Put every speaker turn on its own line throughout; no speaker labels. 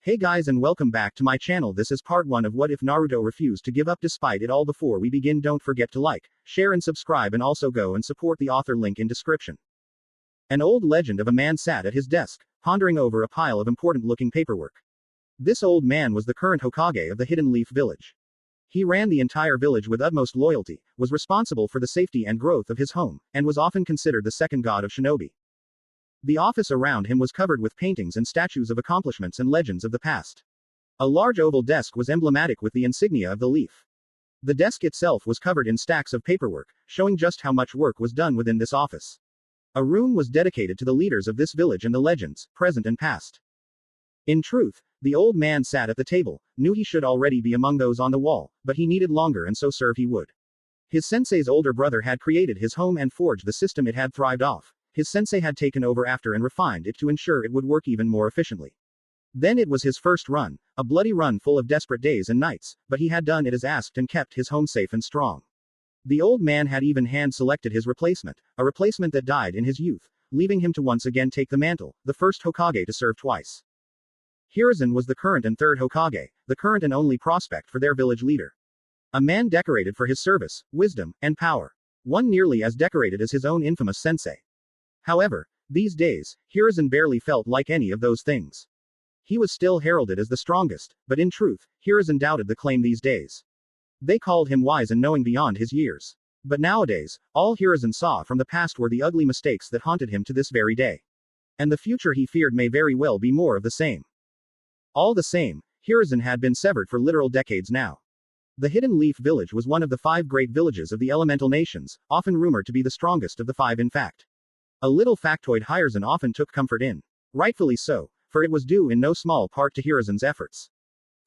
Hey guys and welcome back to my channel. This is part 1 of what if Naruto refused to give up despite it all. Before we begin, don't forget to like, share and subscribe, and also go and support the author, link in description. An old legend of a man sat at his desk, pondering over a pile of important looking paperwork. This old man was the current Hokage of the Hidden Leaf village. He ran the entire village with utmost loyalty, was responsible for the safety and growth of his home, and was often considered the second god of shinobi. The office around him was covered with paintings and statues of accomplishments and legends of the past. A large oval desk was emblematic with the insignia of the leaf. The desk itself was covered in stacks of paperwork, showing just how much work was done within this office. A room was dedicated to the leaders of this village and the legends, present and past. In truth, the old man sat at the table, knew he should already be among those on the wall, but he needed longer and so serve he would. His sensei's older brother had created his home and forged the system it had thrived off. His sensei had taken over after and refined it to ensure it would work even more efficiently. Then it was his first run, a bloody run full of desperate days and nights, but he had done it as asked and kept his home safe and strong. The old man had even hand-selected his replacement, a replacement that died in his youth, leaving him to once again take the mantle, the first Hokage to serve twice. Hiruzen was the current and third Hokage, the current and only prospect for their village leader. A man decorated for his service, wisdom, and power. One nearly as decorated as his own infamous sensei. However, these days, Hiruzen barely felt like any of those things. He was still heralded as the strongest, but in truth, Hiruzen doubted the claim these days. They called him wise and knowing beyond his years. But nowadays, all Hiruzen saw from the past were the ugly mistakes that haunted him to this very day. And the future he feared may very well be more of the same. All the same, Hiruzen had been severed for literal decades now. The Hidden Leaf village was one of the 5 great villages of the elemental nations, often rumored to be the strongest of the 5 in fact. A little factoid Hiruzen often took comfort in. Rightfully so, for it was due in no small part to Hiruzen's efforts.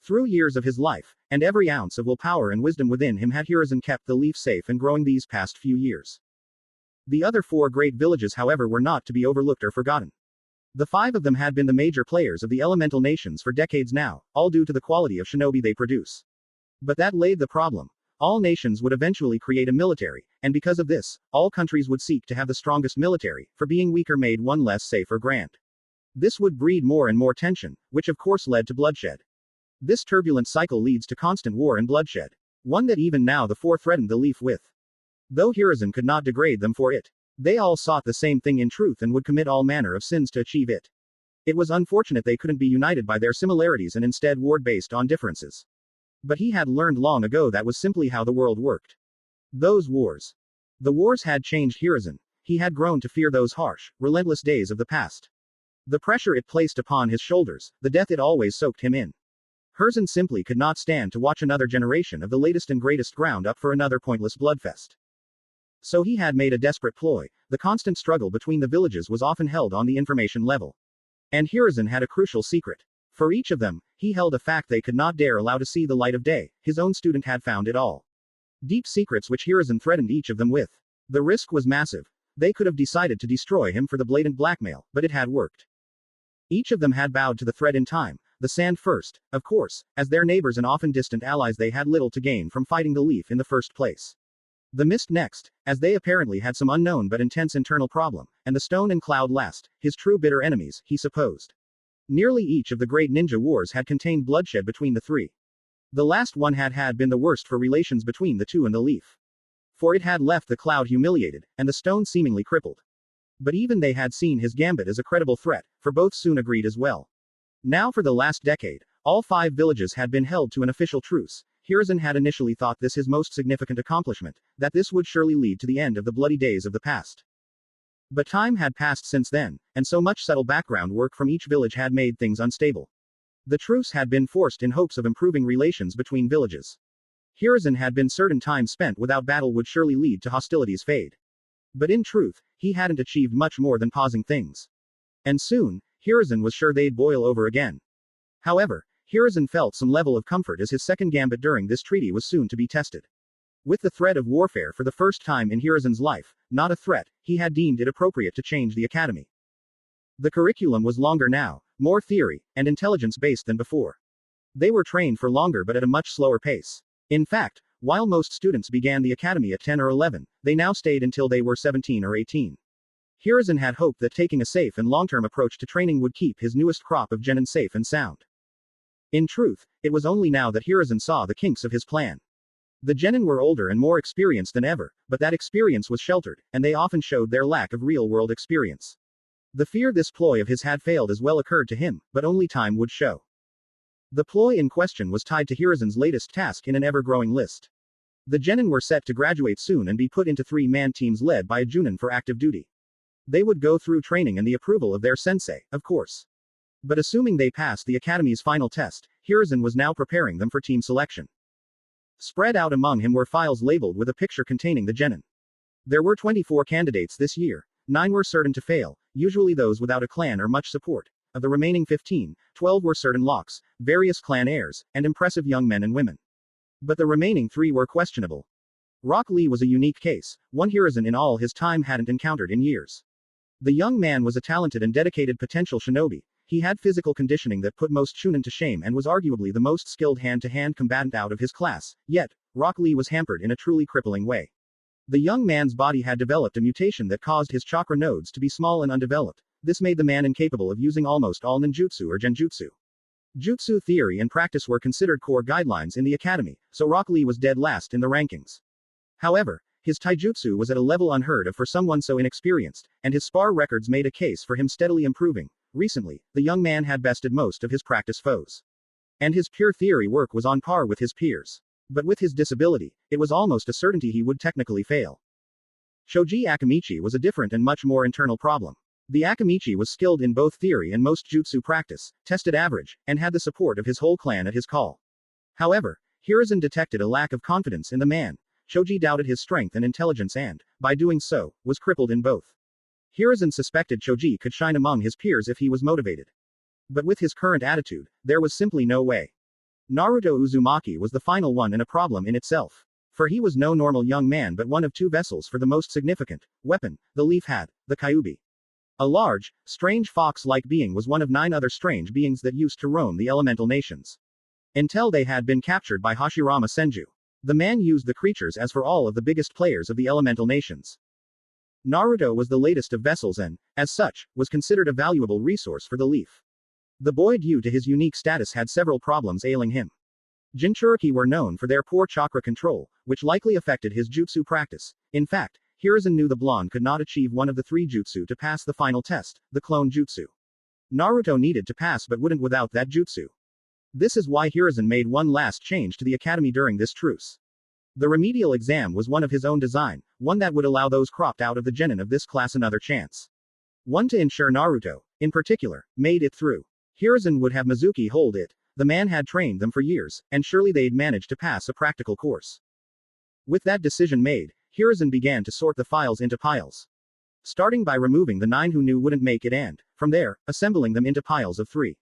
Through years of his life, and every ounce of willpower and wisdom within him had Hiruzen kept the leaf safe and growing these past few years. The other 4 great villages, however, were not to be overlooked or forgotten. The 5 of them had been the major players of the elemental nations for decades now, all due to the quality of shinobi they produce. But that laid the problem. All nations would eventually create a military, and because of this, all countries would seek to have the strongest military, for being weaker made one less safe or grand. This would breed more and more tension, which of course led to bloodshed. This turbulent cycle leads to constant war and bloodshed. One that even now the 4 threatened the leaf with. Though Hiruzen could not degrade them for it. They all sought the same thing in truth and would commit all manner of sins to achieve it. It was unfortunate they couldn't be united by their similarities and instead warred based on differences. But he had learned long ago that was simply how the world worked. Those wars. The wars had changed Hiruzen. He had grown to fear those harsh, relentless days of the past. The pressure it placed upon his shoulders, the death it always soaked him in. Hiruzen simply could not stand to watch another generation of the latest and greatest ground up for another pointless bloodfest. So he had made a desperate ploy. The constant struggle between the villages was often held on the information level. And Hiruzen had a crucial secret. For each of them, he held a fact they could not dare allow to see the light of day. His own student had found it all. Deep secrets which Hiruzen threatened each of them with. The risk was massive. They could have decided to destroy him for the blatant blackmail, but it had worked. Each of them had bowed to the threat in time. The sand first, of course, as their neighbors and often distant allies they had little to gain from fighting the leaf in the first place. The mist next, as they apparently had some unknown but intense internal problem, and the stone and cloud last, his true bitter enemies, he supposed. Nearly each of the great ninja wars had contained bloodshed between the 3. The last one had been the worst for relations between the 2 and the leaf. For it had left the cloud humiliated, and the stone seemingly crippled. But even they had seen his gambit as a credible threat, for both soon agreed as well. Now for the last decade, all 5 villages had been held to an official truce. Hiruzen had initially thought this his most significant accomplishment, that this would surely lead to the end of the bloody days of the past. But time had passed since then, and so much subtle background work from each village had made things unstable. The truce had been forced in hopes of improving relations between villages. Hiruzen had been certain time spent without battle would surely lead to hostilities fade. But in truth, he hadn't achieved much more than pausing things. And soon, Hiruzen was sure they'd boil over again. However, Hiruzen felt some level of comfort as his second gambit during this treaty was soon to be tested. With the threat of warfare for the first time in Hiruzen's life, not a threat, he had deemed it appropriate to change the academy. The curriculum was longer now, more theory, and intelligence-based than before. They were trained for longer but at a much slower pace. In fact, while most students began the academy at 10 or 11, they now stayed until they were 17 or 18. Hiruzen had hoped that taking a safe and long-term approach to training would keep his newest crop of genin safe and sound. In truth, it was only now that Hiruzen saw the kinks of his plan. The genin were older and more experienced than ever, but that experience was sheltered, and they often showed their lack of real-world experience. The fear this ploy of his had failed as well occurred to him, but only time would show. The ploy in question was tied to Hiruzen's latest task in an ever-growing list. The genin were set to graduate soon and be put into 3-man teams led by a junin for active duty. They would go through training and the approval of their sensei, of course. But assuming they passed the academy's final test, Hiruzen was now preparing them for team selection. Spread out among him were files labeled with a picture containing the genin. There were 24 candidates this year. 9 were certain to fail, usually those without a clan or much support. Of the remaining 15, 12 were certain locks, various clan heirs, and impressive young men and women. But the remaining 3 were questionable. Rock Lee was a unique case, one Hiruzen in all his time hadn't encountered in years. The young man was a talented and dedicated potential shinobi. He had physical conditioning that put most Chunin to shame and was arguably the most skilled hand-to-hand combatant out of his class, yet, Rock Lee was hampered in a truly crippling way. The young man's body had developed a mutation that caused his chakra nodes to be small and undeveloped. This made the man incapable of using almost all ninjutsu or genjutsu. Jutsu theory and practice were considered core guidelines in the academy, so Rock Lee was dead last in the rankings. However, his taijutsu was at a level unheard of for someone so inexperienced, and his spar records made a case for him steadily improving. Recently, the young man had bested most of his practice foes. And his pure theory work was on par with his peers. But with his disability, it was almost a certainty he would technically fail. Shoji Akamichi was a different and much more internal problem. The Akamichi was skilled in both theory and most jutsu practice, tested average, and had the support of his whole clan at his call. However, Hiruzen detected a lack of confidence in the man. Shoji doubted his strength and intelligence and, by doing so, was crippled in both. Hiruzen suspected Shoji could shine among his peers if he was motivated. But with his current attitude, there was simply no way. Naruto Uzumaki was the final one and a problem in itself. For he was no normal young man but one of 2 vessels for the most significant weapon the leaf had, the Kyubi. A large, strange fox-like being was one of 9 other strange beings that used to roam the elemental nations. Until they had been captured by Hashirama Senju. The man used the creatures as for all of the biggest players of the elemental nations. Naruto was the latest of vessels and, as such, was considered a valuable resource for the leaf. The boy due to his unique status had several problems ailing him. Jinchuriki were known for their poor chakra control, which likely affected his jutsu practice. In fact, Hiruzen knew the blonde could not achieve one of the 3 jutsu to pass the final test, the clone jutsu. Naruto needed to pass but wouldn't without that jutsu. This is why Hiruzen made one last change to the academy during this truce. The remedial exam was one of his own design, one that would allow those cropped out of the genin of this class another chance. One to ensure Naruto, in particular, made it through. Hiruzen would have Mizuki hold it. The man had trained them for years, and surely they'd manage to pass a practical course. With that decision made, Hiruzen began to sort the files into piles. Starting by removing the 9 who knew wouldn't make it and, from there, assembling them into piles of 3.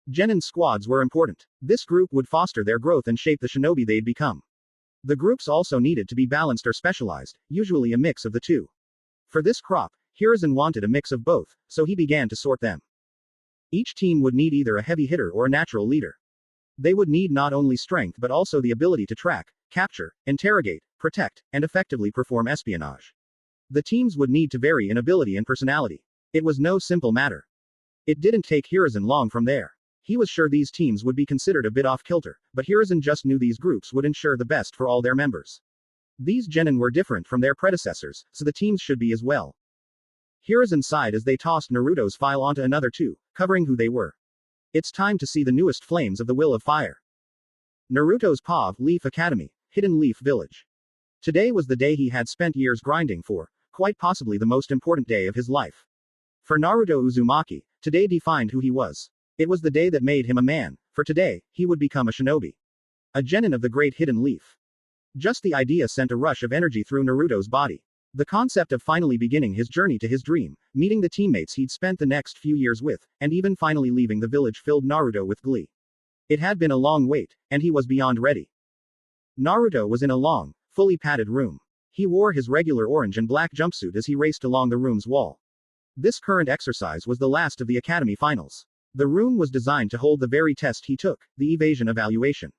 Genin squads were important. This group would foster their growth and shape the shinobi they'd become. The groups also needed to be balanced or specialized, usually a mix of the 2. For this crop, Hiruzen wanted a mix of both, so he began to sort them. Each team would need either a heavy hitter or a natural leader. They would need not only strength but also the ability to track, capture, interrogate, protect, and effectively perform espionage. The teams would need to vary in ability and personality. It was no simple matter. It didn't take Hiruzen long from there. He was sure these teams would be considered a bit off-kilter, but Hiruzen just knew these groups would ensure the best for all their members. These genin were different from their predecessors, so the teams should be as well. Hiruzen sighed as they tossed Naruto's file onto another 2, covering who they were. It's time to see the newest flames of the Will of Fire. Naruto's POV Leaf Academy, Hidden Leaf Village. Today was the day he had spent years grinding for, quite possibly the most important day of his life. For Naruto Uzumaki, today defined who he was. It was the day that made him a man, for today, he would become a shinobi. A genin of the great hidden leaf. Just the idea sent a rush of energy through Naruto's body. The concept of finally beginning his journey to his dream, meeting the teammates he'd spent the next few years with, and even finally leaving the village filled Naruto with glee. It had been a long wait, and he was beyond ready. Naruto was in a long, fully padded room. He wore his regular orange and black jumpsuit as he raced along the room's wall. This current exercise was the last of the academy finals. The room was designed to hold the very test he took, the evasion evaluation.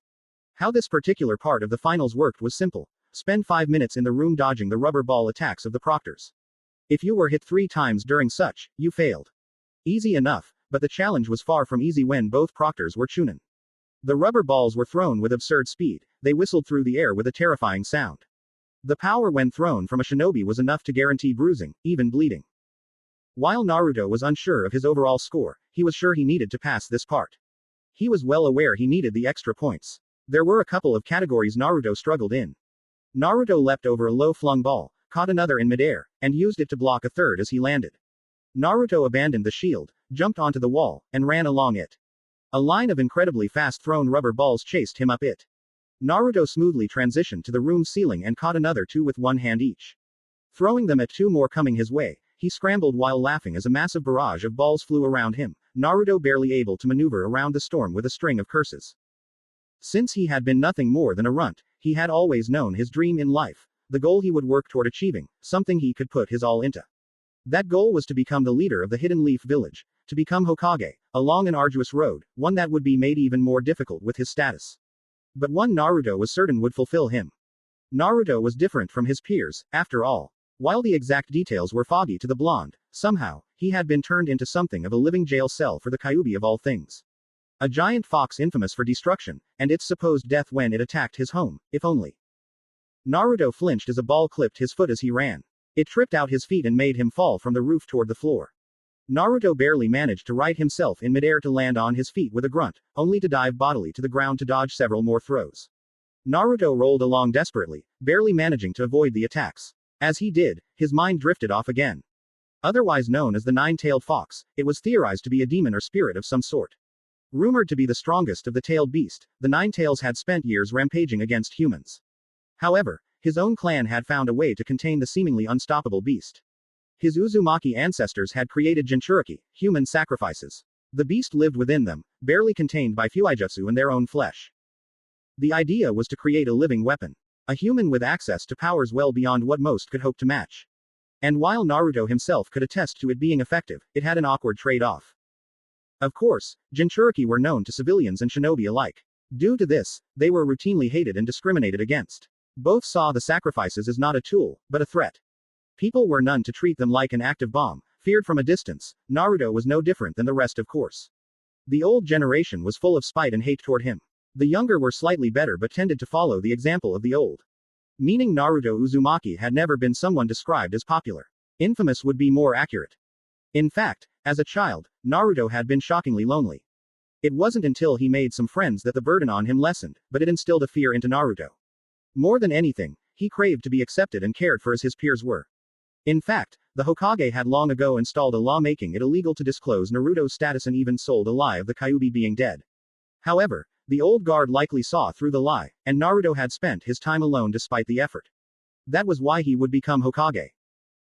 How this particular part of the finals worked was simple. Spend 5 minutes in the room dodging the rubber ball attacks of the proctors. If you were hit 3 times during such, you failed. Easy enough, but the challenge was far from easy when both proctors were chunin. The rubber balls were thrown with absurd speed, they whistled through the air with a terrifying sound. The power when thrown from a shinobi was enough to guarantee bruising, even bleeding. While Naruto was unsure of his overall score, he was sure he needed to pass this part. He was well aware he needed the extra points. There were a couple of categories Naruto struggled in. Naruto leapt over a low-flung ball, caught another in midair, and used it to block a third as he landed. Naruto abandoned the shield, jumped onto the wall, and ran along it. A line of incredibly fast-thrown rubber balls chased him up it. Naruto smoothly transitioned to the room's ceiling and caught another two with one hand each. Throwing them at two more coming his way, he scrambled while laughing as a massive barrage of balls flew around him, Naruto barely able to maneuver around the storm with a string of curses. Since he had been nothing more than a runt, he had always known his dream in life, the goal he would work toward achieving, something he could put his all into. That goal was to become the leader of the Hidden Leaf Village, to become Hokage, a long and arduous road, one that would be made even more difficult with his status. But one Naruto was certain would fulfill him. Naruto was different from his peers, after all. While the exact details were foggy to the blonde, somehow, he had been turned into something of a living jail cell for the Kyuubi of all things. A giant fox infamous for destruction, and its supposed death when it attacked his home, if only. Naruto flinched as a ball clipped his foot as he ran. It tripped out his feet and made him fall from the roof toward the floor. Naruto barely managed to right himself in midair to land on his feet with a grunt, only to dive bodily to the ground to dodge several more throws. Naruto rolled along desperately, barely managing to avoid the attacks. As he did, his mind drifted off again. Otherwise known as the nine-tailed fox, it was theorized to be a demon or spirit of some sort. Rumored to be the strongest of the tailed beast, the Nine Tails had spent years rampaging against humans. However, his own clan had found a way to contain the seemingly unstoppable beast. His Uzumaki ancestors had created Jinchuriki, human sacrifices. The beast lived within them, barely contained by Fuijutsu and their own flesh. The idea was to create a living weapon. A human with access to powers well beyond what most could hope to match. And while Naruto himself could attest to it being effective, it had an awkward trade-off. Of course, Jinchuriki were known to civilians and shinobi alike. Due to this, they were routinely hated and discriminated against. Both saw the sacrifices as not a tool, but a threat. People were none to treat them like an active bomb, feared from a distance. Naruto was no different than the rest, of course. The old generation was full of spite and hate toward him. The younger were slightly better but tended to follow the example of the old. Meaning Naruto Uzumaki had never been someone described as popular. Infamous would be more accurate. In fact, as a child, Naruto had been shockingly lonely. It wasn't until he made some friends that the burden on him lessened, but it instilled a fear into Naruto. More than anything, he craved to be accepted and cared for as his peers were. In fact, the Hokage had long ago installed a law making it illegal to disclose Naruto's status and even sold a lie of the Kyuubi being dead. However, the old guard likely saw through the lie, and Naruto had spent his time alone despite the effort. That was why he would become Hokage.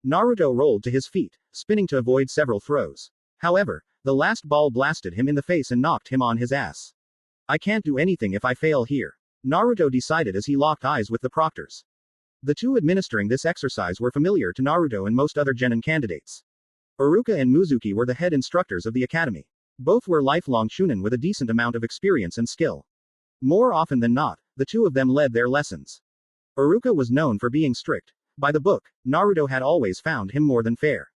Naruto rolled to his feet, spinning to avoid several throws. However, the last ball blasted him in the face and knocked him on his ass. I can't do anything if I fail here, Naruto decided as he locked eyes with the proctors. The two administering this exercise were familiar to Naruto and most other genin candidates. Iruka and Mizuki were the head instructors of the academy. Both were lifelong chunin with a decent amount of experience and skill. More often than not, the two of them led their lessons. Iruka was known for being strict. By the book, Naruto had always found him more than fair.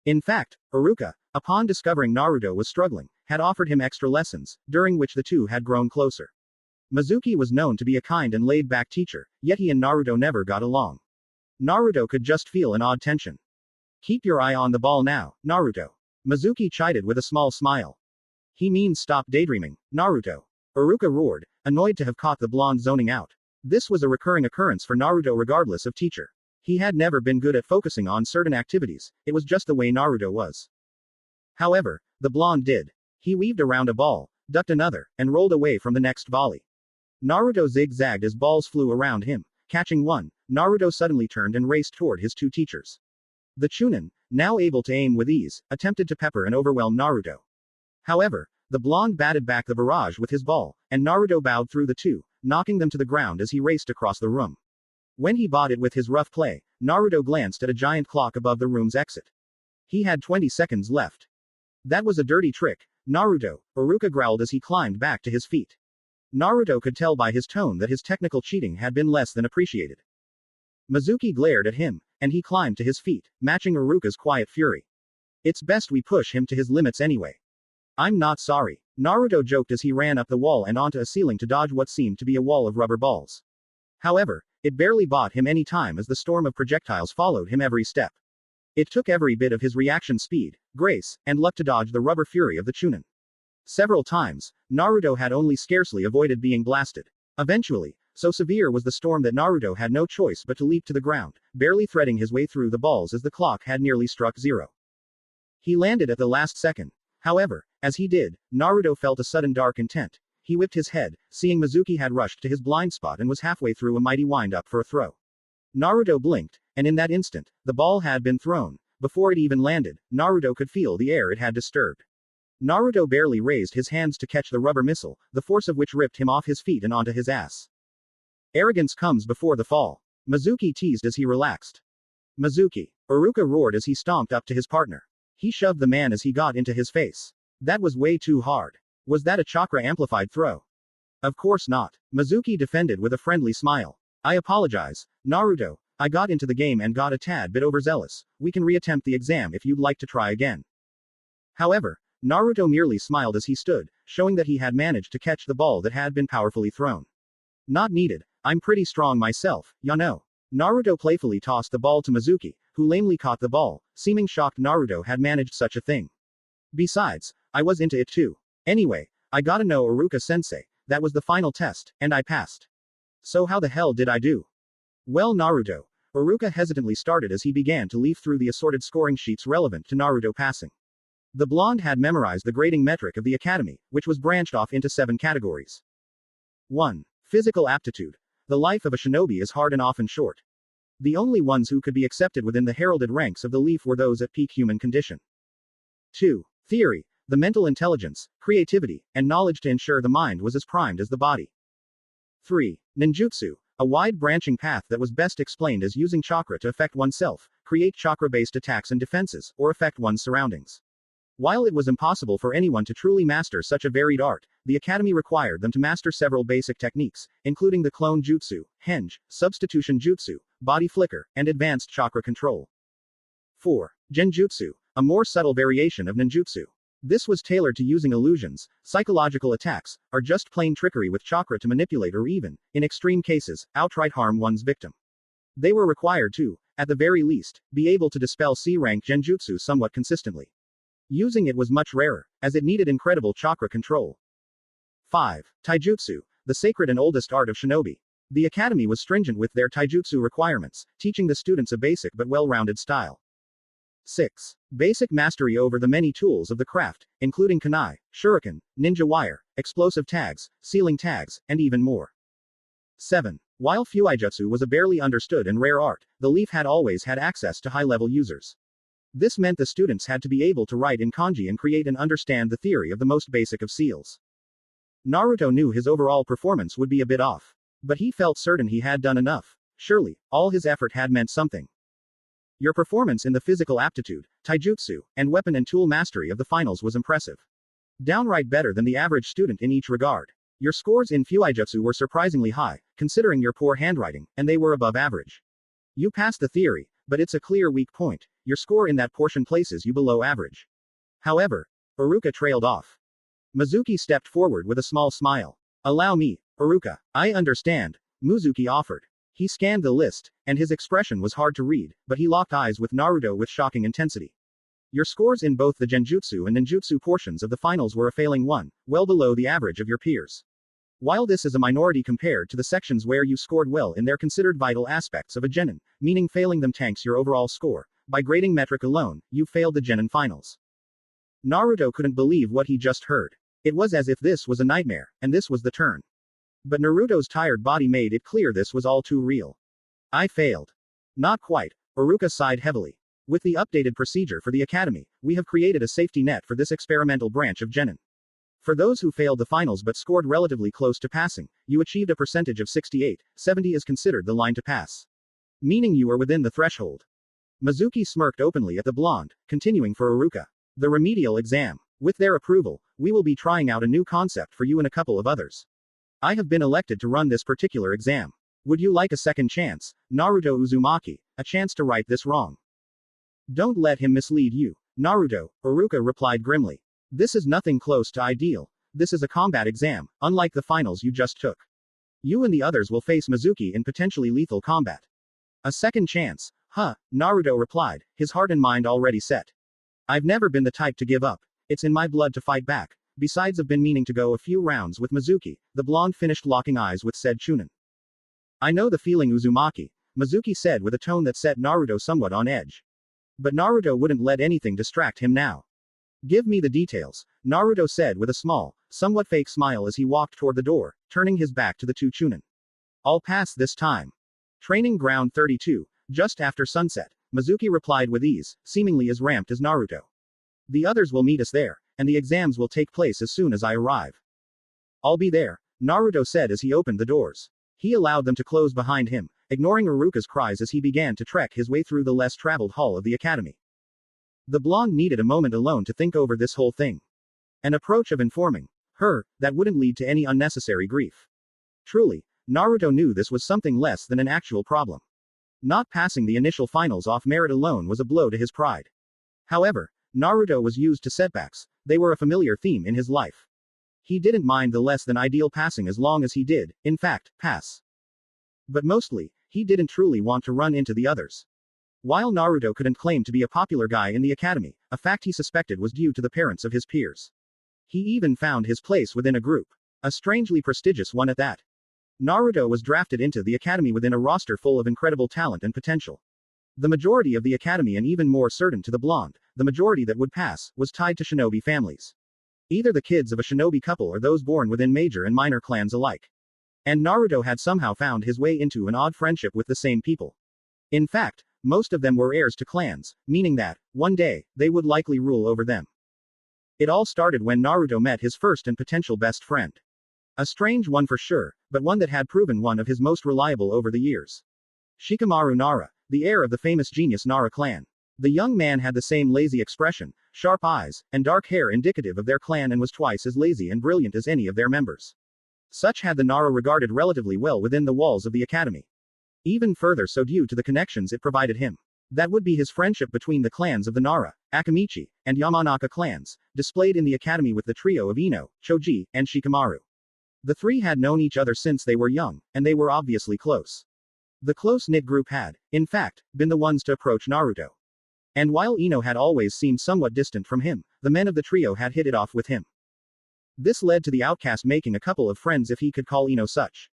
In fact, Iruka, upon discovering Naruto was struggling, had offered him extra lessons, during which the two had grown closer. Mizuki was known to be a kind and laid-back teacher, yet he and Naruto never got along. Naruto could just feel an odd tension. Keep your eye on the ball now, Naruto. Mizuki chided with a small smile. He means stop daydreaming, Naruto. Iruka roared, annoyed to have caught the blonde zoning out. This was a recurring occurrence for Naruto regardless of teacher. He had never been good at focusing on certain activities, it was just the way Naruto was. However, the blonde did. He weaved around a ball, ducked another, and rolled away from the next volley. Naruto zigzagged as balls flew around him. Catching one, Naruto suddenly turned and raced toward his two teachers. The Chunin, now able to aim with ease, attempted to pepper and overwhelm Naruto. However, the blonde batted back the barrage with his ball, and Naruto bowed through the two, knocking them to the ground as he raced across the room. When he bought it with his rough play, Naruto glanced at a giant clock above the room's exit. He had 20 seconds left. That was a dirty trick, Naruto, Iruka growled as he climbed back to his feet. Naruto could tell by his tone that his technical cheating had been less than appreciated. Mizuki glared at him, and he climbed to his feet, matching Iruka's quiet fury. It's best we push him to his limits anyway. I'm not sorry, Naruto joked as he ran up the wall and onto a ceiling to dodge what seemed to be a wall of rubber balls. However, it barely bought him any time as the storm of projectiles followed him every step. It took every bit of his reaction speed, grace, and luck to dodge the rubber fury of the Chunin. Several times, Naruto had only scarcely avoided being blasted. Eventually, so severe was the storm that Naruto had no choice but to leap to the ground, barely threading his way through the balls as the clock had nearly struck 0. He landed at the last second. However, as he did, Naruto felt a sudden dark intent. He whipped his head, seeing Mizuki had rushed to his blind spot and was halfway through a mighty wind-up for a throw. Naruto blinked, and in that instant, the ball had been thrown. Before it even landed, Naruto could feel the air it had disturbed. Naruto barely raised his hands to catch the rubber missile, the force of which ripped him off his feet and onto his ass. Arrogance comes before the fall. Mizuki teased as he relaxed. Mizuki. Iruka roared as he stomped up to his partner. He shoved the man as he got into his face. That was way too hard. Was that a chakra-amplified throw? Of course not. Mizuki defended with a friendly smile. I apologize, Naruto. I got into the game and got a tad bit overzealous. We can reattempt the exam if you'd like to try again. However, Naruto merely smiled as he stood, showing that he had managed to catch the ball that had been powerfully thrown. Not needed. I'm pretty strong myself, ya know. Naruto playfully tossed the ball to Mizuki, who lamely caught the ball, seeming shocked Naruto had managed such a thing. Besides, I was into it too. Anyway, I gotta know Iruka-sensei, that was the final test, and I passed. So how the hell did I do? Well, Naruto. Iruka hesitantly started as he began to leaf through the assorted scoring sheets relevant to Naruto passing. The blonde had memorized the grading metric of the academy, which was branched off into 7 categories. 1. Physical aptitude. The life of a shinobi is hard and often short. The only ones who could be accepted within the heralded ranks of the leaf were those at peak human condition. 2. Theory. The mental intelligence, creativity, and knowledge to ensure the mind was as primed as the body. 3. Ninjutsu. A wide branching path that was best explained as using chakra to affect oneself, create chakra-based attacks and defenses, or affect one's surroundings. While it was impossible for anyone to truly master such a varied art, the academy required them to master several basic techniques, including the clone jutsu, henge, substitution jutsu, body flicker, and advanced chakra control. 4. Genjutsu, a more subtle variation of ninjutsu. This was tailored to using illusions, psychological attacks, or just plain trickery with chakra to manipulate or even, in extreme cases, outright harm one's victim. They were required to, at the very least, be able to dispel C-rank genjutsu somewhat consistently. Using it was much rarer, as it needed incredible chakra control. 5. Taijutsu, the sacred and oldest art of shinobi. The academy was stringent with their taijutsu requirements, teaching the students a basic but well-rounded style. 6. Basic mastery over the many tools of the craft, including kunai, shuriken, ninja wire, explosive tags, sealing tags, and even more. 7. While fuijutsu was a barely understood and rare art, the leaf had always had access to high-level users. This meant the students had to be able to write in kanji and create and understand the theory of the most basic of seals. Naruto knew his overall performance would be a bit off. But he felt certain he had done enough. Surely, all his effort had meant something. Your performance in the physical aptitude, taijutsu, and weapon and tool mastery of the finals was impressive. Downright better than the average student in each regard. Your scores in fuijutsu were surprisingly high, considering your poor handwriting, and they were above average. You passed the theory, but it's a clear weak point. Your score in that portion places you below average. However, Iruka trailed off. Mizuki stepped forward with a small smile. Allow me, Iruka. I understand, Mizuki offered. He scanned the list, and his expression was hard to read, but he locked eyes with Naruto with shocking intensity. Your scores in both the genjutsu and ninjutsu portions of the finals were a failing 1, well below the average of your peers. While this is a minority compared to the sections where you scored well in their considered vital aspects of a genin, meaning failing them tanks your overall score, by grading metric alone, you failed the genin finals. Naruto couldn't believe what he just heard. It was as if this was a nightmare, and this was the turn. But Naruto's tired body made it clear this was all too real. I failed. Not quite, Iruka sighed heavily. With the updated procedure for the academy, we have created a safety net for this experimental branch of genin. For those who failed the finals but scored relatively close to passing, you achieved a percentage of 68, 70 is considered the line to pass. Meaning you are within the threshold. Mizuki smirked openly at the blonde, continuing for Iruka. The remedial exam. With their approval, we will be trying out a new concept for you and a couple of others. I have been elected to run this particular exam. Would you like a second chance, Naruto Uzumaki, a chance to right this wrong? Don't let him mislead you, Naruto, Iruka replied grimly. This is nothing close to ideal. This is a combat exam, unlike the finals you just took. You and the others will face Mizuki in potentially lethal combat. A second chance? Huh, Naruto replied, his heart and mind already set. I've never been the type to give up. It's in my blood to fight back. Besides, I've been meaning to go a few rounds with Mizuki. The blonde finished locking eyes with said Chunin. I know the feeling, Uzumaki, Mizuki said with a tone that set Naruto somewhat on edge. But Naruto wouldn't let anything distract him now. Give me the details, Naruto said with a small, somewhat fake smile as he walked toward the door, turning his back to the two Chunin. I'll pass this time. Training ground 32, just after sunset, Mizuki replied with ease, seemingly as ramped as Naruto. The others will meet us there, and the exams will take place as soon as I arrive. I'll be there, Naruto said as he opened the doors. He allowed them to close behind him, ignoring Iruka's cries as he began to trek his way through the less traveled hall of the academy. The blonde needed a moment alone to think over this whole thing. An approach of informing her that wouldn't lead to any unnecessary grief. Truly, Naruto knew this was something less than an actual problem. Not passing the initial finals off merit alone was a blow to his pride. However, Naruto was used to setbacks, they were a familiar theme in his life. He didn't mind the less than ideal passing as long as he did, in fact, pass. But mostly, he didn't truly want to run into the others. While Naruto couldn't claim to be a popular guy in the academy, a fact he suspected was due to the parents of his peers. He even found his place within a group. A strangely prestigious one at that. Naruto was drafted into the academy within a roster full of incredible talent and potential. The majority of the academy, and even more certain to the blonde, the majority that would pass, was tied to shinobi families. Either the kids of a shinobi couple or those born within major and minor clans alike. And Naruto had somehow found his way into an odd friendship with the same people. In fact, most of them were heirs to clans, meaning that, one day, they would likely rule over them. It all started when Naruto met his first and potential best friend. A strange one for sure, but one that had proven one of his most reliable over the years. Shikamaru Nara, the heir of the famous genius Nara clan. The young man had the same lazy expression, sharp eyes, and dark hair indicative of their clan, and was twice as lazy and brilliant as any of their members. Such had the Nara regarded relatively well within the walls of the academy. Even further so due to the connections it provided him. That would be his friendship between the clans of the Nara, Akamichi, and Yamanaka clans, displayed in the academy with the trio of Ino, Choji, and Shikamaru. The three had known each other since they were young, and they were obviously close. The close-knit group had, in fact, been the ones to approach Naruto. And while Ino had always seemed somewhat distant from him, the men of the trio had hit it off with him. This led to the outcast making a couple of friends, if he could call Ino such.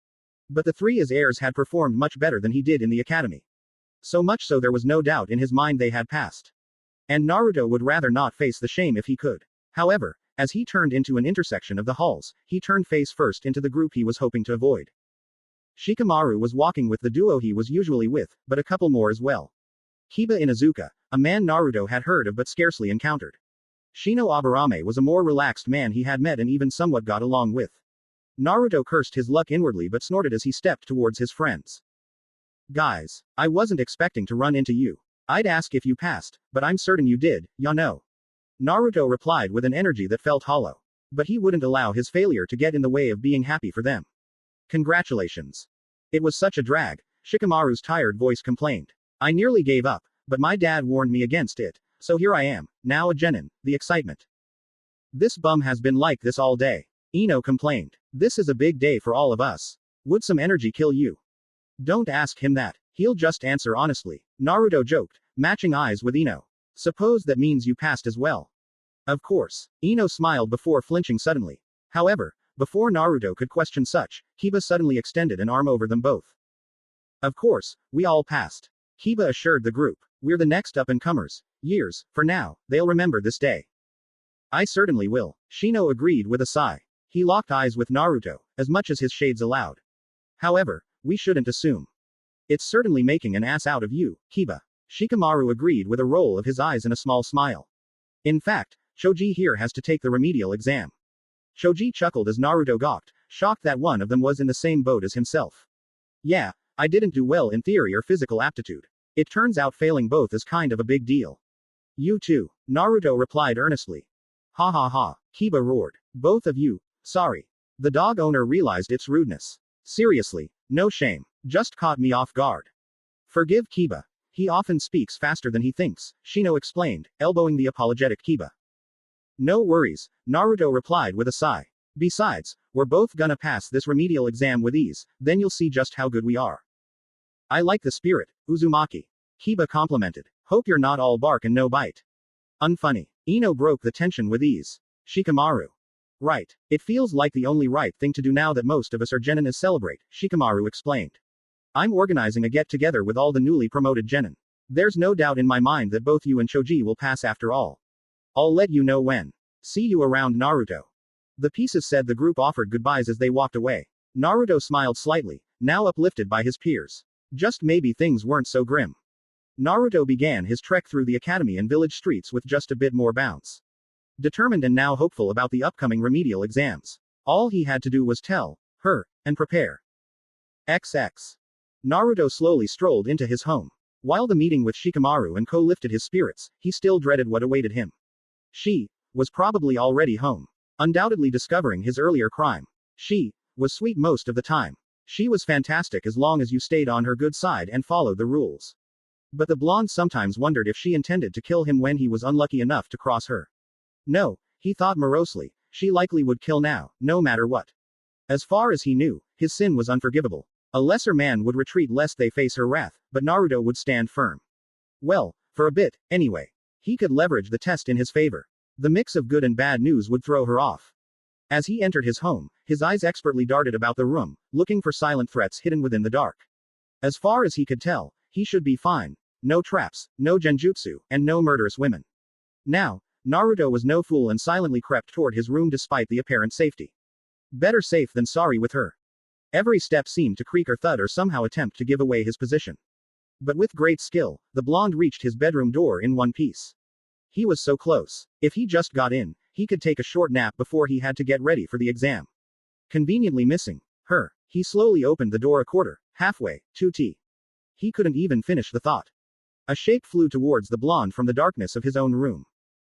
But the three as heirs had performed much better than he did in the academy. So much so there was no doubt in his mind they had passed. And Naruto would rather not face the shame if he could. However, as he turned into an intersection of the halls, he turned face first into the group he was hoping to avoid. Shikamaru was walking with the duo he was usually with, but a couple more as well. Kiba Inuzuka, a man Naruto had heard of but scarcely encountered. Shino Aburame was a more relaxed man he had met and even somewhat got along with. Naruto cursed his luck inwardly but snorted as he stepped towards his friends. Guys, I wasn't expecting to run into you. I'd ask if you passed, but I'm certain you did, ya know. Naruto replied with an energy that felt hollow. But he wouldn't allow his failure to get in the way of being happy for them. Congratulations. It was such a drag, Shikamaru's tired voice complained. I nearly gave up, but my dad warned me against it, so here I am, now a genin, the excitement. This bum has been like this all day. Ino complained. This is a big day for all of us. Would some energy kill you? Don't ask him that, he'll just answer honestly, Naruto joked, matching eyes with Ino. Suppose that means you passed as well. Of course. Ino smiled before flinching suddenly. However, before Naruto could question such, Kiba suddenly extended an arm over them both. Of course, we all passed. Kiba assured the group. We're the next up-and-comers. Years, for now, they'll remember this day. I certainly will. Shino agreed with a sigh. He locked eyes with Naruto, as much as his shades allowed. However, we shouldn't assume. It's certainly making an ass out of you, Kiba. Shikamaru agreed with a roll of his eyes and a small smile. In fact, Choji here has to take the remedial exam. Choji chuckled as Naruto gawked, shocked that one of them was in the same boat as himself. Yeah, I didn't do well in theory or physical aptitude. It turns out failing both is kind of a big deal. You too, Naruto replied earnestly. Ha ha ha, Kiba roared. Both of you, sorry. The dog owner realized its rudeness. Seriously, no shame. Just caught me off guard. Forgive Kiba. He often speaks faster than he thinks, Shino explained, elbowing the apologetic Kiba. No worries, Naruto replied with a sigh. Besides, we're both gonna pass this remedial exam with ease, then you'll see just how good we are. I like the spirit, Uzumaki. Kiba complimented. Hope you're not all bark and no bite. Unfunny. Ino broke the tension with ease. Shikamaru. Right. It feels like the only right thing to do now that most of us are genin is celebrate, Shikamaru explained. I'm organizing a get-together with all the newly promoted genin. There's no doubt in my mind that both you and Choji will pass after all. I'll let you know when. See you around, Naruto. The pieces said. The group offered goodbyes as they walked away. Naruto smiled slightly, now uplifted by his peers. Just maybe things weren't so grim. Naruto began his trek through the academy and village streets with just a bit more bounce. Determined and now hopeful about the upcoming remedial exams. All he had to do was tell her and prepare. XX. Naruto slowly strolled into his home. While the meeting with Shikamaru and Co lifted his spirits, he still dreaded what awaited him. She was probably already home, undoubtedly discovering his earlier crime. She was sweet most of the time. She was fantastic as long as you stayed on her good side and followed the rules. But the blonde sometimes wondered if she intended to kill him when he was unlucky enough to cross her. No, he thought morosely, she likely would kill now, no matter what. As far as he knew, his sin was unforgivable. A lesser man would retreat lest they face her wrath, but Naruto would stand firm. Well, for a bit, anyway. He could leverage the test in his favor. The mix of good and bad news would throw her off. As he entered his home, his eyes expertly darted about the room, looking for silent threats hidden within the dark. As far as he could tell, he should be fine. No traps, no genjutsu, and no murderous women. Now, Naruto was no fool and silently crept toward his room despite the apparent safety. Better safe than sorry with her. Every step seemed to creak or thud or somehow attempt to give away his position. But with great skill, the blonde reached his bedroom door in one piece. He was so close. If he just got in, he could take a short nap before he had to get ready for the exam. Conveniently missing her, he slowly opened the door a quarter, halfway, 2T. He couldn't even finish the thought. A shape flew towards the blonde from the darkness of his own room.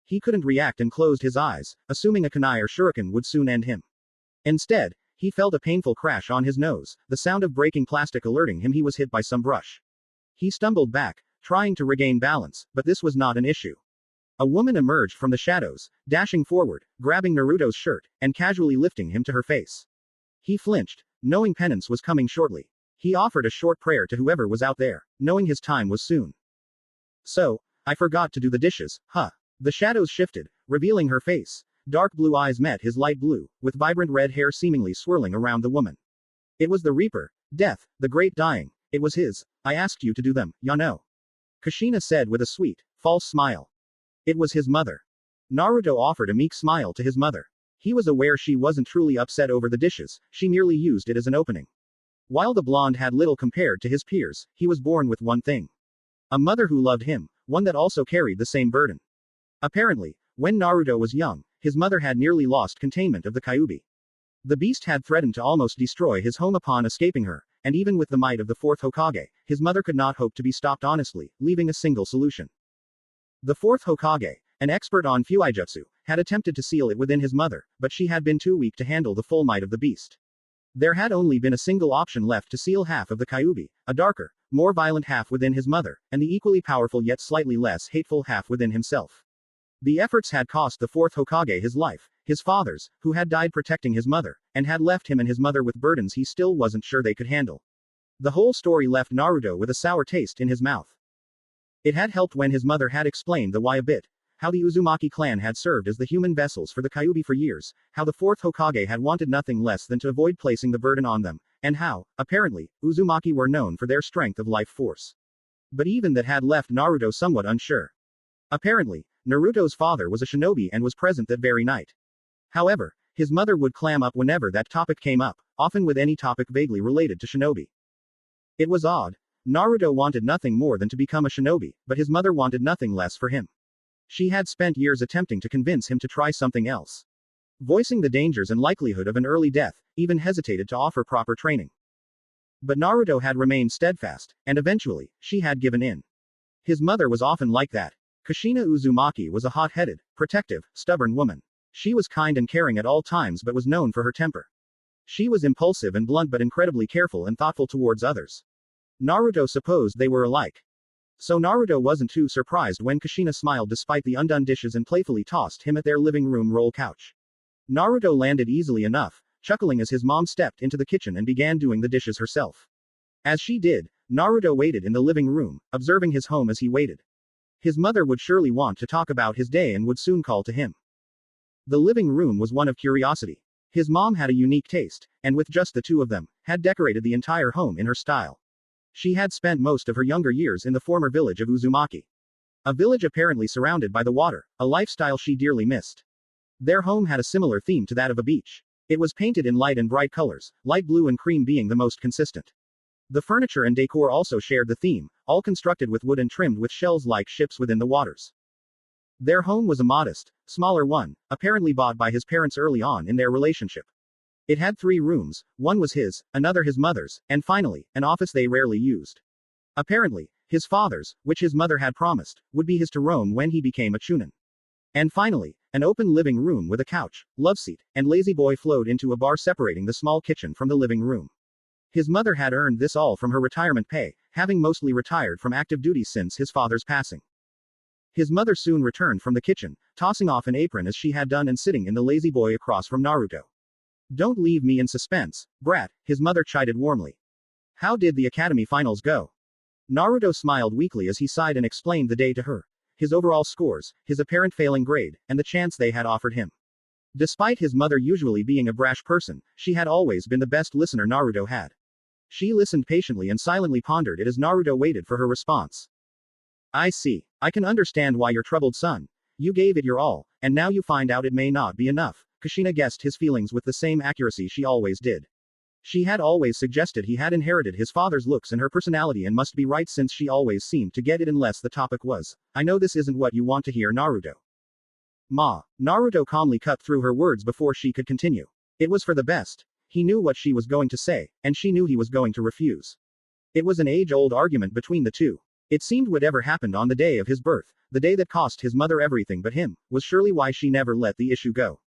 He couldn't react and closed his eyes, assuming a kunai or shuriken would soon end him. Instead, he felt a painful crash on his nose, the sound of breaking plastic alerting him he was hit by some brush. He stumbled back, trying to regain balance, but this was not an issue. A woman emerged from the shadows, dashing forward, grabbing Naruto's shirt, and casually lifting him to her face. He flinched, knowing penance was coming shortly. He offered a short prayer to whoever was out there, knowing his time was soon. So, I forgot to do the dishes, huh? The shadows shifted, revealing her face. Dark blue eyes met his light blue, with vibrant red hair seemingly swirling around the woman. It was the Reaper, Death, the Great Dying. It was his. I asked you to do them, Yano. Kushina said with a sweet, false smile. It was his mother. Naruto offered a meek smile to his mother. He was aware she wasn't truly upset over the dishes, she merely used it as an opening. While the blonde had little compared to his peers, he was born with one thing. A mother who loved him, one that also carried the same burden. Apparently, when Naruto was young, his mother had nearly lost containment of the Kyuubi. The beast had threatened to almost destroy his home upon escaping her, and even with the might of the fourth Hokage, his mother could not hope to be stopped honestly, leaving a single solution. The fourth Hokage, an expert on Fuijutsu, had attempted to seal it within his mother, but she had been too weak to handle the full might of the beast. There had only been a single option left to seal half of the Kyuubi, a darker, more violent half within his mother, and the equally powerful yet slightly less hateful half within himself. The efforts had cost the fourth Hokage his life, his father's, who had died protecting his mother, and had left him and his mother with burdens he still wasn't sure they could handle. The whole story left Naruto with a sour taste in his mouth. It had helped when his mother had explained the why a bit, how the Uzumaki clan had served as the human vessels for the Kyuubi for years, how the fourth Hokage had wanted nothing less than to avoid placing the burden on them, and how, apparently, Uzumaki were known for their strength of life force. But even that had left Naruto somewhat unsure. Apparently, Naruto's father was a shinobi and was present that very night. However, his mother would clam up whenever that topic came up, often with any topic vaguely related to shinobi. It was odd. Naruto wanted nothing more than to become a shinobi, but his mother wanted nothing less for him. She had spent years attempting to convince him to try something else. Voicing the dangers and likelihood of an early death, even hesitated to offer proper training. But Naruto had remained steadfast, and eventually, she had given in. His mother was often like that. Kushina Uzumaki was a hot-headed, protective, stubborn woman. She was kind and caring at all times but was known for her temper. She was impulsive and blunt but incredibly careful and thoughtful towards others. Naruto supposed they were alike. So Naruto wasn't too surprised when Kushina smiled despite the undone dishes and playfully tossed him at their living room roll couch. Naruto landed easily enough, chuckling as his mom stepped into the kitchen and began doing the dishes herself. As she did, Naruto waited in the living room, observing his home as he waited. His mother would surely want to talk about his day and would soon call to him. The living room was one of curiosity. His mom had a unique taste, and with just the two of them, had decorated the entire home in her style. She had spent most of her younger years in the former village of Uzumaki. A village apparently surrounded by the water, a lifestyle she dearly missed. Their home had a similar theme to that of a beach. It was painted in light and bright colors, light blue and cream being the most consistent. The furniture and decor also shared the theme, all constructed with wood and trimmed with shells like ships within the waters. Their home was a modest, smaller one, apparently bought by his parents early on in their relationship. It had 3 rooms, one was his, another his mother's, and finally, an office they rarely used. Apparently, his father's, which his mother had promised, would be his to roam when he became a chunin. And finally, an open living room with a couch, love seat, and lazy boy flowed into a bar separating the small kitchen from the living room. His mother had earned this all from her retirement pay, having mostly retired from active duty since his father's passing. His mother soon returned from the kitchen, tossing off an apron as she had done and sitting in the lazy boy across from Naruto. Don't leave me in suspense, brat, his mother chided warmly. How did the academy finals go? Naruto smiled weakly as he sighed and explained the day to her. His overall scores, his apparent failing grade, and the chance they had offered him. Despite his mother usually being a brash person, she had always been the best listener Naruto had. She listened patiently and silently pondered it as Naruto waited for her response. I see. I can understand why you're troubled, son. You gave it your all, and now you find out it may not be enough. Kushina guessed his feelings with the same accuracy she always did. She had always suggested he had inherited his father's looks and her personality and must be right since she always seemed to get it unless the topic was, I know this isn't what you want to hear, Naruto. Ma. Naruto calmly cut through her words before she could continue. It was for the best. He knew what she was going to say, and she knew he was going to refuse. It was an age-old argument between the two. It seemed whatever happened on the day of his birth, the day that cost his mother everything but him, was surely why she never let the issue go.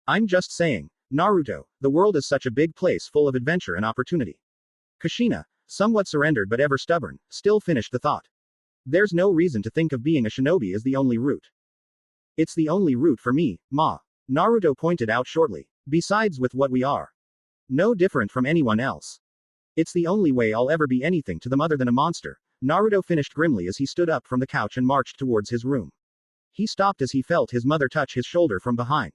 I'm just saying, Naruto, the world is such a big place full of adventure and opportunity. Kushina, somewhat surrendered but ever stubborn, still finished the thought. There's no reason to think of being a shinobi as the only route. It's the only route for me, Ma. Naruto pointed out shortly. Besides with what we are. No different from anyone else. It's the only way I'll ever be anything to them other than a monster. Naruto finished grimly as he stood up from the couch and marched towards his room. He stopped as he felt his mother touch his shoulder from behind.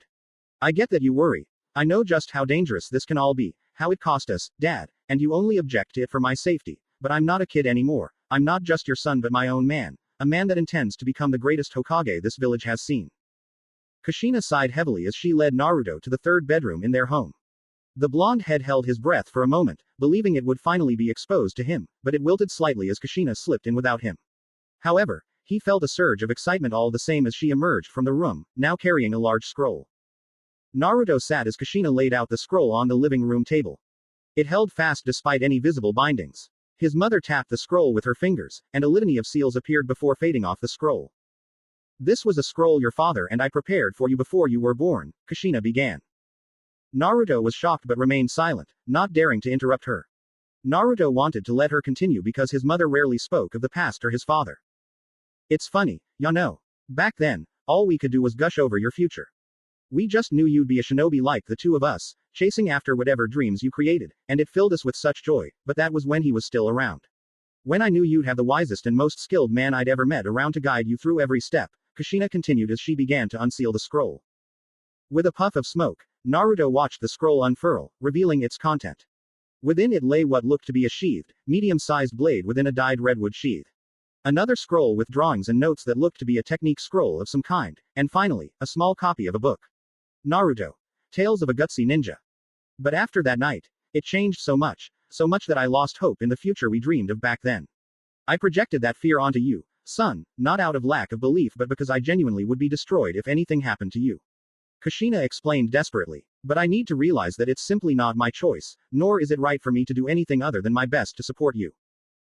I get that you worry. I know just how dangerous this can all be, how it cost us, Dad, and you only object to it for my safety, but I'm not a kid anymore. I'm not just your son but my own man, a man that intends to become the greatest Hokage this village has seen. Kushina sighed heavily as she led Naruto to the 3rd bedroom in their home. The blonde head held his breath for a moment, believing it would finally be exposed to him, but it wilted slightly as Kushina slipped in without him. However, he felt a surge of excitement all the same as she emerged from the room, now carrying a large scroll. Naruto sat as Kushina laid out the scroll on the living room table. It held fast despite any visible bindings. His mother tapped the scroll with her fingers, and a litany of seals appeared before fading off the scroll. This was a scroll your father and I prepared for you before you were born, Kushina began. Naruto was shocked but remained silent, not daring to interrupt her. Naruto wanted to let her continue because his mother rarely spoke of the past or his father. It's funny, you know. Back then, all we could do was gush over your future. We just knew you'd be a shinobi like the two of us, chasing after whatever dreams you created, and it filled us with such joy, but that was when he was still around. When I knew you'd have the wisest and most skilled man I'd ever met around to guide you through every step, Kushina continued as she began to unseal the scroll. With a puff of smoke, Naruto watched the scroll unfurl, revealing its content. Within it lay what looked to be a sheathed, medium-sized blade within a dyed redwood sheath. Another scroll with drawings and notes that looked to be a technique scroll of some kind, and finally, a small copy of a book. Naruto. Tales of a Gutsy Ninja. But after that night, it changed so much that I lost hope in the future we dreamed of back then. I projected that fear onto you, son, not out of lack of belief but because I genuinely would be destroyed if anything happened to you. Kushina explained desperately. But I need to realize that it's simply not my choice, nor is it right for me to do anything other than my best to support you.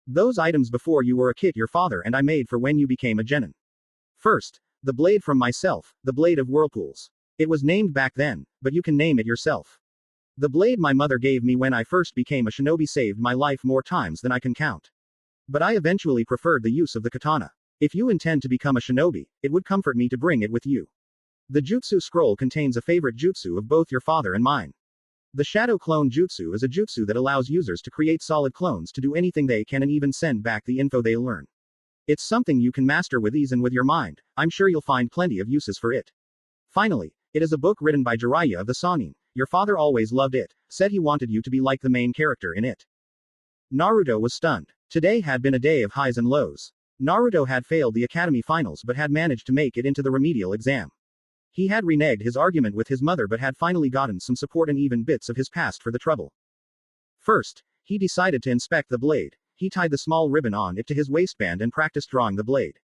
Those items before you were a kid your father and I made for when you became a genin. First, the blade from myself, the blade of whirlpools. It was named back then, but you can name it yourself. The blade my mother gave me when I first became a shinobi saved my life more times than I can count. But I eventually preferred the use of the katana. If you intend to become a shinobi, it would comfort me to bring it with you. The jutsu scroll contains a favorite jutsu of both your father and mine. The Shadow Clone Jutsu is a jutsu that allows users to create solid clones to do anything they can and even send back the info they learn. It's something you can master with ease and with your mind. I'm sure you'll find plenty of uses for it. Finally, it is a book written by Jiraiya of the Sannin. Your father always loved it, said he wanted you to be like the main character in it. Naruto was stunned. Today had been a day of highs and lows. Naruto had failed the academy finals but had managed to make it into the remedial exam. He had reneged his argument with his mother but had finally gotten some support and even bits of his past for the trouble. First, he decided to inspect the blade. He tied the small ribbon on it to his waistband and practiced drawing the blade.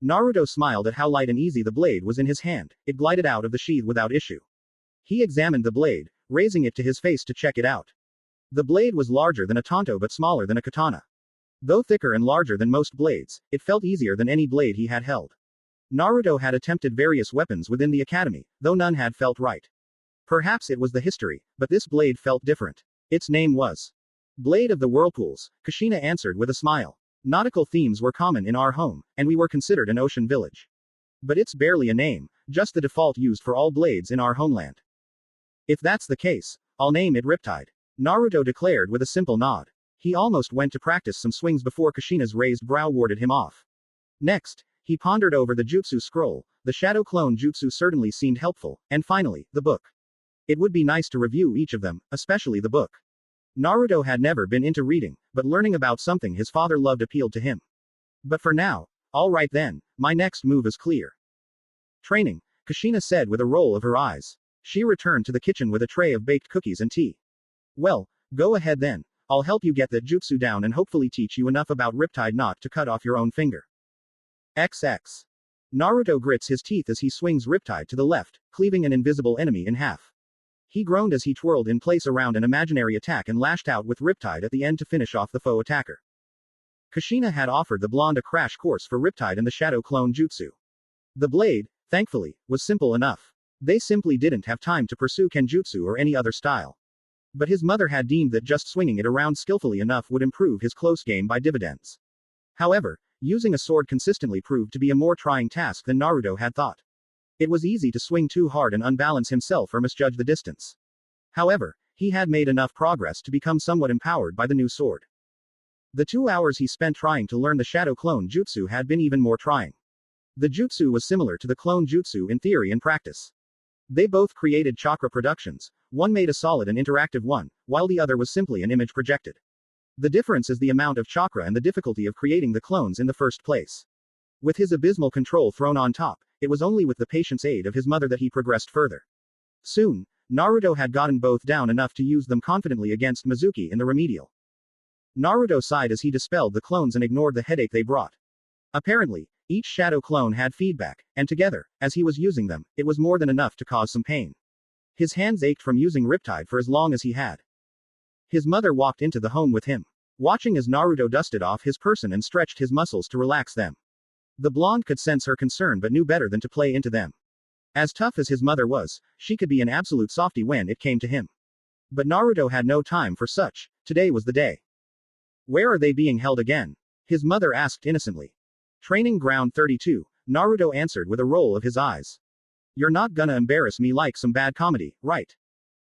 Naruto smiled at how light and easy the blade was in his hand. It glided out of the sheath without issue. He examined the blade, raising it to his face to check it out. The blade was larger than a tanto but smaller than a katana. Though thicker and larger than most blades, it felt easier than any blade he had held. Naruto had attempted various weapons within the academy, though none had felt right. Perhaps it was the history, but this blade felt different. Its name was Blade of the Whirlpools, Kushina answered with a smile. Nautical themes were common in our home, and we were considered an ocean village. But it's barely a name, just the default used for all blades in our homeland. If that's the case, I'll name it Riptide, Naruto declared with a simple nod. He almost went to practice some swings before Kushina's raised brow warded him off. Next, he pondered over the jutsu scroll. The Shadow Clone Jutsu certainly seemed helpful, and finally, the book. It would be nice to review each of them, especially the book. Naruto had never been into reading, but learning about something his father loved appealed to him. But for now, alright then, my next move is clear. Training, Kushina said with a roll of her eyes. She returned to the kitchen with a tray of baked cookies and tea. Well, go ahead then. I'll help you get that jutsu down and hopefully teach you enough about Riptide not to cut off your own finger. XX. Naruto grits his teeth as he swings Riptide to the left, cleaving an invisible enemy in half. He groaned as he twirled in place around an imaginary attack and lashed out with Riptide at the end to finish off the foe attacker. Kushina had offered the blonde a crash course for Riptide and the Shadow Clone Jutsu. The blade, thankfully, was simple enough. They simply didn't have time to pursue Kenjutsu or any other style. But his mother had deemed that just swinging it around skillfully enough would improve his close game by dividends. However, using a sword consistently proved to be a more trying task than Naruto had thought. It was easy to swing too hard and unbalance himself or misjudge the distance. However, he had made enough progress to become somewhat empowered by the new sword. The 2 hours he spent trying to learn the Shadow Clone Jutsu had been even more trying. The jutsu was similar to the clone jutsu in theory and practice. They both created chakra productions. One made a solid and interactive one, while the other was simply an image projected. The difference is the amount of chakra and the difficulty of creating the clones in the first place. With his abysmal control thrown on top, it was only with the patience aid of his mother that he progressed further. Soon, Naruto had gotten both down enough to use them confidently against Mizuki in the remedial. Naruto sighed as he dispelled the clones and ignored the headache they brought. Apparently, each shadow clone had feedback, and together, as he was using them, it was more than enough to cause some pain. His hands ached from using Riptide for as long as he had. His mother walked into the home with him, watching as Naruto dusted off his person and stretched his muscles to relax them. The blonde could sense her concern but knew better than to play into them. As tough as his mother was, she could be an absolute softie when it came to him. But Naruto had no time for such. Today was the day. Where are they being held again? His mother asked innocently. Training Ground 32, Naruto answered with a roll of his eyes. You're not gonna embarrass me like some bad comedy, right?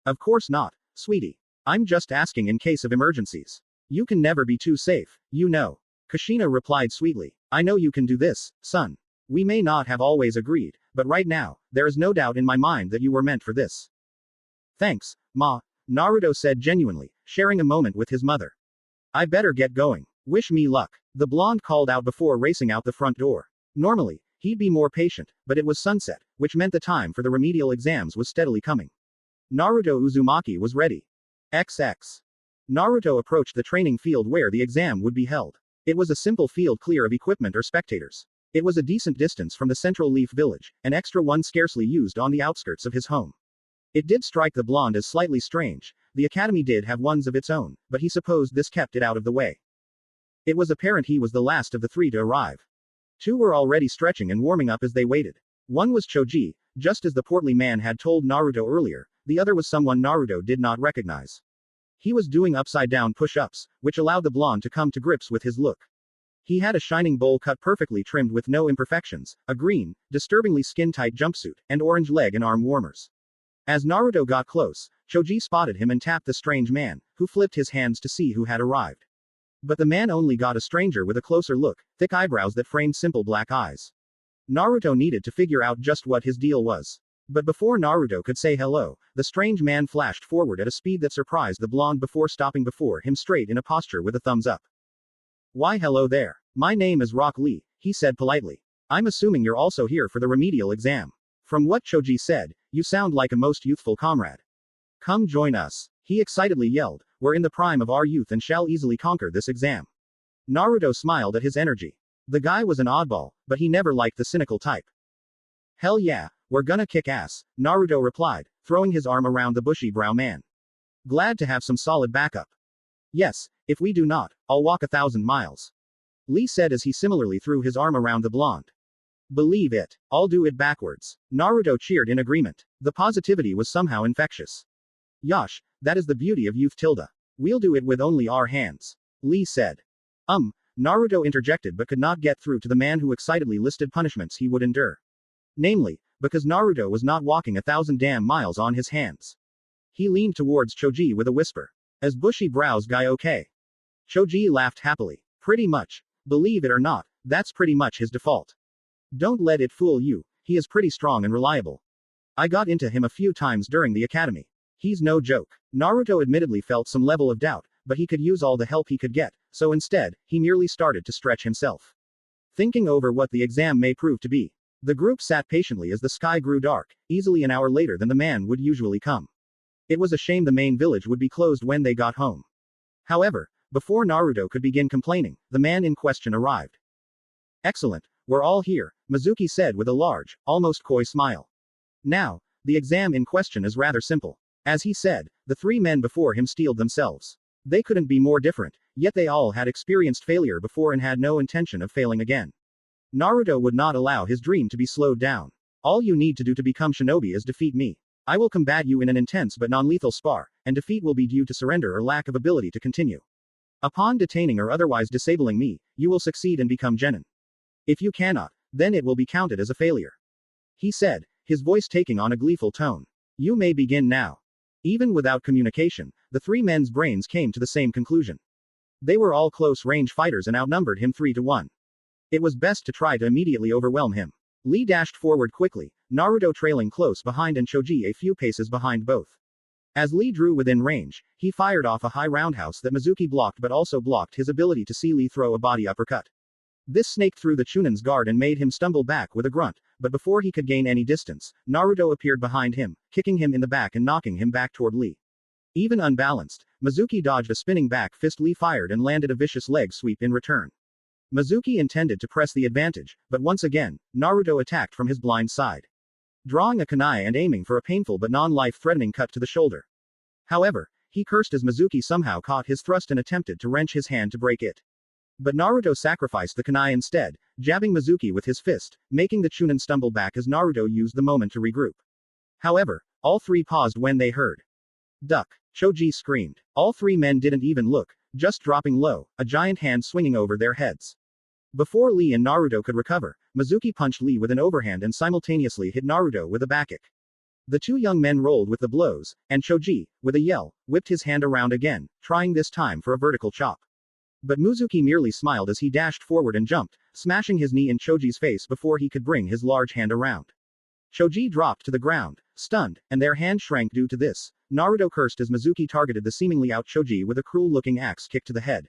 Of course not, sweetie. I'm just asking in case of emergencies. You can never be too safe, you know. Kushina replied sweetly. I know you can do this, son. We may not have always agreed, but right now, there is no doubt in my mind that you were meant for this. Thanks, Ma, Naruto said genuinely, sharing a moment with his mother. I better get going. Wish me luck. The blonde called out before racing out the front door. Normally, he'd be more patient, but it was sunset, which meant the time for the remedial exams was steadily coming. Naruto Uzumaki was ready. XX. Naruto approached the training field where the exam would be held. It was a simple field clear of equipment or spectators. It was a decent distance from the central Leaf Village, an extra one scarcely used on the outskirts of his home. It did strike the blonde as slightly strange. The academy did have ones of its own, but he supposed this kept it out of the way. It was apparent he was the last of the three to arrive. Two were already stretching and warming up as they waited. One was Choji, just as the portly man had told Naruto earlier, the other was someone Naruto did not recognize. He was doing upside-down push-ups, which allowed the blonde to come to grips with his look. He had a shining bowl cut perfectly trimmed with no imperfections, a green, disturbingly skin-tight jumpsuit, and orange leg and arm warmers. As Naruto got close, Choji spotted him and tapped the strange man, who flipped his hands to see who had arrived. But the man only got a stranger with a closer look, thick eyebrows that framed simple black eyes. Naruto needed to figure out just what his deal was. But before Naruto could say hello, the strange man flashed forward at a speed that surprised the blonde before stopping before him straight in a posture with a thumbs up. Why hello there. My name is Rock Lee, he said politely. I'm assuming you're also here for the remedial exam. From what Choji said, you sound like a most youthful comrade. Come join us, he excitedly yelled. We're in the prime of our youth and shall easily conquer this exam. Naruto smiled at his energy. The guy was an oddball, but he never liked the cynical type. Hell yeah, we're gonna kick ass, Naruto replied, throwing his arm around the bushy brow man. Glad to have some solid backup. Yes, if we do not, I'll walk 1,000 miles. Lee said as he similarly threw his arm around the blonde. Believe it, I'll do it backwards. Naruto cheered in agreement. The positivity was somehow infectious. Yosh, that is the beauty of youth tilde. We'll do it with only our hands. Lee said. Naruto interjected but could not get through to the man who excitedly listed punishments he would endure. Namely, because Naruto was not walking 1,000 damn miles on his hands. He leaned towards Choji with a whisper. As bushy brows guy okay? Choji laughed happily. Pretty much. Believe it or not, that's pretty much his default. Don't let it fool you, he is pretty strong and reliable. I got into him a few times during the academy. He's no joke. Naruto admittedly felt some level of doubt, but he could use all the help he could get, so instead, he merely started to stretch himself. Thinking over what the exam may prove to be. The group sat patiently as the sky grew dark, easily an hour later than the man would usually come. It was a shame the main village would be closed when they got home. However, before Naruto could begin complaining, the man in question arrived. Excellent, we're all here, Mizuki said with a large, almost coy smile. Now, the exam in question is rather simple. As he said, the three men before him steeled themselves. They couldn't be more different, yet they all had experienced failure before and had no intention of failing again. Naruto would not allow his dream to be slowed down. All you need to do to become shinobi is defeat me. I will combat you in an intense but non-lethal spar, and defeat will be due to surrender or lack of ability to continue. Upon detaining or otherwise disabling me, you will succeed and become genin. If you cannot, then it will be counted as a failure. He said, his voice taking on a gleeful tone. You may begin now. Even without communication, the three men's brains came to the same conclusion. They were all close-range fighters and outnumbered him 3-1. It was best to try to immediately overwhelm him. Lee dashed forward quickly, Naruto trailing close behind and Choji a few paces behind both. As Lee drew within range, he fired off a high roundhouse that Mizuki blocked but also blocked his ability to see Lee throw a body uppercut. This snaked through the Chunin's guard and made him stumble back with a grunt, but before he could gain any distance, Naruto appeared behind him, kicking him in the back and knocking him back toward Lee. Even unbalanced, Mizuki dodged a spinning back fist Lee fired and landed a vicious leg sweep in return. Mizuki intended to press the advantage, but once again, Naruto attacked from his blind side. Drawing a kunai and aiming for a painful but non-life-threatening cut to the shoulder. However, he cursed as Mizuki somehow caught his thrust and attempted to wrench his hand to break it. But Naruto sacrificed the kunai instead, jabbing Mizuki with his fist, making the Chunin stumble back as Naruto used the moment to regroup. However, all three paused when they heard. Duck! Choji screamed. All three men didn't even look, just dropping low, a giant hand swinging over their heads. Before Lee and Naruto could recover, Mizuki punched Lee with an overhand and simultaneously hit Naruto with a backkick. The two young men rolled with the blows, and Choji, with a yell, whipped his hand around again, trying this time for a vertical chop. But Mizuki merely smiled as he dashed forward and jumped, smashing his knee in Choji's face before he could bring his large hand around. Choji dropped to the ground, stunned, and their hand shrank due to this. Naruto cursed as Mizuki targeted the seemingly out Choji with a cruel-looking axe kick to the head.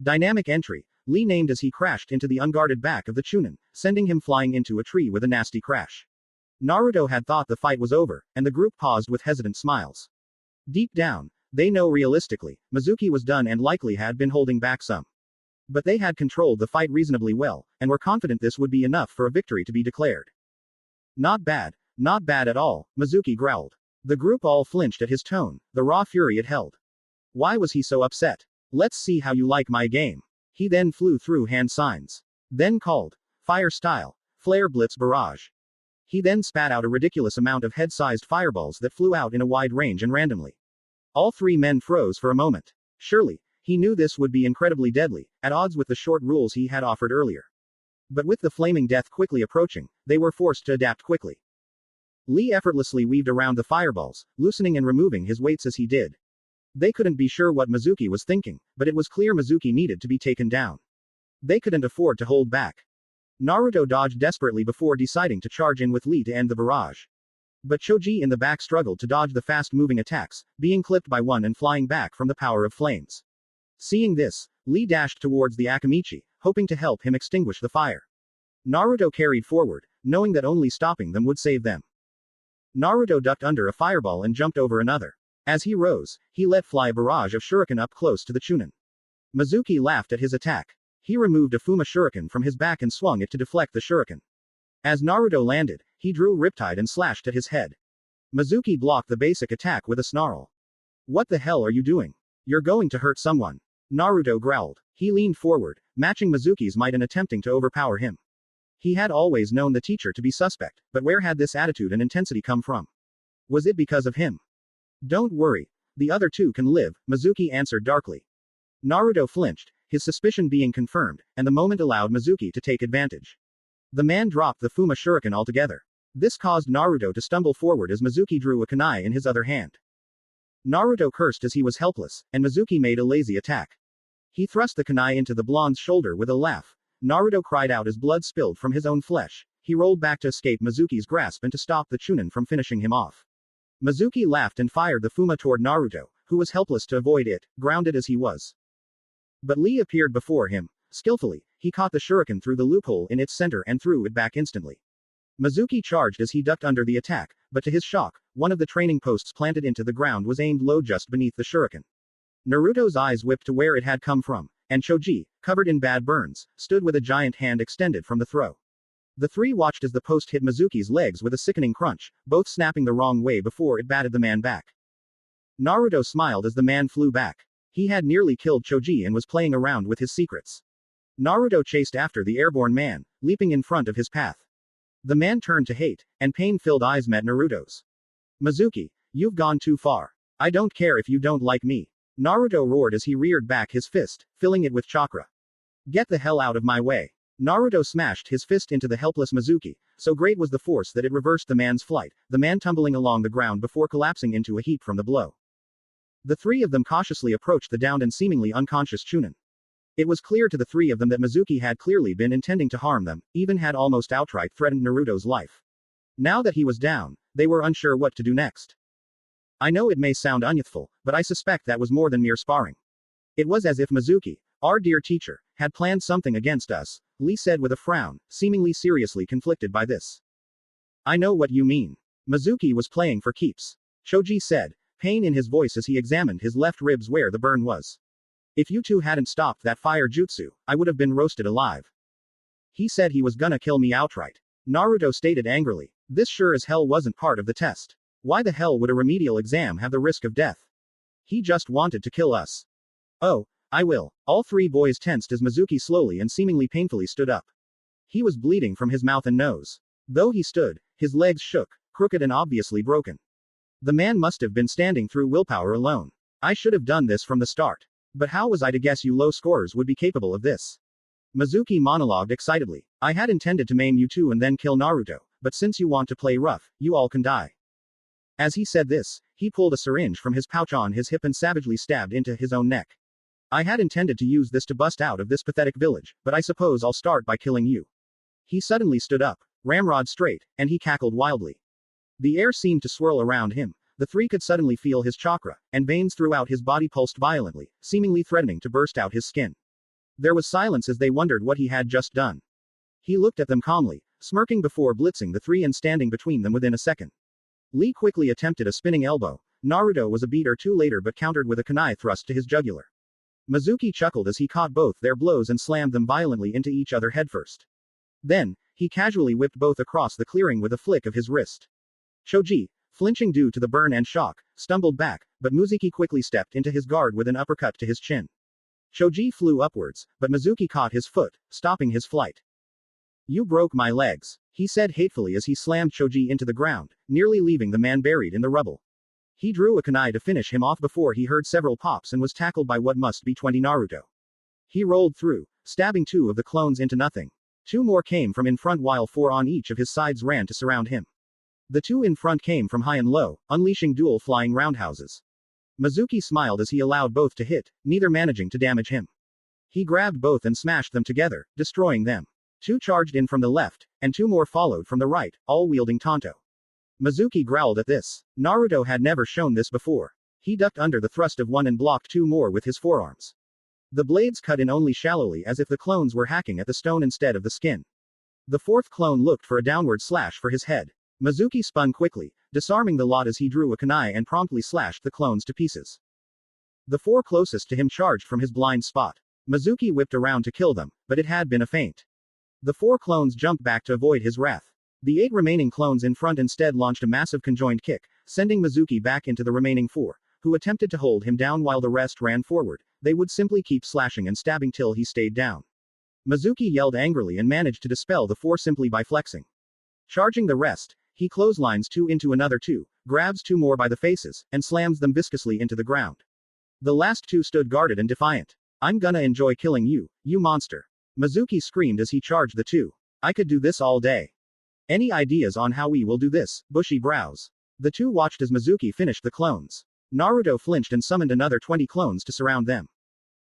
Dynamic entry. Lee named as he crashed into the unguarded back of the Chunin, sending him flying into a tree with a nasty crash. Naruto had thought the fight was over, and the group paused with hesitant smiles. Deep down, they know realistically, Mizuki was done and likely had been holding back some. But they had controlled the fight reasonably well, and were confident this would be enough for a victory to be declared. Not bad at all, Mizuki growled. The group all flinched at his tone, the raw fury it held. Why was he so upset? Let's see how you like my game. He then flew through hand signs. Then called. Fire style. Flare blitz barrage. He then spat out a ridiculous amount of head-sized fireballs that flew out in a wide range and randomly. All three men froze for a moment. Surely, he He knew this would be incredibly deadly, at odds with the short rules he had offered earlier. But with the flaming death quickly approaching, they were forced to adapt quickly. Lee effortlessly weaved around the fireballs, loosening and removing his weights as he did. They couldn't be sure what Mizuki was thinking, but it was clear Mizuki needed to be taken down. They couldn't afford to hold back. Naruto dodged desperately before deciding to charge in with Lee to end the barrage. But Choji in the back struggled to dodge the fast-moving attacks, being clipped by one and flying back from the power of flames. Seeing this, Lee dashed towards the Akamichi, hoping to help him extinguish the fire. Naruto carried forward, knowing that only stopping them would save them. Naruto ducked under a fireball and jumped over another. As he rose, he let fly a barrage of shuriken up close to the Chunin. Mizuki laughed at his attack. He removed a Fuma shuriken from his back and swung it to deflect the shuriken. As Naruto landed, he drew Riptide and slashed at his head. Mizuki blocked the basic attack with a snarl. "What the hell are you doing? You're going to hurt someone." Naruto growled. He leaned forward, matching Mizuki's might and attempting to overpower him. He had always known the teacher to be suspect, but where had this attitude and intensity come from? Was it because of him? "Don't worry. The other two can live," Mizuki answered darkly. Naruto flinched, his suspicion being confirmed, and the moment allowed Mizuki to take advantage. The man dropped the Fuma shuriken altogether. This caused Naruto to stumble forward as Mizuki drew a kunai in his other hand. Naruto cursed as he was helpless, and Mizuki made a lazy attack. He thrust the kunai into the blonde's shoulder with a laugh. Naruto cried out as blood spilled from his own flesh. He rolled back to escape Mizuki's grasp and to stop the Chunin from finishing him off. Mizuki laughed and fired the Fuma toward Naruto, who was helpless to avoid it, grounded as he was. But Lee appeared before him. Skillfully, he caught the shuriken through the loophole in its center and threw it back instantly. Mizuki charged as he ducked under the attack, but to his shock, one of the training posts planted into the ground was aimed low just beneath the shuriken. Naruto's eyes whipped to where it had come from, and Choji, covered in bad burns, stood with a giant hand extended from the throw. The three watched as the post hit Mizuki's legs with a sickening crunch, both snapping the wrong way before it batted the man back. Naruto smiled as the man flew back. He had nearly killed Choji and was playing around with his secrets. Naruto chased after the airborne man, leaping in front of his path. The man turned to hate, and pain-filled eyes met Naruto's. "Mizuki, you've gone too far. I don't care if you don't like me." Naruto roared as he reared back his fist, filling it with chakra. "Get the hell out of my way." Naruto smashed his fist into the helpless Mizuki, so great was the force that it reversed the man's flight, the man tumbling along the ground before collapsing into a heap from the blow. The three of them cautiously approached the downed and seemingly unconscious Chunin. It was clear to the three of them that Mizuki had clearly been intending to harm them, even had almost outright threatened Naruto's life. Now that he was down, they were unsure what to do next. "I know it may sound unyouthful, but I suspect that was more than mere sparring. It was as if Mizuki, our dear teacher, had planned something against us," Lee said with a frown, seemingly seriously conflicted by this. "I know what you mean. Mizuki was playing for keeps," Choji said, pain in his voice as he examined his left ribs where the burn was. "If you two hadn't stopped that fire jutsu, I would have been roasted alive. He said he was gonna kill me outright." Naruto stated angrily. This sure as hell wasn't part of the test. Why the hell would a remedial exam have the risk of death? He just wanted to kill us. "Oh, I will." All three boys tensed as Mizuki slowly and seemingly painfully stood up. He was bleeding from his mouth and nose. Though he stood, his legs shook, crooked and obviously broken. The man must have been standing through willpower alone. "I should have done this from the start. But how was I to guess you low scorers would be capable of this?" Mizuki monologued excitedly. "I had intended to maim you two and then kill Naruto, but since you want to play rough, you all can die." As he said this, he pulled a syringe from his pouch on his hip and savagely stabbed into his own neck. "I had intended to use this to bust out of this pathetic village, but I suppose I'll start by killing you." He suddenly stood up, ramrod straight, and he cackled wildly. The air seemed to swirl around him. The three could suddenly feel his chakra, and veins throughout his body pulsed violently, seemingly threatening to burst out his skin. There was silence as they wondered what he had just done. He looked at them calmly, smirking before blitzing the three and standing between them within a second. Lee quickly attempted a spinning elbow. Naruto was a beat or two later but countered with a kunai thrust to his jugular. Mizuki chuckled as he caught both their blows and slammed them violently into each other headfirst. Then, he casually whipped both across the clearing with a flick of his wrist. Choji, flinching due to the burn and shock, stumbled back, but Mizuki quickly stepped into his guard with an uppercut to his chin. Choji flew upwards, but Mizuki caught his foot, stopping his flight. "You broke my legs," he said hatefully as he slammed Choji into the ground, nearly leaving the man buried in the rubble. He drew a kunai to finish him off before he heard several pops and was tackled by what must be 20 Naruto. He rolled through, stabbing 2 of the clones into nothing. 2 more came from in front while 4 on each of his sides ran to surround him. The 2 in front came from high and low, unleashing dual flying roundhouses. Mizuki smiled as he allowed both to hit, neither managing to damage him. He grabbed both and smashed them together, destroying them. 2 charged in from the left, and 2 more followed from the right, all wielding Tonto. Mizuki growled at this. Naruto had never shown this before. He ducked under the thrust of one and blocked 2 more with his forearms. The blades cut in only shallowly as if the clones were hacking at the stone instead of the skin. The 4th clone looked for a downward slash for his head. Mizuki spun quickly, disarming the lot as he drew a kunai and promptly slashed the clones to pieces. The 4 closest to him charged from his blind spot. Mizuki whipped around to kill them, but it had been a feint. The 4 clones jumped back to avoid his wrath. The 8 remaining clones in front instead launched a massive conjoined kick, sending Mizuki back into the remaining 4, who attempted to hold him down while the rest ran forward. They would simply keep slashing and stabbing till he stayed down. Mizuki yelled angrily and managed to dispel the 4 simply by flexing. Charging the rest, he clotheslines 2 into another 2, grabs 2 more by the faces, and slams them viscously into the ground. The last 2 stood guarded and defiant. I'm gonna enjoy killing you, you monster. Mizuki screamed as he charged the 2. I could do this all day. Any ideas on how we will do this, bushy brows? The 2 watched as Mizuki finished the clones. Naruto flinched and summoned another 20 clones to surround them.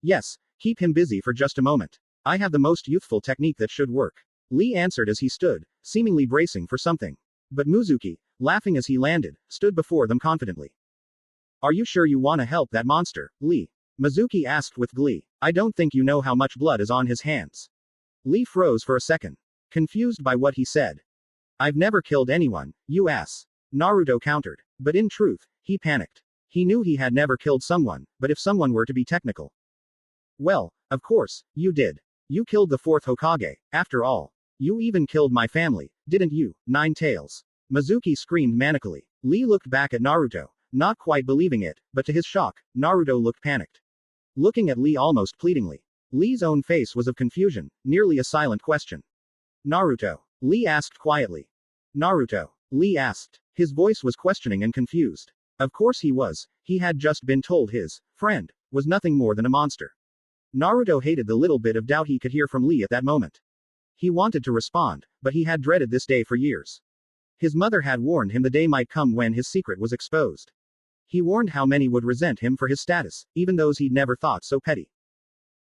Yes, keep him busy for just a moment. I have the most youthful technique that should work. Lee answered as he stood, seemingly bracing for something. But Mizuki, laughing as he landed, stood before them confidently. Are you sure you want to help that monster, Lee? Mizuki asked with glee. I don't think you know how much blood is on his hands. Lee froze for a second, confused by what he said. I've never killed anyone, you ass. Naruto countered. But in truth, he panicked. He knew he had never killed someone, but if someone were to be technical. Well, of course, you did. You killed the 4th Hokage, after all. You even killed my family, didn't you, Nine Tails? Mizuki screamed manically. Lee looked back at Naruto, not quite believing it, but to his shock, Naruto looked panicked. Looking at Lee almost pleadingly. Lee's own face was of confusion, nearly a silent question. Naruto? Lee asked quietly. Naruto? Lee asked. His voice was questioning and confused. Of course he was, he had just been told his friend was nothing more than a monster. Naruto hated the little bit of doubt he could hear from Lee at that moment. He wanted to respond, but he had dreaded this day for years. His mother had warned him the day might come when his secret was exposed. He warned how many would resent him for his status, even those he'd never thought so petty.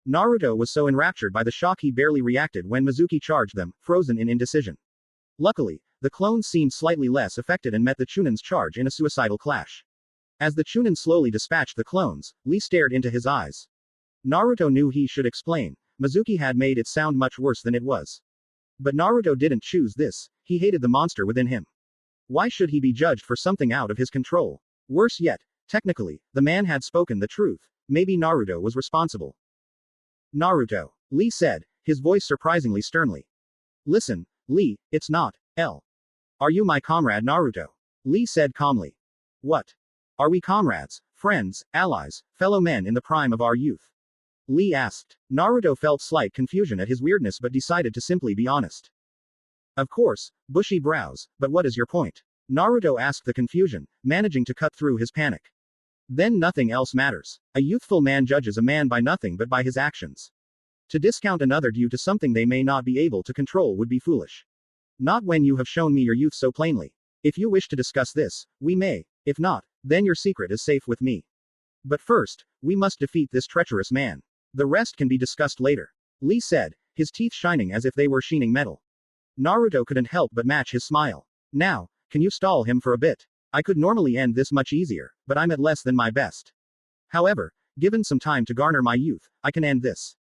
Naruto was so enraptured by the shock he barely reacted when Mizuki charged them, frozen in indecision. Luckily, the clones seemed slightly less affected and met the Chunin's charge in a suicidal clash. As the Chunin slowly dispatched the clones, Lee stared into his eyes. Naruto knew he should explain. Mizuki had made it sound much worse than it was. But Naruto didn't choose this, he hated the monster within him. Why should he be judged for something out of his control? Worse yet, technically, the man had spoken the truth. Maybe Naruto was responsible. Naruto, Lee said, his voice surprisingly sternly. Listen, Lee, it's not, L. Are you my comrade Naruto? Lee said calmly. What? Are we comrades, friends, allies, fellow men in the prime of our youth? Lee asked. Naruto felt slight confusion at his weirdness but decided to simply be honest. Of course, bushy brows, but what is your point? Naruto asked the confusion, managing to cut through his panic. Then nothing else matters. A youthful man judges a man by nothing but by his actions. To discount another due to something they may not be able to control would be foolish. Not when you have shown me your youth so plainly. If you wish to discuss this, we may. If not, then your secret is safe with me. But first, we must defeat this treacherous man. The rest can be discussed later. Lee said, his teeth shining as if they were sheening metal. Naruto couldn't help but match his smile. Now, can you stall him for a bit? I could normally end this much easier, but I'm at less than my best. However, given some time to garner my youth, I can end this.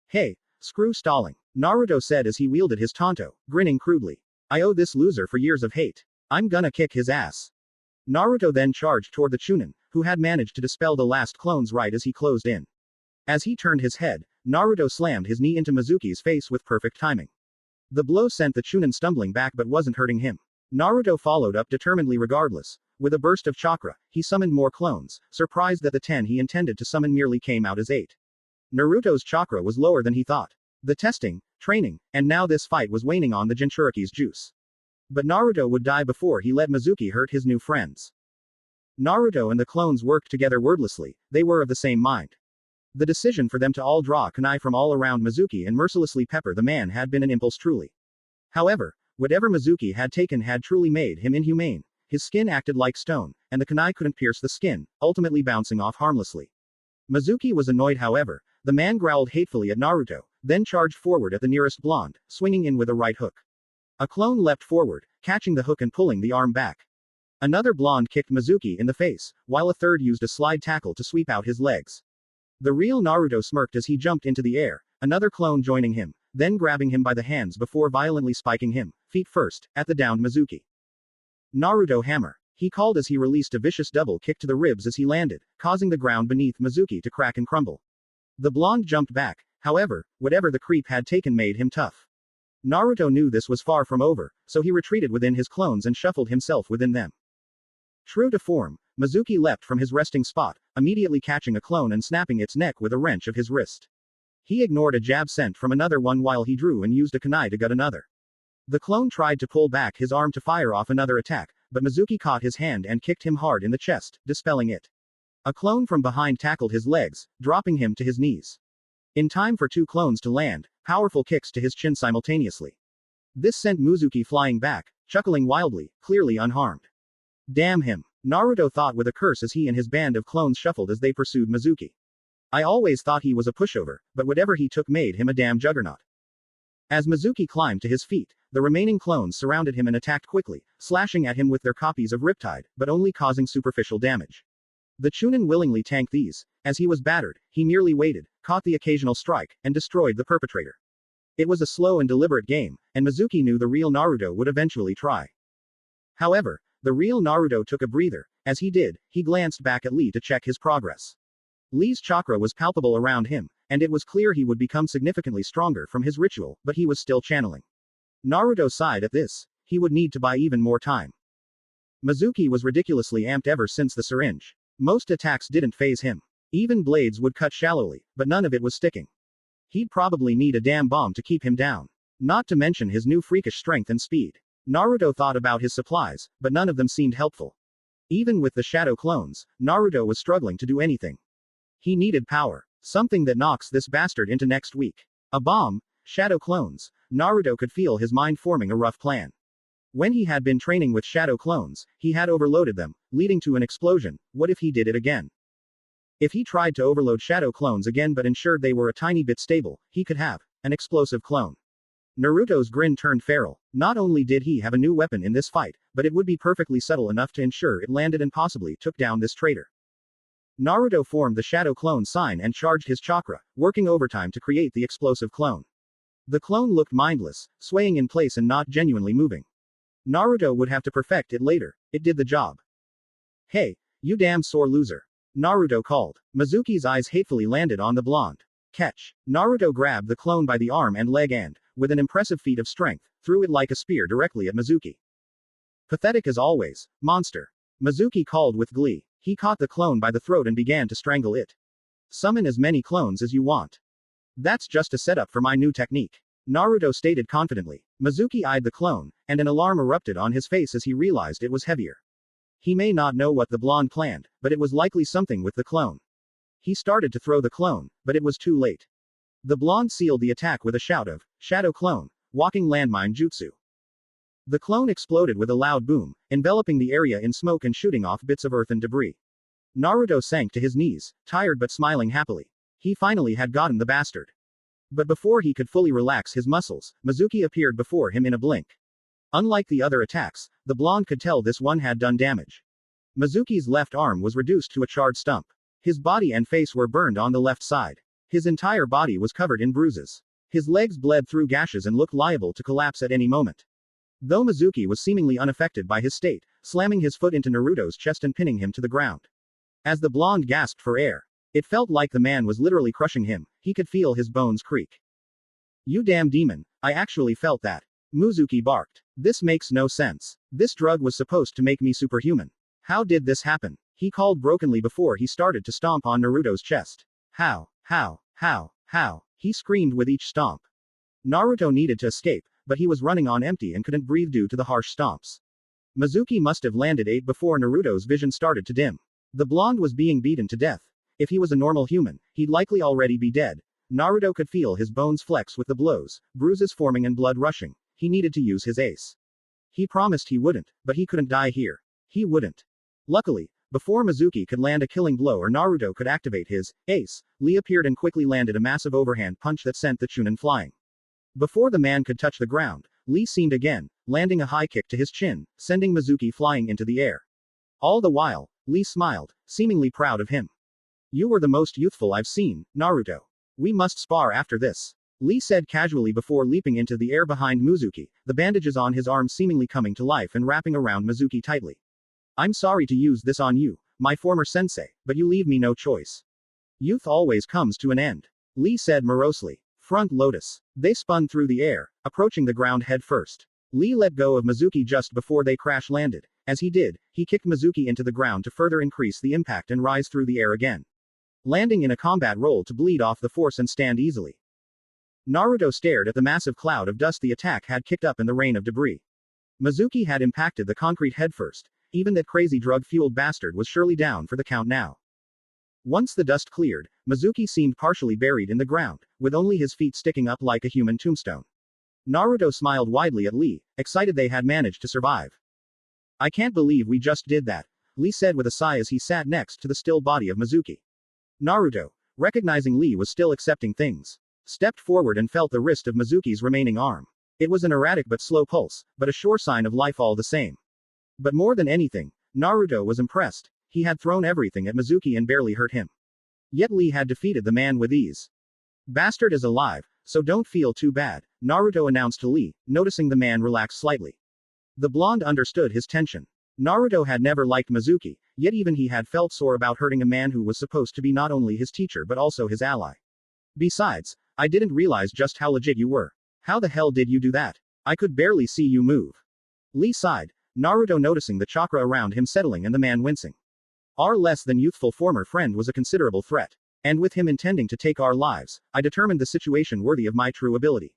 Hey, screw stalling, Naruto said as he wielded his Tonto, grinning crudely. I owe this loser for years of hate. I'm gonna kick his ass. Naruto then charged toward the Chunin, who had managed to dispel the last clones right as he closed in. As he turned his head, Naruto slammed his knee into Mizuki's face with perfect timing. The blow sent the Chunin stumbling back but wasn't hurting him. Naruto followed up determinedly regardless. With a burst of chakra, he summoned more clones, surprised that the 10 he intended to summon merely came out as 8. Naruto's chakra was lower than he thought. The testing, training, and now this fight was waning on the Jinchuriki's juice. But Naruto would die before he let Mizuki hurt his new friends. Naruto and the clones worked together wordlessly, they were of the same mind. The decision for them to all draw kunai from all around Mizuki and mercilessly pepper the man had been an impulse truly. However, whatever Mizuki had taken had truly made him inhumane. His skin acted like stone, and the kunai couldn't pierce the skin, ultimately bouncing off harmlessly. Mizuki was annoyed however. The man growled hatefully at Naruto, then charged forward at the nearest blonde, swinging in with a right hook. A clone leapt forward, catching the hook and pulling the arm back. Another blonde kicked Mizuki in the face, while a third used a slide tackle to sweep out his legs. The real Naruto smirked as he jumped into the air, another clone joining him, then grabbing him by the hands before violently spiking him, feet first, at the downed Mizuki. Naruto hammer, he called as he released a vicious double kick to the ribs as he landed, causing the ground beneath Mizuki to crack and crumble. The blonde jumped back, however, whatever the creep had taken made him tough. Naruto knew this was far from over, so he retreated within his clones and shuffled himself within them. True to form, Mizuki leapt from his resting spot, immediately catching a clone and snapping its neck with a wrench of his wrist. He ignored a jab sent from another one while he drew and used a kunai to gut another. The clone tried to pull back his arm to fire off another attack, but Mizuki caught his hand and kicked him hard in the chest, dispelling it. A clone from behind tackled his legs, dropping him to his knees. In time for two clones to land, powerful kicks to his chin simultaneously. This sent Mizuki flying back, chuckling wildly, clearly unharmed. Damn him, Naruto thought with a curse as he and his band of clones shuffled as they pursued Mizuki. I always thought he was a pushover, but whatever he took made him a damn juggernaut. As Mizuki climbed to his feet, the remaining clones surrounded him and attacked quickly, slashing at him with their copies of Riptide, but only causing superficial damage. The Chunin willingly tanked these. As he was battered, he merely waited, caught the occasional strike, and destroyed the perpetrator. It was a slow and deliberate game, and Mizuki knew the real Naruto would eventually try. However, the real Naruto took a breather. As he did, he glanced back at Lee to check his progress. Lee's chakra was palpable around him, and it was clear he would become significantly stronger from his ritual, but he was still channeling. Naruto sighed at this. He would need to buy even more time. Mizuki was ridiculously amped ever since the syringe. Most attacks didn't faze him. Even blades would cut shallowly, but none of it was sticking. He'd probably need a damn bomb to keep him down. Not to mention his new freakish strength and speed. Naruto thought about his supplies, but none of them seemed helpful. Even with the shadow clones, Naruto was struggling to do anything. He needed power. Something that knocks this bastard into next week. A bomb, shadow clones. Naruto could feel his mind forming a rough plan. When he had been training with shadow clones, he had overloaded them, leading to an explosion. What if he did it again? If he tried to overload shadow clones again but ensured they were a tiny bit stable, he could have an explosive clone. Naruto's grin turned feral. Not only did he have a new weapon in this fight, but it would be perfectly subtle enough to ensure it landed and possibly took down this traitor. Naruto formed the shadow clone sign and charged his chakra, working overtime to create the explosive clone. The clone looked mindless, swaying in place and not genuinely moving. Naruto would have to perfect it later. It did the job. Hey, you damn sore loser. Naruto called. Mizuki's eyes hatefully landed on the blonde. Catch. Naruto grabbed the clone by the arm and leg and, with an impressive feat of strength, threw it like a spear directly at Mizuki. Pathetic as always, monster. Mizuki called with glee. He caught the clone by the throat and began to strangle it. Summon as many clones as you want. That's just a setup for my new technique. Naruto stated confidently. Mizuki eyed the clone, and an alarm erupted on his face as he realized it was heavier. He may not know what the blonde planned, but it was likely something with the clone. He started to throw the clone, but it was too late. The blonde sealed the attack with a shout of, "Shadow clone, walking landmine jutsu." The clone exploded with a loud boom, enveloping the area in smoke and shooting off bits of earth and debris. Naruto sank to his knees, tired but smiling happily. He finally had gotten the bastard. But before he could fully relax his muscles, Mizuki appeared before him in a blink. Unlike the other attacks, the blonde could tell this one had done damage. Mizuki's left arm was reduced to a charred stump. His body and face were burned on the left side. His entire body was covered in bruises. His legs bled through gashes and looked liable to collapse at any moment. Though Mizuki was seemingly unaffected by his state, slamming his foot into Naruto's chest and pinning him to the ground. As the blonde gasped for air, it felt like the man was literally crushing him. He could feel his bones creak. You damn demon, I actually felt that. Mizuki barked. This makes no sense. This drug was supposed to make me superhuman. How did this happen? He called brokenly before he started to stomp on Naruto's chest. How? He screamed with each stomp. Naruto needed to escape, but he was running on empty and couldn't breathe due to the harsh stomps. Mizuki must have landed 8 before Naruto's vision started to dim. The blonde was being beaten to death. If he was a normal human, he'd likely already be dead. Naruto could feel his bones flex with the blows, bruises forming and blood rushing. He needed to use his ace. He promised he wouldn't, but he couldn't die here. He wouldn't. Luckily, before Mizuki could land a killing blow or Naruto could activate his ace, Lee appeared and quickly landed a massive overhand punch that sent the Chunin flying. Before the man could touch the ground, Lee seemed again, landing a high kick to his chin, sending Mizuki flying into the air. All the while, Lee smiled, seemingly proud of him. You were the most youthful I've seen, Naruto. We must spar after this. Lee said casually before leaping into the air behind Mizuki, the bandages on his arm seemingly coming to life and wrapping around Mizuki tightly. I'm sorry to use this on you, my former sensei, but you leave me no choice. Youth always comes to an end. Lee said morosely. Front lotus. They spun through the air, approaching the ground head first. Lee let go of Mizuki just before they crash landed. As he did, he kicked Mizuki into the ground to further increase the impact and rise through the air again. Landing in a combat roll to bleed off the force and stand easily. Naruto stared at the massive cloud of dust the attack had kicked up in the rain of debris. Mizuki had impacted the concrete headfirst. Even that crazy drug-fueled bastard was surely down for the count now. Once the dust cleared, Mizuki seemed partially buried in the ground, with only his feet sticking up like a human tombstone. Naruto smiled widely at Lee, excited they had managed to survive. I can't believe we just did that, Lee said with a sigh as he sat next to the still body of Mizuki. Naruto, recognizing Lee was still accepting things, stepped forward and felt the wrist of Mizuki's remaining arm. It was an erratic but slow pulse, but a sure sign of life all the same. But more than anything, Naruto was impressed. He had thrown everything at Mizuki and barely hurt him. Yet Lee had defeated the man with ease. Bastard is alive, so don't feel too bad, Naruto announced to Lee, noticing the man relax slightly. The blonde understood his tension. Naruto had never liked Mizuki, yet even he had felt sore about hurting a man who was supposed to be not only his teacher but also his ally. Besides, I didn't realize just how legit you were. How the hell did you do that? I could barely see you move. Lee sighed, Naruto noticing the chakra around him settling and the man wincing. Our less than youthful former friend was a considerable threat. And with him intending to take our lives, I determined the situation worthy of my true ability.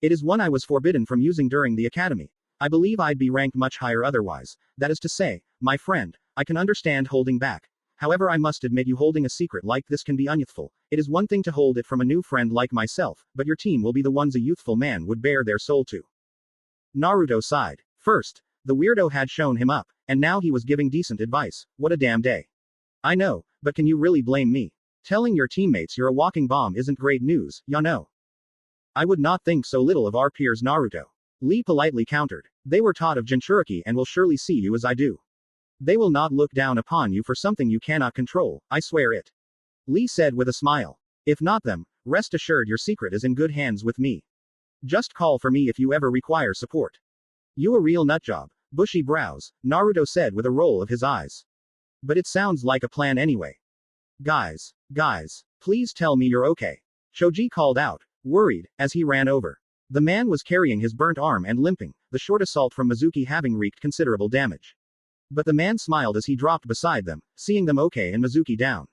It is one I was forbidden from using during the academy. I believe I'd be ranked much higher otherwise. That is to say, my friend, I can understand holding back. However, I must admit you holding a secret like this can be unyouthful. It is one thing to hold it from a new friend like myself, but your team will be the ones a youthful man would bare their soul to. Naruto sighed. First, the weirdo had shown him up, and now he was giving decent advice. What a damn day. I know, but can you really blame me? Telling your teammates you're a walking bomb isn't great news, ya know. I would not think so little of our peers, Naruto. Lee politely countered. They were taught of Jinchuriki and will surely see you as I do. They will not look down upon you for something you cannot control, I swear it. Lee said with a smile. If not them, rest assured your secret is in good hands with me. Just call for me if you ever require support. You a real nutjob. Bushy brows, Naruto said with a roll of his eyes. But it sounds like a plan anyway. Guys, please tell me you're okay. Choji called out, worried, as he ran over. The man was carrying his burnt arm and limping, the short assault from Mizuki having wreaked considerable damage. But the man smiled as he dropped beside them, seeing them okay and Mizuki down.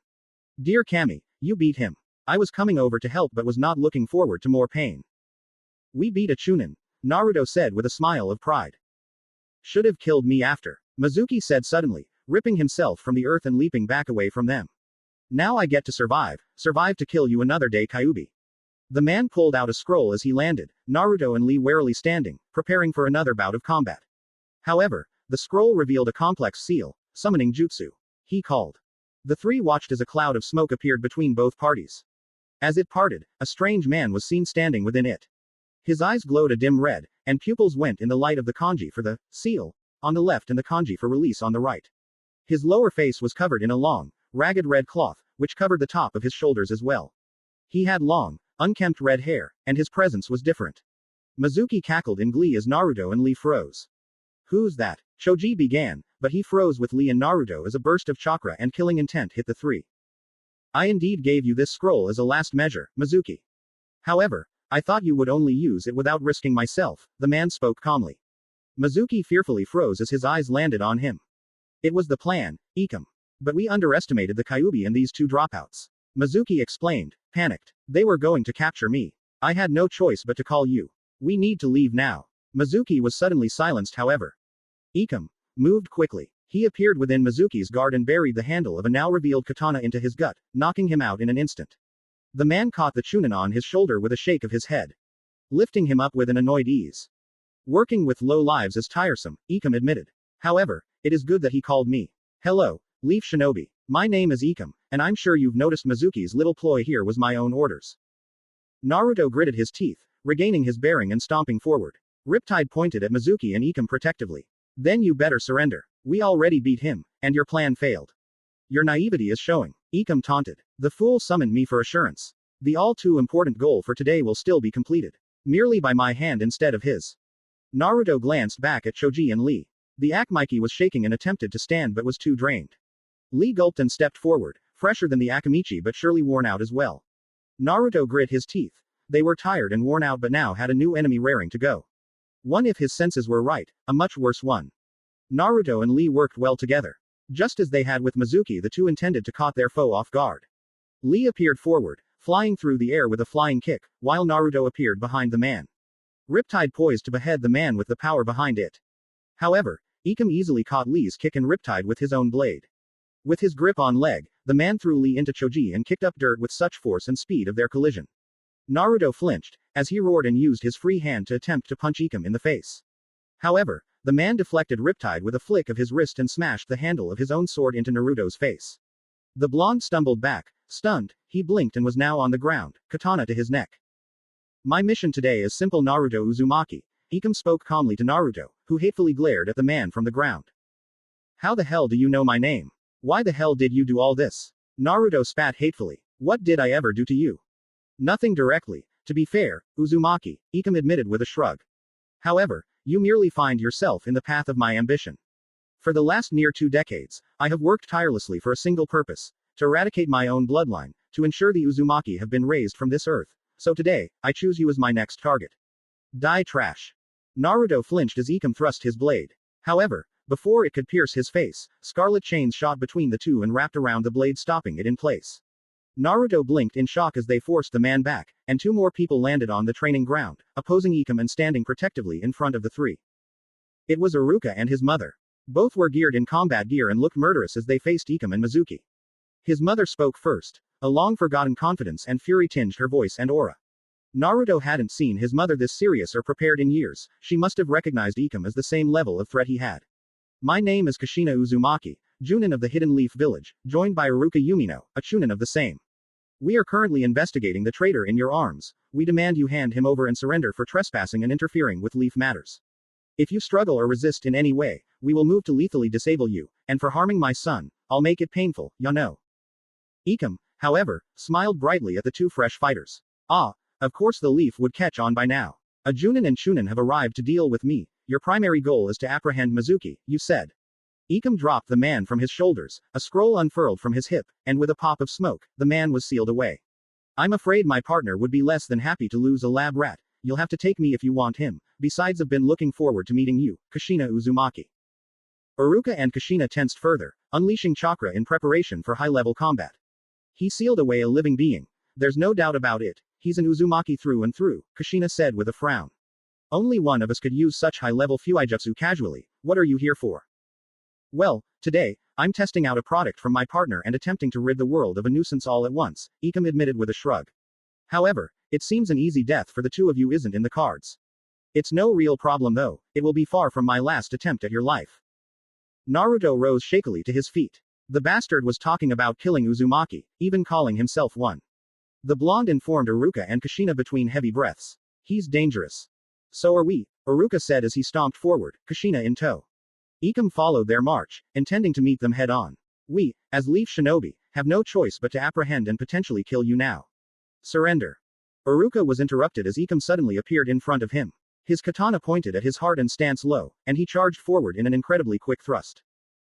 Dear Kami, you beat him. I was coming over to help but was not looking forward to more pain. We beat a Chunin, Naruto said with a smile of pride. Should have killed me after, Mizuki said suddenly, ripping himself from the earth and leaping back away from them. Now I get to survive to kill you another day, Kyuubi. The man pulled out a scroll as he landed, Naruto and Lee warily standing, preparing for another bout of combat. However, the scroll revealed a complex seal, summoning jutsu. He called. The three watched as a cloud of smoke appeared between both parties. As it parted, a strange man was seen standing within it. His eyes glowed a dim red, and pupils went in the light of the kanji for the seal on the left and the kanji for release on the right. His lower face was covered in a long, ragged red cloth, which covered the top of his shoulders as well. He had long, unkempt red hair, and his presence was different. Mizuki cackled in glee as Naruto and Lee froze. Who's that? Choji began, but he froze with Lee and Naruto as a burst of chakra and killing intent hit the three. I indeed gave you this scroll as a last measure, Mizuki. However, I thought you would only use it without risking myself, the man spoke calmly. Mizuki fearfully froze as his eyes landed on him. It was the plan, Ikam. But we underestimated the Kyuubi and these two dropouts. Mizuki explained, panicked. They were going to capture me. I had no choice but to call you. We need to leave now. Mizuki was suddenly silenced however. Ikam, moved quickly. He appeared within Mizuki's guard and buried the handle of a now revealed katana into his gut, knocking him out in an instant. The man caught the Chunin on his shoulder with a shake of his head, lifting him up with an annoyed ease. Working with low lives is tiresome, Ikam admitted. However, it is good that he called me. Hello, Leaf Shinobi. My name is Ikam, and I'm sure you've noticed Mizuki's little ploy here was my own orders. Naruto gritted his teeth, regaining his bearing and stomping forward. Riptide pointed at Mizuki and Ikam protectively. Then you better surrender. We already beat him, and your plan failed. Your naivety is showing, Ikam taunted. The fool summoned me for assurance. The all too important goal for today will still be completed. Merely by my hand instead of his. Naruto glanced back at Choji and Lee. The Akamaiki was shaking and attempted to stand but was too drained. Lee gulped and stepped forward, fresher than the Akamichi but surely worn out as well. Naruto grit his teeth. They were tired and worn out but now had a new enemy raring to go. One if his senses were right, a much worse one. Naruto and Lee worked well together. Just as they had with Mizuki, the two intended to caught their foe off guard. Lee appeared forward, flying through the air with a flying kick, while Naruto appeared behind the man. Riptide poised to behead the man with the power behind it. However, Ikam easily caught Lee's kick and Riptide with his own blade. With his grip on leg, the man threw Lee into Choji and kicked up dirt with such force and speed of their collision. Naruto flinched, as he roared and used his free hand to attempt to punch Ikam in the face. However, the man deflected Riptide with a flick of his wrist and smashed the handle of his own sword into Naruto's face. The blonde stumbled back, stunned, he blinked and was now on the ground, katana to his neck. My mission today is simple, Naruto Uzumaki. Ikam spoke calmly to Naruto, who hatefully glared at the man from the ground. How the hell do you know my name? Why the hell did you do all this? Naruto spat hatefully. What did I ever do to you? Nothing directly. To be fair, Uzumaki, Ikam admitted with a shrug. However, you merely find yourself in the path of my ambition. For the last near 2 decades, I have worked tirelessly for a single purpose, to eradicate my own bloodline, to ensure the Uzumaki have been raised from this earth. So today, I choose you as my next target. Die trash. Naruto flinched as Ikam thrust his blade. However, before it could pierce his face, scarlet chains shot between the two and wrapped around the blade, stopping it in place. Naruto blinked in shock as they forced the man back, and 2 more people landed on the training ground, opposing Ikam and standing protectively in front of the 3. It was Iruka and his mother. Both were geared in combat gear and looked murderous as they faced Ikam and Mizuki. His mother spoke first. A long-forgotten confidence and fury tinged her voice and aura. Naruto hadn't seen his mother this serious or prepared in years. She must have recognized Ikam as the same level of threat he had. My name is Kushina Uzumaki, Junin of the Hidden Leaf Village, joined by Iruka Yumino, a Chunin of the same. We are currently investigating the traitor in your arms. We demand you hand him over and surrender for trespassing and interfering with Leaf matters. If you struggle or resist in any way, we will move to lethally disable you, and for harming my son, I'll make it painful, you know. Ikam, however, smiled brightly at the 2 fresh fighters. Ah, of course the Leaf would catch on by now. A Junin and Chunin have arrived to deal with me. Your primary goal is to apprehend Mizuki, you said. Ikam dropped the man from his shoulders, a scroll unfurled from his hip, and with a pop of smoke, the man was sealed away. I'm afraid my partner would be less than happy to lose a lab rat. You'll have to take me if you want him. Besides, I've been looking forward to meeting you, Kushina Uzumaki. Iruka and Kushina tensed further, unleashing chakra in preparation for high-level combat. He sealed away a living being. There's no doubt about it. He's an Uzumaki through and through, Kushina said with a frown. Only one of us could use such high-level fuijutsu casually. What are you here for? Well, today, I'm testing out a product from my partner and attempting to rid the world of a nuisance all at once, Ikam admitted with a shrug. However, it seems an easy death for the 2 of you isn't in the cards. It's no real problem though, it will be far from my last attempt at your life. Naruto rose shakily to his feet. The bastard was talking about killing Uzumaki, even calling himself one. The blonde informed Iruka and Kushina between heavy breaths. He's dangerous. So are we, Iruka said as he stomped forward, Kushina in tow. Ikam followed their march, intending to meet them head on. We, as Leaf Shinobi, have no choice but to apprehend and potentially kill you now. Surrender. Iruka was interrupted as Ikam suddenly appeared in front of him. His katana pointed at his heart and stance low, and he charged forward in an incredibly quick thrust.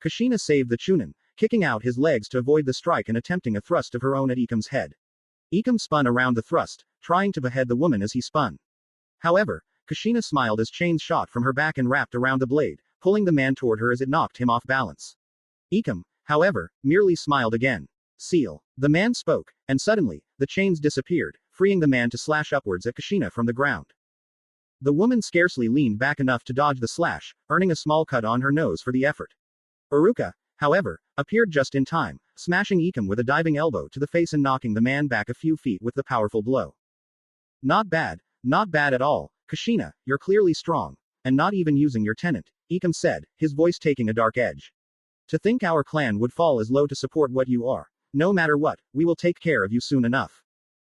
Kushina saved the Chunin, kicking out his legs to avoid the strike and attempting a thrust of her own at Ikam's head. Ikam spun around the thrust, trying to behead the woman as he spun. However, Kushina smiled as chains shot from her back and wrapped around the blade, pulling the man toward her as it knocked him off balance. Ikam, however, merely smiled again. Seal. The man spoke, and suddenly, the chains disappeared, freeing the man to slash upwards at Kushina from the ground. The woman scarcely leaned back enough to dodge the slash, earning a small cut on her nose for the effort. Uruka, however, appeared just in time, smashing Ikam with a diving elbow to the face and knocking the man back a few feet with the powerful blow. Not bad at all, Kushina, you're clearly strong. And not even using your tenant, Ikam said, his voice taking a dark edge. To think our clan would fall as low to support what you are. No matter what, we will take care of you soon enough.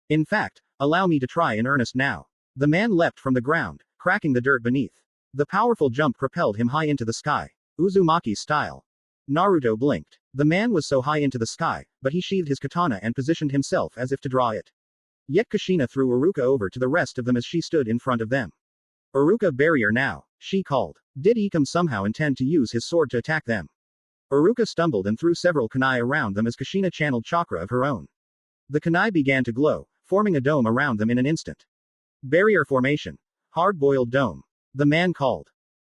In fact, allow me to try in earnest now. The man leapt from the ground, cracking the dirt beneath. The powerful jump propelled him high into the sky. Uzumaki style. Naruto blinked. The man was so high into the sky, but he sheathed his katana and positioned himself as if to draw it. Yet Kushina threw Uruka over to the rest of them as she stood in front of them. Uruka barrier now, she called. Did Ikam somehow intend to use his sword to attack them? Uruka stumbled and threw several kunai around them as Kushina channeled chakra of her own. The kunai began to glow, forming a dome around them in an instant. Barrier formation. Hard-boiled dome. The man called.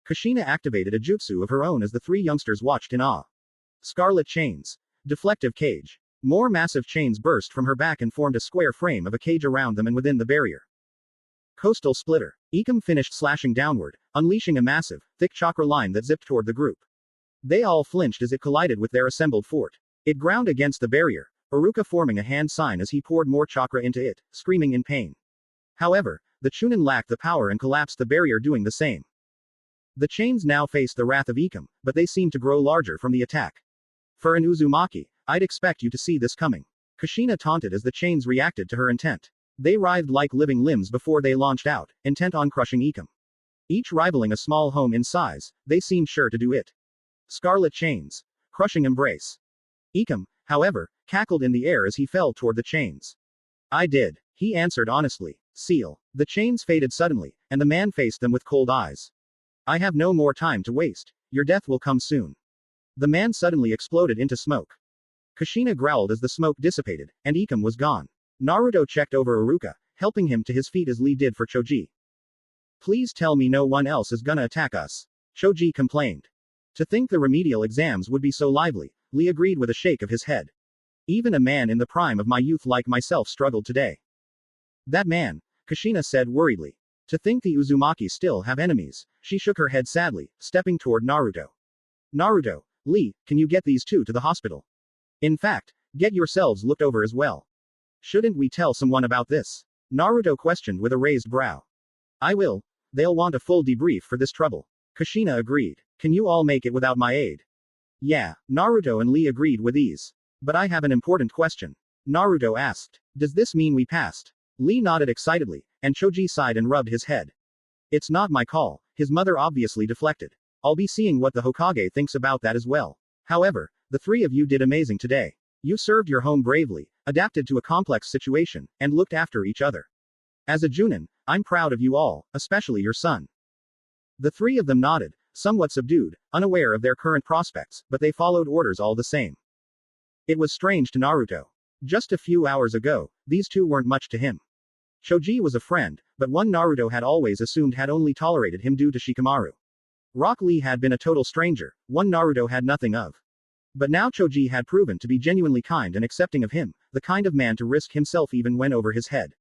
Kushina activated a jutsu of her own as the three youngsters watched in awe. Scarlet chains. Deflective cage. More massive chains burst from her back and formed a square frame of a cage around them and within the barrier. Coastal splitter. Ikam finished slashing downward, unleashing a massive, thick chakra line that zipped toward the group. They all flinched as it collided with their assembled fort. It ground against the barrier, Uruka forming a hand sign as he poured more chakra into it, screaming in pain. However, the Chunin lacked the power and collapsed the barrier doing the same. The chains now faced the wrath of Ikam, but they seemed to grow larger from the attack. For an Uzumaki, I'd expect you to see this coming. Kushina taunted as the chains reacted to her intent. They writhed like living limbs before they launched out, intent on crushing Ikam. Each rivaling a small home in size, they seemed sure to do it. Scarlet chains. Crushing embrace. Ikam, however, cackled in the air as he fell toward the chains. I did, he answered honestly. Seal. The chains faded suddenly, and the man faced them with cold eyes. I have no more time to waste. Your death will come soon. The man suddenly exploded into smoke. Kushina growled as the smoke dissipated, and Ikam was gone. Naruto checked over Uruka, helping him to his feet as Lee did for Choji. Please tell me no one else is gonna attack us. Choji complained. To think the remedial exams would be so lively, Lee agreed with a shake of his head. Even a man in the prime of my youth like myself struggled today. That man, Kushina said worriedly. To think the Uzumaki still have enemies, she shook her head sadly, stepping toward Naruto. Naruto, Lee, can you get these two to the hospital? In fact, get yourselves looked over as well. Shouldn't we tell someone about this? Naruto questioned with a raised brow. I will. They'll want a full debrief for this trouble. Kushina agreed. Can you all make it without my aid? Yeah, Naruto and Lee agreed with ease. But I have an important question. Naruto asked. Does this mean we passed? Lee nodded excitedly, and Choji sighed and rubbed his head. It's not my call, his mother obviously deflected. I'll be seeing what the Hokage thinks about that as well. However, the three of you did amazing today. You served your home bravely, adapted to a complex situation, and looked after each other. As a Junin, I'm proud of you all, especially your son. The three of them nodded, somewhat subdued, unaware of their current prospects, but they followed orders all the same. It was strange to Naruto. Just a few hours ago, these two weren't much to him. Choji was a friend, but one Naruto had always assumed had only tolerated him due to Shikamaru. Rock Lee had been a total stranger, one Naruto had nothing of. But now Choji had proven to be genuinely kind and accepting of him, the kind of man to risk himself even when over his head.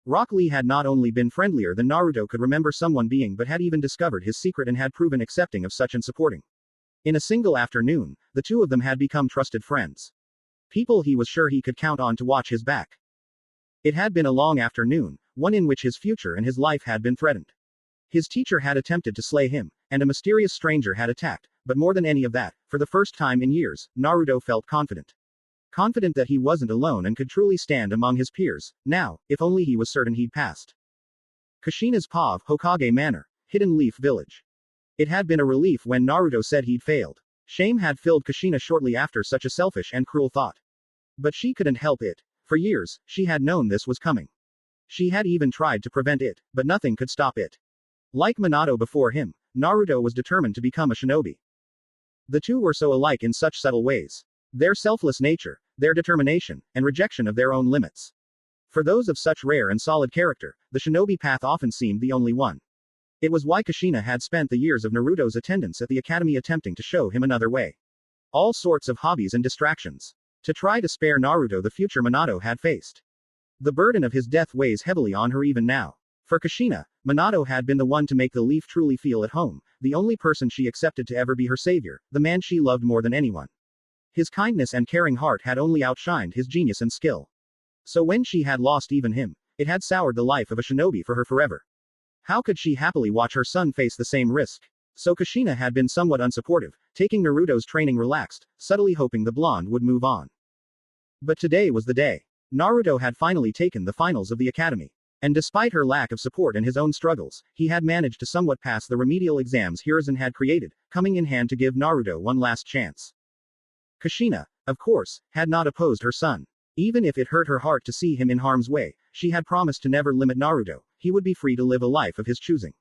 Rock Lee had not only been friendlier than Naruto could remember someone being but had even discovered his secret and had proven accepting of such and supporting. In a single afternoon, the two of them had become trusted friends. People he was sure he could count on to watch his back. It had been a long afternoon, one in which his future and his life had been threatened. His teacher had attempted to slay him, and a mysterious stranger had attacked, but more than any of that, for the first time in years, Naruto felt confident. Confident that he wasn't alone and could truly stand among his peers, now, if only he was certain he'd passed. Kushina's Pav, Hokage Manor, Hidden Leaf Village. It had been a relief when Naruto said he'd failed. Shame had filled Kushina shortly after such a selfish and cruel thought. But she couldn't help it. For years, she had known this was coming. She had even tried to prevent it, but nothing could stop it. Like Minato before him, Naruto was determined to become a shinobi. The two were so alike in such subtle ways. Their selfless nature, their determination, and rejection of their own limits. For those of such rare and solid character, the shinobi path often seemed the only one. It was why Kushina had spent the years of Naruto's attendance at the academy attempting to show him another way. All sorts of hobbies and distractions. To try to spare Naruto the future Minato had faced. The burden of his death weighs heavily on her even now. For Kushina, Minato had been the one to make the leaf truly feel at home, the only person she accepted to ever be her savior, the man she loved more than anyone. His kindness and caring heart had only outshined his genius and skill. So when she had lost even him, it had soured the life of a shinobi for her forever. How could she happily watch her son face the same risk? So Kushina had been somewhat unsupportive, taking Naruto's training relaxed, subtly hoping the blonde would move on. But today was the day. Naruto had finally taken the finals of the academy. And despite her lack of support and his own struggles, he had managed to somewhat pass the remedial exams Hiruzen had created, coming in hand to give Naruto one last chance. Kushina, of course, had not opposed her son. Even if it hurt her heart to see him in harm's way, she had promised to never limit Naruto, he would be free to live a life of his choosing.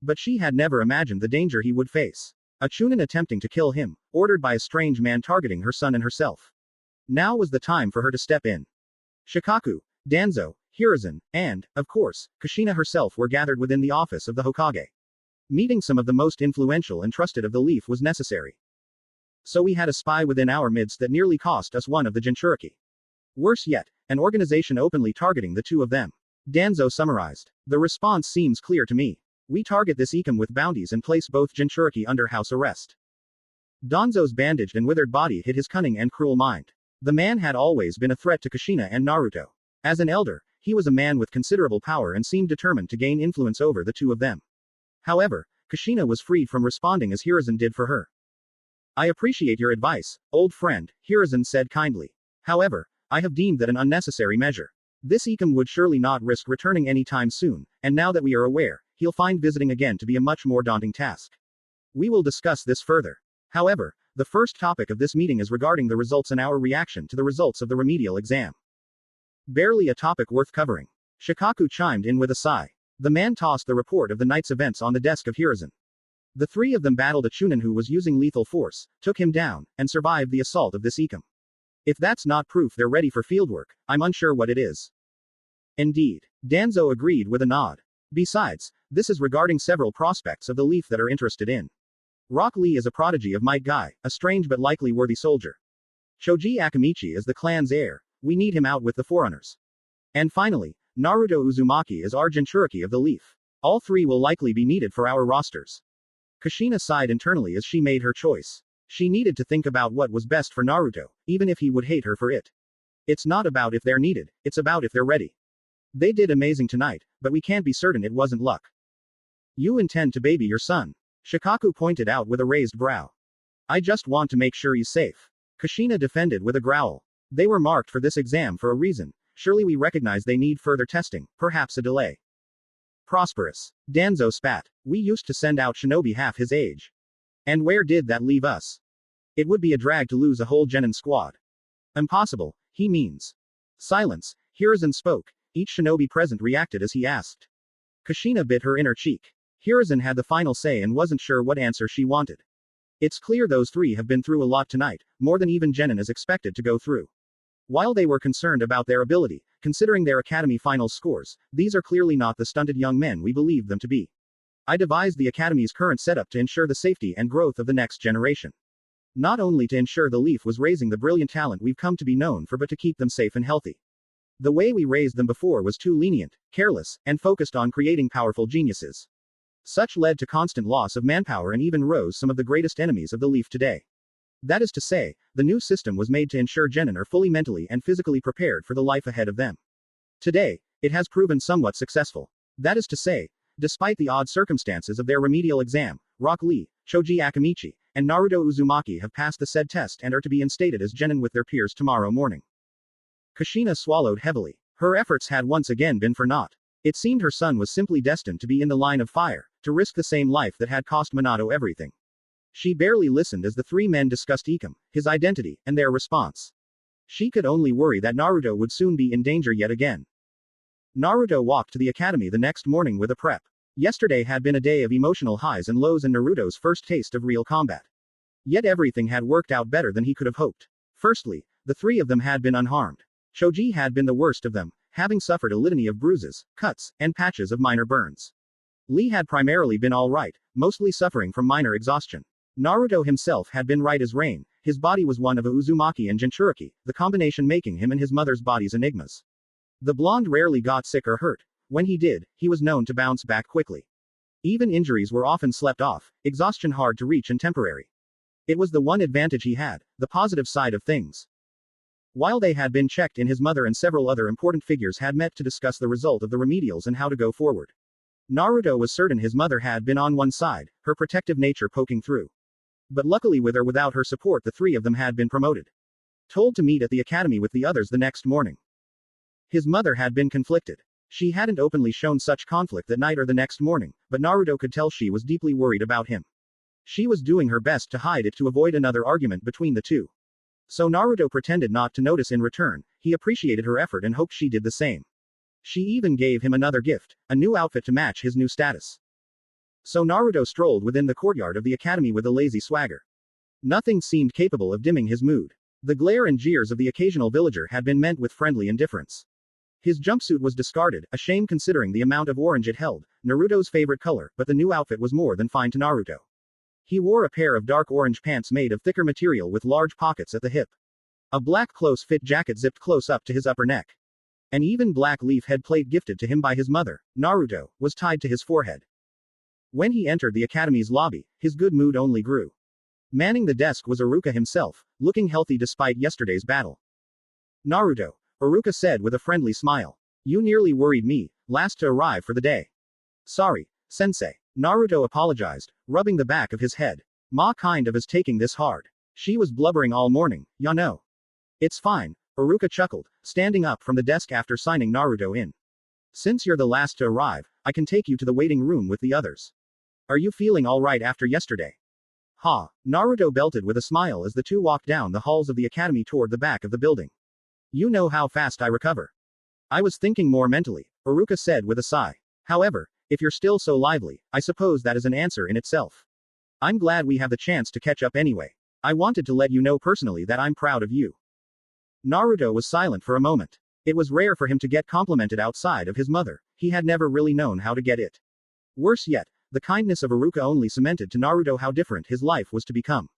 But she had never imagined the danger he would face. A Chunin attempting to kill him, ordered by a strange man targeting her son and herself. Now was the time for her to step in. Shikaku, Danzo, Hiruzen, and, of course, Kushina herself were gathered within the office of the Hokage. Meeting some of the most influential and trusted of the leaf was necessary. So we had a spy within our midst that nearly cost us one of the Jinchuriki. Worse yet, an organization openly targeting the two of them. Danzo summarized. The response seems clear to me. We target this Ikam with bounties and place both Jinchuriki under house arrest. Danzo's bandaged and withered body hid his cunning and cruel mind. The man had always been a threat to Kushina and Naruto. As an elder, he was a man with considerable power and seemed determined to gain influence over the two of them. However, Kushina was freed from responding as Hiruzen did for her. I appreciate your advice, old friend, Hiruzen said kindly. However, I have deemed that an unnecessary measure. This Ikam would surely not risk returning any time soon, and now that we are aware, he'll find visiting again to be a much more daunting task. We will discuss this further. However, the first topic of this meeting is regarding the results and our reaction to the results of the remedial exam. Barely a topic worth covering. Shikaku chimed in with a sigh. The man tossed the report of the night's events on the desk of Hiruzen. The three of them battled a Chunin who was using lethal force, took him down, and survived the assault of this Ikam. If that's not proof they're ready for fieldwork, I'm unsure what it is. Indeed. Danzo agreed with a nod. Besides, this is regarding several prospects of the leaf that are interested in. Rock Lee is a prodigy of Might Guy, a strange but likely worthy soldier. Choji Akamichi is the clan's heir, we need him out with the Forerunners. And finally, Naruto Uzumaki is our Jinchuriki of the leaf. All three will likely be needed for our rosters. Kushina sighed internally as she made her choice. She needed to think about what was best for Naruto, even if he would hate her for it. It's not about if they're needed, it's about if they're ready. They did amazing tonight, but we can't be certain it wasn't luck. You intend to baby your son? Shikaku pointed out with a raised brow. I just want to make sure he's safe. Kushina defended with a growl. They were marked for this exam for a reason. Surely we recognize they need further testing, perhaps a delay. Prosperous. Danzo spat. We used to send out shinobi half his age. And where did that leave us? It would be a drag to lose a whole genin squad. Impossible, he means. Silence. Hiruzen spoke. Each shinobi present reacted as he asked. Kushina bit her inner cheek. Hiruzen had the final say and wasn't sure what answer she wanted. It's clear those three have been through a lot tonight, more than even genin is expected to go through. While they were concerned about their ability, considering their academy final scores, these are clearly not the stunted young men we believed them to be. I devised the academy's current setup to ensure the safety and growth of the next generation. Not only to ensure the leaf was raising the brilliant talent we've come to be known for, but to keep them safe and healthy. The way we raised them before was too lenient, careless, and focused on creating powerful geniuses. Such led to constant loss of manpower and even rose some of the greatest enemies of the leaf today. That is to say, the new system was made to ensure genin are fully mentally and physically prepared for the life ahead of them. Today, it has proven somewhat successful. That is to say, despite the odd circumstances of their remedial exam, Rock Lee, Choji Akamichi, and Naruto Uzumaki have passed the said test and are to be instated as genin with their peers tomorrow morning. Kushina swallowed heavily. Her efforts had once again been for naught. It seemed her son was simply destined to be in the line of fire, to risk the same life that had cost Minato everything. She barely listened as the three men discussed Ikam, his identity, and their response. She could only worry that Naruto would soon be in danger yet again. Naruto walked to the academy the next morning with a prep. Yesterday had been a day of emotional highs and lows and Naruto's first taste of real combat. Yet everything had worked out better than he could have hoped. Firstly, the three of them had been unharmed. Choji had been the worst of them, having suffered a litany of bruises, cuts, and patches of minor burns. Lee had primarily been alright, mostly suffering from minor exhaustion. Naruto himself had been right as rain, his body was one of a Uzumaki and Jinchuriki, the combination making him and his mother's bodies enigmas. The blonde rarely got sick or hurt, When he did, he was known to bounce back quickly. Even injuries were often slept off, exhaustion hard to reach and temporary. It was the one advantage he had, the positive side of things. While they had been checked in, his mother and several other important figures had met to discuss the result of the remedials and how to go forward. Naruto was certain his mother had been on one side, her protective nature poking through. But luckily, with or without her support, the three of them had been promoted. Told to meet at the academy with the others the next morning. His mother had been conflicted. She hadn't openly shown such conflict that night or the next morning, but Naruto could tell she was deeply worried about him. She was doing her best to hide it to avoid another argument between the two. So Naruto pretended not to notice in return. He appreciated her effort and hoped she did the same. She even gave him another gift, a new outfit to match his new status. So Naruto strolled within the courtyard of the academy with a lazy swagger. Nothing seemed capable of dimming his mood. The glare and jeers of the occasional villager had been met with friendly indifference. His jumpsuit was discarded, a shame considering the amount of orange it held, Naruto's favorite color, but the new outfit was more than fine to Naruto. He wore a pair of dark orange pants made of thicker material with large pockets at the hip. A black close-fit jacket zipped close up to his upper neck. An even black leaf head plate gifted to him by his mother, Naruto, was tied to his forehead. When he entered the academy's lobby, his good mood only grew. Manning the desk was Iruka himself, looking healthy despite yesterday's battle. Naruto, Iruka said with a friendly smile. You nearly worried me, last to arrive for the day. Sorry, sensei. Naruto apologized, rubbing the back of his head. Ma kind of is taking this hard. She was blubbering all morning, ya know. It's fine, Iruka chuckled, standing up from the desk after signing Naruto in. Since you're the last to arrive, I can take you to the waiting room with the others. Are you feeling alright after yesterday? Ha, Naruto belted with a smile as the two walked down the halls of the academy toward the back of the building. You know how fast I recover. I was thinking more mentally, Iruka said with a sigh. However, if you're still so lively, I suppose that is an answer in itself. I'm glad we have the chance to catch up anyway. I wanted to let you know personally that I'm proud of you. Naruto was silent for a moment. It was rare for him to get complimented outside of his mother. He had never really known how to get it. Worse yet, the kindness of Iruka only cemented to Naruto how different his life was to become.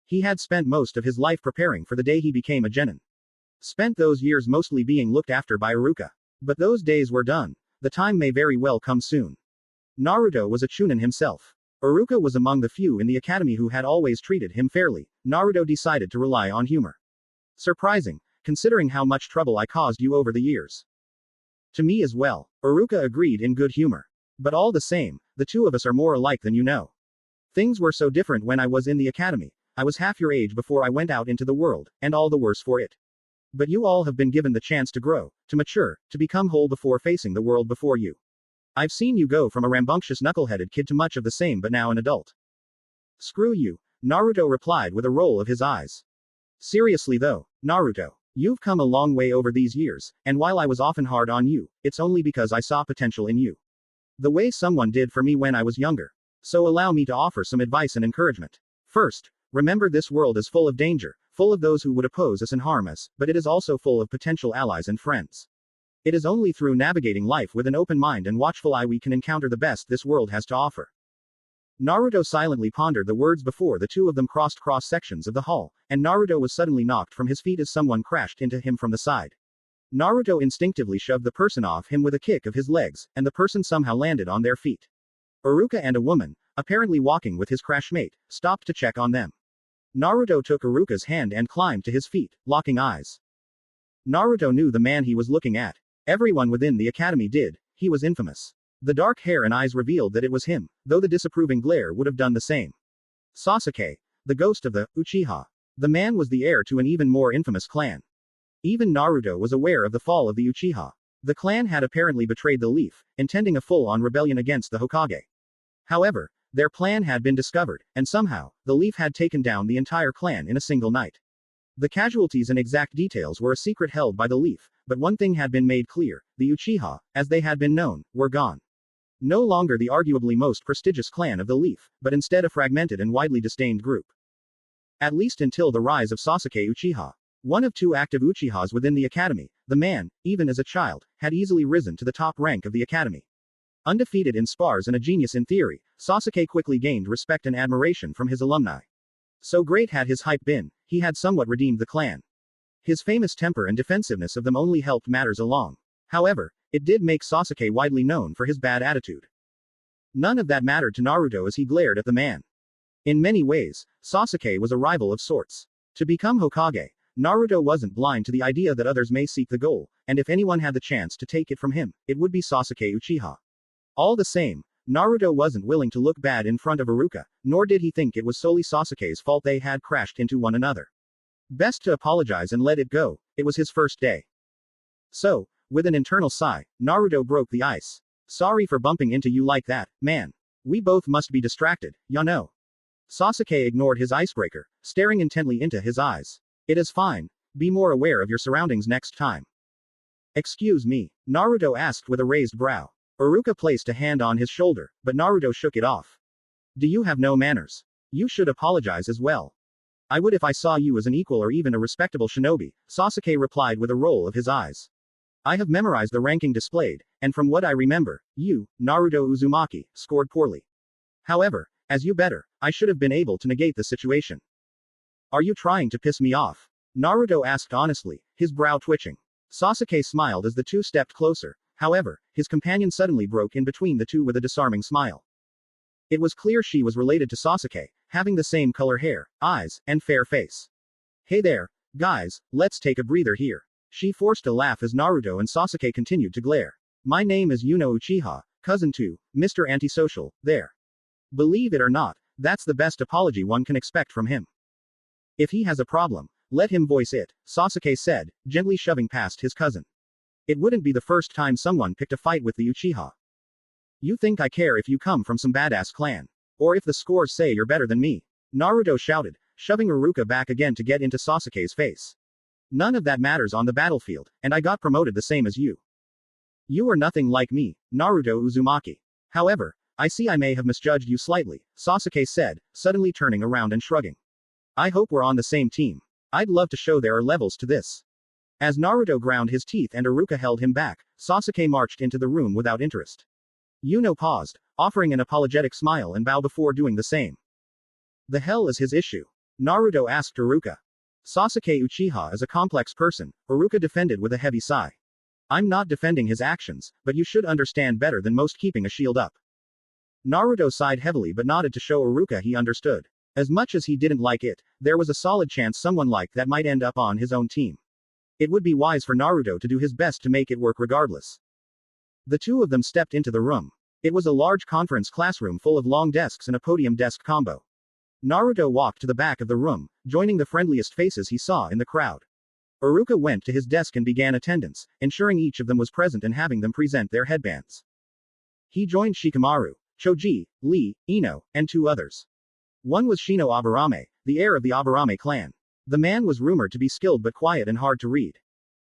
He had spent most of his life preparing for the day he became a genin. Spent those years mostly being looked after by Iruka. But those days were done. The time may very well come soon. Naruto was a chunin himself. Iruka was among the few in the academy who had always treated him fairly. Naruto decided to rely on humor. Surprising, considering how much trouble I caused you over the years. To me as well, Iruka agreed in good humor. But all the same, the two of us are more alike than you know. Things were so different when I was in the academy. I was half your age before I went out into the world, and all the worse for it. But you all have been given the chance to grow, to mature, to become whole before facing the world before you. I've seen you go from a rambunctious knuckleheaded kid to much of the same but now an adult. Screw you, Naruto replied with a roll of his eyes. Seriously though, Naruto, you've come a long way over these years, and while I was often hard on you, it's only because I saw potential in you. The way someone did for me when I was younger. So allow me to offer some advice and encouragement. First, remember this world is full of danger, full of those who would oppose us and harm us, but it is also full of potential allies and friends. It is only through navigating life with an open mind and watchful eye we can encounter the best this world has to offer. Naruto silently pondered the words before the two of them crossed cross sections of the hall, and Naruto was suddenly knocked from his feet as someone crashed into him from the side. Naruto instinctively shoved the person off him with a kick of his legs, and the person somehow landed on their feet. Iruka and a woman, apparently walking with his crashmate, stopped to check on them. Naruto took Iruka's hand and climbed to his feet, locking eyes. Naruto knew the man he was looking at. Everyone within the academy did. He was infamous. The dark hair and eyes revealed that it was him, though the disapproving glare would have done the same. Sasuke, the ghost of the Uchiha. The man was the heir to an even more infamous clan. Even Naruto was aware of the fall of the Uchiha. The clan had apparently betrayed the Leaf, intending a full-on rebellion against the Hokage. However, their plan had been discovered, and somehow, the Leaf had taken down the entire clan in a single night. The casualties and exact details were a secret held by the Leaf, but one thing had been made clear: the Uchiha, as they had been known, were gone. No longer the arguably most prestigious clan of the Leaf, but instead a fragmented and widely disdained group. At least until the rise of Sasuke Uchiha. One of two active Uchihas within the academy, the man, even as a child, had easily risen to the top rank of the academy. Undefeated in spars and a genius in theory, Sasuke quickly gained respect and admiration from his alumni. So great had his hype been, he had somewhat redeemed the clan. His famous temper and defensiveness of them only helped matters along. However, It did make Sasuke widely known for his bad attitude. None of that mattered to Naruto as he glared at the man. In many ways, Sasuke was a rival of sorts. To become Hokage, Naruto wasn't blind to the idea that others may seek the goal, and if anyone had the chance to take it from him, it would be Sasuke Uchiha. All the same, Naruto wasn't willing to look bad in front of Iruka, nor did he think it was solely Sasuke's fault they had crashed into one another. Best to apologize and let it go, it was his first day. So, with an internal sigh, Naruto broke the ice. Sorry for bumping into you like that, man. We both must be distracted, ya know. Sasuke ignored his icebreaker, staring intently into his eyes. It is fine. Be more aware of your surroundings next time. Excuse me, Naruto asked with a raised brow. Iruka placed a hand on his shoulder, but Naruto shook it off. Do you have no manners? You should apologize as well. I would if I saw you as an equal or even a respectable shinobi, Sasuke replied with a roll of his eyes. I have memorized the ranking displayed, and from what I remember, you, Naruto Uzumaki, scored poorly. However, as you better, I should have been able to negate the situation. Are you trying to piss me off? Naruto asked honestly, his brow twitching. Sasuke smiled as the two stepped closer, however, his companion suddenly broke in between the two with a disarming smile. It was clear she was related to Sasuke, having the same color hair, eyes, and fair face. Hey there, guys, let's take a breather here. She forced a laugh as Naruto and Sasuke continued to glare. My name is Yuno Uchiha, cousin to Mr. Antisocial, there. Believe it or not, that's the best apology one can expect from him. If he has a problem, let him voice it, Sasuke said, gently shoving past his cousin. It wouldn't be the first time someone picked a fight with the Uchiha. You think I care if you come from some badass clan? Or if the scores say you're better than me? Naruto shouted, shoving Iruka back again to get into Sasuke's face. None of that matters on the battlefield, and I got promoted the same as you. You are nothing like me, Naruto Uzumaki. However, I see I may have misjudged you slightly, Sasuke said, suddenly turning around and shrugging. I hope we're on the same team. I'd love to show there are levels to this. As Naruto ground his teeth and Iruka held him back, Sasuke marched into the room without interest. Yuno paused, offering an apologetic smile and bow before doing the same. The hell is his issue? Naruto asked Iruka. Sasuke Uchiha is a complex person, Iruka defended with a heavy sigh. I'm not defending his actions, but you should understand better than most keeping a shield up. Naruto sighed heavily but nodded to show Iruka he understood. As much as he didn't like it, there was a solid chance someone like that might end up on his own team. It would be wise for Naruto to do his best to make it work regardless. The two of them stepped into the room. It was a large conference classroom full of long desks and a podium desk combo. Naruto walked to the back of the room, joining the friendliest faces he saw in the crowd. Iruka went to his desk and began attendance, ensuring each of them was present and having them present their headbands. He joined Shikamaru, Choji, Lee, Ino, and two others. One was Shino Aburame, the heir of the Aburame clan. The man was rumored to be skilled but quiet and hard to read.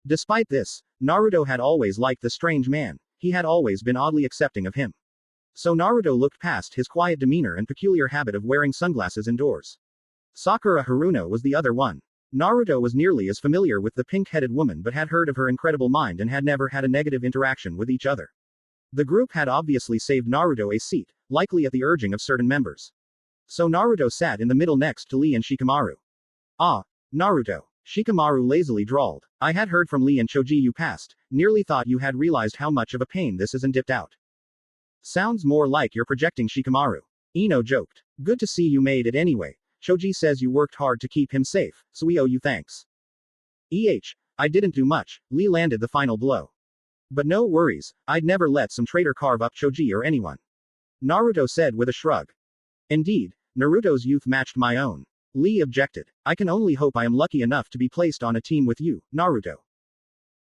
Despite this, Naruto had always liked the strange man, he had always been oddly accepting of him. So Naruto looked past his quiet demeanor and peculiar habit of wearing sunglasses indoors. Sakura Haruno was the other one. Naruto was nearly as familiar with the pink-headed woman but had heard of her incredible mind and had never had a negative interaction with each other. The group had obviously saved Naruto a seat, likely at the urging of certain members. So Naruto sat in the middle next to Lee and Shikamaru. Ah, Naruto. Shikamaru lazily drawled. I had heard from Lee and Choji you passed, nearly thought you had realized how much of a pain this is and dipped out. Sounds more like you're projecting, Shikamaru. Ino joked. Good to see you made it anyway. Choji says you worked hard to keep him safe, so we owe you thanks. I didn't do much, Lee landed the final blow. But no worries, I'd never let some traitor carve up Choji or anyone. Naruto said with a shrug. Indeed, Naruto's youth matched my own. Lee objected. I can only hope I am lucky enough to be placed on a team with you, Naruto.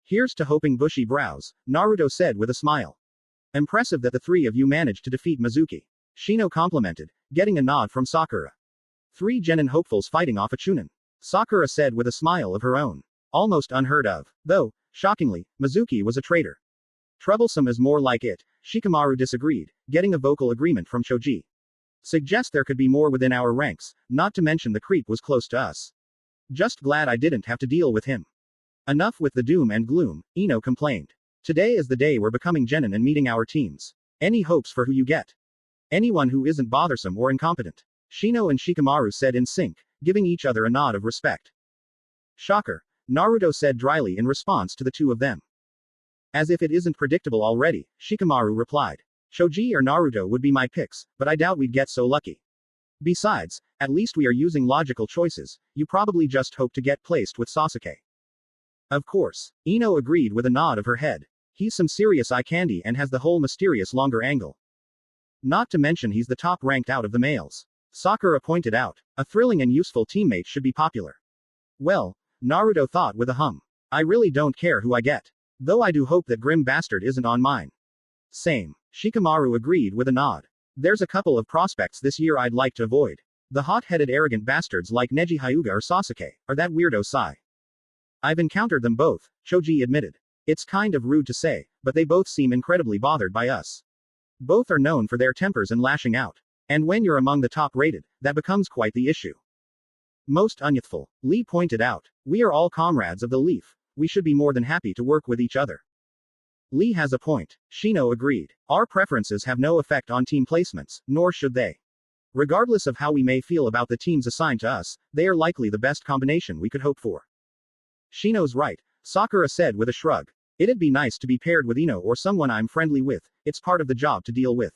Here's to hoping, bushy brows, Naruto said with a smile. Impressive that the three of you managed to defeat Mizuki. Shino complimented, getting a nod from Sakura. 3 genin hopefuls fighting off a Chunin. Sakura said with a smile of her own. Almost unheard of. Though, shockingly, Mizuki was a traitor. Troublesome is more like it, Shikamaru disagreed, getting a vocal agreement from Choji. Suggest there could be more within our ranks, not to mention the creep was close to us. Just glad I didn't have to deal with him. Enough with the doom and gloom, Ino complained. Today is the day we're becoming genin and meeting our teams. Any hopes for who you get? Anyone who isn't bothersome or incompetent. Shino and Shikamaru said in sync, giving each other a nod of respect. Shocker, Naruto said dryly in response to the two of them. As if it isn't predictable already, Shikamaru replied. Choji or Naruto would be my picks, but I doubt we'd get so lucky. Besides, at least we are using logical choices, you probably just hope to get placed with Sasuke. Of course. Ino agreed with a nod of her head. He's some serious eye candy and has the whole mysterious longer angle. Not to mention he's the top ranked out of the males. Sakura pointed out. A thrilling and useful teammate should be popular. Well, Naruto thought with a hum. I really don't care who I get. Though I do hope that Grim Bastard isn't on mine. Same. Shikamaru agreed with a nod. There's a couple of prospects this year I'd like to avoid. The hot-headed arrogant bastards like Neji Hyuga or Sasuke, or that weirdo Sai. I've encountered them both, Choji admitted. It's kind of rude to say, but they both seem incredibly bothered by us. Both are known for their tempers and lashing out. And when you're among the top-rated, that becomes quite the issue. Most unyouthful, Lee pointed out. We are all comrades of the Leaf. We should be more than happy to work with each other. Lee has a point. Shino agreed. Our preferences have no effect on team placements, nor should they. Regardless of how we may feel about the teams assigned to us, they are likely the best combination we could hope for. Shino's right, Sakura said with a shrug. It'd be nice to be paired with Ino or someone I'm friendly with, it's part of the job to deal with.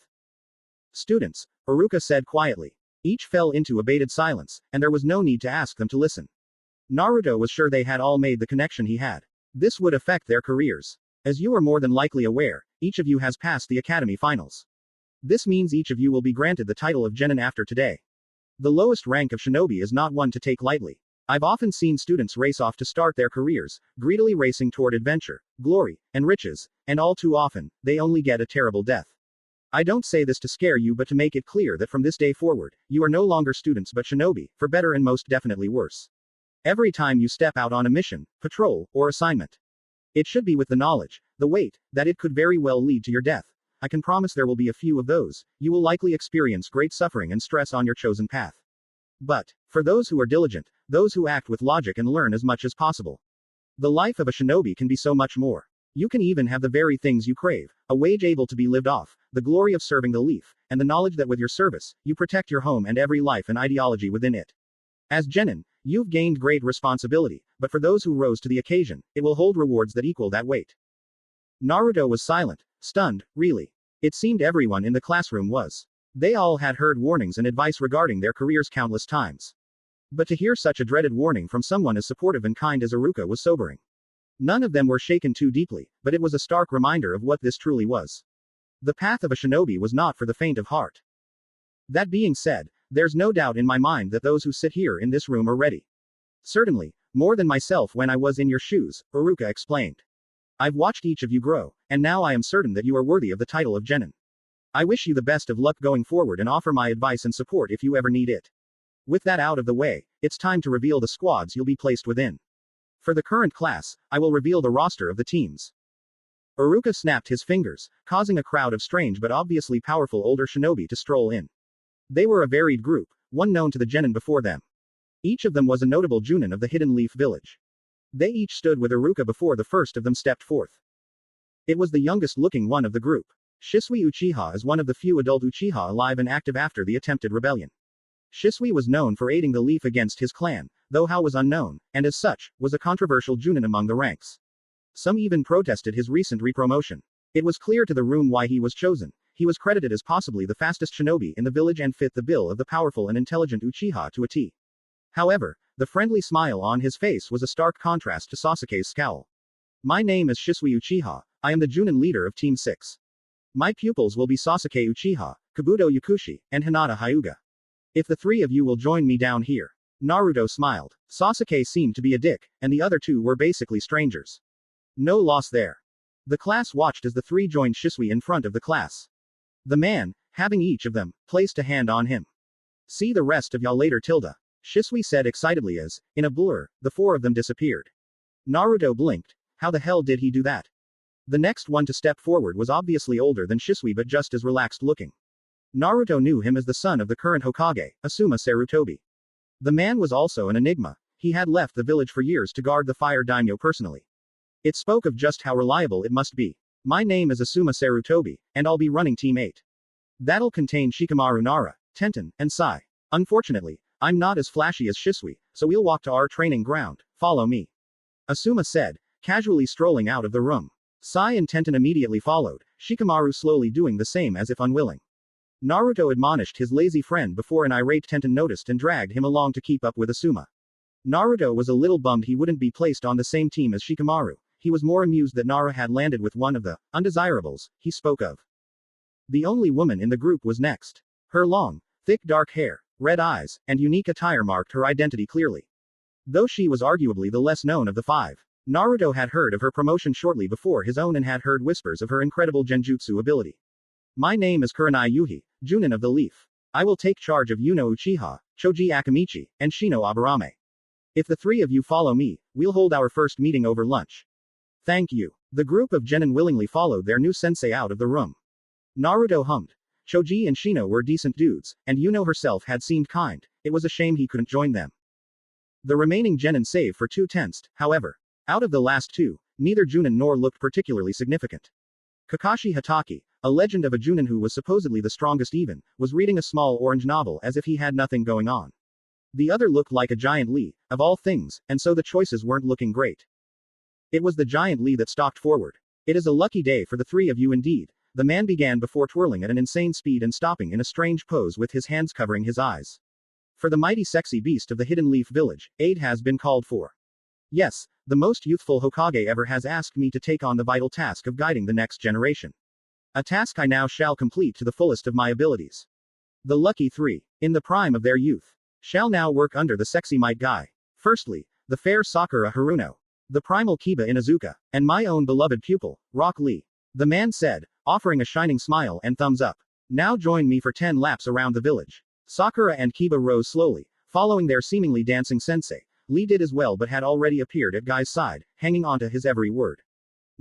Students, Iruka said quietly. Each fell into a bated silence, and there was no need to ask them to listen. Naruto was sure they had all made the connection he had. This would affect their careers. As you are more than likely aware, each of you has passed the academy finals. This means each of you will be granted the title of Genin after today. The lowest rank of shinobi is not one to take lightly. I've often seen students race off to start their careers, greedily racing toward adventure, glory, and riches, and all too often, they only get a terrible death. I don't say this to scare you but to make it clear that from this day forward, you are no longer students but shinobi, for better and most definitely worse. Every time you step out on a mission, patrol, or assignment, it should be with the knowledge, the weight, that it could very well lead to your death. I can promise there will be a few of those. You will likely experience great suffering and stress on your chosen path. But, for those who are diligent, those who act with logic and learn as much as possible, the life of a shinobi can be so much more. You can even have the very things you crave, a wage able to be lived off, the glory of serving the Leaf, and the knowledge that with your service, you protect your home and every life and ideology within it. As Genin, you've gained great responsibility, but for those who rose to the occasion, it will hold rewards that equal that weight. Naruto was silent, stunned, really. It seemed everyone in the classroom was. They all had heard warnings and advice regarding their careers countless times. But to hear such a dreaded warning from someone as supportive and kind as Iruka was sobering. None of them were shaken too deeply, but it was a stark reminder of what this truly was. The path of a shinobi was not for the faint of heart. That being said, there's no doubt in my mind that those who sit here in this room are ready. Certainly, more than myself when I was in your shoes, Iruka explained. I've watched each of you grow, and now I am certain that you are worthy of the title of Genin. I wish you the best of luck going forward and offer my advice and support if you ever need it. With that out of the way, it's time to reveal the squads you'll be placed within. For the current class, I will reveal the roster of the teams. Iruka snapped his fingers, causing a crowd of strange but obviously powerful older shinobi to stroll in. They were a varied group, one known to the Genin before them. Each of them was a notable Junin of the Hidden Leaf Village. They each stood with Iruka before the first of them stepped forth. It was the youngest-looking one of the group. Shisui Uchiha is one of the few adult Uchiha alive and active after the attempted rebellion. Shisui was known for aiding the Leaf against his clan, though how was unknown, and as such, was a controversial Junin among the ranks. Some even protested his recent repromotion. It was clear to the room why he was chosen. He was credited as possibly the fastest shinobi in the village and fit the bill of the powerful and intelligent Uchiha to a T. However, the friendly smile on his face was a stark contrast to Sasuke's scowl. My name is Shisui Uchiha, I am the Junin leader of Team 6. My pupils will be Sasuke Uchiha, Kabuto Yakushi, and Hinata Hyuga. If the three of you will join me down here. Naruto smiled. Sasuke seemed to be a dick, and the other two were basically strangers. No loss there. The class watched as the three joined Shisui in front of the class. The man, having each of them, placed a hand on him. See the rest of y'all later tilde. Shisui said excitedly as, in a blur, the four of them disappeared. Naruto blinked. How the hell did he do that? The next one to step forward was obviously older than Shisui but just as relaxed looking. Naruto knew him as the son of the current Hokage, Asuma Sarutobi. The man was also an enigma. He had left the village for years to guard the fire daimyo personally. It spoke of just how reliable it must be. My name is Asuma Sarutobi, and I'll be running Team 8. That'll contain Shikamaru Nara, Tenten, and Sai. Unfortunately, I'm not as flashy as Shisui, so we'll walk to our training ground. Follow me. Asuma said, casually strolling out of the room. Sai and Tenten immediately followed, Shikamaru slowly doing the same as if unwilling. Naruto admonished his lazy friend before an irate Tenten noticed and dragged him along to keep up with Asuma. Naruto was a little bummed he wouldn't be placed on the same team as Shikamaru. He was more amused that Nara had landed with one of the undesirables he spoke of. The only woman in the group was next. Her long, thick dark hair, red eyes, and unique attire marked her identity clearly. Though she was arguably the less known of the five, Naruto had heard of her promotion shortly before his own and had heard whispers of her incredible genjutsu ability. My name is Kurenai Yuhi, Junin of the Leaf. I will take charge of Yuno Uchiha, Choji Akamichi, and Shino Aburame. If the three of you follow me, we'll hold our first meeting over lunch. Thank you. The group of genin willingly followed their new sensei out of the room. Naruto hummed. Choji and Shino were decent dudes, and Yuno herself had seemed kind. It was a shame he couldn't join them. The remaining genin save for 2 tensed, however. Out of the last two, neither Junin nor looked particularly significant. Kakashi Hatake, a legend of a Junin who was supposedly the strongest even, was reading a small orange novel as if he had nothing going on. The other looked like a giant Lee, of all things, and so the choices weren't looking great. It was the giant Lee that stalked forward. It is a lucky day for the three of you indeed, the man began before twirling at an insane speed and stopping in a strange pose with his hands covering his eyes. For the mighty sexy beast of the Hidden Leaf Village, aid has been called for. Yes, the most youthful Hokage ever has asked me to take on the vital task of guiding the next generation. A task I now shall complete to the fullest of my abilities. The lucky three, in the prime of their youth, shall now work under the sexy might guy. Firstly, the fair Sakura Haruno, the primal Kiba Inuzuka, and my own beloved pupil, Rock Lee. The man said, offering a shining smile and thumbs up. Now join me for 10 laps around the village. Sakura and Kiba rose slowly, following their seemingly dancing sensei. Lee did as well but had already appeared at Guy's side, hanging onto his every word.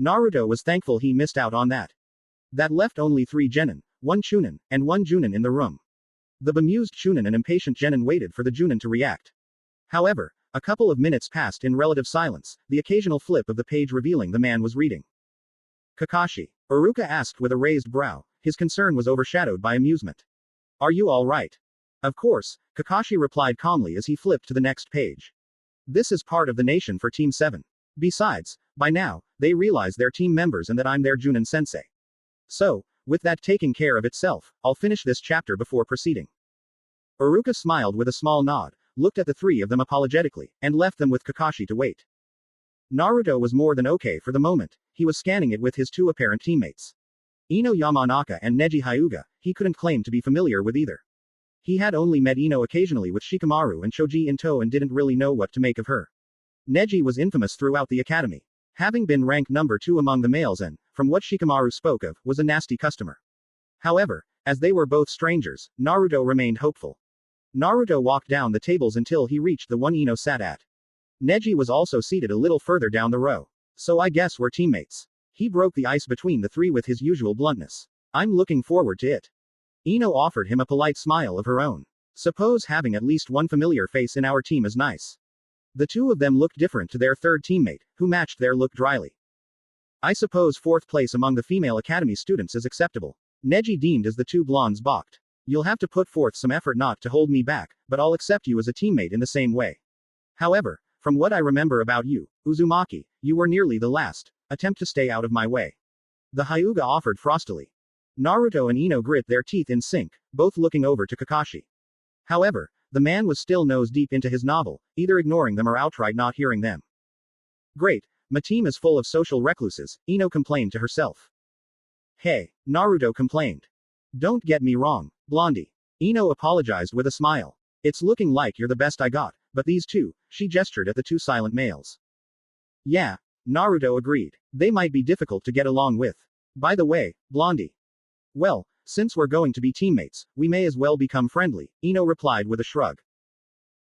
Naruto was thankful he missed out on that. That left only 3 genin, 1 chunin, and 1 junin in the room. The bemused chunin and impatient genin waited for the junin to react. However, a couple of minutes passed in relative silence, the occasional flip of the page revealing the man was reading. Kakashi? Iruka asked with a raised brow. His concern was overshadowed by amusement. Are you all right? Of course, Kakashi replied calmly as he flipped to the next page. This is part of the nation for Team 7. Besides, by now, they realize they're team members and that I'm their Junin sensei. So, with that taking care of itself, I'll finish this chapter before proceeding. Iruka smiled with a small nod, looked at the three of them apologetically, and left them with Kakashi to wait. Naruto was more than okay for the moment, he was scanning it with his 2 apparent teammates. Ino Yamanaka and Neji Hyuga, he couldn't claim to be familiar with either. He had only met Ino occasionally with Shikamaru and Choji in tow and didn't really know what to make of her. Neji was infamous throughout the academy, having been ranked number 2 among the males and, from what Shikamaru spoke of, was a nasty customer. However, as they were both strangers, Naruto remained hopeful. Naruto walked down the tables until he reached the one Ino sat at. Neji was also seated a little further down the row. So I guess we're teammates. He broke the ice between the three with his usual bluntness. I'm looking forward to it. Ino offered him a polite smile of her own. Suppose having at least one familiar face in our team is nice. The two of them looked different to their third teammate, who matched their look dryly. I suppose 4th place among the female academy students is acceptable. Neji deemed as the two blondes balked. You'll have to put forth some effort not to hold me back, but I'll accept you as a teammate in the same way. However, from what I remember about you, Uzumaki, you were nearly the last. Attempt to stay out of my way. The Hyuga offered frostily. Naruto and Ino grit their teeth in sync, both looking over to Kakashi. However, the man was still nose deep into his novel, either ignoring them or outright not hearing them. Great, my team is full of social recluses, Ino complained to herself. Hey, Naruto complained. Don't get me wrong, Blondie. Ino apologized with a smile. It's looking like you're the best I got, but these two, she gestured at the 2 silent males. Yeah, Naruto agreed. They might be difficult to get along with. By the way, Blondie. Well, since we're going to be teammates, we may as well become friendly, Ino replied with a shrug.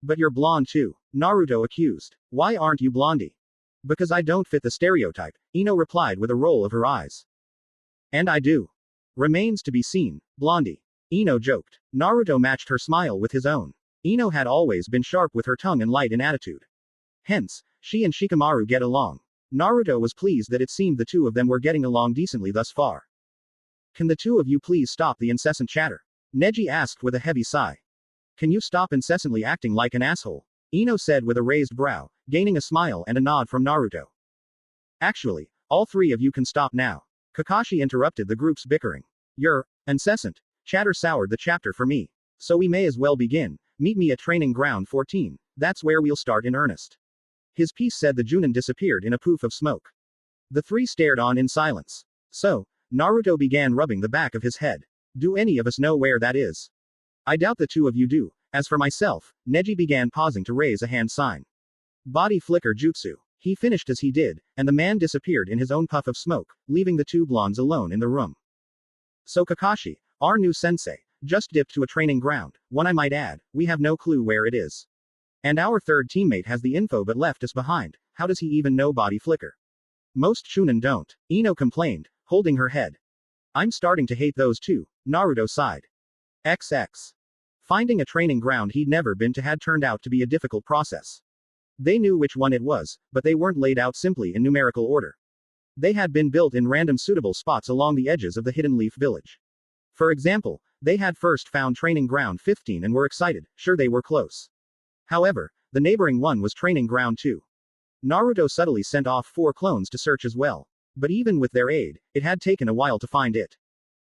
But you're blonde too, Naruto accused. Why aren't you Blondie? Because I don't fit the stereotype, Ino replied with a roll of her eyes. And I do. Remains to be seen, Blondie. Ino joked. Naruto matched her smile with his own. Ino had always been sharp with her tongue and light in attitude. Hence, she and Shikamaru get along. Naruto was pleased that it seemed the two of them were getting along decently thus far. Can the two of you please stop the incessant chatter? Neji asked with a heavy sigh. Can you stop incessantly acting like an asshole? Ino said with a raised brow, gaining a smile and a nod from Naruto. Actually, All three of you can stop now. Kakashi interrupted the group's bickering. Your incessant chatter soured the chapter for me. So we may as well begin. Meet me at training ground 14. That's where we'll start in earnest. His piece said. The Junin disappeared in a poof of smoke. The three stared on in silence. So, Naruto began rubbing the back of his head. Do any of us know where that is? I doubt the two of you do. As for myself, Neji began pausing to raise a hand sign. Body flicker jutsu. He finished as he did, and the man disappeared in his own puff of smoke, leaving the two blondes alone in the room. So Kakashi, our new sensei, just dipped to a training ground, one I might add. We have no clue where it is. And our third teammate has the info but left us behind. How does he even know body flicker? Most Chunin don't, Ino complained, holding her head. I'm starting to hate those two, Naruto sighed. XX. Finding a training ground he'd never been to had turned out to be a difficult process. They knew which one it was, but they weren't laid out simply in numerical order. They had been built in random suitable spots along the edges of the Hidden Leaf Village. For example, they had first found training ground 15 and were excited, sure they were close. However, the neighboring one was training ground 2. Naruto subtly sent off 4 clones to search as well. But even with their aid, it had taken a while to find it.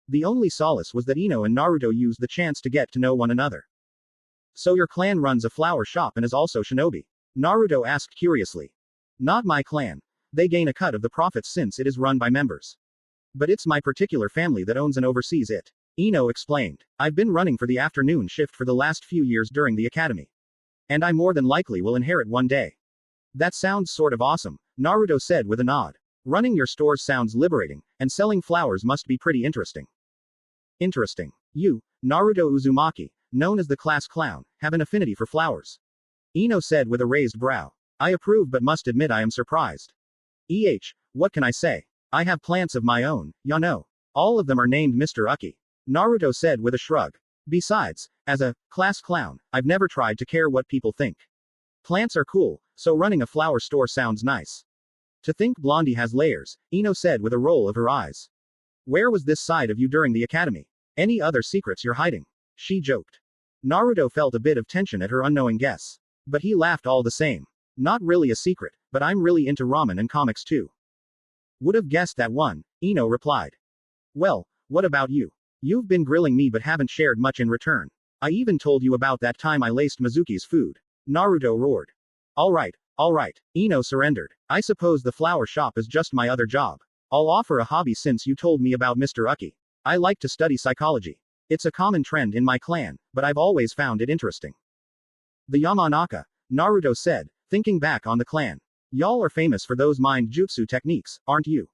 The only solace was that Ino and Naruto used the chance to get to know one another. So your clan runs a flower shop and is also shinobi? Naruto asked curiously. Not my clan. They gain a cut of the profits since it is run by members. But it's my particular family that owns and oversees it. Ino explained. I've been running for the afternoon shift for the last few years during the academy. And I more than likely will inherit one day. That sounds sort of awesome, Naruto said with a nod. Running your stores sounds liberating, and selling flowers must be pretty interesting. Interesting. You, Naruto Uzumaki, known as the class clown, have an affinity for flowers. Ino said with a raised brow. I approve but must admit I am surprised. What can I say? I have plants of my own, ya know. All of them are named Mr. Uki. Naruto said with a shrug. Besides, as a class clown, I've never tried to care what people think. Plants are cool, so running a flower store sounds nice. To think Blondie has layers, Ino said with a roll of her eyes. Where was this side of you during the academy? Any other secrets you're hiding? She joked. Naruto felt a bit of tension at her unknowing guess. But he laughed all the same. Not really a secret, but I'm really into ramen and comics too. Would have guessed that one, Ino replied. Well, what about you? You've been grilling me but haven't shared much in return. I even told you about that time I laced Mizuki's food. Naruto roared. Alright, Ino surrendered. I suppose the flower shop is just my other job. I'll offer a hobby since you told me about Mr. Uki. I like to study psychology. It's a common trend in my clan, but I've always found it interesting. The Yamanaka, Naruto said, thinking back on the clan. Y'all are famous for those mind jutsu techniques, aren't you?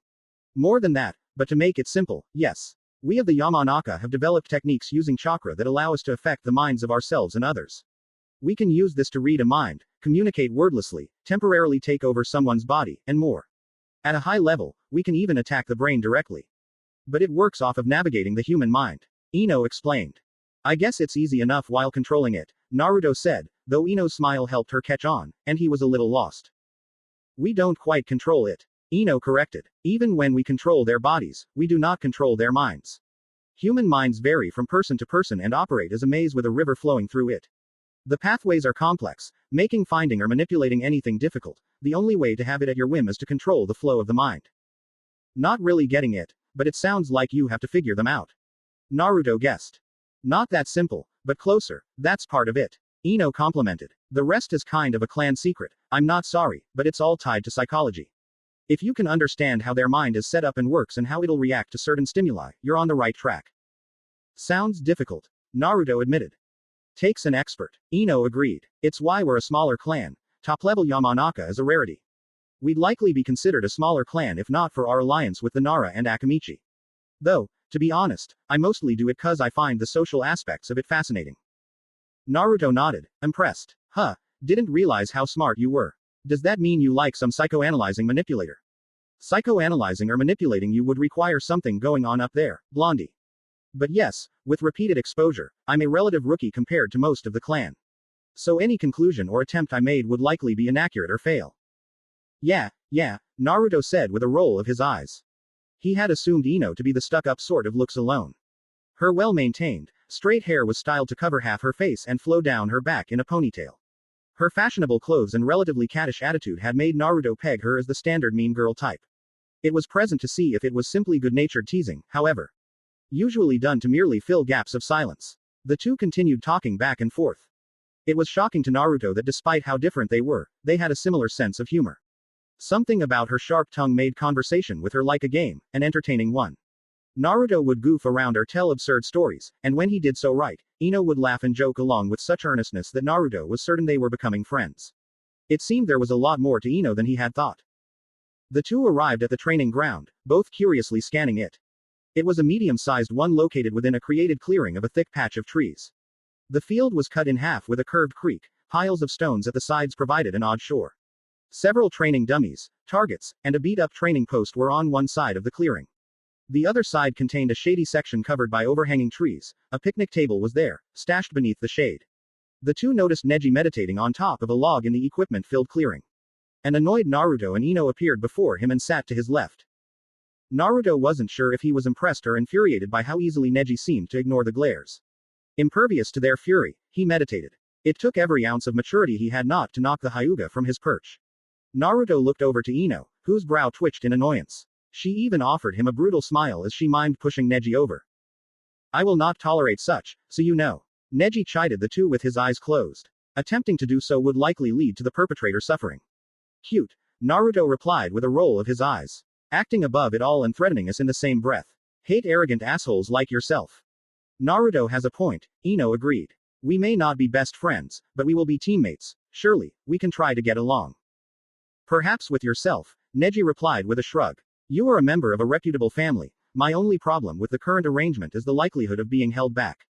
More than that, but to make it simple, yes. We of the Yamanaka have developed techniques using chakra that allow us to affect the minds of ourselves and others. We can use this to read a mind, communicate wordlessly, temporarily take over someone's body, and more. At a high level, we can even attack the brain directly. But it works off of navigating the human mind. Ino explained. I guess it's easy enough while controlling it, Naruto said, though Ino's smile helped her catch on, and he was a little lost. We don't quite control it, Ino corrected. Even when we control their bodies, we do not control their minds. Human minds vary from person to person and operate as a maze with a river flowing through it. The pathways are complex, making finding or manipulating anything difficult. The only way to have it at your whim is to control the flow of the mind. Not really getting it, but it sounds like you have to figure them out. Naruto guessed. Not that simple, but closer, that's part of it. Ino complimented. The rest is kind of a clan secret, I'm not sorry, but it's all tied to psychology. If you can understand how their mind is set up and works and how it'll react to certain stimuli, you're on the right track. Sounds difficult, Naruto admitted. Takes an expert. Ino agreed. It's why we're a smaller clan. Top-level Yamanaka is a rarity. We'd likely be considered a smaller clan if not for our alliance with the Nara and Akamichi. Though, to be honest, I mostly do it cause I find the social aspects of it fascinating. Naruto nodded, impressed. Didn't realize how smart you were. Does that mean you like some psychoanalyzing manipulator? Psychoanalyzing or manipulating you would require something going on up there, Blondie. But yes, with repeated exposure, I'm a relative rookie compared to most of the clan. So any conclusion or attempt I made would likely be inaccurate or fail. Yeah, Naruto said with a roll of his eyes. He had assumed Ino to be the stuck-up sort of looks alone. Her well-maintained, straight hair was styled to cover half her face and flow down her back in a ponytail. Her fashionable clothes and relatively caddish attitude had made Naruto peg her as the standard mean girl type. It was present to see if it was simply good-natured teasing, however. Usually done to merely fill gaps of silence. The two continued talking back and forth. It was shocking to Naruto that despite how different they were, they had a similar sense of humor. Something about her sharp tongue made conversation with her like a game, an entertaining one. Naruto would goof around or tell absurd stories, and when he did so right, Ino would laugh and joke along with such earnestness that Naruto was certain they were becoming friends. It seemed there was a lot more to Ino than he had thought. The two arrived at the training ground, both curiously scanning it. It was a medium-sized one located within a created clearing of a thick patch of trees. The field was cut in half with a curved creek, piles of stones at the sides provided an odd shore. Several training dummies, targets, and a beat-up training post were on one side of the clearing. The other side contained a shady section covered by overhanging trees. A picnic table was there, stashed beneath the shade. The two noticed Neji meditating on top of a log in the equipment-filled clearing. An annoyed Naruto and Ino appeared before him and sat to his left. Naruto wasn't sure if he was impressed or infuriated by how easily Neji seemed to ignore the glares. Impervious to their fury, he meditated. It took every ounce of maturity he had not to knock the Hyuga from his perch. Naruto looked over to Ino, whose brow twitched in annoyance. She even offered him a brutal smile as she mimed pushing Neji over. I will not tolerate such, so you know. Neji chided the two with his eyes closed. Attempting to do so would likely lead to the perpetrator suffering. Cute, Naruto replied with a roll of his eyes. Acting above it all and threatening us in the same breath. Hate arrogant assholes like yourself. Naruto has a point, Ino agreed. We may not be best friends, but we will be teammates. Surely, we can try to get along. Perhaps with yourself, Neji replied with a shrug. You are a member of a reputable family. My only problem with the current arrangement is the likelihood of being held back.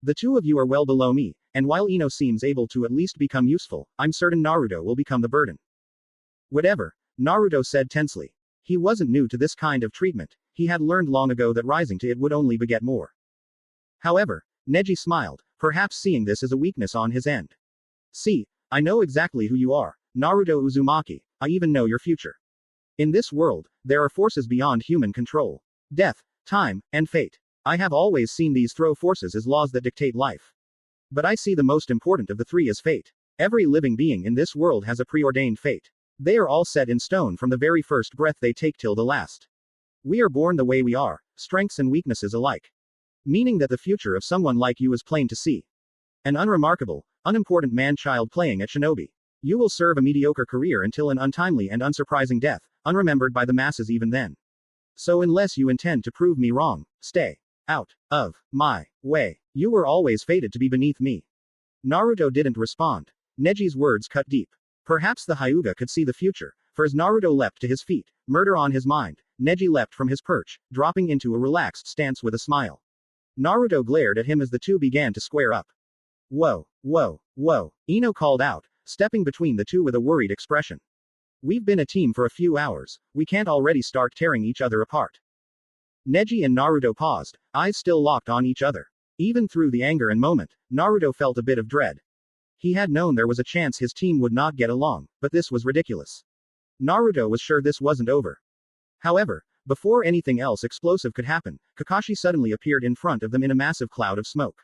The two of you are well below me, and while Ino seems able to at least become useful, I'm certain Naruto will become the burden. Whatever, Naruto said tensely. He wasn't new to this kind of treatment. He had learned long ago that rising to it would only beget more. However, Neji smiled, perhaps seeing this as a weakness on his end. See, I know exactly who you are, Naruto Uzumaki. I even know your future. In this world, there are forces beyond human control. Death, time, and fate. I have always seen these throw forces as laws that dictate life. But I see the most important of the three as fate. Every living being in this world has a preordained fate. They are all set in stone from the very first breath they take till the last. We are born the way we are, strengths and weaknesses alike. Meaning that the future of someone like you is plain to see. An unremarkable, unimportant man-child playing at shinobi. You will serve a mediocre career until an untimely and unsurprising death, unremembered by the masses even then. So unless you intend to prove me wrong, stay out of my way. You were always fated to be beneath me. Naruto didn't respond. Neji's words cut deep. Perhaps the Hyuga could see the future, for as Naruto leapt to his feet, murder on his mind, Neji leapt from his perch, dropping into a relaxed stance with a smile. Naruto glared at him as the two began to square up. Whoa, whoa, whoa, Ino called out, stepping between the two with a worried expression. We've been a team for a few hours, we can't already start tearing each other apart. Neji and Naruto paused, eyes still locked on each other. Even through the anger and moment, Naruto felt a bit of dread. He had known there was a chance his team would not get along, but this was ridiculous. Naruto was sure this wasn't over. However, before anything else explosive could happen, Kakashi suddenly appeared in front of them in a massive cloud of smoke.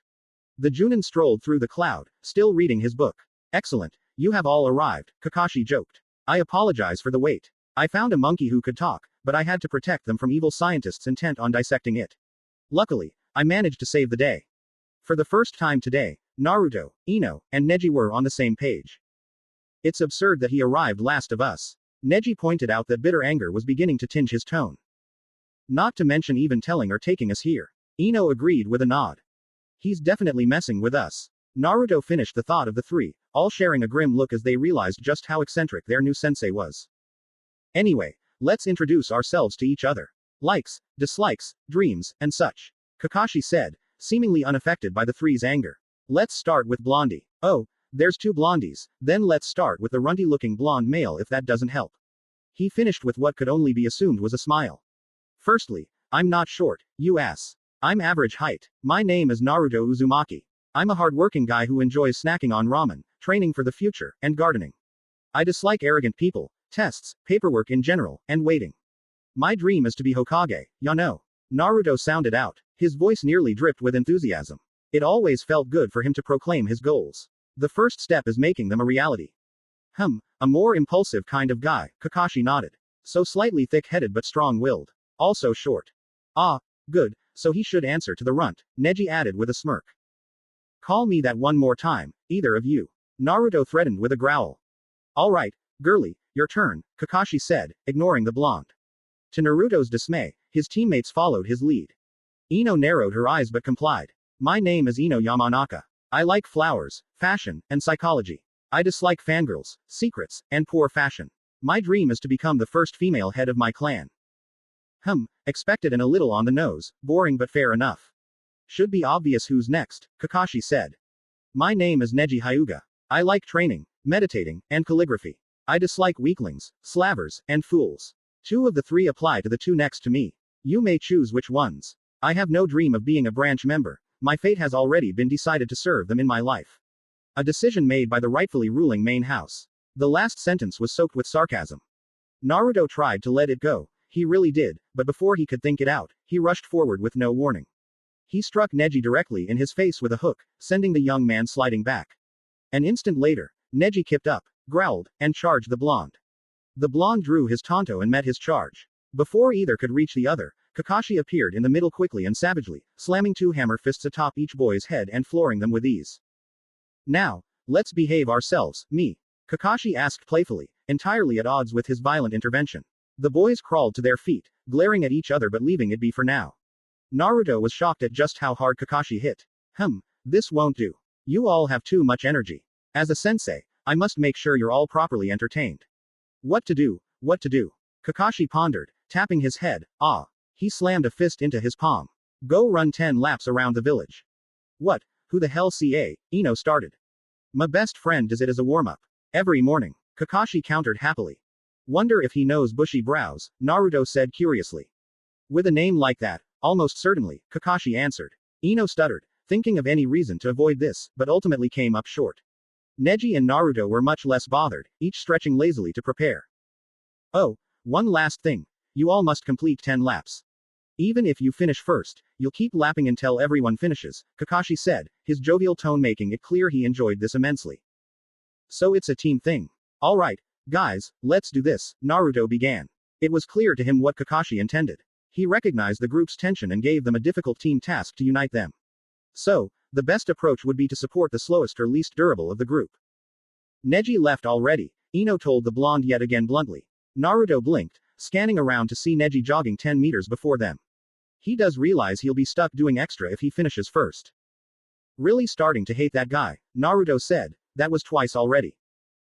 The Junin strolled through the cloud, still reading his book. Excellent, you have all arrived, Kakashi joked. I apologize for the wait. I found a monkey who could talk, but I had to protect them from evil scientists intent on dissecting it. Luckily, I managed to save the day. For the first time today, Naruto, Ino, and Neji were on the same page. It's absurd that he arrived last of us. Neji pointed out that bitter anger was beginning to tinge his tone. Not to mention even telling or taking us here. Ino agreed with a nod. He's definitely messing with us. Naruto finished the thought of the three, all sharing a grim look as they realized just how eccentric their new sensei was. Anyway, let's introduce ourselves to each other. Likes, dislikes, dreams, and such. Kakashi said, seemingly unaffected by the three's anger. Let's start with Blondie. Oh, there's two blondies, then let's start with the runty-looking blonde male if that doesn't help. He finished with what could only be assumed was a smile. Firstly, I'm not short, you ass. I'm average height. My name is Naruto Uzumaki. I'm a hardworking guy who enjoys snacking on ramen, training for the future, and gardening. I dislike arrogant people, tests, paperwork in general, and waiting. My dream is to be Hokage, ya know. Naruto sounded out. His voice nearly dripped with enthusiasm. It always felt good for him to proclaim his goals. The first step is making them a reality. A more impulsive kind of guy, Kakashi nodded. So slightly thick-headed but strong-willed. Also short. Ah, good, so he should answer to the runt, Neji added with a smirk. Call me that one more time, either of you. Naruto threatened with a growl. Alright, girly, your turn, Kakashi said, ignoring the blonde. To Naruto's dismay, his teammates followed his lead. Ino narrowed her eyes but complied. My name is Ino Yamanaka. I like flowers, fashion, and psychology. I dislike fangirls, secrets, and poor fashion. My dream is to become the first female head of my clan. Expected and a little on the nose, boring but fair enough. Should be obvious who's next, Kakashi said. My name is Neji Hyuga. I like training, meditating, and calligraphy. I dislike weaklings, slavers, and fools. 2 of the 3 apply to the 2 next to me. You may choose which ones. I have no dream of being a branch member. My fate has already been decided to serve them in my life. A decision made by the rightfully ruling main house. The last sentence was soaked with sarcasm. Naruto tried to let it go. He really did, but before he could think it out, he rushed forward with no warning. He struck Neji directly in his face with a hook, sending the young man sliding back. An instant later, Neji kicked up, growled, and charged the blonde. The blonde drew his tanto and met his charge. Before either could reach the other, Kakashi appeared in the middle quickly and savagely, slamming 2 hammer fists atop each boy's head and flooring them with ease. Now, let's behave ourselves, me. Kakashi asked playfully, entirely at odds with his violent intervention. The boys crawled to their feet, glaring at each other but leaving it be for now. Naruto was shocked at just how hard Kakashi hit. This won't do. You all have too much energy. As a sensei, I must make sure you're all properly entertained. What to do? Kakashi pondered, tapping his head. He slammed a fist into his palm. Go run 10 laps around the village. What? Who the hell ca? Ino started. My best friend does it as a warm-up. Every morning. Kakashi countered happily. Wonder if he knows bushy brows, Naruto said curiously. With a name like that, almost certainly, Kakashi answered. Ino stuttered, thinking of any reason to avoid this, but ultimately came up short. Neji and Naruto were much less bothered, each stretching lazily to prepare. Oh, one last thing. You all must complete 10 laps. Even if you finish first, you'll keep lapping until everyone finishes, Kakashi said, his jovial tone making it clear he enjoyed this immensely. So it's a team thing. Alright, guys, let's do this, Naruto began. It was clear to him what Kakashi intended. He recognized the group's tension and gave them a difficult team task to unite them. So, the best approach would be to support the slowest or least durable of the group. Neji left already, Ino told the blonde yet again bluntly. Naruto blinked, scanning around to see Neji jogging 10 meters before them. He does realize he'll be stuck doing extra if he finishes first. Really starting to hate that guy, Naruto said, that was twice already.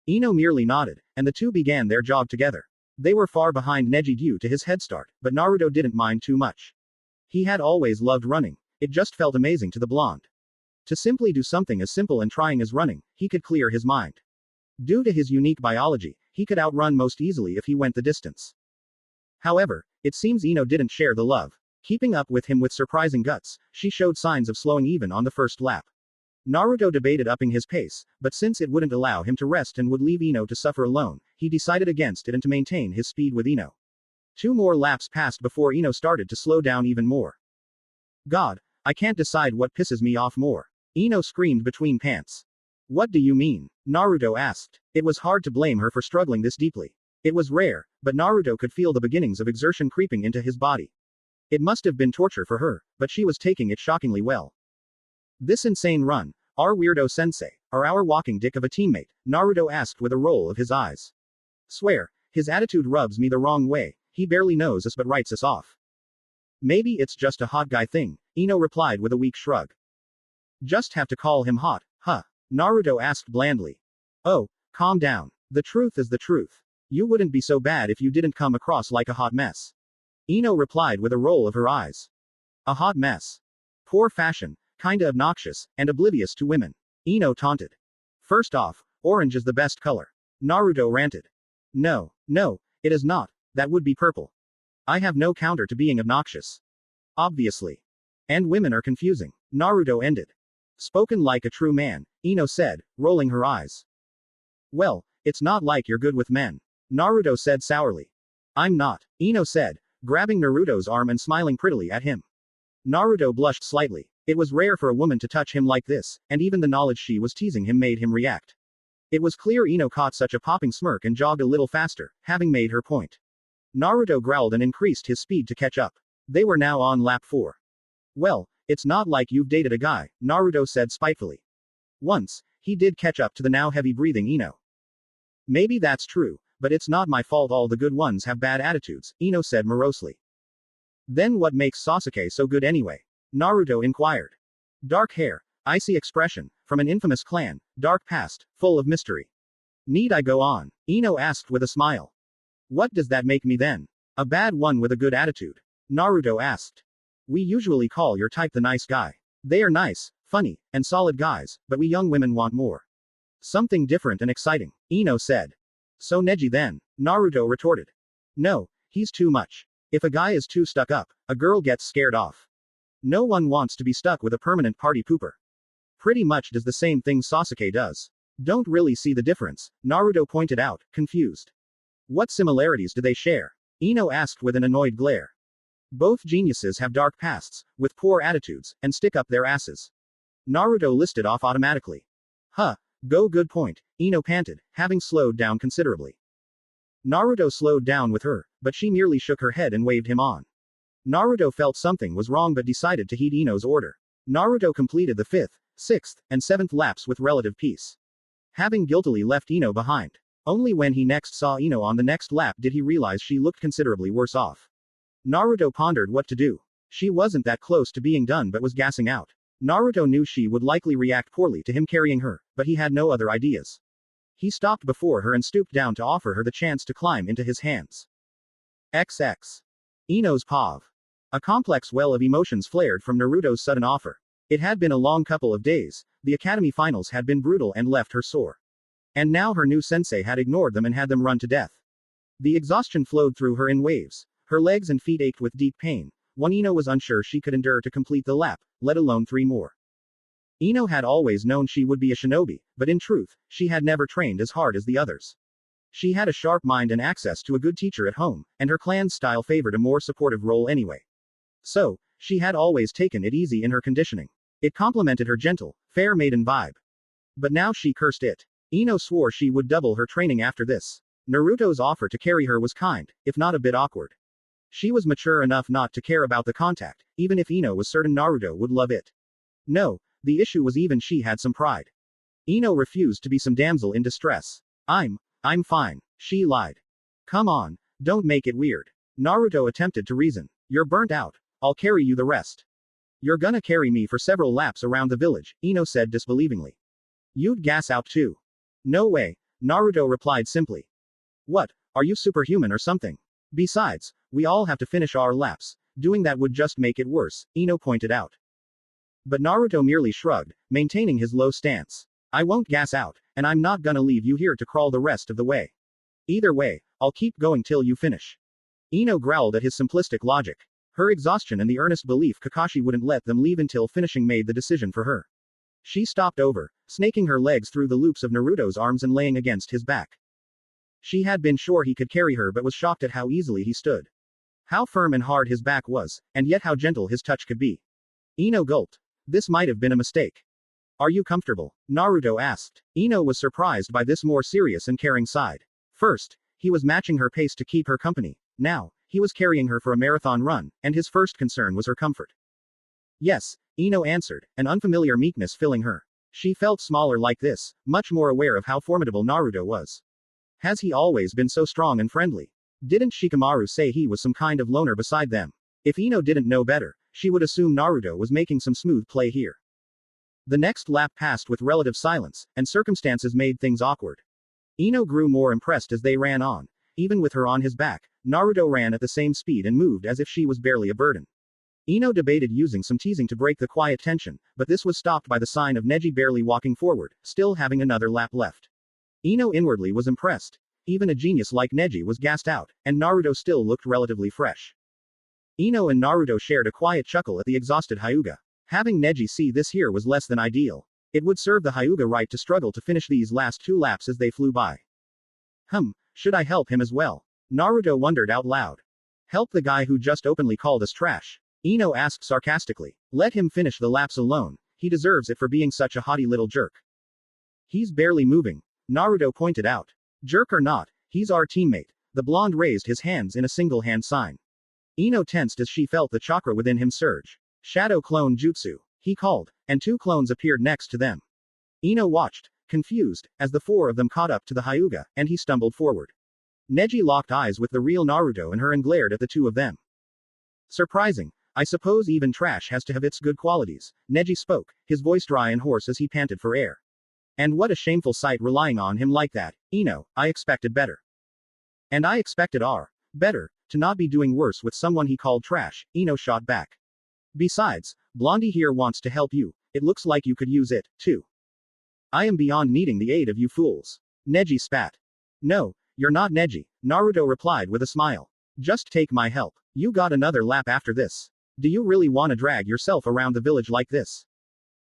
Ino merely nodded, and the two began their jog together. They were far behind Neji due to his head start, but Naruto didn't mind too much. He had always loved running, it just felt amazing to the blonde. To simply do something as simple and trying as running, he could clear his mind. Due to his unique biology, he could outrun most easily if he went the distance. However, it seems Ino didn't share the love. Keeping up with him with surprising guts, she showed signs of slowing even on the first lap. Naruto debated upping his pace, but since it wouldn't allow him to rest and would leave Ino to suffer alone, he decided against it and to maintain his speed with Ino. 2 more laps passed before Ino started to slow down even more. God, I can't decide what pisses me off more. Ino screamed between pants. What do you mean? Naruto asked. It was hard to blame her for struggling this deeply. It was rare, but Naruto could feel the beginnings of exertion creeping into his body. It must have been torture for her, but she was taking it shockingly well. This insane run, our weirdo sensei, or our walking dick of a teammate, Naruto asked with a roll of his eyes. Swear, his attitude rubs me the wrong way, he barely knows us but writes us off. Maybe it's just a hot guy thing, Ino replied with a weak shrug. Just have to call him hot, huh? Naruto asked blandly. Oh, calm down. The truth is the truth. You wouldn't be so bad if you didn't come across like a hot mess. Ino replied with a roll of her eyes. A hot mess. Poor fashion, kinda obnoxious, and oblivious to women. Ino taunted. First off, orange is the best color. Naruto ranted. No, it is not. That would be purple. I have no counter to being obnoxious. Obviously. And women are confusing. Naruto ended. Spoken like a true man, Ino said, rolling her eyes. Well, it's not like you're good with men. Naruto said sourly. I'm not, Ino said, grabbing Naruto's arm and smiling prettily at him. Naruto blushed slightly. It was rare for a woman to touch him like this, and even the knowledge she was teasing him made him react. It was clear Ino caught such a popping smirk and jogged a little faster, having made her point. Naruto growled and increased his speed to catch up. They were now on lap 4. Well, it's not like you've dated a guy, Naruto said spitefully. Once, he did catch up to the now heavy-breathing Ino. Maybe that's true, but it's not my fault all the good ones have bad attitudes, Ino said morosely. Then what makes Sasuke so good anyway? Naruto inquired. Dark hair, icy expression, from an infamous clan, dark past, full of mystery. Need I go on? Ino asked with a smile. What does that make me then? A bad one with a good attitude? Naruto asked. We usually call your type the nice guy. They are nice, funny, and solid guys, but we young women want more. Something different and exciting, Ino said. So Neji then? Naruto retorted. No, he's too much. If a guy is too stuck up, a girl gets scared off. No one wants to be stuck with a permanent party pooper. Pretty much does the same thing Sasuke does. Don't really see the difference, Naruto pointed out, confused. What similarities do they share? Ino asked with an annoyed glare. Both geniuses have dark pasts, with poor attitudes, and stick up their asses. Naruto listed off automatically. Huh, good point, Ino panted, having slowed down considerably. Naruto slowed down with her, but she merely shook her head and waved him on. Naruto felt something was wrong but decided to heed Ino's order. Naruto completed the 5th, 6th, and 7th laps with relative peace. Having guiltily left Ino behind. Only when he next saw Ino on the next lap did he realize she looked considerably worse off. Naruto pondered what to do. She wasn't that close to being done but was gassing out. Naruto knew she would likely react poorly to him carrying her, but he had no other ideas. He stopped before her and stooped down to offer her the chance to climb into his hands. XX. Ino's POV. A complex well of emotions flared from Naruto's sudden offer. It had been a long couple of days, the academy finals had been brutal and left her sore. And now her new sensei had ignored them and had them run to death. The exhaustion flowed through her in waves. Her legs and feet ached with deep pain. One Ino was unsure she could endure to complete the lap, let alone 3 more. Ino had always known she would be a shinobi, but in truth, she had never trained as hard as the others. She had a sharp mind and access to a good teacher at home, and her clan's style favored a more supportive role anyway. So, she had always taken it easy in her conditioning. It complemented her gentle, fair maiden vibe. But now she cursed it. Ino swore she would double her training after this. Naruto's offer to carry her was kind, if not a bit awkward. She was mature enough not to care about the contact, even if Ino was certain Naruto would love it. No, the issue was even she had some pride. Ino refused to be some damsel in distress. I'm fine, she lied. Come on, don't make it weird. Naruto attempted to reason. You're burnt out. I'll carry you the rest. You're gonna carry me for several laps around the village, Ino said disbelievingly. You'd gas out too. No way, Naruto replied simply. What, are you superhuman or something? Besides, we all have to finish our laps. Doing that would just make it worse, Ino pointed out. But Naruto merely shrugged, maintaining his low stance. I won't gas out, and I'm not gonna leave you here to crawl the rest of the way. Either way, I'll keep going till you finish. Ino growled at his simplistic logic. Her exhaustion and the earnest belief Kakashi wouldn't let them leave until finishing made the decision for her. She stopped over, snaking her legs through the loops of Naruto's arms and laying against his back. She had been sure he could carry her but was shocked at how easily he stood. How firm and hard his back was, and yet how gentle his touch could be. Ino gulped. This might have been a mistake. Are you comfortable? Naruto asked. Ino was surprised by this more serious and caring side. First, he was matching her pace to keep her company. Now, he was carrying her for a marathon run, and his first concern was her comfort. Yes, Ino answered, an unfamiliar meekness filling her. She felt smaller like this, much more aware of how formidable Naruto was. Has he always been so strong and friendly? Didn't Shikamaru say he was some kind of loner beside them? If Ino didn't know better, she would assume Naruto was making some smooth play here. The next lap passed with relative silence, and circumstances made things awkward. Ino grew more impressed as they ran on. Even with her on his back, Naruto ran at the same speed and moved as if she was barely a burden. Ino debated using some teasing to break the quiet tension, but this was stopped by the sign of Neji barely walking forward, still having another lap left. Ino inwardly was impressed. Even a genius like Neji was gassed out, and Naruto still looked relatively fresh. Ino and Naruto shared a quiet chuckle at the exhausted Hyuga. Having Neji see this here was less than ideal. It would serve the Hyuga right to struggle to finish these last 2 laps as they flew by. Should I help him as well? Naruto wondered out loud. Help the guy who just openly called us trash? Ino asked sarcastically. Let him finish the laps alone. He deserves it for being such a haughty little jerk. He's barely moving, Naruto pointed out. Jerk or not, he's our teammate. The blonde raised his hands in a single hand sign. Ino tensed as she felt the chakra within him surge. Shadow clone jutsu, he called, and 2 clones appeared next to them. Ino watched, confused, as the 4 of them caught up to the Hyuga, and he stumbled forward. Neji locked eyes with the real Naruto and her and glared at the 2 of them. Surprising. I suppose even trash has to have its good qualities, Neji spoke, his voice dry and hoarse as he panted for air. And what a shameful sight relying on him like that, Ino, I expected better. And I expected better, to not be doing worse with someone he called trash, Ino shot back. Besides, Blondie here wants to help you, it looks like you could use it, too. I am beyond needing the aid of you fools. Neji spat. No, you're not Neji, Naruto replied with a smile. Just take my help. You got another lap after this. Do you really want to drag yourself around the village like this?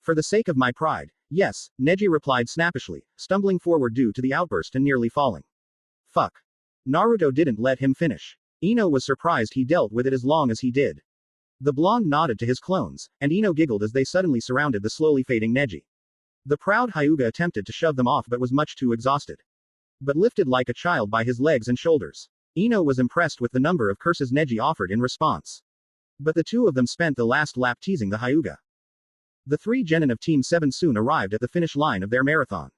For the sake of my pride, yes, Neji replied snappishly, stumbling forward due to the outburst and nearly falling. Fuck. Naruto didn't let him finish. Ino was surprised he dealt with it as long as he did. The blonde nodded to his clones, and Ino giggled as they suddenly surrounded the slowly fading Neji. The proud Hyuga attempted to shove them off but was much too exhausted. But lifted like a child by his legs and shoulders. Ino was impressed with the number of curses Neji offered in response. But the 2 of them spent the last lap teasing the Hyuga. The 3 genin of Team 7 soon arrived at the finish line of their marathon.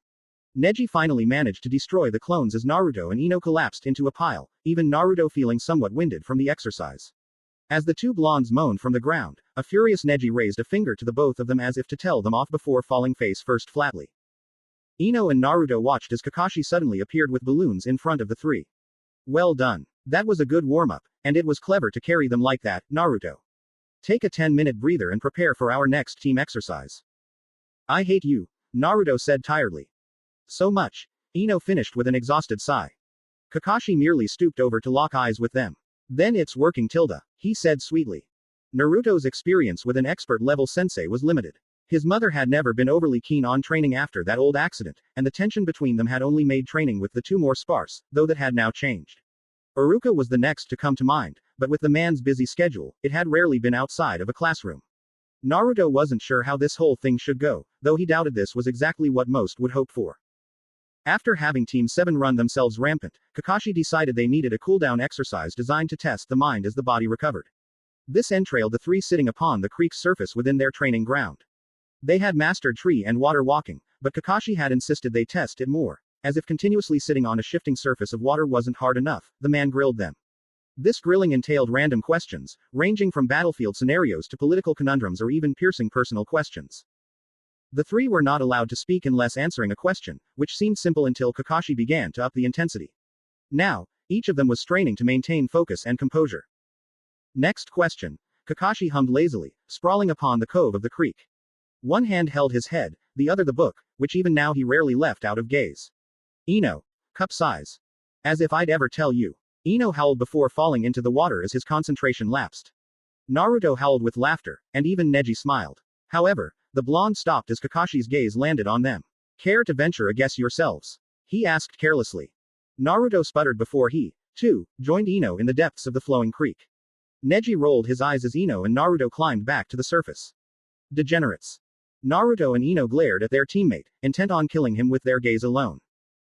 Neji finally managed to destroy the clones as Naruto and Ino collapsed into a pile, even Naruto feeling somewhat winded from the exercise. As the 2 blondes moaned from the ground, a furious Neji raised a finger to the both of them as if to tell them off before falling face first flatly. Ino and Naruto watched as Kakashi suddenly appeared with balloons in front of the 3. Well done. That was a good warm-up, and it was clever to carry them like that, Naruto. Take a 10-minute breather and prepare for our next team exercise. I hate you, Naruto said tiredly. So much. Ino finished with an exhausted sigh. Kakashi merely stooped over to lock eyes with them. Then it's working tilde, he said sweetly. Naruto's experience with an expert-level sensei was limited. His mother had never been overly keen on training after that old accident, and the tension between them had only made training with the 2 more sparse, though that had now changed. Iruka was the next to come to mind, but with the man's busy schedule, it had rarely been outside of a classroom. Naruto wasn't sure how this whole thing should go, though he doubted this was exactly what most would hope for. After having Team 7 run themselves rampant, Kakashi decided they needed a cooldown exercise designed to test the mind as the body recovered. This entailed the 3 sitting upon the creek's surface within their training ground. They had mastered tree and water walking, but Kakashi had insisted they test it more. As if continuously sitting on a shifting surface of water wasn't hard enough, the man grilled them. This grilling entailed random questions, ranging from battlefield scenarios to political conundrums or even piercing personal questions. The 3 were not allowed to speak unless answering a question, which seemed simple until Kakashi began to up the intensity. Now, each of them was straining to maintain focus and composure. Next question. Kakashi hummed lazily, sprawling upon the cove of the creek. One hand held his head, the other the book, which even now he rarely left out of gaze. Ino. Cup size. As if I'd ever tell you. Ino howled before falling into the water as his concentration lapsed. Naruto howled with laughter, and even Neji smiled. However, the blonde stopped as Kakashi's gaze landed on them. Care to venture a guess yourselves? He asked carelessly. Naruto sputtered before he, too, joined Ino in the depths of the flowing creek. Neji rolled his eyes as Ino and Naruto climbed back to the surface. Degenerates. Naruto and Ino glared at their teammate, intent on killing him with their gaze alone.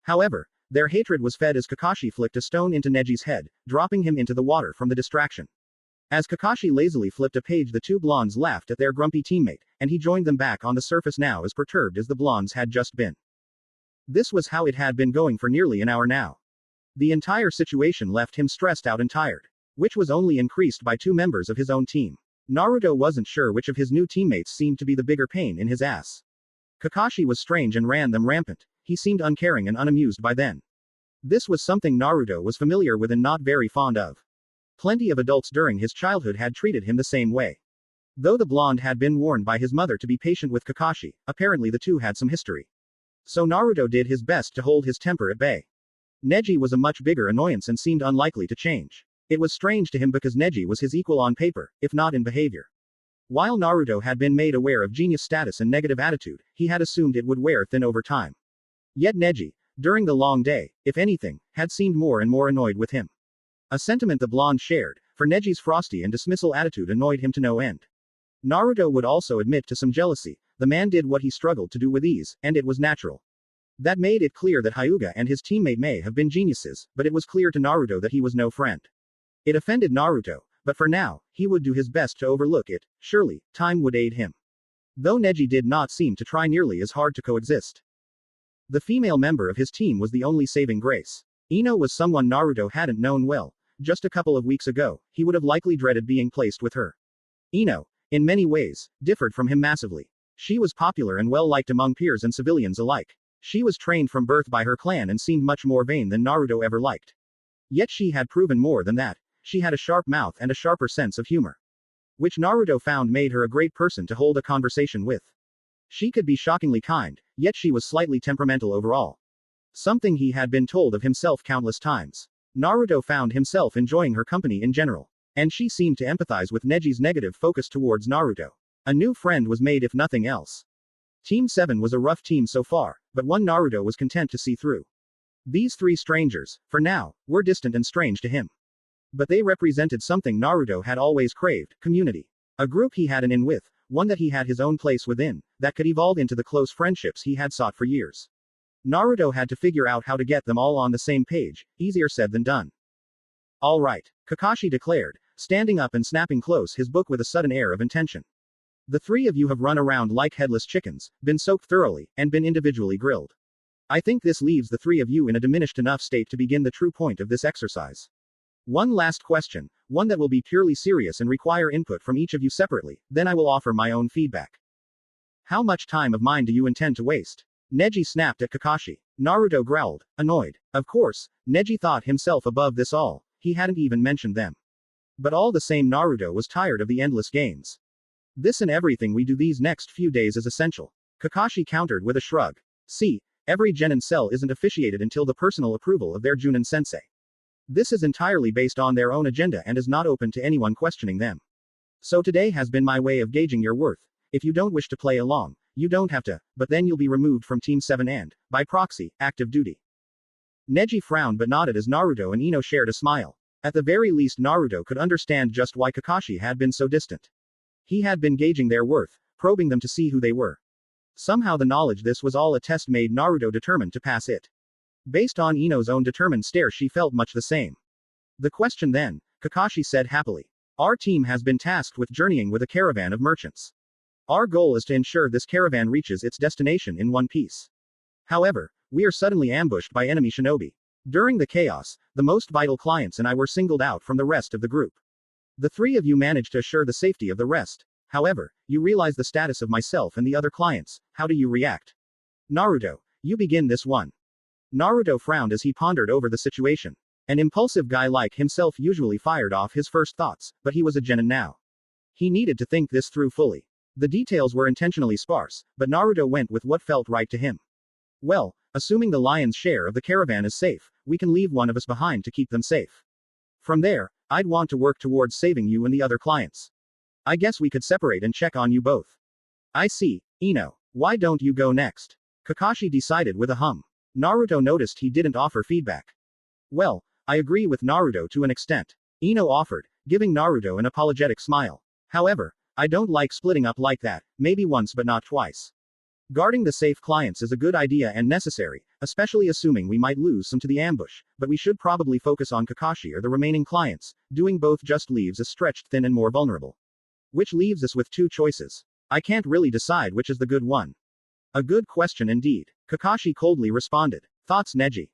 However, their hatred was fed as Kakashi flicked a stone into Neji's head, dropping him into the water from the distraction. As Kakashi lazily flipped a page, the 2 blondes laughed at their grumpy teammate, and he joined them back on the surface now as perturbed as the blondes had just been. This was how it had been going for nearly an hour now. The entire situation left him stressed out and tired, which was only increased by 2 members of his own team. Naruto wasn't sure which of his new teammates seemed to be the bigger pain in his ass. Kakashi was strange and ran them rampant. He seemed uncaring and unamused by then. This was something Naruto was familiar with and not very fond of. Plenty of adults during his childhood had treated him the same way. Though the blonde had been warned by his mother to be patient with Kakashi, apparently the 2 had some history. So Naruto did his best to hold his temper at bay. Neji was a much bigger annoyance and seemed unlikely to change. It was strange to him because Neji was his equal on paper, if not in behavior. While Naruto had been made aware of genius status and negative attitude, he had assumed it would wear thin over time. Yet Neji, during the long day, if anything, had seemed more and more annoyed with him. A sentiment the blonde shared, for Neji's frosty and dismissal attitude annoyed him to no end. Naruto would also admit to some jealousy. The man did what he struggled to do with ease, and it was natural. That made it clear that Hyuga and his teammate may have been geniuses, but it was clear to Naruto that he was no friend. It offended Naruto, but for now, he would do his best to overlook it. Surely, time would aid him. Though Neji did not seem to try nearly as hard to coexist. The female member of his team was the only saving grace. Ino was someone Naruto hadn't known well. Just a couple of weeks ago, he would have likely dreaded being placed with her. Ino, in many ways, differed from him massively. She was popular and well liked among peers and civilians alike. She was trained from birth by her clan and seemed much more vain than Naruto ever liked. Yet she had proven more than that. She had a sharp mouth and a sharper sense of humor, which Naruto found made her a great person to hold a conversation with. She could be shockingly kind, yet she was slightly temperamental overall. Something he had been told of himself countless times. Naruto found himself enjoying her company in general. And she seemed to empathize with Neji's negative focus towards Naruto. A new friend was made if nothing else. Team 7 was a rough team so far, but one Naruto was content to see through. These three strangers, for now, were distant and strange to him. But they represented something Naruto had always craved: community. A group he had an in with, one that he had his own place within, that could evolve into the close friendships he had sought for years. Naruto had to figure out how to get them all on the same page, easier said than done. All right, Kakashi declared, standing up and snapping close his book with a sudden air of intention. The three of you have run around like headless chickens, been soaked thoroughly, and been individually grilled. I think this leaves the three of you in a diminished enough state to begin the true point of this exercise. One last question, one that will be purely serious and require input from each of you separately, then I will offer my own feedback. How much time of mine do you intend to waste? Neji snapped at Kakashi. Naruto growled, annoyed. Of course, Neji thought himself above this all, he hadn't even mentioned them. But all the same, Naruto was tired of the endless games. This and everything we do these next few days is essential. Kakashi countered with a shrug. See, every Genin cell isn't officiated until the personal approval of their Junin sensei. This is entirely based on their own agenda and is not open to anyone questioning them. So today has been my way of gauging your worth. If you don't wish to play along, you don't have to, but then you'll be removed from Team 7 and, by proxy, active duty. Neji frowned but nodded as Naruto and Ino shared a smile. At the very least, Naruto could understand just why Kakashi had been so distant. He had been gauging their worth, probing them to see who they were. Somehow the knowledge this was all a test made Naruto determined to pass it. Based on Ino's own determined stare, she felt much the same. The question then, Kakashi said happily. Our team has been tasked with journeying with a caravan of merchants. Our goal is to ensure this caravan reaches its destination in one piece. However, we are suddenly ambushed by enemy shinobi. During the chaos, the most vital clients and I were singled out from the rest of the group. The three of you managed to assure the safety of the rest. However, you realize the status of myself and the other clients. How do you react? Naruto, you begin this one. Naruto frowned as he pondered over the situation. An impulsive guy like himself usually fired off his first thoughts, but he was a genin now. He needed to think this through fully. The details were intentionally sparse, but Naruto went with what felt right to him. Well, assuming the lion's share of the caravan is safe, we can leave one of us behind to keep them safe. From there, I'd want to work towards saving you and the other clients. I guess we could separate and check on you both. I see, Ino. Why don't you go next? Kakashi decided with a hum. Naruto noticed he didn't offer feedback. Well, I agree with Naruto to an extent. Ino offered, giving Naruto an apologetic smile. However, I don't like splitting up like that, maybe once but not twice. Guarding the safe clients is a good idea and necessary, especially assuming we might lose some to the ambush, but we should probably focus on Kakashi or the remaining clients. Doing both just leaves us stretched thin and more vulnerable. Which leaves us with two choices. I can't really decide which is the good one. A good question indeed. Kakashi coldly responded. Thoughts, Neji?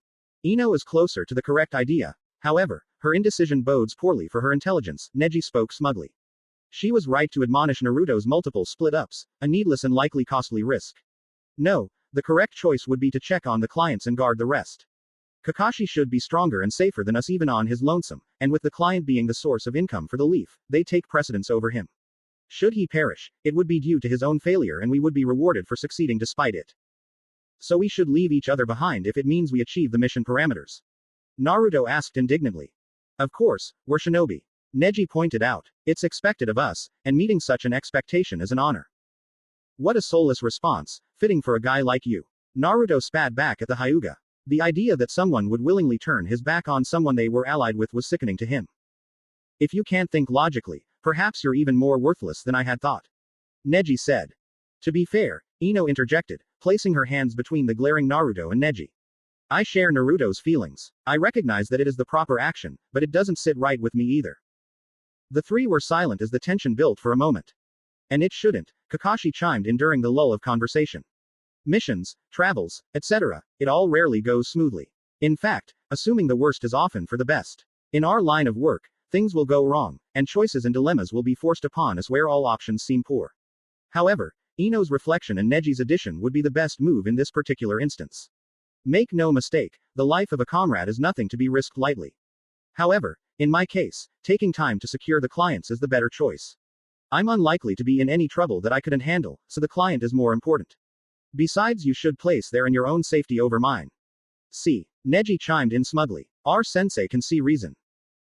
Ino is closer to the correct idea. However, her indecision bodes poorly for her intelligence, Neji spoke smugly. She was right to admonish Naruto's multiple split-ups, a needless and likely costly risk. No, the correct choice would be to check on the clients and guard the rest. Kakashi should be stronger and safer than us even on his lonesome, and with the client being the source of income for the Leaf, they take precedence over him. Should he perish, it would be due to his own failure and we would be rewarded for succeeding despite it. So we should leave each other behind if it means we achieve the mission parameters. Naruto asked indignantly. Of course, we're shinobi. Neji pointed out. It's expected of us, and meeting such an expectation is an honor. What a soulless response, fitting for a guy like you. Naruto spat back at the Hyuga. The idea that someone would willingly turn his back on someone they were allied with was sickening to him. If you can't think logically, perhaps you're even more worthless than I had thought. Neji said. To be fair, Ino interjected, placing her hands between the glaring Naruto and Neji. I share Naruto's feelings. I recognize that it is the proper action, but it doesn't sit right with me either. The three were silent as the tension built for a moment. And it shouldn't, Kakashi chimed in during the lull of conversation. Missions, travels, etc., it all rarely goes smoothly. In fact, assuming the worst is often for the best. In our line of work, things will go wrong, and choices and dilemmas will be forced upon us where all options seem poor. However, Ino's reflection and Neji's addition would be the best move in this particular instance. Make no mistake, the life of a comrade is nothing to be risked lightly. However, in my case, taking time to secure the clients is the better choice. I'm unlikely to be in any trouble that I couldn't handle, so the client is more important. Besides, you should place their and your own safety over mine. See, Neji chimed in smugly. Our sensei can see reason.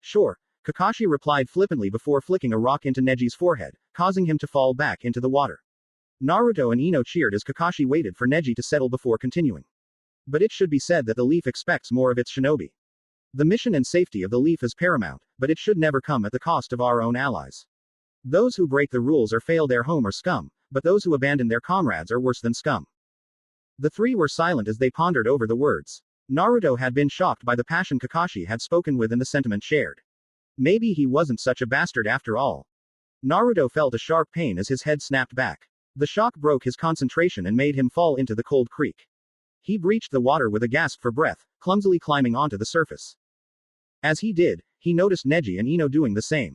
Sure, Kakashi replied flippantly before flicking a rock into Neji's forehead, causing him to fall back into the water. Naruto and Ino cheered as Kakashi waited for Neji to settle before continuing. But it should be said that the Leaf expects more of its shinobi. The mission and safety of the Leaf is paramount, but it should never come at the cost of our own allies. Those who break the rules or fail their home are scum, but those who abandon their comrades are worse than scum. The three were silent as they pondered over the words. Naruto had been shocked by the passion Kakashi had spoken with and the sentiment shared. Maybe he wasn't such a bastard after all. Naruto felt a sharp pain as his head snapped back. The shock broke his concentration and made him fall into the cold creek. He breached the water with a gasp for breath, clumsily climbing onto the surface. As he did, he noticed Neji and Ino doing the same.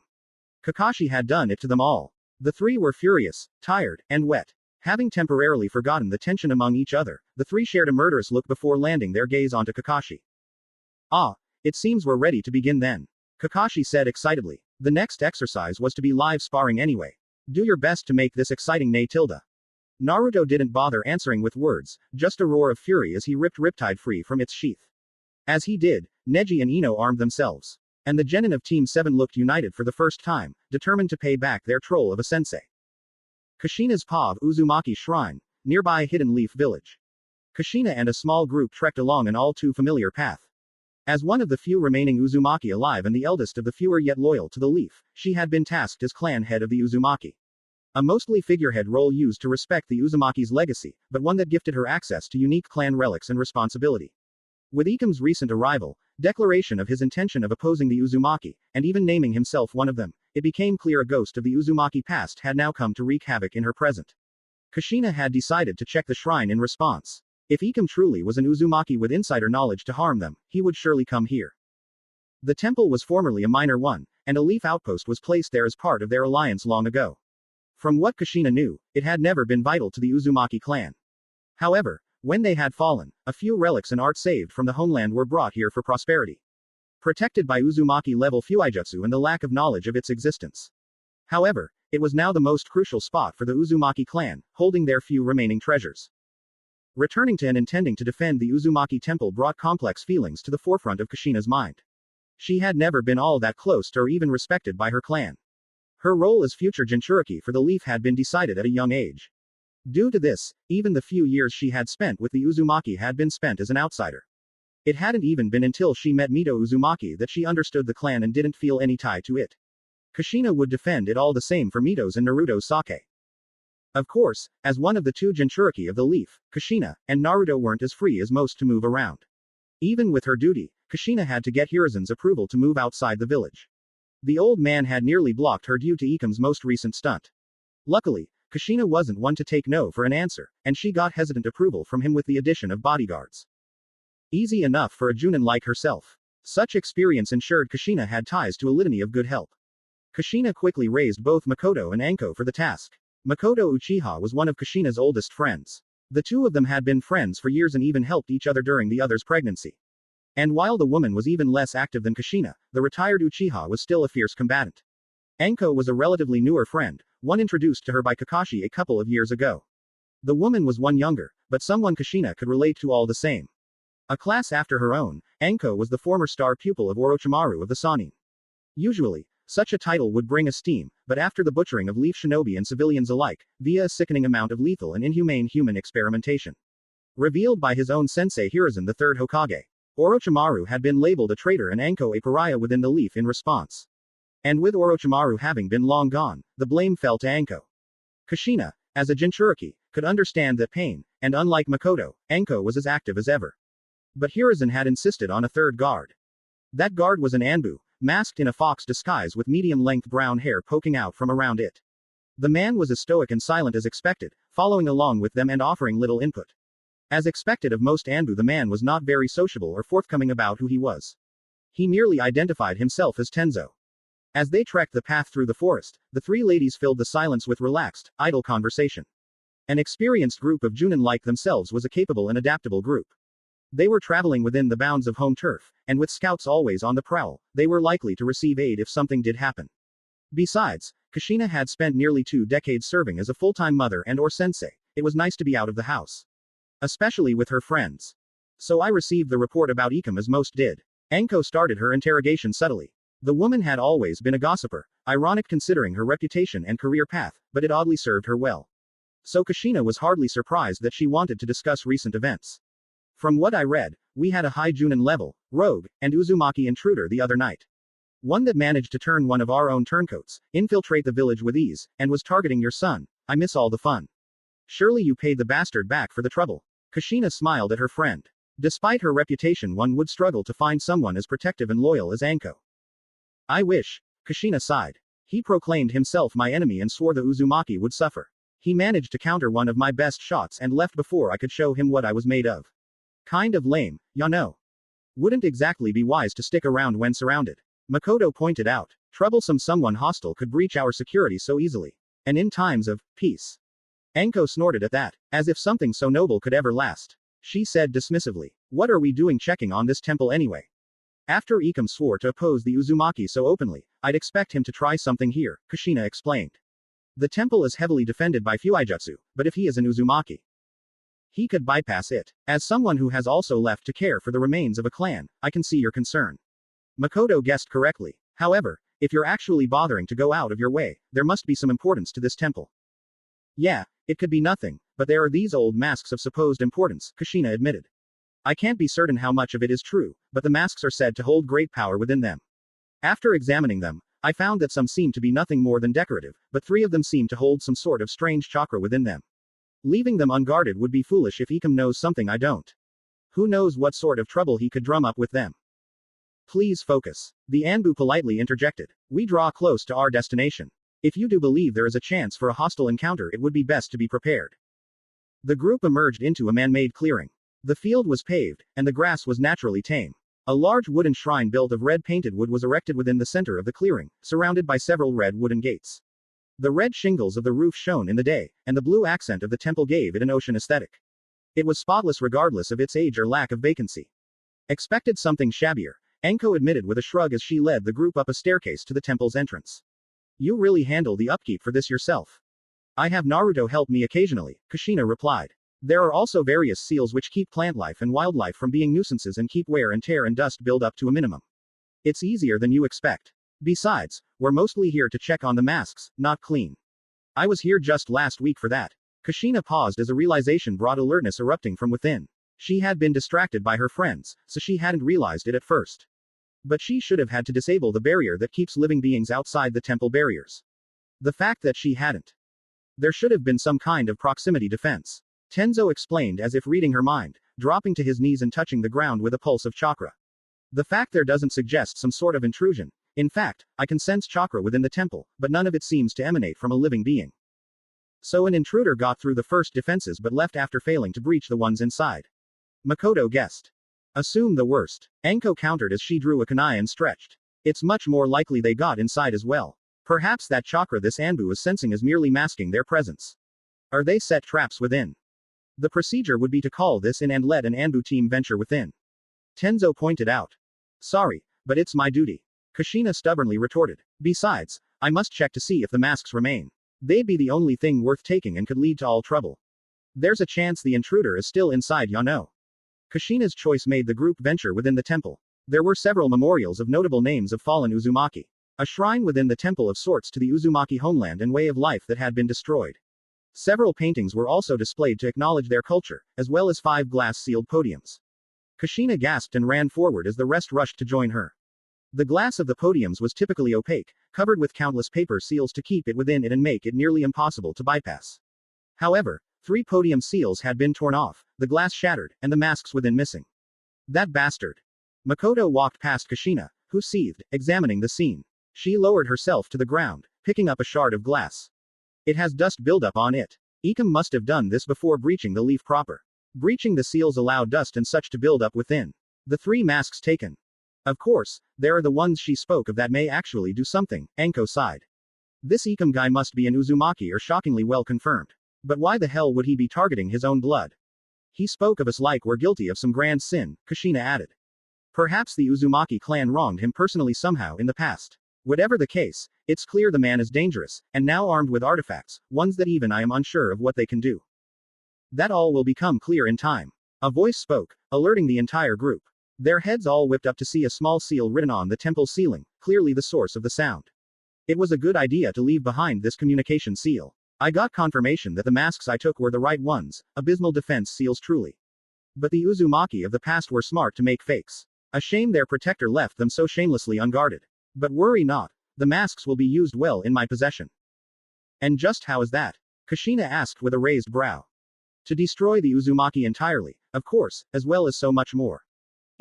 Kakashi had done it to them all. The three were furious, tired, and wet. Having temporarily forgotten the tension among each other, the three shared a murderous look before landing their gaze onto Kakashi. Ah, it seems we're ready to begin then. Kakashi said excitedly. The next exercise was to be live sparring anyway. Do your best to make this exciting, nay tilde. Naruto didn't bother answering with words, just a roar of fury as he ripped Riptide free from its sheath. As he did, Neji and Ino armed themselves. And the genin of Team 7 looked united for the first time, determined to pay back their troll of a sensei. Kushina's Pav Uzumaki Shrine, nearby Hidden Leaf Village. Kushina and a small group trekked along an all-too-familiar path. As one of the few remaining Uzumaki alive and the eldest of the fewer yet loyal to the Leaf, she had been tasked as clan head of the Uzumaki. A mostly figurehead role used to respect the Uzumaki's legacy, but one that gifted her access to unique clan relics and responsibility. With Ikam's recent arrival, declaration of his intention of opposing the Uzumaki, and even naming himself one of them, it became clear a ghost of the Uzumaki past had now come to wreak havoc in her present. Kushina had decided to check the shrine in response. If Ikam truly was an Uzumaki with insider knowledge to harm them, he would surely come here. The temple was formerly a minor one, and a Leaf outpost was placed there as part of their alliance long ago. From what Kushina knew, it had never been vital to the Uzumaki clan. However, when they had fallen, a few relics and art saved from the homeland were brought here for prosperity. Protected by Uzumaki-level Fuijutsu and the lack of knowledge of its existence. However, it was now the most crucial spot for the Uzumaki clan, holding their few remaining treasures. Returning to and intending to defend the Uzumaki temple brought complex feelings to the forefront of Kushina's mind. She had never been all that close to or even respected by her clan. Her role as future Jinchuriki for the Leaf had been decided at a young age. Due to this, even the few years she had spent with the Uzumaki had been spent as an outsider. It hadn't even been until she met Mito Uzumaki that she understood the clan and didn't feel any tie to it. Kushina would defend it all the same for Mito's and Naruto's sake. Of course, as one of the two Jinchuriki of the Leaf, Kushina and Naruto weren't as free as most to move around. Even with her duty, Kushina had to get Hiruzen's approval to move outside the village. The old man had nearly blocked her due to Ikam's most recent stunt. Luckily, Kushina wasn't one to take no for an answer, and she got hesitant approval from him with the addition of bodyguards. Easy enough for a Junin like herself. Such experience ensured Kushina had ties to a litany of good help. Kushina quickly raised both Makoto and Anko for the task. Makoto Uchiha was one of Kushina's oldest friends. The two of them had been friends for years and even helped each other during the other's pregnancy. And while the woman was even less active than Kushina, the retired Uchiha was still a fierce combatant. Anko was a relatively newer friend, one introduced to her by Kakashi a couple of years ago. The woman was one younger, but someone Kushina could relate to all the same. A class after her own, Anko was the former star pupil of Orochimaru of the Sannin. Usually, such a title would bring esteem, but after the butchering of Leaf shinobi and civilians alike, via a sickening amount of lethal and inhumane human experimentation. Revealed by his own sensei Hiruzen the third Hokage. Orochimaru had been labeled a traitor and Anko a pariah within the Leaf in response. And with Orochimaru having been long gone, the blame fell to Anko. Kushina, as a Jinchuriki, could understand that pain, and unlike Makoto, Anko was as active as ever. But Hiruzen had insisted on a third guard. That guard was an Anbu, masked in a fox disguise with medium-length brown hair poking out from around it. The man was as stoic and silent as expected, following along with them and offering little input. As expected of most Anbu, the man was not very sociable or forthcoming about who he was. He merely identified himself as Tenzo. As they trekked the path through the forest, the three ladies filled the silence with relaxed, idle conversation. An experienced group of Junin like themselves was a capable and adaptable group. They were traveling within the bounds of home turf, and with scouts always on the prowl, they were likely to receive aid if something did happen. Besides, Kushina had spent nearly 2 decades serving as a full-time mother and/or sensei. It was nice to be out of the house. Especially with her friends. So I received the report about Ikam as most did. Anko started her interrogation subtly. The woman had always been a gossiper, ironic considering her reputation and career path, but it oddly served her well. So Kushina was hardly surprised that she wanted to discuss recent events. From what I read, we had a high Junin level, rogue, and Uzumaki intruder the other night. One that managed to turn one of our own turncoats, infiltrate the village with ease, and was targeting your son. I miss all the fun. Surely you paid the bastard back for the trouble. Kushina smiled at her friend. Despite her reputation, one would struggle to find someone as protective and loyal as Anko. I wish. Kushina sighed. He proclaimed himself my enemy and swore the Uzumaki would suffer. He managed to counter one of my best shots and left before I could show him what I was made of. Kind of lame, ya know. Wouldn't exactly be wise to stick around when surrounded. Makoto pointed out. Troublesome someone hostile could breach our security so easily. And in times of peace. Anko snorted at that, as if something so noble could ever last. She said dismissively. What are we doing checking on this temple anyway? After Ikam swore to oppose the Uzumaki so openly, I'd expect him to try something here, Kushina explained. The temple is heavily defended by Fuijutsu, but if he is an Uzumaki, he could bypass it. As someone who has also left to care for the remains of a clan, I can see your concern. Makoto guessed correctly. However, if you're actually bothering to go out of your way, there must be some importance to this temple. Yeah, it could be nothing, but there are these old masks of supposed importance, Kushina admitted. I can't be certain how much of it is true, but the masks are said to hold great power within them. After examining them, I found that some seem to be nothing more than decorative, but 3 of them seem to hold some sort of strange chakra within them. Leaving them unguarded would be foolish if Ikam knows something I don't. Who knows what sort of trouble he could drum up with them. Please focus. The Anbu politely interjected. We draw close to our destination. If you do believe there is a chance for a hostile encounter, it would be best to be prepared. The group emerged into a man-made clearing. The field was paved, and the grass was naturally tame. A large wooden shrine built of red painted wood was erected within the center of the clearing, surrounded by several red wooden gates. The red shingles of the roof shone in the day, and the blue accent of the temple gave it an ocean aesthetic. It was spotless regardless of its age or lack of vacancy. Expected something shabbier, Anko admitted with a shrug as she led the group up a staircase to the temple's entrance. You really handle the upkeep for this yourself. I have Naruto help me occasionally, Kushina replied. There are also various seals which keep plant life and wildlife from being nuisances and keep wear and tear and dust build up to a minimum. It's easier than you expect. Besides, we're mostly here to check on the masks, not clean. I was here just last week for that. Kushina paused as a realization brought alertness erupting from within. She had been distracted by her friends, so she hadn't realized it at first. But she should have had to disable the barrier that keeps living beings outside the temple barriers. The fact that she hadn't. There should have been some kind of proximity defense. Tenzo explained as if reading her mind, dropping to his knees and touching the ground with a pulse of chakra. The fact there doesn't suggest some sort of intrusion. In fact, I can sense chakra within the temple, but none of it seems to emanate from a living being. So an intruder got through the first defenses but left after failing to breach the ones inside. Makoto guessed. Assume the worst. Anko countered as she drew a kunai and stretched. It's much more likely they got inside as well. Perhaps that chakra this Anbu is sensing is merely masking their presence. Are they set traps within? The procedure would be to call this in and let an Anbu team venture within. Tenzo pointed out. Sorry, but it's my duty. Kushina stubbornly retorted. Besides, I must check to see if the masks remain. They'd be the only thing worth taking and could lead to all trouble. There's a chance the intruder is still inside, ya know. Kushina's choice made the group venture within the temple. There were several memorials of notable names of fallen Uzumaki. A shrine within the temple of sorts to the Uzumaki homeland and way of life that had been destroyed. Several paintings were also displayed to acknowledge their culture, as well as 5 glass-sealed podiums. Kushina gasped and ran forward as the rest rushed to join her. The glass of the podiums was typically opaque, covered with countless paper seals to keep it within it and make it nearly impossible to bypass. However, 3 podium seals had been torn off, the glass shattered, and the masks within missing. That bastard. Makoto walked past Kushina, who seethed, examining the scene. She lowered herself to the ground, picking up a shard of glass. It has dust buildup on it. Ikam must have done this before breaching the leaf proper. Breaching the seals allowed dust and such to build up within. The 3 masks taken. Of course, there are the ones she spoke of that may actually do something, Anko sighed. This Ikam guy must be an Uzumaki or shockingly well confirmed. But why the hell would he be targeting his own blood? He spoke of us like we're guilty of some grand sin, Kushina added. Perhaps the Uzumaki clan wronged him personally somehow in the past. Whatever the case, it's clear the man is dangerous, and now armed with artifacts, ones that even I am unsure of what they can do. That all will become clear in time. A voice spoke, alerting the entire group. Their heads all whipped up to see a small seal written on the temple ceiling, clearly the source of the sound. It was a good idea to leave behind this communication seal. I got confirmation that the masks I took were the right ones, abysmal defense seals truly. But the Uzumaki of the past were smart to make fakes. A shame their protector left them so shamelessly unguarded. But worry not, the masks will be used well in my possession. And just how is that? Kushina asked with a raised brow. To destroy the Uzumaki entirely, of course, as well as so much more.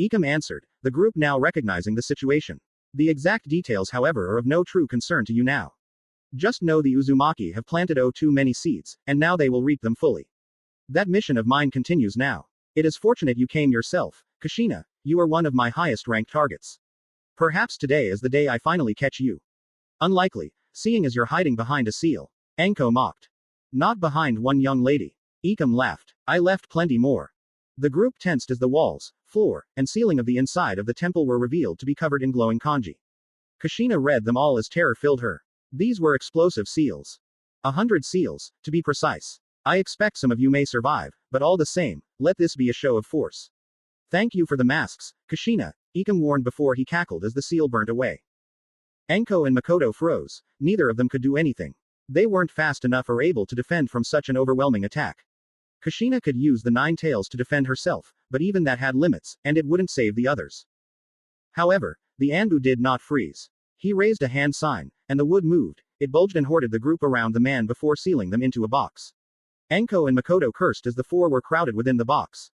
Ikam answered, the group now recognizing the situation. The exact details, however, are of no true concern to you now. Just know the Uzumaki have planted too many seeds, and now they will reap them fully. That mission of mine continues now. It is fortunate you came yourself, Kushina, you are one of my highest ranked targets. Perhaps today is the day I finally catch you. Unlikely, seeing as you're hiding behind a seal. Anko mocked. Not behind one young lady. Ikam laughed. I left plenty more. The group tensed as the walls, floor, and ceiling of the inside of the temple were revealed to be covered in glowing kanji. Kushina read them all as terror filled her. These were explosive seals. 100 seals, to be precise. I expect some of you may survive, but all the same, let this be a show of force. Thank you for the masks, Kushina, Ikam warned before he cackled as the seal burnt away. Anko and Makoto froze. Neither of them could do anything. They weren't fast enough or able to defend from such an overwhelming attack. Kushina could use the 9 tails to defend herself, but even that had limits, and it wouldn't save the others. However, the Anbu did not freeze. He raised a hand sign, and the wood moved. It bulged and hoarded the group around the man before sealing them into a box. Anko and Makoto cursed as the 4 were crowded within the box.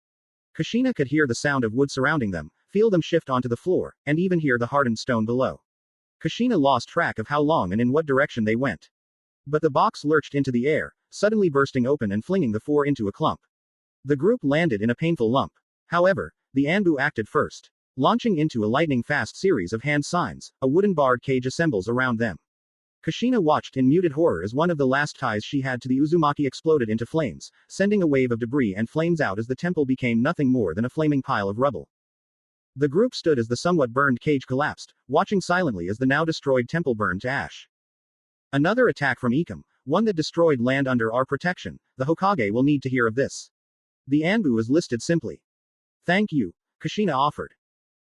Kushina could hear the sound of wood surrounding them, feel them shift onto the floor, and even hear the hardened stone below. Kushina lost track of how long and in what direction they went. But the box lurched into the air, suddenly bursting open and flinging the 4 into a clump. The group landed in a painful lump. However, the Anbu acted first. Launching into a lightning-fast series of hand signs, a wooden barred cage assembles around them. Kushina watched in muted horror as one of the last ties she had to the Uzumaki exploded into flames, sending a wave of debris and flames out as the temple became nothing more than a flaming pile of rubble. The group stood as the somewhat burned cage collapsed, watching silently as the now destroyed temple burned to ash. Another attack from Ikam, one that destroyed land under our protection. The Hokage will need to hear of this. The Anbu is listed simply. Thank you, Kushina offered.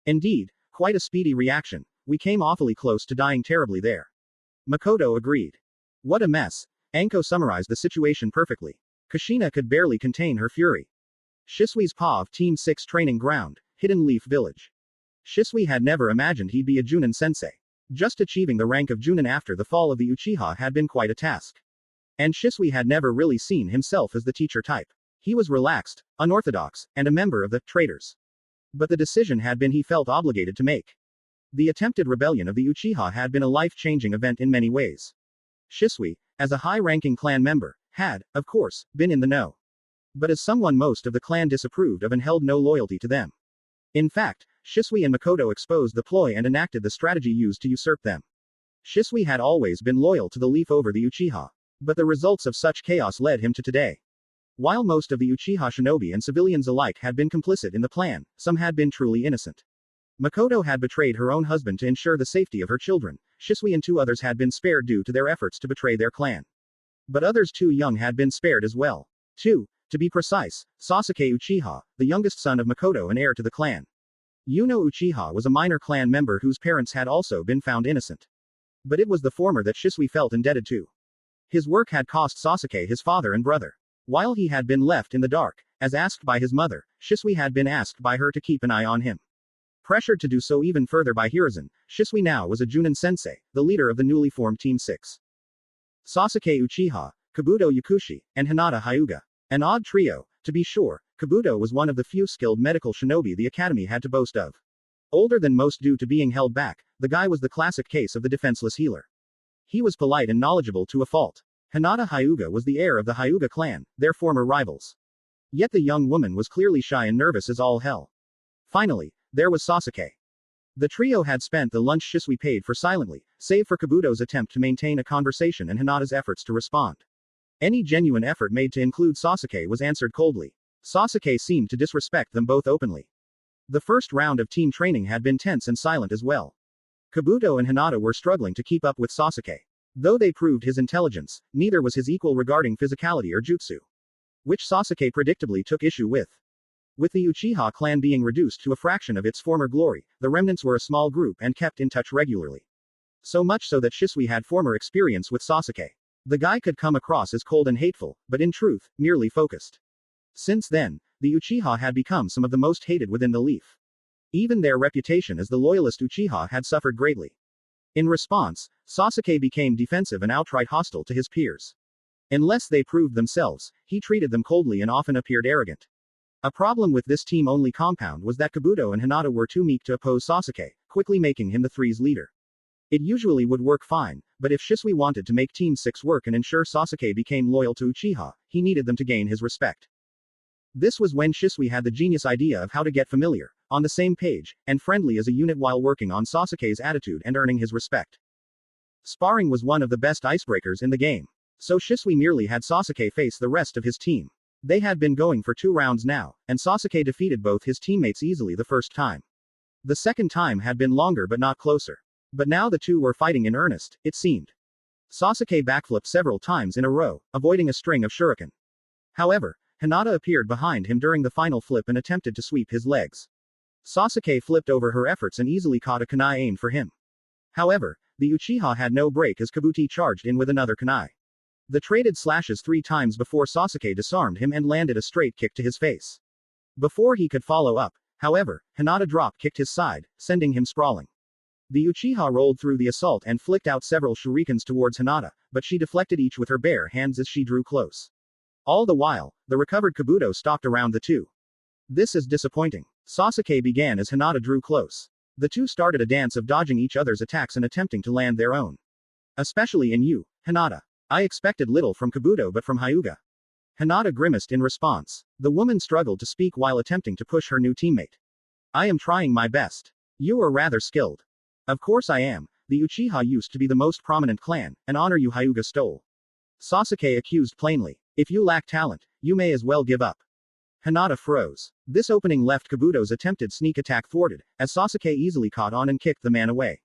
Indeed, quite a speedy reaction. We came awfully close to dying terribly there. Makoto agreed. What a mess. Anko summarized the situation perfectly. Kushina could barely contain her fury. Shisui's pa of Team 6 training ground, Hidden Leaf Village. Shisui had never imagined he'd be a Junin sensei. Just achieving the rank of Junin after the fall of the Uchiha had been quite a task. And Shisui had never really seen himself as the teacher type. He was relaxed, unorthodox, and a member of the traitors. But the decision had been he felt obligated to make. The attempted rebellion of the Uchiha had been a life-changing event in many ways. Shisui, as a high-ranking clan member, had, of course, been in the know. But as someone most of the clan disapproved of and held no loyalty to them. In fact, Shisui and Makoto exposed the ploy and enacted the strategy used to usurp them. Shisui had always been loyal to the leaf over the Uchiha. But the results of such chaos led him to today. While most of the Uchiha shinobi and civilians alike had been complicit in the plan, some had been truly innocent. Makoto had betrayed her own husband to ensure the safety of her children. Shisui and 2 others had been spared due to their efforts to betray their clan. But others too young had been spared as well. 2. To be precise, Sasuke Uchiha, the youngest son of Makoto and heir to the clan. Yuno Uchiha was a minor clan member whose parents had also been found innocent. But it was the former that Shisui felt indebted to. His work had cost Sasuke his father and brother. While he had been left in the dark, as asked by his mother, Shisui had been asked by her to keep an eye on him. Pressured to do so even further by Hiruzen, Shisui now was a Junin sensei, the leader of the newly formed Team 6. Sasuke Uchiha, Kabuto Yakushi, and Hinata Hyuga. An odd trio, to be sure. Kabuto was one of the few skilled medical shinobi the academy had to boast of. Older than most due to being held back, the guy was the classic case of the defenseless healer. He was polite and knowledgeable to a fault. Hinata Hyuga was the heir of the Hyuga clan, their former rivals. Yet the young woman was clearly shy and nervous as all hell. Finally, there was Sasuke. The trio had spent the lunch Shisui paid for silently, save for Kabuto's attempt to maintain a conversation and Hinata's efforts to respond. Any genuine effort made to include Sasuke was answered coldly. Sasuke seemed to disrespect them both openly. The first round of team training had been tense and silent as well. Kabuto and Hinata were struggling to keep up with Sasuke. Though they proved his intelligence, neither was his equal regarding physicality or jutsu. Which Sasuke predictably took issue with. With the Uchiha clan being reduced to a fraction of its former glory, the remnants were a small group and kept in touch regularly. So much so that Shisui had former experience with Sasuke. The guy could come across as cold and hateful, but in truth, merely focused. Since then, the Uchiha had become some of the most hated within the Leaf. Even their reputation as the loyalist Uchiha had suffered greatly. In response, Sasuke became defensive and outright hostile to his peers. Unless they proved themselves, he treated them coldly and often appeared arrogant. A problem with this team-only compound was that Kabuto and Hinata were too meek to oppose Sasuke, quickly making him the three's leader. It usually would work fine, but if Shisui wanted to make Team 6 work and ensure Sasuke became loyal to Uchiha, he needed them to gain his respect. This was when Shisui had the genius idea of how to get familiar, on the same page, and friendly as a unit while working on Sasuke's attitude and earning his respect. Sparring was one of the best icebreakers in the game. So Shisui merely had Sasuke face the rest of his team. They had been going for 2 rounds now, and Sasuke defeated both his teammates easily the first time. The second time had been longer but not closer. But now the two were fighting in earnest, it seemed. Sasuke backflipped several times in a row, avoiding a string of shuriken. However, Hinata appeared behind him during the final flip and attempted to sweep his legs. Sasuke flipped over her efforts and easily caught a kunai aimed for him. However, the Uchiha had no break as Kabuto charged in with another kunai. The traded slashes 3 times before Sasuke disarmed him and landed a straight kick to his face. Before he could follow up, however, Hinata drop-kicked his side, sending him sprawling. The Uchiha rolled through the assault and flicked out several shurikens towards Hinata, but she deflected each with her bare hands as she drew close. All the while, the recovered Kabuto stalked around the two. This is disappointing. Sasuke began as Hinata drew close. The two started a dance of dodging each other's attacks and attempting to land their own. Especially in you, Hinata. I expected little from Kabuto but from Hyuga. Hinata grimaced in response. The woman struggled to speak while attempting to push her new teammate. I am trying my best. You are rather skilled. Of course I am. The Uchiha used to be the most prominent clan, an honor you Hyuga stole. Sasuke accused plainly. If you lack talent, you may as well give up. Hinata froze. This opening left Kabuto's attempted sneak attack thwarted, as Sasuke easily caught on and kicked the man away.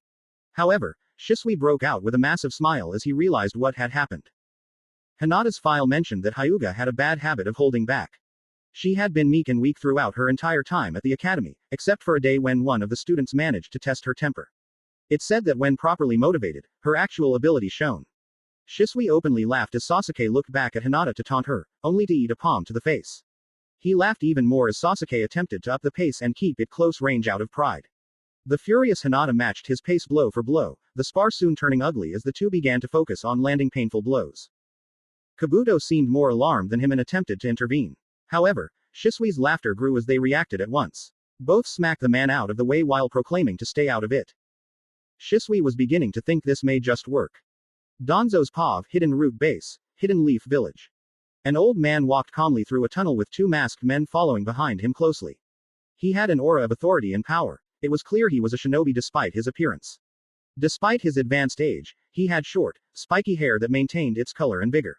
However, Shisui broke out with a massive smile as he realized what had happened. Hinata's file mentioned that Hyuga had a bad habit of holding back. She had been meek and weak throughout her entire time at the academy, except for a day when one of the students managed to test her temper. It said that when properly motivated, her actual ability shone. Shisui openly laughed as Sasuke looked back at Hinata to taunt her, only to eat a palm to the face. He laughed even more as Sasuke attempted to up the pace and keep it close range out of pride. The furious Hinata matched his pace blow for blow, the spar soon turning ugly as the two began to focus on landing painful blows. Kabuto seemed more alarmed than him and attempted to intervene. However, Shisui's laughter grew as they reacted at once. Both smacked the man out of the way while proclaiming to stay out of it. Shisui was beginning to think this may just work. Danzo's Pav, Hidden Root Base, Hidden Leaf Village. An old man walked calmly through a tunnel with 2 masked men following behind him closely. He had an aura of authority and power. It was clear he was a shinobi despite his appearance. Despite his advanced age, he had short, spiky hair that maintained its color and vigor.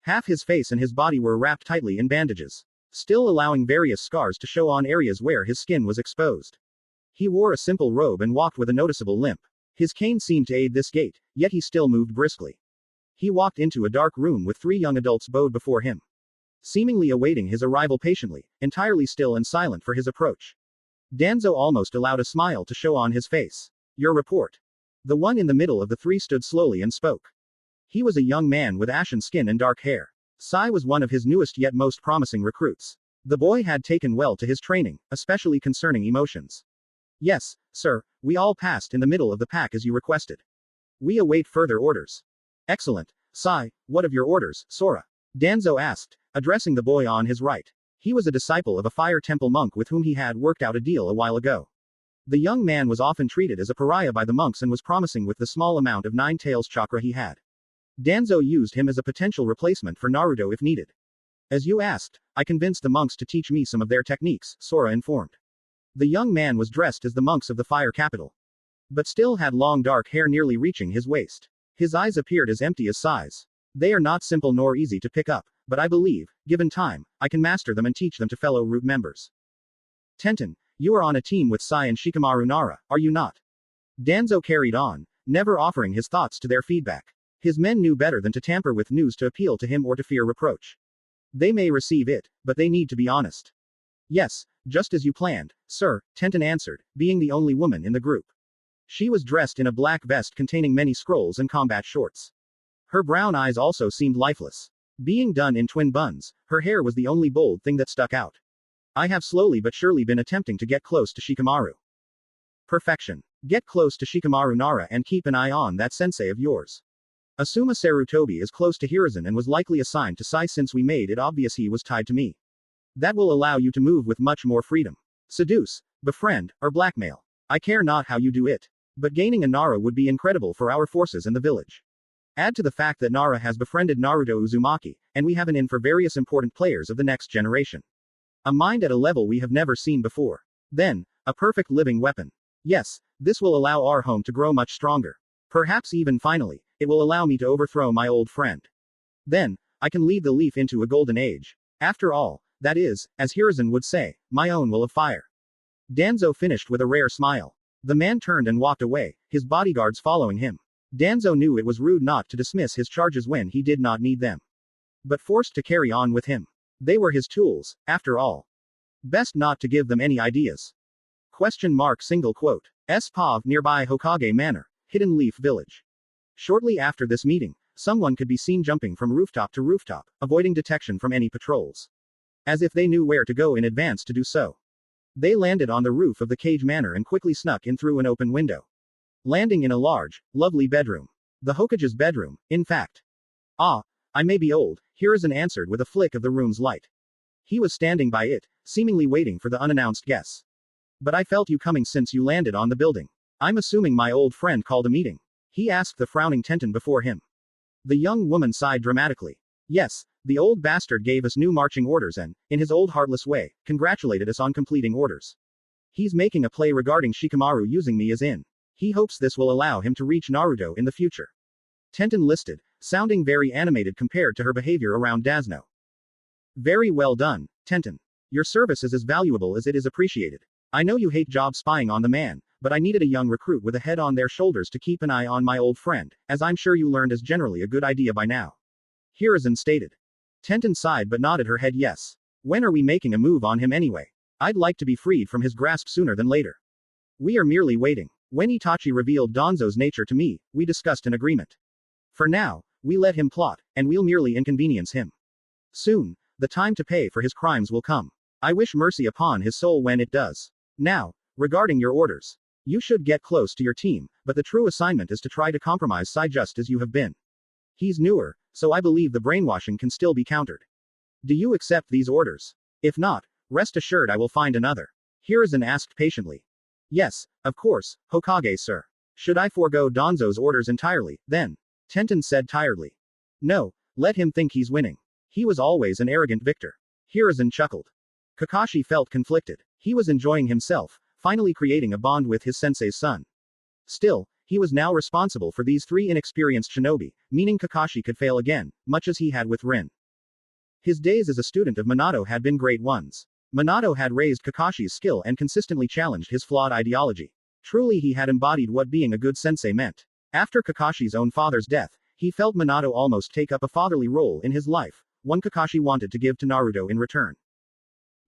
Half his face and his body were wrapped tightly in bandages, still allowing various scars to show on areas where his skin was exposed. He wore a simple robe and walked with a noticeable limp. His cane seemed to aid this gait, yet he still moved briskly. He walked into a dark room with 3 young adults bowed before him, seemingly awaiting his arrival patiently, entirely still and silent for his approach. Danzo almost allowed a smile to show on his face. Your report. The one in the middle of the 3 stood slowly and spoke. He was a young man with ashen skin and dark hair. Sai was one of his newest yet most promising recruits. The boy had taken well to his training, especially concerning emotions. Yes, sir, we all passed in the middle of the pack as you requested. We await further orders. Excellent. Sai, what of your orders, Sora? Danzo asked, addressing the boy on his right. He was a disciple of a fire temple monk with whom he had worked out a deal a while ago. The young man was often treated as a pariah by the monks and was promising with the small amount of Nine Tails chakra he had. Danzo used him as a potential replacement for Naruto if needed. As you asked, I convinced the monks to teach me some of their techniques, Sora informed. The young man was dressed as the monks of the fire capital, but still had long dark hair nearly reaching his waist. His eyes appeared as empty as sighs. They are not simple nor easy to pick up, but I believe, given time, I can master them and teach them to fellow root members. Tenten, you are on a team with Sai and Shikamaru Nara, are you not? Danzo carried on, never offering his thoughts to their feedback. His men knew better than to tamper with news to appeal to him or to fear reproach. They may receive it, but they need to be honest. Yes, just as you planned, sir, Tenten answered, being the only woman in the group. She was dressed in a black vest containing many scrolls and combat shorts. Her brown eyes also seemed lifeless. Being done in twin buns, her hair was the only bold thing that stuck out. I have slowly but surely been attempting to get close to Shikamaru. Perfection. Get close to Shikamaru Nara and keep an eye on that sensei of yours. Asuma Sarutobi is close to Hiruzen and was likely assigned to Sai since we made it obvious he was tied to me. That will allow you to move with much more freedom. Seduce, befriend, or blackmail. I care not how you do it. But gaining a Nara would be incredible for our forces and the village. Add to the fact that Nara has befriended Naruto Uzumaki, and we have an in for various important players of the next generation. A mind at a level we have never seen before. Then, a perfect living weapon. Yes, this will allow our home to grow much stronger. Perhaps even finally, it will allow me to overthrow my old friend. Then, I can lead the leaf into a golden age. After all, that is, as Hiruzen would say, my own will of fire. Danzo finished with a rare smile. The man turned and walked away, his bodyguards following him. Danzo knew it was rude not to dismiss his charges when he did not need them, but forced to carry on with him. They were his tools, after all. Best not to give them any ideas. Single quote. Pav nearby Hokage Manor, Hidden Leaf Village. Shortly after this meeting, someone could be seen jumping from rooftop to rooftop, avoiding detection from any patrols. As if they knew where to go in advance to do so. They landed on the roof of the Cage Manor and quickly snuck in through an open window. Landing in a large, lovely bedroom. The Hokage's bedroom, in fact. Ah, I may be old, Hiruzen answered with a flick of the room's light. He was standing by it, seemingly waiting for the unannounced guests. But I felt you coming since you landed on the building. I'm assuming my old friend called a meeting. He asked the frowning Tenten before him. The young woman sighed dramatically. Yes, the old bastard gave us new marching orders and, in his old heartless way, congratulated us on completing orders. He's making a play regarding Shikamaru using me as in. He hopes this will allow him to reach Naruto in the future. Tenten listed, sounding very animated compared to her behavior around Dasno. Very well done, Tenten. Your service is as valuable as it is appreciated. I know you hate job spying on the man, but I needed a young recruit with a head on their shoulders to keep an eye on my old friend, as I'm sure you learned is generally a good idea by now. Hiruzen stated. Tenten sighed but nodded her head yes. When are we making a move on him anyway? I'd like to be freed from his grasp sooner than later. We are merely waiting. When Itachi revealed Danzo's nature to me, we discussed an agreement. For now, we let him plot, and we'll merely inconvenience him. Soon, the time to pay for his crimes will come. I wish mercy upon his soul when it does. Now, regarding your orders. You should get close to your team, but the true assignment is to try to compromise Sai just as you have been. He's newer, so I believe the brainwashing can still be countered. Do you accept these orders? If not, rest assured I will find another. Hiruzen asked patiently. Yes, of course, Hokage sir. Should I forego Danzo's orders entirely, then? Tenten said tiredly. No, let him think he's winning. He was always an arrogant victor. Hiruzen chuckled. Kakashi felt conflicted. He was enjoying himself, finally creating a bond with his sensei's son. Still, he was now responsible for these three inexperienced shinobi, meaning Kakashi could fail again, much as he had with Rin. His days as a student of Minato had been great ones. Minato had raised Kakashi's skill and consistently challenged his flawed ideology. Truly he had embodied what being a good sensei meant. After Kakashi's own father's death, he felt Minato almost take up a fatherly role in his life, one Kakashi wanted to give to Naruto in return.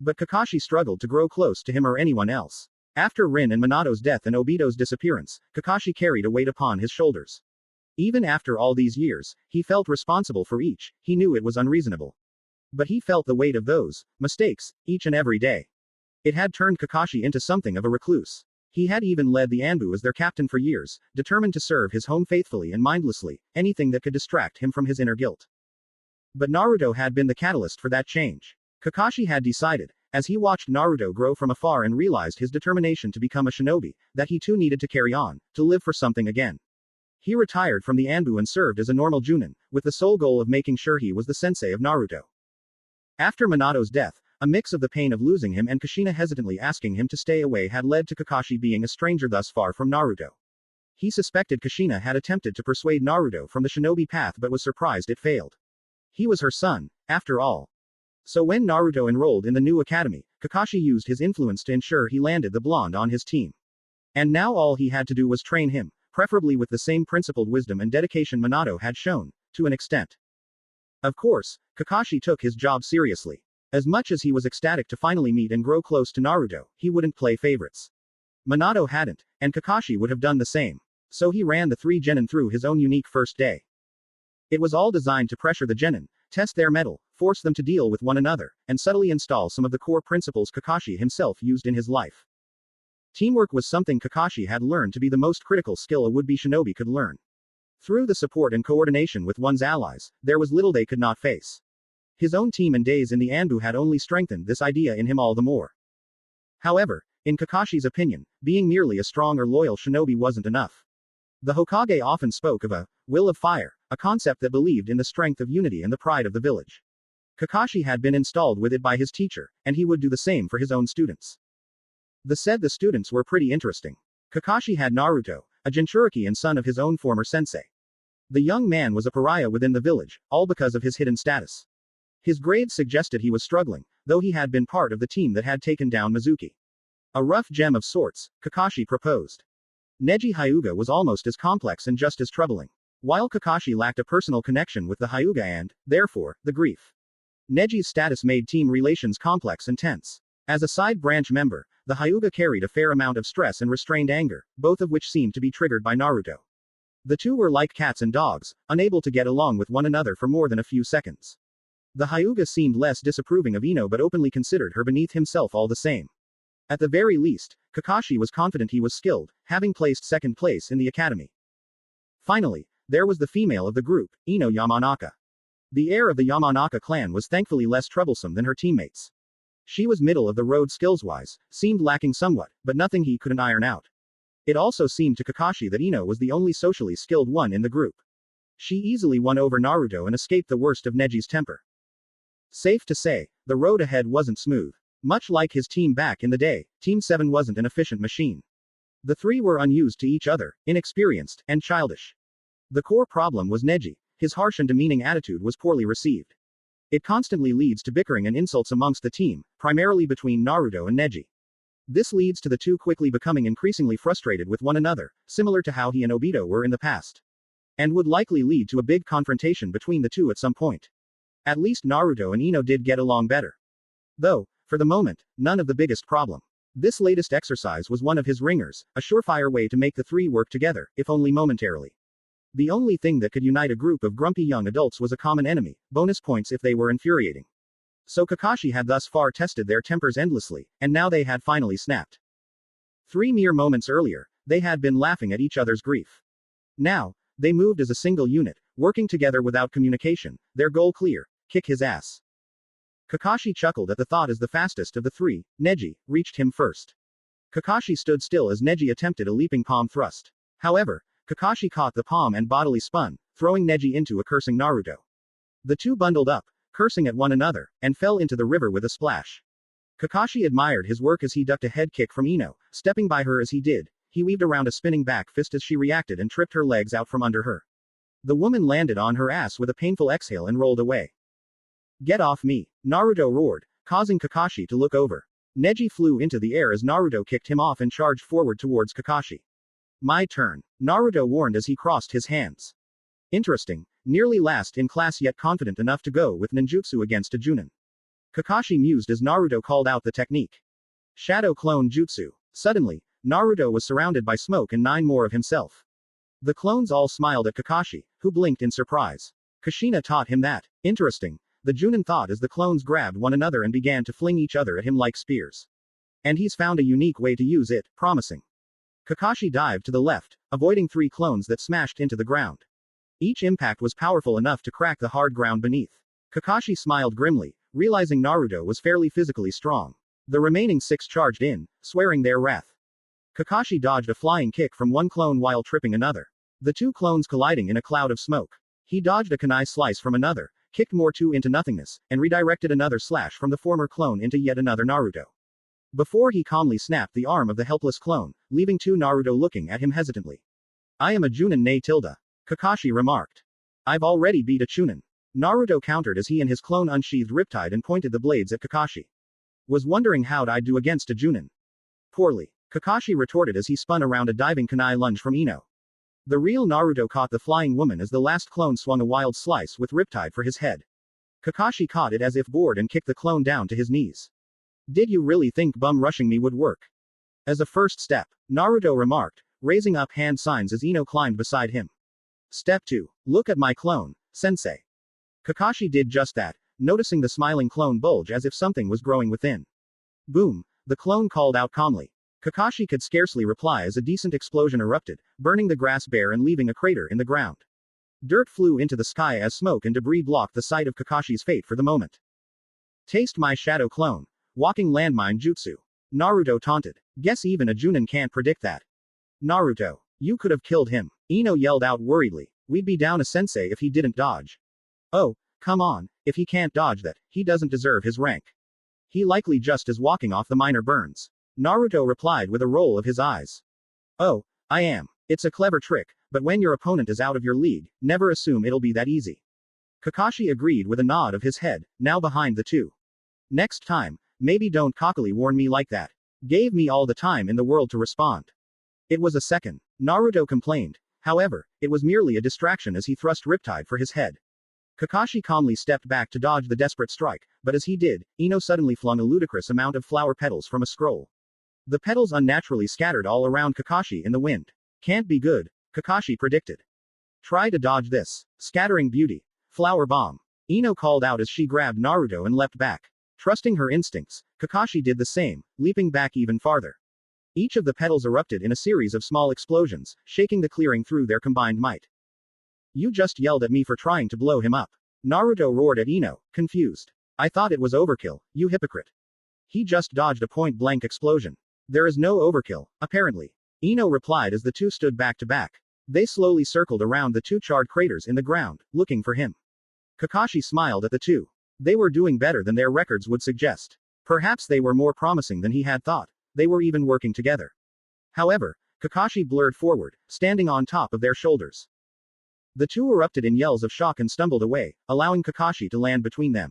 But Kakashi struggled to grow close to him or anyone else. After Rin and Minato's death and Obito's disappearance, Kakashi carried a weight upon his shoulders. Even after all these years, he felt responsible for each, he knew it was unreasonable. But he felt the weight of those mistakes, each and every day. It had turned Kakashi into something of a recluse. He had even led the Anbu as their captain for years, determined to serve his home faithfully and mindlessly, anything that could distract him from his inner guilt. But Naruto had been the catalyst for that change. Kakashi had decided, as he watched Naruto grow from afar and realized his determination to become a shinobi, that he too needed to carry on, to live for something again. He retired from the Anbu and served as a normal Junin, with the sole goal of making sure he was the sensei of Naruto. After Minato's death, a mix of the pain of losing him and Kushina hesitantly asking him to stay away had led to Kakashi being a stranger thus far from Naruto. He suspected Kushina had attempted to persuade Naruto from the shinobi path but was surprised it failed. He was her son, after all. So when Naruto enrolled in the new academy, Kakashi used his influence to ensure he landed the blonde on his team. And now all he had to do was train him, preferably with the same principled wisdom and dedication Minato had shown, to an extent. Of course, Kakashi took his job seriously. As much as he was ecstatic to finally meet and grow close to Naruto, he wouldn't play favorites. Minato hadn't, and Kakashi would have done the same. So he ran the three genin through his own unique first day. It was all designed to pressure the genin, test their mettle, force them to deal with one another, and subtly install some of the core principles Kakashi himself used in his life. Teamwork was something Kakashi had learned to be the most critical skill a would-be shinobi could learn. Through the support and coordination with one's allies, there was little they could not face. His own team and days in the Anbu had only strengthened this idea in him all the more. However, in Kakashi's opinion, being merely a strong or loyal shinobi wasn't enough. The Hokage often spoke of a will of fire, a concept that believed in the strength of unity and the pride of the village. Kakashi had been installed with it by his teacher, and he would do the same for his own students. The students were pretty interesting. Kakashi had Naruto, a Jinchuriki and son of his own former sensei. The young man was a pariah within the village, all because of his hidden status. His grades suggested he was struggling, though he had been part of the team that had taken down Mizuki. A rough gem of sorts, Kakashi proposed. Neji Hyuga was almost as complex and just as troubling. While Kakashi lacked a personal connection with the Hyuga and, therefore, the grief. Neji's status made team relations complex and tense. As a side branch member, the Hyuga carried a fair amount of stress and restrained anger, both of which seemed to be triggered by Naruto. The two were like cats and dogs, unable to get along with one another for more than a few seconds. The Hyuga seemed less disapproving of Ino but openly considered her beneath himself all the same. At the very least, Kakashi was confident he was skilled, having placed second place in the academy. Finally, there was the female of the group, Ino Yamanaka. The heir of the Yamanaka clan was thankfully less troublesome than her teammates. She was middle of the road skills-wise, seemed lacking somewhat, but nothing he couldn't iron out. It also seemed to Kakashi that Ino was the only socially skilled one in the group. She easily won over Naruto and escaped the worst of Neji's temper. Safe to say, the road ahead wasn't smooth. Much like his team back in the day, Team 7 wasn't an efficient machine. The three were unused to each other, inexperienced, and childish. The core problem was Neji. His harsh and demeaning attitude was poorly received. It constantly leads to bickering and insults amongst the team, primarily between Naruto and Neji. This leads to the two quickly becoming increasingly frustrated with one another, similar to how he and Obito were in the past. And would likely lead to a big confrontation between the two at some point. At least Naruto and Ino did get along better. Though, for the moment, none of the biggest problem. This latest exercise was one of his ringers, a surefire way to make the three work together, if only momentarily. The only thing that could unite a group of grumpy young adults was a common enemy, bonus points if they were infuriating. So Kakashi had thus far tested their tempers endlessly, and now they had finally snapped. 3 mere moments earlier, they had been laughing at each other's grief. Now, they moved as a single unit, working together without communication, their goal clear: kick his ass. Kakashi chuckled at the thought as the fastest of the three, Neji, reached him first. Kakashi stood still as Neji attempted a leaping palm thrust. However, Kakashi caught the palm and bodily spun, throwing Neji into a cursing Naruto. The two bundled up, cursing at one another, and fell into the river with a splash. Kakashi admired his work as he ducked a head kick from Ino, stepping by her as he did. He weaved around a spinning back fist as she reacted and tripped her legs out from under her. The woman landed on her ass with a painful exhale and rolled away. Get off me! Naruto roared, causing Kakashi to look over. Neji flew into the air as Naruto kicked him off and charged forward towards Kakashi. My turn, Naruto warned as he crossed his hands. Interesting, nearly last in class yet confident enough to go with ninjutsu against a Junin. Kakashi mused as Naruto called out the technique. Shadow Clone Jutsu. Suddenly, Naruto was surrounded by smoke and 9 more of himself. The clones all smiled at Kakashi, who blinked in surprise. Kushina taught him that. Interesting, the Junin thought as the clones grabbed one another and began to fling each other at him like spears. And he's found a unique way to use it, promising. Kakashi dived to the left, avoiding 3 clones that smashed into the ground. Each impact was powerful enough to crack the hard ground beneath. Kakashi smiled grimly, realizing Naruto was fairly physically strong. The remaining 6 charged in, swearing their wrath. Kakashi dodged a flying kick from one clone while tripping another. The 2 clones colliding in a cloud of smoke. He dodged a kunai slice from another, kicked more 2 into nothingness, and redirected another slash from the former clone into yet another Naruto. Before he calmly snapped the arm of the helpless clone, leaving 2 Naruto looking at him hesitantly. I am a Junin ne tilde. Kakashi remarked. I've already beat a Chunin. Naruto countered as he and his clone unsheathed Riptide and pointed the blades at Kakashi. Was wondering how'd I do against a Junin. Poorly. Kakashi retorted as he spun around a diving kunai lunge from Ino. The real Naruto caught the flying woman as the last clone swung a wild slice with Riptide for his head. Kakashi caught it as if bored and kicked the clone down to his knees. Did you really think bum rushing me would work? As a first step, Naruto remarked, raising up hand signs as Ino climbed beside him. Step 2. Look at my clone, sensei. Kakashi did just that, noticing the smiling clone bulge as if something was growing within. Boom, the clone called out calmly. Kakashi could scarcely reply as a decent explosion erupted, burning the grass bare and leaving a crater in the ground. Dirt flew into the sky as smoke and debris blocked the sight of Kakashi's fate for the moment. Taste my shadow clone. Walking landmine jutsu. Naruto taunted. Guess even a Junin can't predict that. Naruto. You could have killed him. Ino yelled out worriedly. We'd be down a sensei if he didn't dodge. Oh, come on, if he can't dodge that, he doesn't deserve his rank. He likely just is walking off the minor burns. Naruto replied with a roll of his eyes. Oh, I am. It's a clever trick, but when your opponent is out of your league, never assume it'll be that easy. Kakashi agreed with a nod of his head, now behind the 2. Next time, maybe don't cockily warn me like that. Gave me all the time in the world to respond. It was a second. Naruto complained. However, it was merely a distraction as he thrust Riptide for his head. Kakashi calmly stepped back to dodge the desperate strike, but as he did, Ino suddenly flung a ludicrous amount of flower petals from a scroll. The petals unnaturally scattered all around Kakashi in the wind. Can't be good, Kakashi predicted. Try to dodge this. Scattering beauty. Flower bomb. Ino called out as she grabbed Naruto and leapt back. Trusting her instincts, Kakashi did the same, leaping back even farther. Each of the petals erupted in a series of small explosions, shaking the clearing through their combined might. You just yelled at me for trying to blow him up. Naruto roared at Ino, confused. I thought it was overkill, you hypocrite. He just dodged a point-blank explosion. There is no overkill, apparently. Ino replied as the 2 stood back to back. They slowly circled around the 2 charred craters in the ground, looking for him. Kakashi smiled at the 2. They were doing better than their records would suggest. Perhaps they were more promising than he had thought. They were even working together. However, Kakashi blurred forward, standing on top of their shoulders. The 2 erupted in yells of shock and stumbled away, allowing Kakashi to land between them.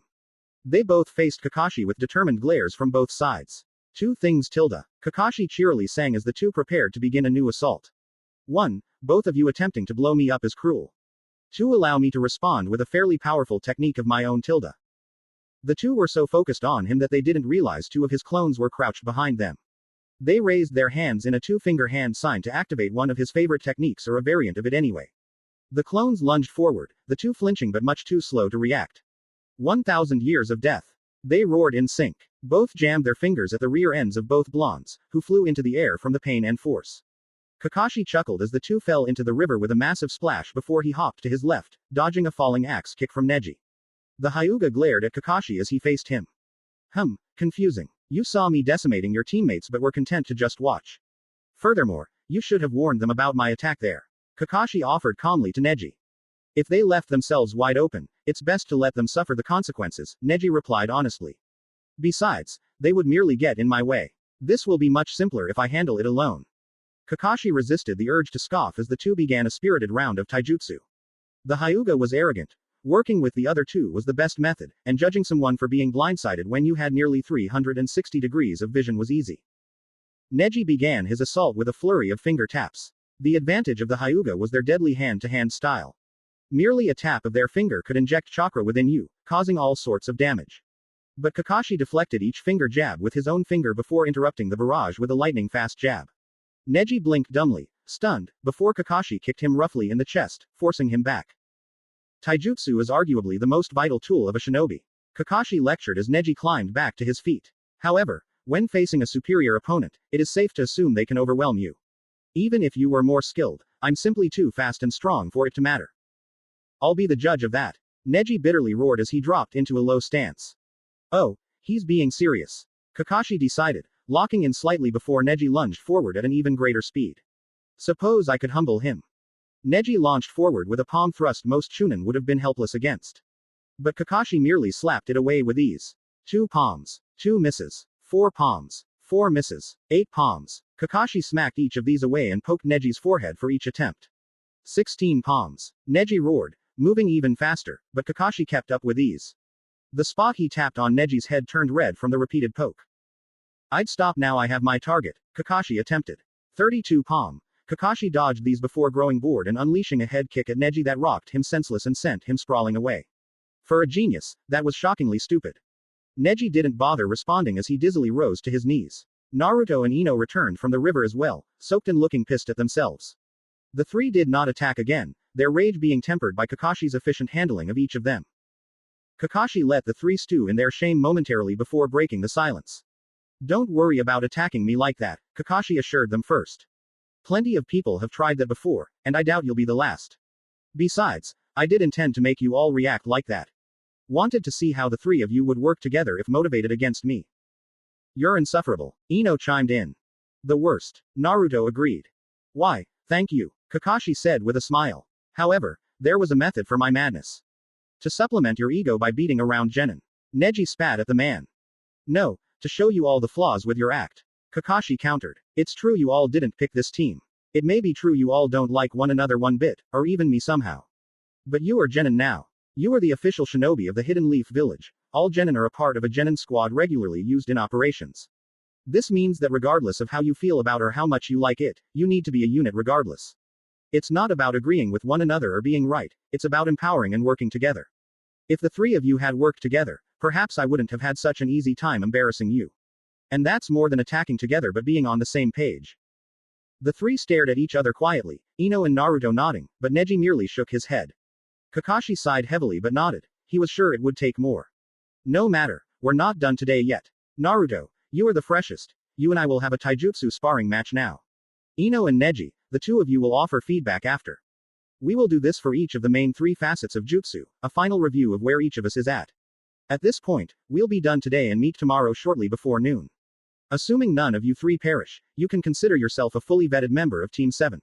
They both faced Kakashi with determined glares from both sides. 2 things tilde. Kakashi cheerily sang as the 2 prepared to begin a new assault. 1. Both of you attempting to blow me up is cruel. 2. Allow me to respond with a fairly powerful technique of my own tilde. The 2 were so focused on him that they didn't realize 2 of his clones were crouched behind them. They raised their hands in a 2-finger hand sign to activate one of his favorite techniques or a variant of it anyway. The clones lunged forward, the 2 flinching but much too slow to react. 1,000 years of death. They roared in sync. Both jammed their fingers at the rear ends of both blondes, who flew into the air from the pain and force. Kakashi chuckled as the 2 fell into the river with a massive splash before he hopped to his left, dodging a falling axe kick from Neji. The Hyuga glared at Kakashi as he faced him. Confusing. You saw me decimating your teammates but were content to just watch. Furthermore, you should have warned them about my attack there. Kakashi offered calmly to Neji. If they left themselves wide open, it's best to let them suffer the consequences, Neji replied honestly. Besides, they would merely get in my way. This will be much simpler if I handle it alone. Kakashi resisted the urge to scoff as the 2 began a spirited round of taijutsu. The Hyuga was arrogant. Working with the other 2 was the best method, and judging someone for being blindsided when you had nearly 360 degrees of vision was easy. Neji began his assault with a flurry of finger taps. The advantage of the Hyuga was their deadly hand-to-hand style. Merely a tap of their finger could inject chakra within you, causing all sorts of damage. But Kakashi deflected each finger jab with his own finger before interrupting the barrage with a lightning-fast jab. Neji blinked dumbly, stunned, before Kakashi kicked him roughly in the chest, forcing him back. Taijutsu is arguably the most vital tool of a shinobi. Kakashi lectured as Neji climbed back to his feet. However, when facing a superior opponent, it is safe to assume they can overwhelm you. Even if you were more skilled, I'm simply too fast and strong for it to matter. I'll be the judge of that. Neji bitterly roared as he dropped into a low stance. Oh, he's being serious. Kakashi decided, locking in slightly before Neji lunged forward at an even greater speed. Suppose I could humble him. Neji launched forward with a palm thrust most Chunin would have been helpless against. But Kakashi merely slapped it away with ease. 2 palms. 2 misses. 4 palms. 4 misses. 8 palms. Kakashi smacked each of these away and poked Neji's forehead for each attempt. 16 palms. Neji roared, moving even faster, but Kakashi kept up with ease. The spot he tapped on Neji's head turned red from the repeated poke. I'd stop now, I have my target, Kakashi attempted. 32 palm. Kakashi dodged these before growing bored and unleashing a head kick at Neji that rocked him senseless and sent him sprawling away. For a genius, that was shockingly stupid. Neji didn't bother responding as he dizzily rose to his knees. Naruto and Ino returned from the river as well, soaked and looking pissed at themselves. The three did not attack again, their rage being tempered by Kakashi's efficient handling of each of them. Kakashi let the three stew in their shame momentarily before breaking the silence. Don't worry about attacking me like that, Kakashi assured them first. Plenty of people have tried that before, and I doubt you'll be the last. Besides, I did intend to make you all react like that. Wanted to see how the three of you would work together if motivated against me. You're insufferable, Ino chimed in. The worst, Naruto agreed. Why, thank you, Kakashi said with a smile. However, there was a method for my madness. To supplement your ego by beating around Genin. Neji spat at the man. No, to show you all the flaws with your act. Kakashi countered. It's true you all didn't pick this team. It may be true you all don't like one another one bit, or even me somehow. But you are Genin now. You are the official shinobi of the Hidden Leaf Village. All Genin are a part of a Genin squad regularly used in operations. This means that regardless of how you feel about or how much you like it, you need to be a unit regardless. It's not about agreeing with one another or being right, it's about empowering and working together. If the three of you had worked together, perhaps I wouldn't have had such an easy time embarrassing you. And that's more than attacking together but being on the same page. The three stared at each other quietly, Ino and Naruto nodding, but Neji merely shook his head. Kakashi sighed heavily but nodded. He was sure it would take more. No matter, we're not done today yet. Naruto, you are the freshest. You and I will have a taijutsu sparring match now. Ino and Neji, the two of you will offer feedback after. We will do this for each of the main three facets of jutsu, a final review of where each of us is at. At this point, we'll be done today and meet tomorrow shortly before noon. Assuming none of you three perish, you can consider yourself a fully vetted member of Team 7.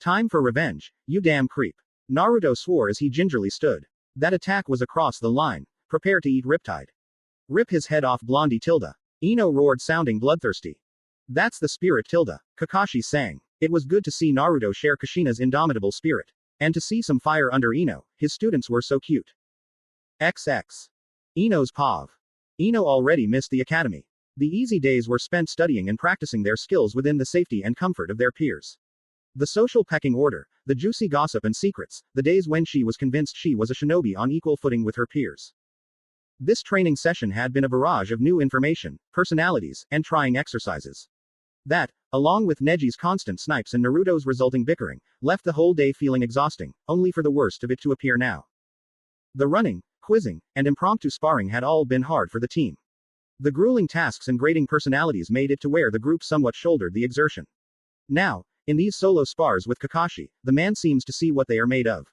Time for revenge, you damn creep. Naruto swore as he gingerly stood. That attack was across the line. Prepare to eat Riptide. Rip his head off Blondie Tilda. Ino roared sounding bloodthirsty. That's the spirit Tilda, Kakashi sang. It was good to see Naruto share Kushina's indomitable spirit. And to see some fire under Ino, his students were so cute. XX. Ino's POV. Ino already missed the academy. The easy days were spent studying and practicing their skills within the safety and comfort of their peers. The social pecking order, the juicy gossip and secrets, the days when she was convinced she was a shinobi on equal footing with her peers. This training session had been a barrage of new information, personalities, and trying exercises. That, along with Neji's constant snipes and Naruto's resulting bickering, left the whole day feeling exhausting, only for the worst of it to appear now. The running, quizzing, and impromptu sparring had all been hard for the team. The grueling tasks and grating personalities made it to where the group somewhat shouldered the exertion. Now, in these solo spars with Kakashi, the man seems to see what they are made of.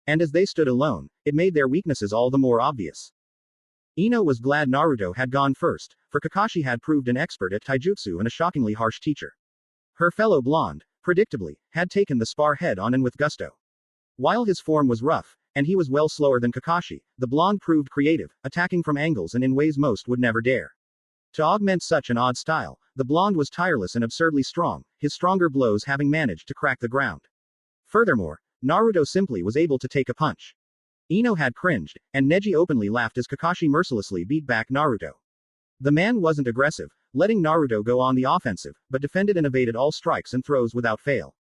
And as they stood alone, it made their weaknesses all the more obvious. Ino was glad Naruto had gone first, for Kakashi had proved an expert at taijutsu and a shockingly harsh teacher. Her fellow blonde, predictably, had taken the spar head on and with gusto. While his form was rough, and he was well slower than Kakashi, the blonde proved creative, attacking from angles and in ways most would never dare. To augment such an odd style, the blonde was tireless and absurdly strong, his stronger blows having managed to crack the ground. Furthermore, Naruto simply was able to take a punch. Ino had cringed, and Neji openly laughed as Kakashi mercilessly beat back Naruto. The man wasn't aggressive, letting Naruto go on the offensive, but defended and evaded all strikes and throws without fail.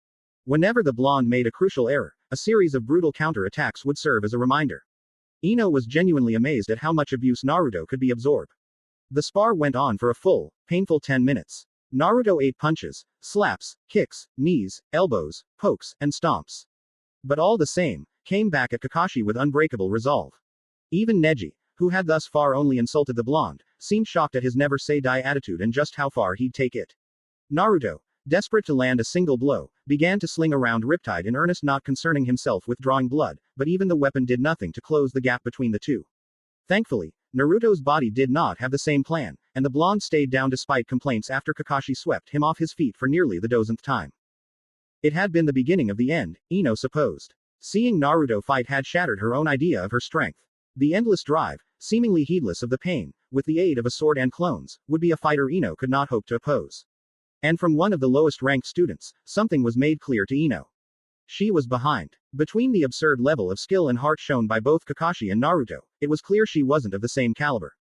Whenever the blonde made a crucial error, a series of brutal counter-attacks would serve as a reminder. Ino was genuinely amazed at how much abuse Naruto could be absorbed. The spar went on for a full, painful 10 minutes. Naruto ate punches, slaps, kicks, knees, elbows, pokes, and stomps. But all the same, came back at Kakashi with unbreakable resolve. Even Neji, who had thus far only insulted the blonde, seemed shocked at his never-say-die attitude and just how far he'd take it. Naruto, desperate to land a single blow, began to sling around Riptide in earnest, not concerning himself with drawing blood, but even the weapon did nothing to close the gap between the two. Thankfully, Naruto's body did not have the same plan, and the blonde stayed down despite complaints after Kakashi swept him off his feet for nearly the dozenth time. It had been the beginning of the end, Ino supposed. Seeing Naruto fight had shattered her own idea of her strength. The endless drive, seemingly heedless of the pain, with the aid of a sword and clones, would be a fighter Ino could not hope to oppose. And from one of the lowest ranked students, something was made clear to Ino. She was behind. Between the absurd level of skill and heart shown by both Kakashi and Naruto, it was clear she wasn't of the same caliber.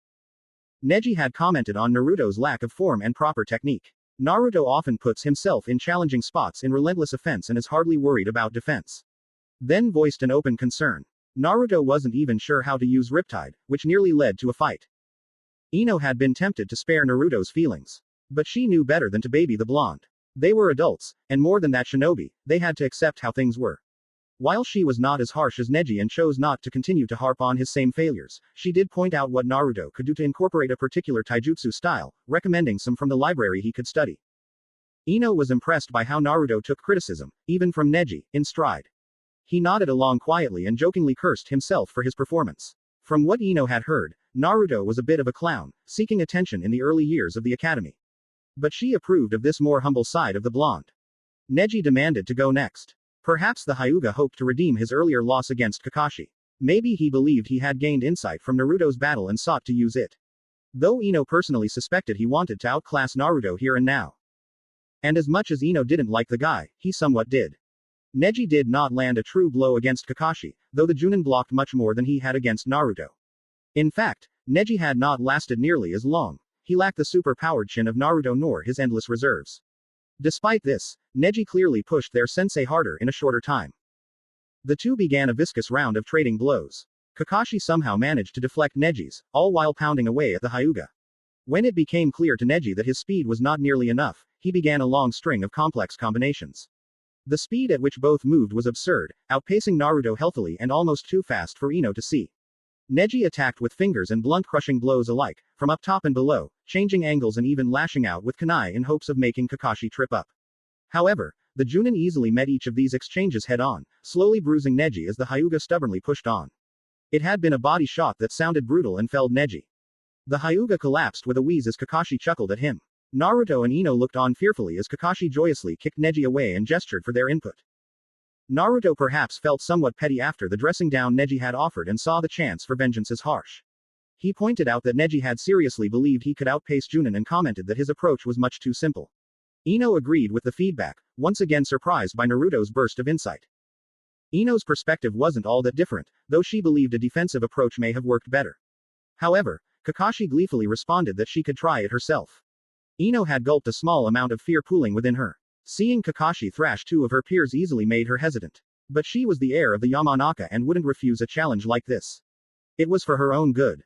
Neji had commented on Naruto's lack of form and proper technique. Naruto often puts himself in challenging spots in relentless offense and is hardly worried about defense. Then voiced an open concern. Naruto wasn't even sure how to use Riptide, which nearly led to a fight. Ino had been tempted to spare Naruto's feelings. But she knew better than to baby the blonde. They were adults, and more than that shinobi, they had to accept how things were. While she was not as harsh as Neji and chose not to continue to harp on his same failures, she did point out what Naruto could do to incorporate a particular taijutsu style, recommending some from the library he could study. Ino was impressed by how Naruto took criticism, even from Neji, in stride. He nodded along quietly and jokingly cursed himself for his performance. From what Ino had heard, Naruto was a bit of a clown, seeking attention in the early years of the academy. But she approved of this more humble side of the blonde. Neji demanded to go next. Perhaps the Hyuga hoped to redeem his earlier loss against Kakashi. Maybe he believed he had gained insight from Naruto's battle and sought to use it. Though Ino personally suspected he wanted to outclass Naruto here and now. And as much as Ino didn't like the guy, he somewhat did. Neji did not land a true blow against Kakashi, though the Junin blocked much more than he had against Naruto. In fact, Neji had not lasted nearly as long. He lacked the super-powered chin of Naruto nor his endless reserves. Despite this, Neji clearly pushed their sensei harder in a shorter time. The two began a viscous round of trading blows. Kakashi somehow managed to deflect Neji's, all while pounding away at the Hyuga. When it became clear to Neji that his speed was not nearly enough, he began a long string of complex combinations. The speed at which both moved was absurd, outpacing Naruto healthily and almost too fast for Ino to see. Neji attacked with fingers and blunt crushing blows alike, from up top and below, changing angles and even lashing out with kunai in hopes of making Kakashi trip up. However, the Junin easily met each of these exchanges head-on, slowly bruising Neji as the Hyuga stubbornly pushed on. It had been a body shot that sounded brutal and felled Neji. The Hyuga collapsed with a wheeze as Kakashi chuckled at him. Naruto and Ino looked on fearfully as Kakashi joyously kicked Neji away and gestured for their input. Naruto perhaps felt somewhat petty after the dressing down Neji had offered and saw the chance for vengeance as harsh. He pointed out that Neji had seriously believed he could outpace Junin and commented that his approach was much too simple. Ino agreed with the feedback, once again surprised by Naruto's burst of insight. Ino's perspective wasn't all that different, though she believed a defensive approach may have worked better. However, Kakashi gleefully responded that she could try it herself. Ino had gulped a small amount of fear pooling within her. Seeing Kakashi thrash two of her peers easily made her hesitant. But she was the heir of the Yamanaka and wouldn't refuse a challenge like this. It was for her own good.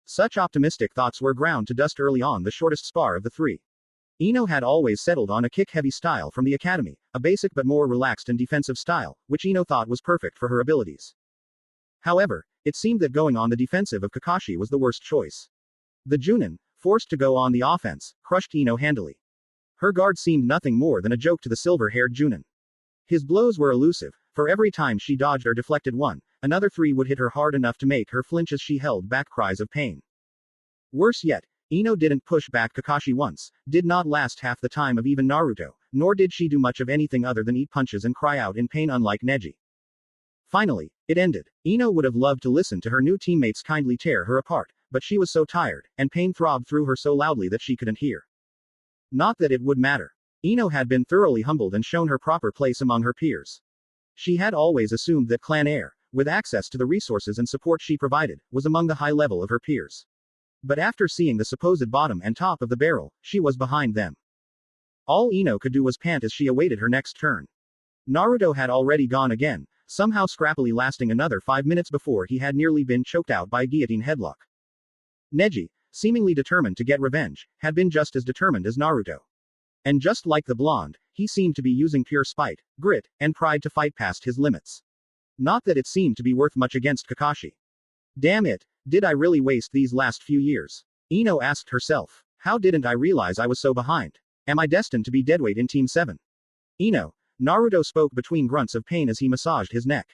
Such optimistic thoughts were ground to dust early on the shortest spar of the three. Ino had always settled on a kick-heavy style from the academy, a basic but more relaxed and defensive style, which Ino thought was perfect for her abilities. However, it seemed that going on the defensive of Kakashi was the worst choice. The Junin, forced to go on the offense, crushed Ino handily. Her guard seemed nothing more than a joke to the silver-haired Junin. His blows were elusive. For every time she dodged or deflected one, another three would hit her hard enough to make her flinch as she held back cries of pain. Worse yet, Ino didn't push back Kakashi once, did not last half the time of even Naruto, nor did she do much of anything other than eat punches and cry out in pain unlike Neji. Finally, it ended. Ino would have loved to listen to her new teammates kindly tear her apart, but she was so tired, and pain throbbed through her so loudly that she couldn't hear. Not that it would matter. Ino had been thoroughly humbled and shown her proper place among her peers. She had always assumed that Clan Air, with access to the resources and support she provided, was among the high level of her peers. But after seeing the supposed bottom and top of the barrel, she was behind them. All Ino could do was pant as she awaited her next turn. Naruto had already gone again, somehow scrappily lasting another 5 minutes before he had nearly been choked out by a guillotine headlock. Neji, seemingly determined to get revenge, had been just as determined as Naruto. And just like the blonde, he seemed to be using pure spite, grit, and pride to fight past his limits. Not that it seemed to be worth much against Kakashi. Damn it, did I really waste these last few years? Ino asked herself. How didn't I realize I was so behind? Am I destined to be deadweight in Team 7? Ino. Naruto spoke between grunts of pain as he massaged his neck.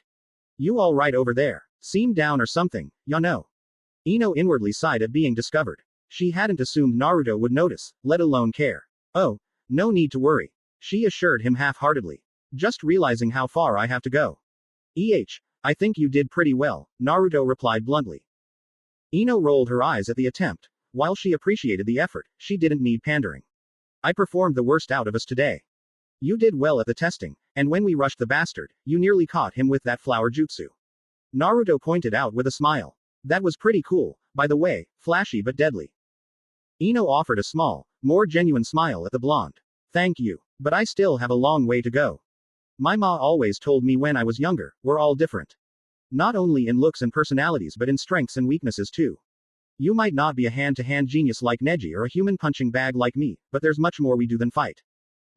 You all right over there? Seem down or something, ya know. Ino inwardly sighed at being discovered. She hadn't assumed Naruto would notice, let alone care. Oh, no need to worry. She assured him half-heartedly. Just realizing how far I have to go. I think you did pretty well, Naruto replied bluntly. Ino rolled her eyes at the attempt. While she appreciated the effort, she didn't need pandering. I performed the worst out of us today. You did well at the testing, and when we rushed the bastard, you nearly caught him with that flower jutsu. Naruto pointed out with a smile. That was pretty cool, by the way, flashy but deadly. Ino offered a small, more genuine smile at the blonde. Thank you, but I still have a long way to go. My ma always told me when I was younger, we're all different. Not only in looks and personalities but in strengths and weaknesses too. You might not be a hand-to-hand genius like Neji or a human punching bag like me, but there's much more we do than fight.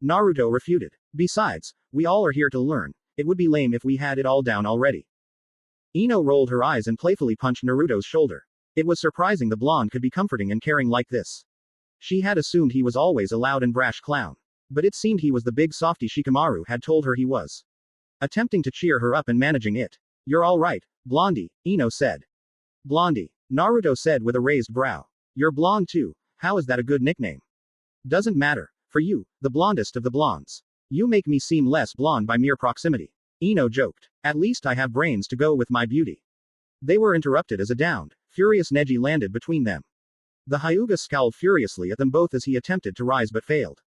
Naruto refuted. Besides, we all are here to learn. It would be lame if we had it all down already. Ino rolled her eyes and playfully punched Naruto's shoulder. It was surprising the blonde could be comforting and caring like this. She had assumed he was always a loud and brash clown. But it seemed he was the big softy Shikamaru had told her he was. Attempting to cheer her up and managing it. You're all right, Blondie, Ino said. Blondie, Naruto said with a raised brow. You're blonde too, how is that a good nickname? Doesn't matter. For you, the blondest of the blondes. You make me seem less blonde by mere proximity. Ino joked. At least I have brains to go with my beauty. They were interrupted as a downed, furious Neji landed between them. The Hyuga scowled furiously at them both as he attempted to rise but failed.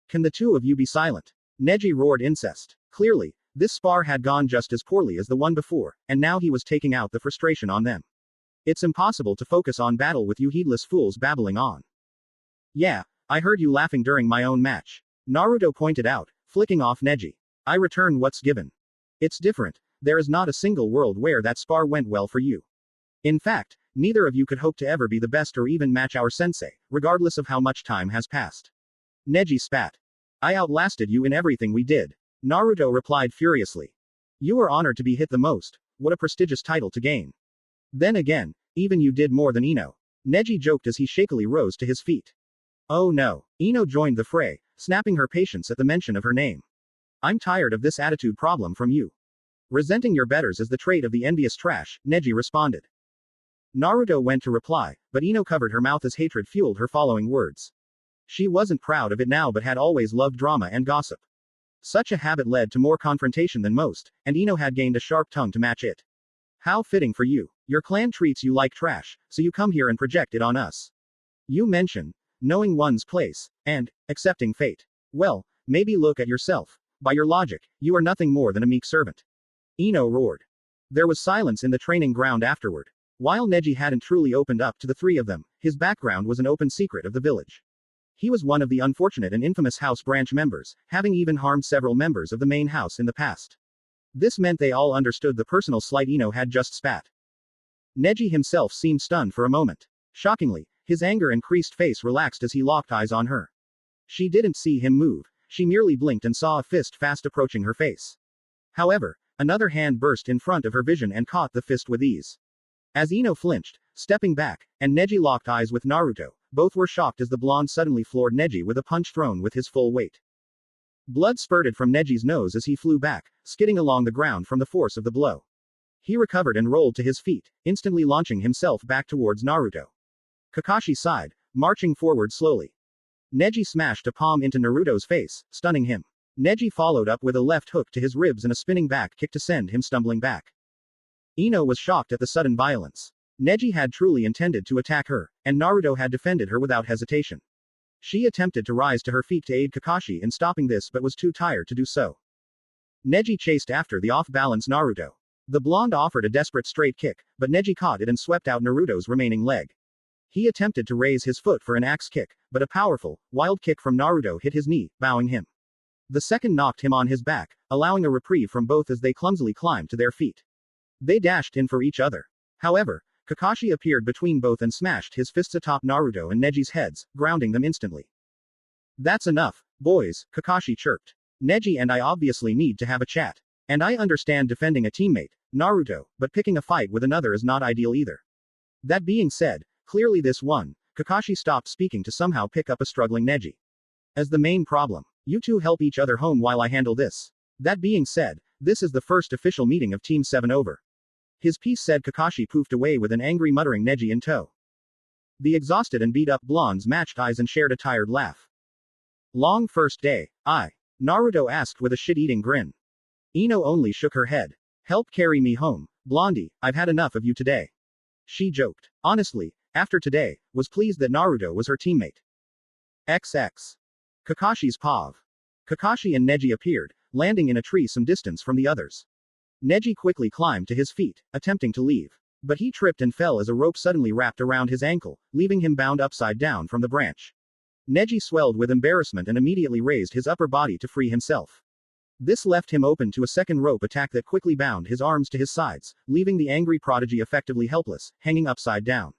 Can the two of you be silent? Neji roared incest. Clearly, this spar had gone just as poorly as the one before, and now he was taking out the frustration on them. It's impossible to focus on battle with you heedless fools babbling on. Yeah, I heard you laughing during my own match. Naruto pointed out, flicking off Neji. I return what's given. It's different, there is not a single world where that spar went well for you. In fact, neither of you could hope to ever be the best or even match our sensei, regardless of how much time has passed. Neji spat. I outlasted you in everything we did. Naruto replied furiously. You were honored to be hit the most, what a prestigious title to gain. Then again, even you did more than Ino. Neji joked as he shakily rose to his feet. Oh no, Ino joined the fray, snapping her patience at the mention of her name. I'm tired of this attitude problem from you. Resenting your betters is the trait of the envious trash, Neji responded. Naruto went to reply, but Ino covered her mouth as hatred fueled her following words. She wasn't proud of it now but had always loved drama and gossip. Such a habit led to more confrontation than most, and Ino had gained a sharp tongue to match it. How fitting for you. Your clan treats you like trash, so you come here and project it on us. You mention knowing one's place, and accepting fate. Well, maybe look at yourself. By your logic, you are nothing more than a meek servant. Ino roared. There was silence in the training ground afterward. While Neji hadn't truly opened up to the three of them, his background was an open secret of the village. He was one of the unfortunate and infamous house branch members, having even harmed several members of the main house in the past. This meant they all understood the personal slight Ino had just spat. Neji himself seemed stunned for a moment. Shockingly, his anger and creased face relaxed as he locked eyes on her. She didn't see him move, she merely blinked and saw a fist fast approaching her face. However, another hand burst in front of her vision and caught the fist with ease. As Ino flinched, stepping back, and Neji locked eyes with Naruto, both were shocked as the blonde suddenly floored Neji with a punch thrown with his full weight. Blood spurted from Neji's nose as he flew back, skidding along the ground from the force of the blow. He recovered and rolled to his feet, instantly launching himself back towards Naruto. Kakashi sighed, marching forward slowly. Neji smashed a palm into Naruto's face, stunning him. Neji followed up with a left hook to his ribs and a spinning back kick to send him stumbling back. Ino was shocked at the sudden violence. Neji had truly intended to attack her, and Naruto had defended her without hesitation. She attempted to rise to her feet to aid Kakashi in stopping this but was too tired to do so. Neji chased after the off-balance Naruto. The blonde offered a desperate straight kick, but Neji caught it and swept out Naruto's remaining leg. He attempted to raise his foot for an axe kick, but a powerful, wild kick from Naruto hit his knee, bowing him. The second knocked him on his back, allowing a reprieve from both as they clumsily climbed to their feet. They dashed in for each other. However, Kakashi appeared between both and smashed his fists atop Naruto and Neji's heads, grounding them instantly. That's enough, boys, Kakashi chirped. Neji and I obviously need to have a chat. And I understand defending a teammate, Naruto, but picking a fight with another is not ideal either. That being said, clearly this one, Kakashi stopped speaking to somehow pick up a struggling Neji. as the main problem. You two help each other home while I handle this. That being said, this is the first official meeting of Team 7 over. His piece said. Kakashi poofed away with an angry muttering, Neji in tow. The exhausted and beat-up blondes matched eyes and shared a tired laugh. Long first day, Naruto asked with a shit-eating grin. Ino only shook her head. Help carry me home, Blondie, I've had enough of you today. She joked. Honestly, after today, was pleased that Naruto was her teammate. XX. Kakashi's POV. Kakashi and Neji appeared, landing in a tree some distance from the others. Neji quickly climbed to his feet, attempting to leave. But he tripped and fell as a rope suddenly wrapped around his ankle, leaving him bound upside down from the branch. Neji swelled with embarrassment and immediately raised his upper body to free himself. This left him open to a second rope attack that quickly bound his arms to his sides, leaving the angry prodigy effectively helpless, hanging upside down.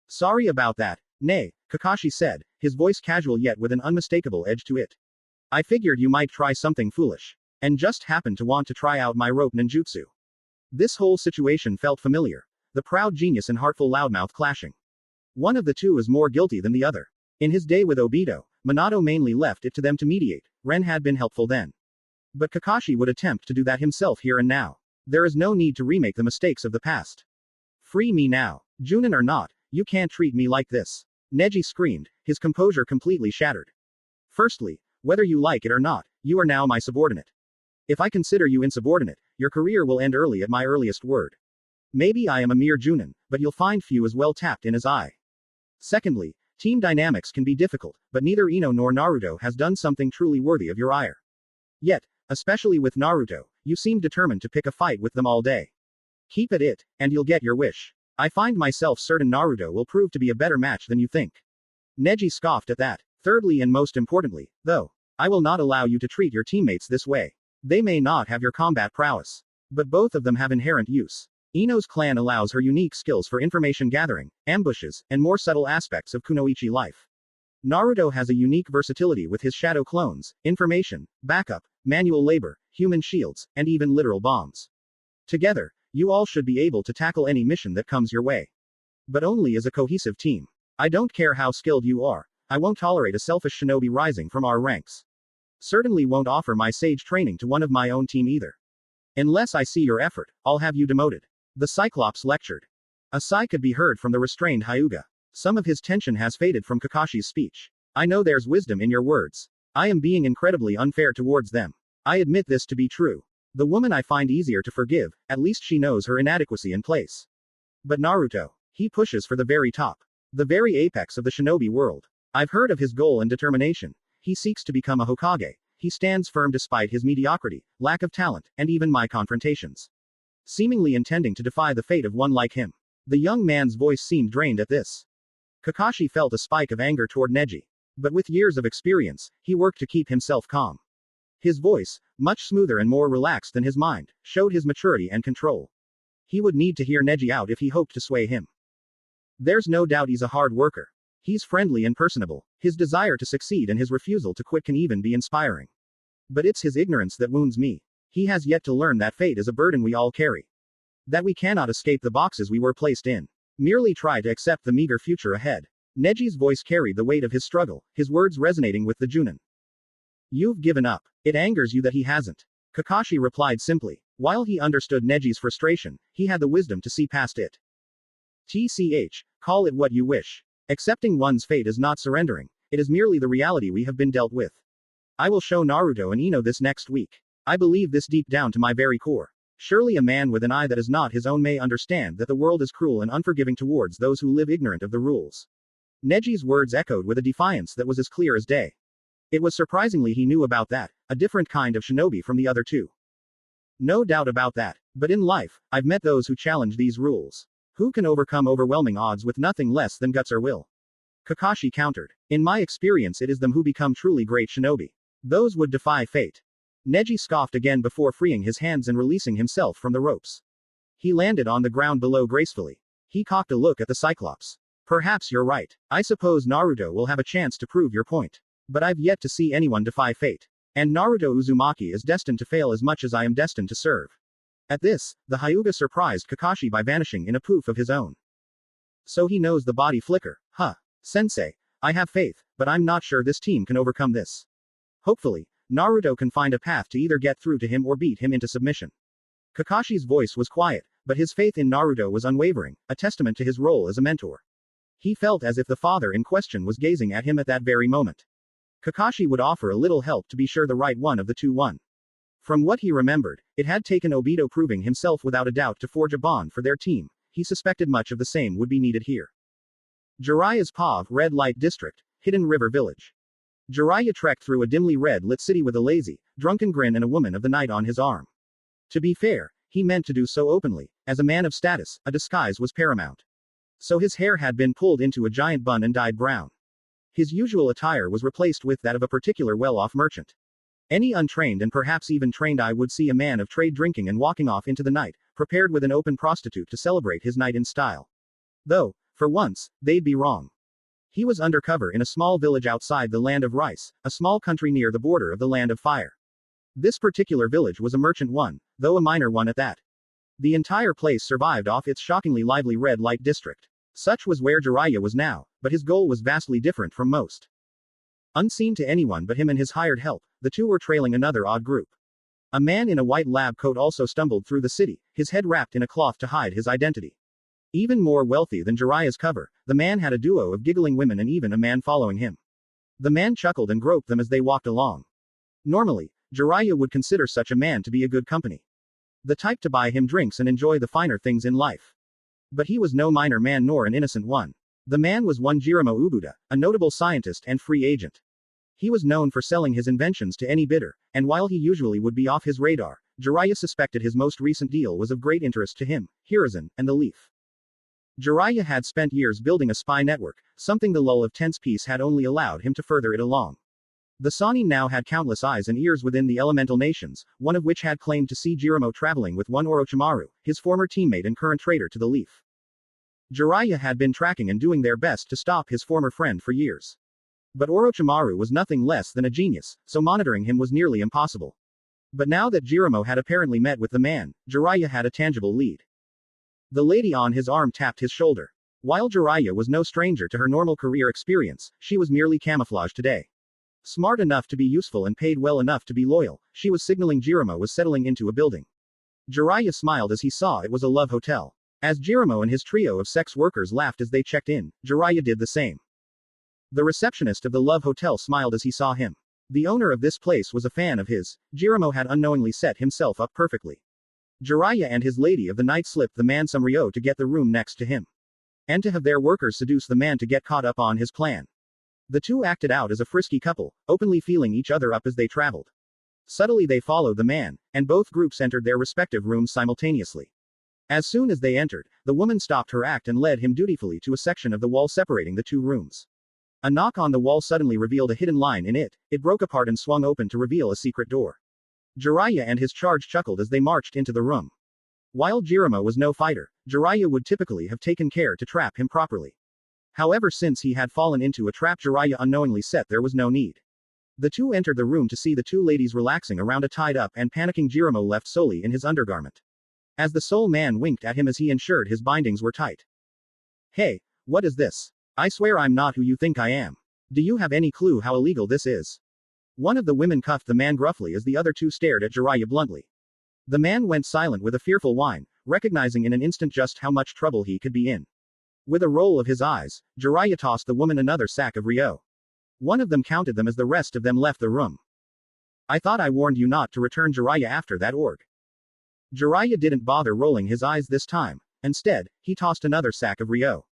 Sorry about that, Nay, Kakashi said, his voice casual yet with an unmistakable edge to it. I figured you might try something foolish. And just happened to want to try out my rope ninjutsu. This whole situation felt familiar. The proud genius and heartful loudmouth clashing. One of the two is more guilty than the other. In his day with Obito, Minato mainly left it to them to mediate. Ren had been helpful then. But Kakashi would attempt to do that himself here and now. There is no need to remake the mistakes of the past. Free me now. Junin or not, you can't treat me like this. Neji screamed, his composure completely shattered. Firstly, whether you like it or not, you are now my subordinate. If I consider you insubordinate, your career will end early at my earliest word. Maybe I am a mere Junin, but you'll find few as well tapped in as I. Secondly, team dynamics can be difficult, but neither Ino nor Naruto has done something truly worthy of your ire. Yet, especially with Naruto, you seem determined to pick a fight with them all day. Keep at it, and you'll get your wish. I find myself certain Naruto will prove to be a better match than you think. Neji scoffed at that. Thirdly and most importantly, though, I will not allow you to treat your teammates this way. They may not have your combat prowess, but both of them have inherent use. Ino's clan allows her unique skills for information gathering, ambushes, and more subtle aspects of kunoichi life. Naruto has a unique versatility with his shadow clones, information, backup, manual labor, human shields, and even literal bombs. Together, you all should be able to tackle any mission that comes your way. But only as a cohesive team. I don't care how skilled you are. I won't tolerate a selfish shinobi rising from our ranks. Certainly won't offer my sage training to one of my own team either. Unless I see your effort, I'll have you demoted. The Cyclops lectured. A sigh could be heard from the restrained Hyuga. Some of his tension has faded from Kakashi's speech. I know there's wisdom in your words. I am being incredibly unfair towards them. I admit this to be true. The woman I find easier to forgive, at least she knows her inadequacy in place. But Naruto, he pushes for the very top. The very apex of the shinobi world. I've heard of his goal and determination. He seeks to become a Hokage. He stands firm despite his mediocrity, lack of talent, and even my confrontations. Seemingly intending to defy the fate of one like him. The young man's voice seemed drained at this. Kakashi felt a spike of anger toward Neji. But with years of experience, he worked to keep himself calm. His voice, much smoother and more relaxed than his mind, showed his maturity and control. He would need to hear Neji out if he hoped to sway him. There's no doubt he's a hard worker. He's friendly and personable. His desire to succeed and his refusal to quit can even be inspiring. But it's his ignorance that wounds me. He has yet to learn that fate is a burden we all carry. That we cannot escape the boxes we were placed in. Merely try to accept the meager future ahead. Neji's voice carried the weight of his struggle, his words resonating with the Junin. You've given up. It angers you that he hasn't. Kakashi replied simply. While he understood Neji's frustration, he had the wisdom to see past it. TCH, call it what you wish. Accepting one's fate is not surrendering, it is merely the reality we have been dealt with. I will show Naruto and Ino this next week. I believe this deep down to my very core. Surely a man with an eye that is not his own may understand that the world is cruel and unforgiving towards those who live ignorant of the rules. Neji's words echoed with a defiance that was as clear as day. It was surprisingly he knew about that, a different kind of shinobi from the other two. No doubt about that. But in life, I've met those who challenge these rules. Who can overcome overwhelming odds with nothing less than guts or will? Kakashi countered. In my experience, it is them who become truly great shinobi. Those would defy fate. Neji scoffed again before freeing his hands and releasing himself from the ropes. He landed on the ground below gracefully. He cocked a look at the Cyclops. Perhaps you're right. I suppose Naruto will have a chance to prove your point. But I've yet to see anyone defy fate. And Naruto Uzumaki is destined to fail as much as I am destined to serve. At this, the Hyuga surprised Kakashi by vanishing in a poof of his own. So he knows the body flicker, huh? Sensei, I have faith, but I'm not sure this team can overcome this. Hopefully, Naruto can find a path to either get through to him or beat him into submission. Kakashi's voice was quiet, but his faith in Naruto was unwavering, a testament to his role as a mentor. He felt as if the father in question was gazing at him at that very moment. Kakashi would offer a little help to be sure the right one of the two won. From what he remembered, it had taken Obito proving himself without a doubt to forge a bond for their team. He suspected much of the same would be needed here. Jiraiya's POV, Red Light District, Hidden River Village. Jiraiya trekked through a dimly red-lit city with a lazy, drunken grin and a woman of the night on his arm. To be fair, he meant to do so openly. As a man of status, a disguise was paramount. So his hair had been pulled into a giant bun and dyed brown. His usual attire was replaced with that of a particular well-off merchant. Any untrained and perhaps even trained eye would see a man of trade drinking and walking off into the night, prepared with an open prostitute to celebrate his night in style. Though, for once, they'd be wrong. He was undercover in a small village outside the Land of Rice, a small country near the border of the Land of Fire. This particular village was a merchant one, though a minor one at that. The entire place survived off its shockingly lively red light district. Such was where Jiraiya was now, but his goal was vastly different from most. Unseen to anyone but him and his hired help, the two were trailing another odd group. A man in a white lab coat also stumbled through the city, his head wrapped in a cloth to hide his identity. Even more wealthy than Jiraiya's cover, the man had a duo of giggling women and even a man following him. The man chuckled and groped them as they walked along. Normally, Jiraiya would consider such a man to be a good company. The type to buy him drinks and enjoy the finer things in life. But he was no minor man nor an innocent one. The man was one Jiramo Ubuda, a notable scientist and free agent. He was known for selling his inventions to any bidder, and while he usually would be off his radar, Jiraiya suspected his most recent deal was of great interest to him, Hiruzen, and the Leaf. Jiraiya had spent years building a spy network, something the lull of tense peace had only allowed him to further it along. The Sannin now had countless eyes and ears within the elemental nations, one of which had claimed to see Jiramo traveling with one Orochimaru, his former teammate and current traitor to the Leaf. Jiraiya had been tracking and doing their best to stop his former friend for years. But Orochimaru was nothing less than a genius, so monitoring him was nearly impossible. But now that Jiramo had apparently met with the man, Jiraiya had a tangible lead. The lady on his arm tapped his shoulder. While Jiraiya was no stranger to her normal career experience, she was merely camouflaged today. Smart enough to be useful and paid well enough to be loyal, she was signaling Jiramo was settling into a building. Jiraiya smiled as he saw it was a love hotel. As Jiramo and his trio of sex workers laughed as they checked in, Jiraiya did the same. The receptionist of the Love Hotel smiled as he saw him. The owner of this place was a fan of his. Jiramo had unknowingly set himself up perfectly. Jiraiya and his lady of the night slipped the man some ryo to get the room next to him. And to have their workers seduce the man to get caught up on his plan. The two acted out as a frisky couple, openly feeling each other up as they traveled. Subtly they followed the man, and both groups entered their respective rooms simultaneously. As soon as they entered, the woman stopped her act and led him dutifully to a section of the wall separating the two rooms. A knock on the wall suddenly revealed a hidden line in it. It broke apart and swung open to reveal a secret door. Jiraiya and his charge chuckled as they marched into the room. While Jiramo was no fighter, Jiraiya would typically have taken care to trap him properly. However, since he had fallen into a trap Jiraiya unknowingly set, there was no need. The two entered the room to see the two ladies relaxing around a tied-up and panicking Jiramo left solely in his undergarment. As the soul man winked at him as he ensured his bindings were tight. Hey, what is this? I swear I'm not who you think I am. Do you have any clue how illegal this is? One of the women cuffed the man gruffly as the other two stared at Jiraiya bluntly. The man went silent with a fearful whine, recognizing in an instant just how much trouble he could be in. With a roll of his eyes, Jiraiya tossed the woman another sack of ryo. One of them counted them as the rest of them left the room. I thought I warned you not to return Jiraiya after that org. Jiraiya didn't bother rolling his eyes this time. Instead, he tossed another sack of ryo.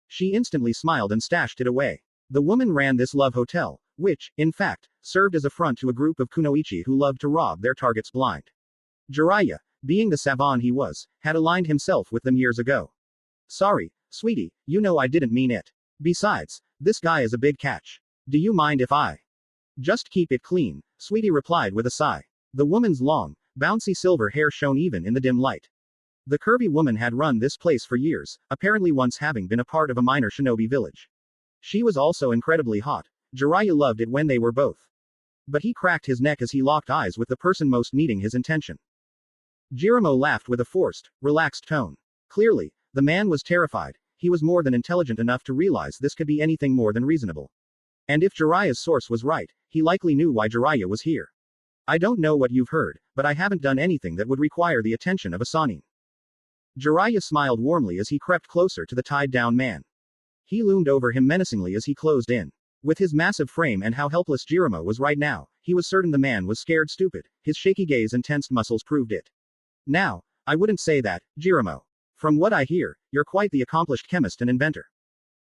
She instantly smiled and stashed it away. The woman ran this love hotel, which, in fact, served as a front to a group of kunoichi who loved to rob their targets blind. Jiraiya, being the savant he was, had aligned himself with them years ago. Sorry, sweetie, you know I didn't mean it. Besides, this guy is a big catch. Do you mind if I just keep it clean? Sweetie replied with a sigh. The woman's long, bouncy silver hair shone even in the dim light. The curvy woman had run this place for years, apparently once having been a part of a minor shinobi village. She was also incredibly hot. Jiraiya loved it when they were both. But he cracked his neck as he locked eyes with the person most needing his attention. Jiramo laughed with a forced, relaxed tone. Clearly, the man was terrified. He was more than intelligent enough to realize this could be anything more than reasonable. And if Jiraiya's source was right, he likely knew why Jiraiya was here. I don't know what you've heard, but I haven't done anything that would require the attention of a Sannin. Jiraiya smiled warmly as he crept closer to the tied-down man. He loomed over him menacingly as he closed in. With his massive frame and how helpless Jiraiya was right now, he was certain the man was scared stupid. His shaky gaze and tensed muscles proved it. Now, I wouldn't say that, Jiraiya. From what I hear, you're quite the accomplished chemist and inventor.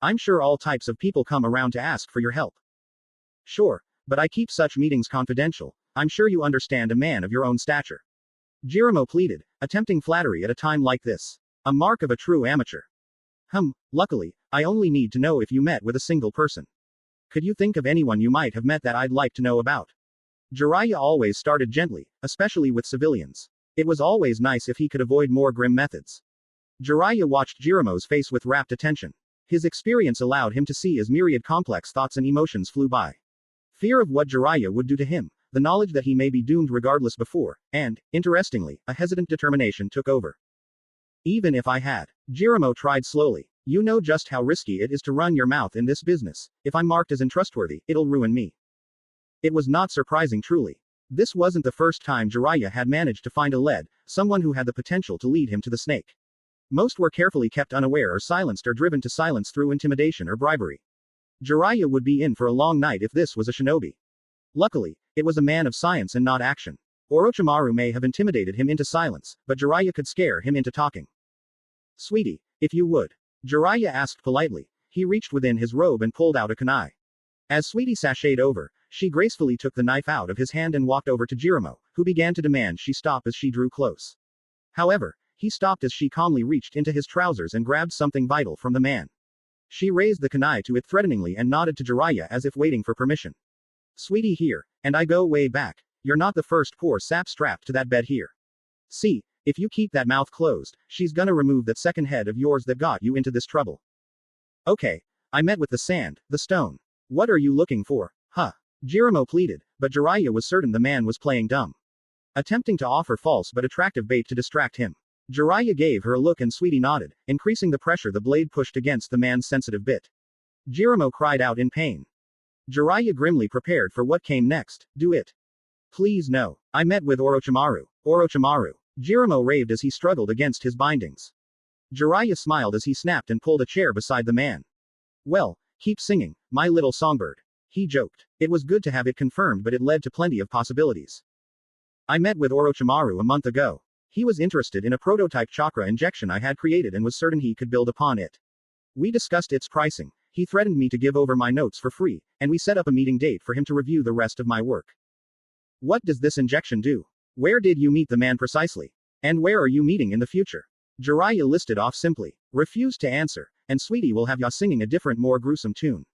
I'm sure all types of people come around to ask for your help. Sure, but I keep such meetings confidential. I'm sure you understand a man of your own stature. Jiraiya pleaded, attempting flattery at a time like this. A mark of a true amateur. Luckily, I only need to know if you met with a single person. Could you think of anyone you might have met that I'd like to know about? Jiraiya always started gently, especially with civilians. It was always nice if he could avoid more grim methods. Jiraiya watched Jiraiya's face with rapt attention. His experience allowed him to see as myriad complex thoughts and emotions flew by. Fear of what Jiraiya would do to him, the knowledge that he may be doomed regardless before, and, interestingly, a hesitant determination took over. Even if I had. Jiraiya tried slowly. You know just how risky it is to run your mouth in this business. If I'm marked as untrustworthy, it'll ruin me. It was not surprising truly. This wasn't the first time Jiraiya had managed to find a lead, someone who had the potential to lead him to the snake. Most were carefully kept unaware or silenced or driven to silence through intimidation or bribery. Jiraiya would be in for a long night if this was a shinobi. Luckily, it was a man of science and not action. Orochimaru may have intimidated him into silence, but Jiraiya could scare him into talking. Sweetie, if you would. Jiraiya asked politely. He reached within his robe and pulled out a kunai. As Sweetie sashayed over, she gracefully took the knife out of his hand and walked over to Jiraiya, who began to demand she stop as she drew close. However, he stopped as she calmly reached into his trousers and grabbed something vital from the man. She raised the kunai to it threateningly and nodded to Jiraiya as if waiting for permission. Sweetie here, and I go way back. You're not the first poor sap strapped to that bed here. See, if you keep that mouth closed, she's gonna remove that second head of yours that got you into this trouble. Okay, I met with the sand, the stone. What are you looking for, huh? Jiraiya pleaded, but Jiraiya was certain the man was playing dumb. Attempting to offer false but attractive bait to distract him. Jiraiya gave her a look and Sweetie nodded, increasing the pressure the blade pushed against the man's sensitive bit. Jiraiya cried out in pain. Jiraiya grimly prepared for what came next. Do it. Please no. I met with Orochimaru. Orochimaru. Jiraiya raved as he struggled against his bindings. Jiraiya smiled as he snapped and pulled a chair beside the man. Well, keep singing, my little songbird. He joked. It was good to have it confirmed, but it led to plenty of possibilities. I met with Orochimaru a month ago. He was interested in a prototype chakra injection I had created and was certain he could build upon it. We discussed its pricing. He threatened me to give over my notes for free, and we set up a meeting date for him to review the rest of my work. What does this injection do? Where did you meet the man precisely? And where are you meeting in the future? Jiraiya listed off simply. Refused to answer, and Sweetie will have ya singing a different, more gruesome tune.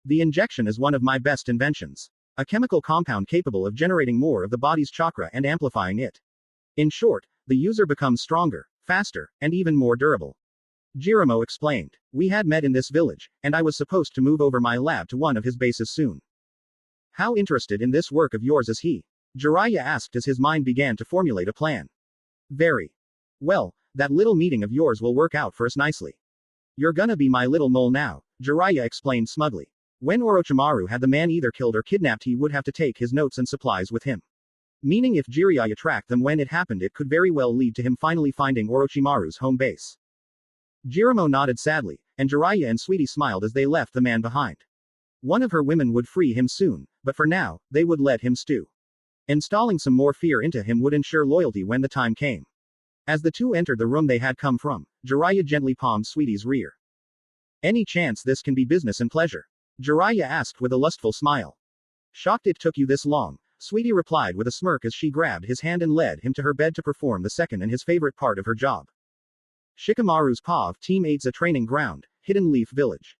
The injection is one of my best inventions. A chemical compound capable of generating more of the body's chakra and amplifying it. In short, the user becomes stronger, faster, and even more durable. Jiraiya explained. We had met in this village, and I was supposed to move over my lab to one of his bases soon. How interested in this work of yours is he? Jiraiya asked as his mind began to formulate a plan. Very. Well, that little meeting of yours will work out for us nicely. You're gonna be my little mole now, Jiraiya explained smugly. When Orochimaru had the man either killed or kidnapped, he would have to take his notes and supplies with him. Meaning if Jiraiya tracked them when it happened, it could very well lead to him finally finding Orochimaru's home base. Jiraiya nodded sadly, and Jiraiya and Sweetie smiled as they left the man behind. One of her women would free him soon, but for now, they would let him stew. Installing some more fear into him would ensure loyalty when the time came. As the two entered the room they had come from, Jiraiya gently palmed Sweetie's rear. Any chance this can be business and pleasure? Jiraiya asked with a lustful smile. Shocked it took you this long, Sweetie replied with a smirk as she grabbed his hand and led him to her bed to perform the second and his favorite part of her job. Shikamaru's POV team aids a training ground, Hidden Leaf Village.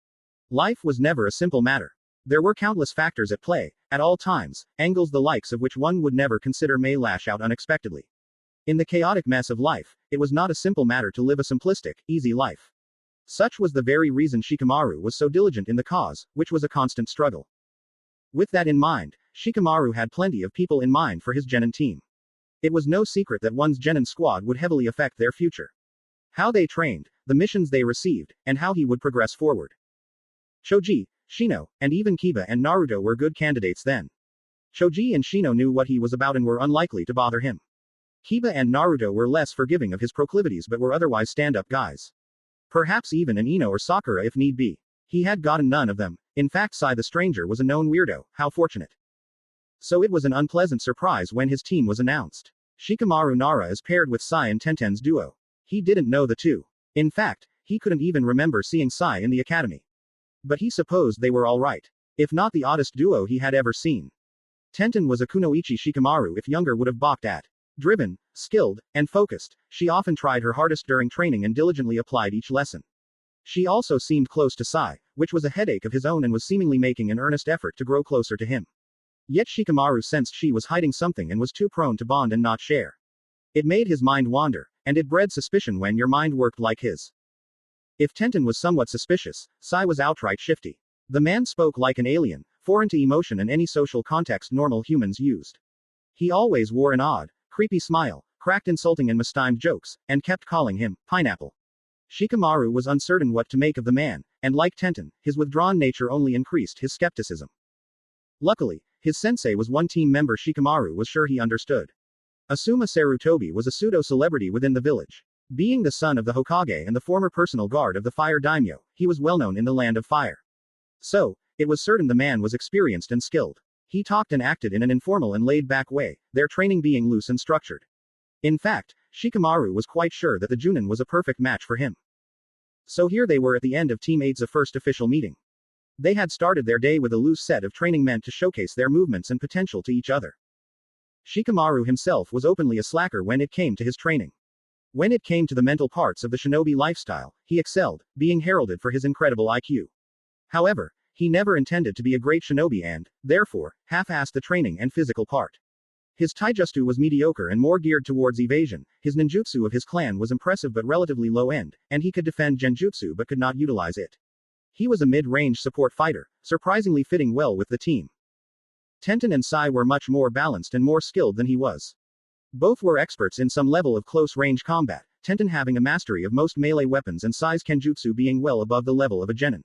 Life was never a simple matter. There were countless factors at play, at all times, angles the likes of which one would never consider may lash out unexpectedly. In the chaotic mess of life, it was not a simple matter to live a simplistic, easy life. Such was the very reason Shikamaru was so diligent in the cause, which was a constant struggle. With that in mind, Shikamaru had plenty of people in mind for his genin team. It was no secret that one's genin squad would heavily affect their future. How they trained, the missions they received, and how he would progress forward. Choji, Shino, and even Kiba and Naruto were good candidates then. Choji and Shino knew what he was about and were unlikely to bother him. Kiba and Naruto were less forgiving of his proclivities but were otherwise stand-up guys. Perhaps even an Ino or Sakura if need be. He had gotten none of them. In fact, Sai the stranger was a known weirdo, how fortunate. So it was an unpleasant surprise when his team was announced. Shikamaru Nara is paired with Sai and Tenten's duo. He didn't know the two. In fact, he couldn't even remember seeing Sai in the academy. But he supposed they were alright. If not the oddest duo he had ever seen. Tenten was a kunoichi Shikamaru if younger would have balked at. Driven, skilled, and focused, she often tried her hardest during training and diligently applied each lesson. She also seemed close to Sai, which was a headache of his own and was seemingly making an earnest effort to grow closer to him. Yet Shikamaru sensed she was hiding something and was too prone to bond and not share. It made his mind wander, and it bred suspicion when your mind worked like his. If Tenten was somewhat suspicious, Sai was outright shifty. The man spoke like an alien, foreign to emotion and any social context normal humans used. He always wore an odd, creepy smile, cracked insulting and mistimed jokes, and kept calling him pineapple. Shikamaru was uncertain what to make of the man, and like Tenten, his withdrawn nature only increased his skepticism. Luckily, his sensei was one team member Shikamaru was sure he understood. Asuma Sarutobi was a pseudo-celebrity within the village. Being the son of the Hokage and the former personal guard of the fire daimyo, he was well known in the land of fire. So, it was certain the man was experienced and skilled. He talked and acted in an informal and laid-back way, their training being loose and structured. In fact, Shikamaru was quite sure that the Junin was a perfect match for him. So here they were at the end of Team 8's first official meeting. They had started their day with a loose set of training meant to showcase their movements and potential to each other. Shikamaru himself was openly a slacker when it came to his training. When it came to the mental parts of the shinobi lifestyle, he excelled, being heralded for his incredible IQ. However, he never intended to be a great shinobi and, therefore, half-assed the training and physical part. His taijutsu was mediocre and more geared towards evasion, his ninjutsu of his clan was impressive but relatively low-end, and he could defend genjutsu but could not utilize it. He was a mid-range support fighter, surprisingly fitting well with the team. Tenten and Sai were much more balanced and more skilled than he was. Both were experts in some level of close-range combat, Tenten having a mastery of most melee weapons and Sai's kenjutsu being well above the level of a genin.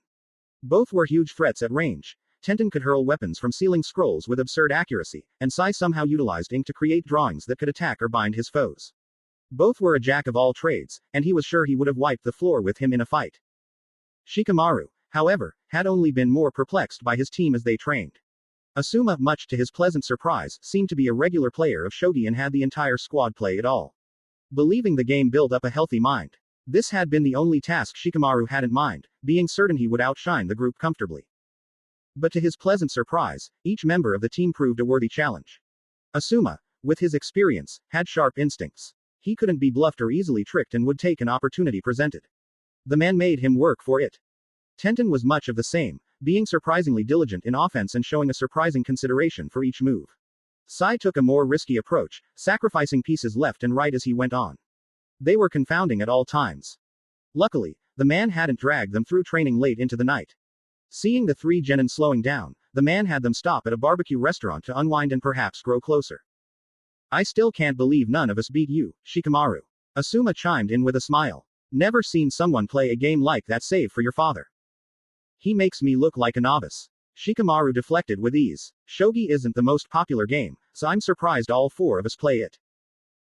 Both were huge threats at range. Tenten could hurl weapons from ceiling scrolls with absurd accuracy, and Sai somehow utilized ink to create drawings that could attack or bind his foes. Both were a jack of all trades, and he was sure he would have wiped the floor with him in a fight. Shikamaru, however, had only been more perplexed by his team as they trained. Asuma, much to his pleasant surprise, seemed to be a regular player of shogi and had the entire squad play it all. Believing the game built up a healthy mind. This had been the only task Shikamaru had in mind, being certain he would outshine the group comfortably. But to his pleasant surprise, each member of the team proved a worthy challenge. Asuma, with his experience, had sharp instincts. He couldn't be bluffed or easily tricked and would take an opportunity presented. The man made him work for it. Tenten was much of the same, being surprisingly diligent in offense and showing a surprising consideration for each move. Sai took a more risky approach, sacrificing pieces left and right as he went on. They were confounding at all times. Luckily, the man hadn't dragged them through training late into the night. Seeing the three genin slowing down, the man had them stop at a barbecue restaurant to unwind and perhaps grow closer. I still can't believe none of us beat you, Shikamaru. Asuma chimed in with a smile. Never seen someone play a game like that save for your father. He makes me look like a novice. Shikamaru deflected with ease. Shogi isn't the most popular game, so I'm surprised all four of us play it.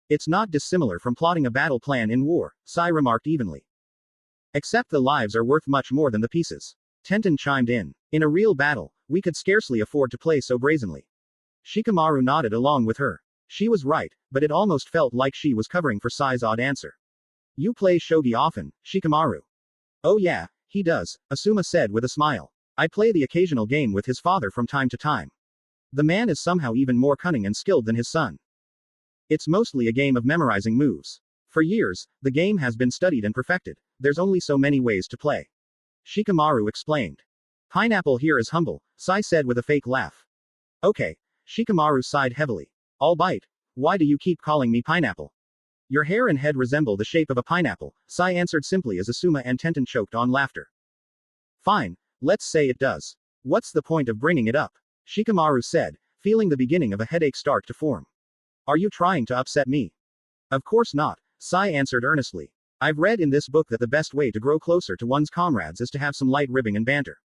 It's not dissimilar from plotting a battle plan in war, Sai remarked evenly. Except the lives are worth much more than the pieces. Tenten chimed in. In a real battle, we could scarcely afford to play so brazenly. Shikamaru nodded along with her. She was right, but it almost felt like she was covering for Sai's odd answer. You play shogi often, Shikamaru. Oh yeah, he does, Asuma said with a smile. I play the occasional game with his father from time to time. The man is somehow even more cunning and skilled than his son. It's mostly a game of memorizing moves. For years, the game has been studied and perfected. There's only so many ways to play. Shikamaru explained. Pineapple here is humble, Sai said with a fake laugh. Okay. Shikamaru sighed heavily. I'll bite. Why do you keep calling me pineapple? Your hair and head resemble the shape of a pineapple, Sai answered simply as Asuma and Tenten choked on laughter. Fine, let's say it does. What's the point of bringing it up? Shikamaru said, feeling the beginning of a headache start to form. Are you trying to upset me? Of course not, Sai answered earnestly. I've read in this book that the best way to grow closer to one's comrades is to have some light ribbing and banter.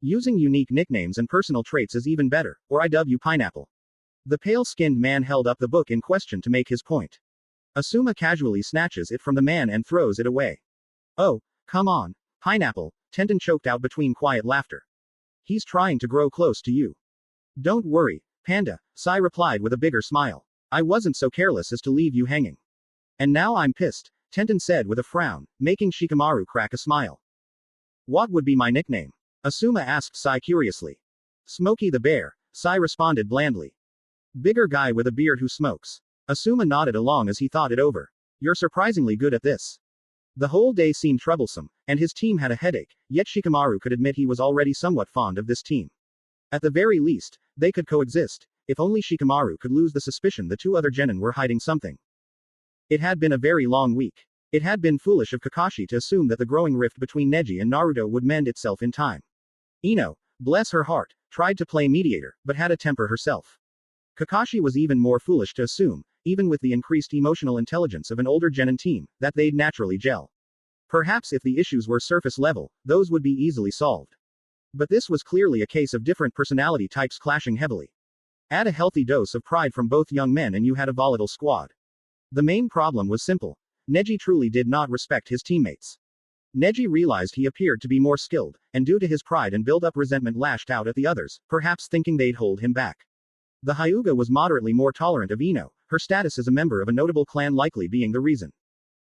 Using unique nicknames and personal traits is even better, or IW Pineapple. The pale-skinned man held up the book in question to make his point. Asuma casually snatches it from the man and throws it away. Oh, come on, Pineapple, Tenten choked out between quiet laughter. He's trying to grow close to you. Don't worry, Panda, Sai replied with a bigger smile. I wasn't so careless as to leave you hanging. And now I'm pissed, Tenten said with a frown, making Shikamaru crack a smile. What would be my nickname? Asuma asked Sai curiously. Smokey the Bear, Sai responded blandly. Bigger guy with a beard who smokes. Asuma nodded along as he thought it over. You're surprisingly good at this. The whole day seemed troublesome, and his team had a headache, yet Shikamaru could admit he was already somewhat fond of this team. At the very least, they could coexist, if only Shikamaru could lose the suspicion the two other genin were hiding something. It had been a very long week. It had been foolish of Kakashi to assume that the growing rift between Neji and Naruto would mend itself in time. Ino, bless her heart, tried to play mediator, but had a temper herself. Kakashi was even more foolish to assume, even with the increased emotional intelligence of an older genin team, that they'd naturally gel. Perhaps if the issues were surface level, those would be easily solved. But this was clearly a case of different personality types clashing heavily. Add a healthy dose of pride from both young men and you had a volatile squad. The main problem was simple. Neji truly did not respect his teammates. Neji realized he appeared to be more skilled, and due to his pride and build-up resentment lashed out at the others, perhaps thinking they'd hold him back. The Hyuga was moderately more tolerant of Ino, her status as a member of a notable clan likely being the reason.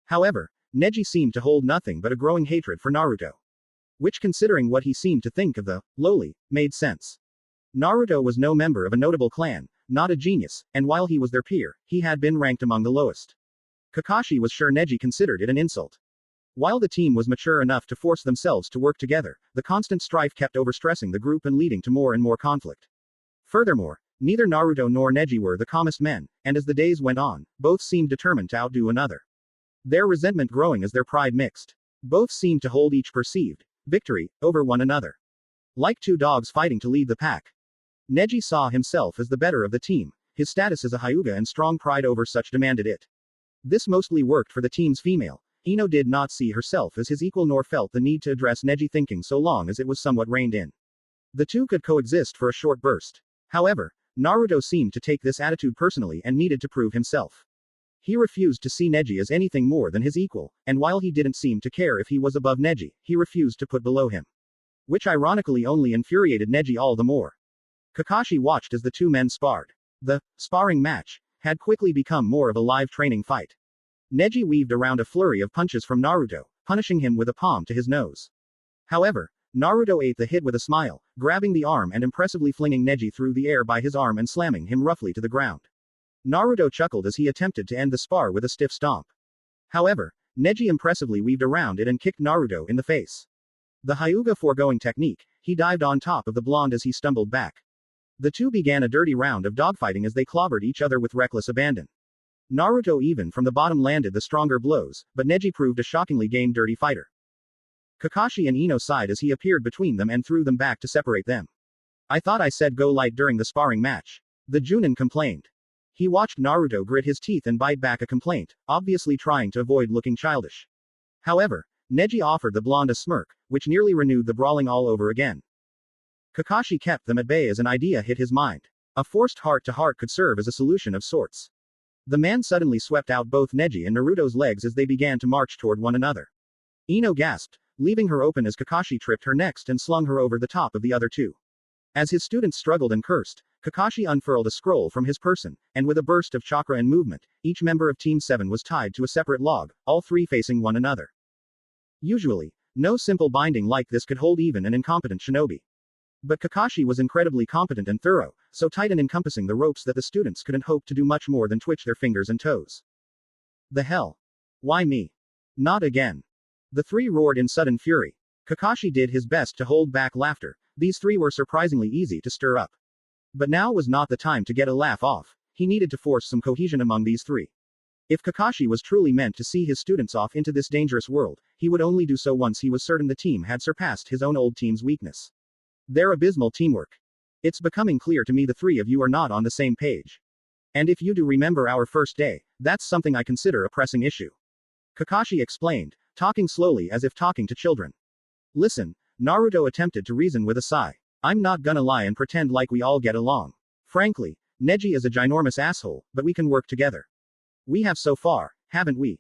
However, Neji seemed to hold nothing but a growing hatred for Naruto. Which, considering what he seemed to think of the lowly, made sense. Naruto was no member of a notable clan, not a genius, and while he was their peer, he had been ranked among the lowest. Kakashi was sure Neji considered it an insult. While the team was mature enough to force themselves to work together, the constant strife kept overstressing the group and leading to more and more conflict. Furthermore, neither Naruto nor Neji were the calmest men, and as the days went on, both seemed determined to outdo another. Their resentment growing as their pride mixed. Both seemed to hold each perceived victory over one another. Like two dogs fighting to lead the pack. Neji saw himself as the better of the team, his status as a Hyuga and strong pride over such demanded it. This mostly worked for the team's female. Ino did not see herself as his equal nor felt the need to address Neji thinking so long as it was somewhat reined in. The two could coexist for a short burst. However, Naruto seemed to take this attitude personally and needed to prove himself. He refused to see Neji as anything more than his equal, and while he didn't seem to care if he was above Neji, he refused to put below him. Which ironically only infuriated Neji all the more. Kakashi watched as the two men sparred. The sparring match had quickly become more of a live training fight. Neji weaved around a flurry of punches from Naruto, punishing him with a palm to his nose. However, Naruto ate the hit with a smile, grabbing the arm and impressively flinging Neji through the air by his arm and slamming him roughly to the ground. Naruto chuckled as he attempted to end the spar with a stiff stomp. However, Neji impressively weaved around it and kicked Naruto in the face. The Hyuga foregoing technique, he dived on top of the blonde as he stumbled back. The two began a dirty round of dogfighting as they clobbered each other with reckless abandon. Naruto even from the bottom landed the stronger blows, but Neji proved a shockingly game dirty fighter. Kakashi and Ino sighed as he appeared between them and threw them back to separate them. I thought I said go light during the sparring match. The Junin complained. He watched Naruto grit his teeth and bite back a complaint, obviously trying to avoid looking childish. However, Neji offered the blonde a smirk, which nearly renewed the brawling all over again. Kakashi kept them at bay as an idea hit his mind. A forced heart-to-heart could serve as a solution of sorts. The man suddenly swept out both Neji and Naruto's legs as they began to march toward one another. Ino gasped, leaving her open as Kakashi tripped her next and slung her over the top of the other two. As his students struggled and cursed, Kakashi unfurled a scroll from his person, and with a burst of chakra and movement, each member of Team 7 was tied to a separate log, all three facing one another. Usually, no simple binding like this could hold even an incompetent shinobi. But Kakashi was incredibly competent and thorough, so tight and encompassing the ropes that the students couldn't hope to do much more than twitch their fingers and toes. The hell? Why me? Not again. The three roared in sudden fury. Kakashi did his best to hold back laughter. These three were surprisingly easy to stir up. But now was not the time to get a laugh off. He needed to force some cohesion among these three. If Kakashi was truly meant to see his students off into this dangerous world, he would only do so once he was certain the team had surpassed his own old team's weakness. Their abysmal teamwork. It's becoming clear to me the three of you are not on the same page. And if you do remember our first day, that's something I consider a pressing issue. Kakashi explained, talking slowly as if talking to children. Listen, Naruto attempted to reason with a sigh. I'm not gonna lie and pretend like we all get along. Frankly, Neji is a ginormous asshole, but we can work together. We have so far, haven't we?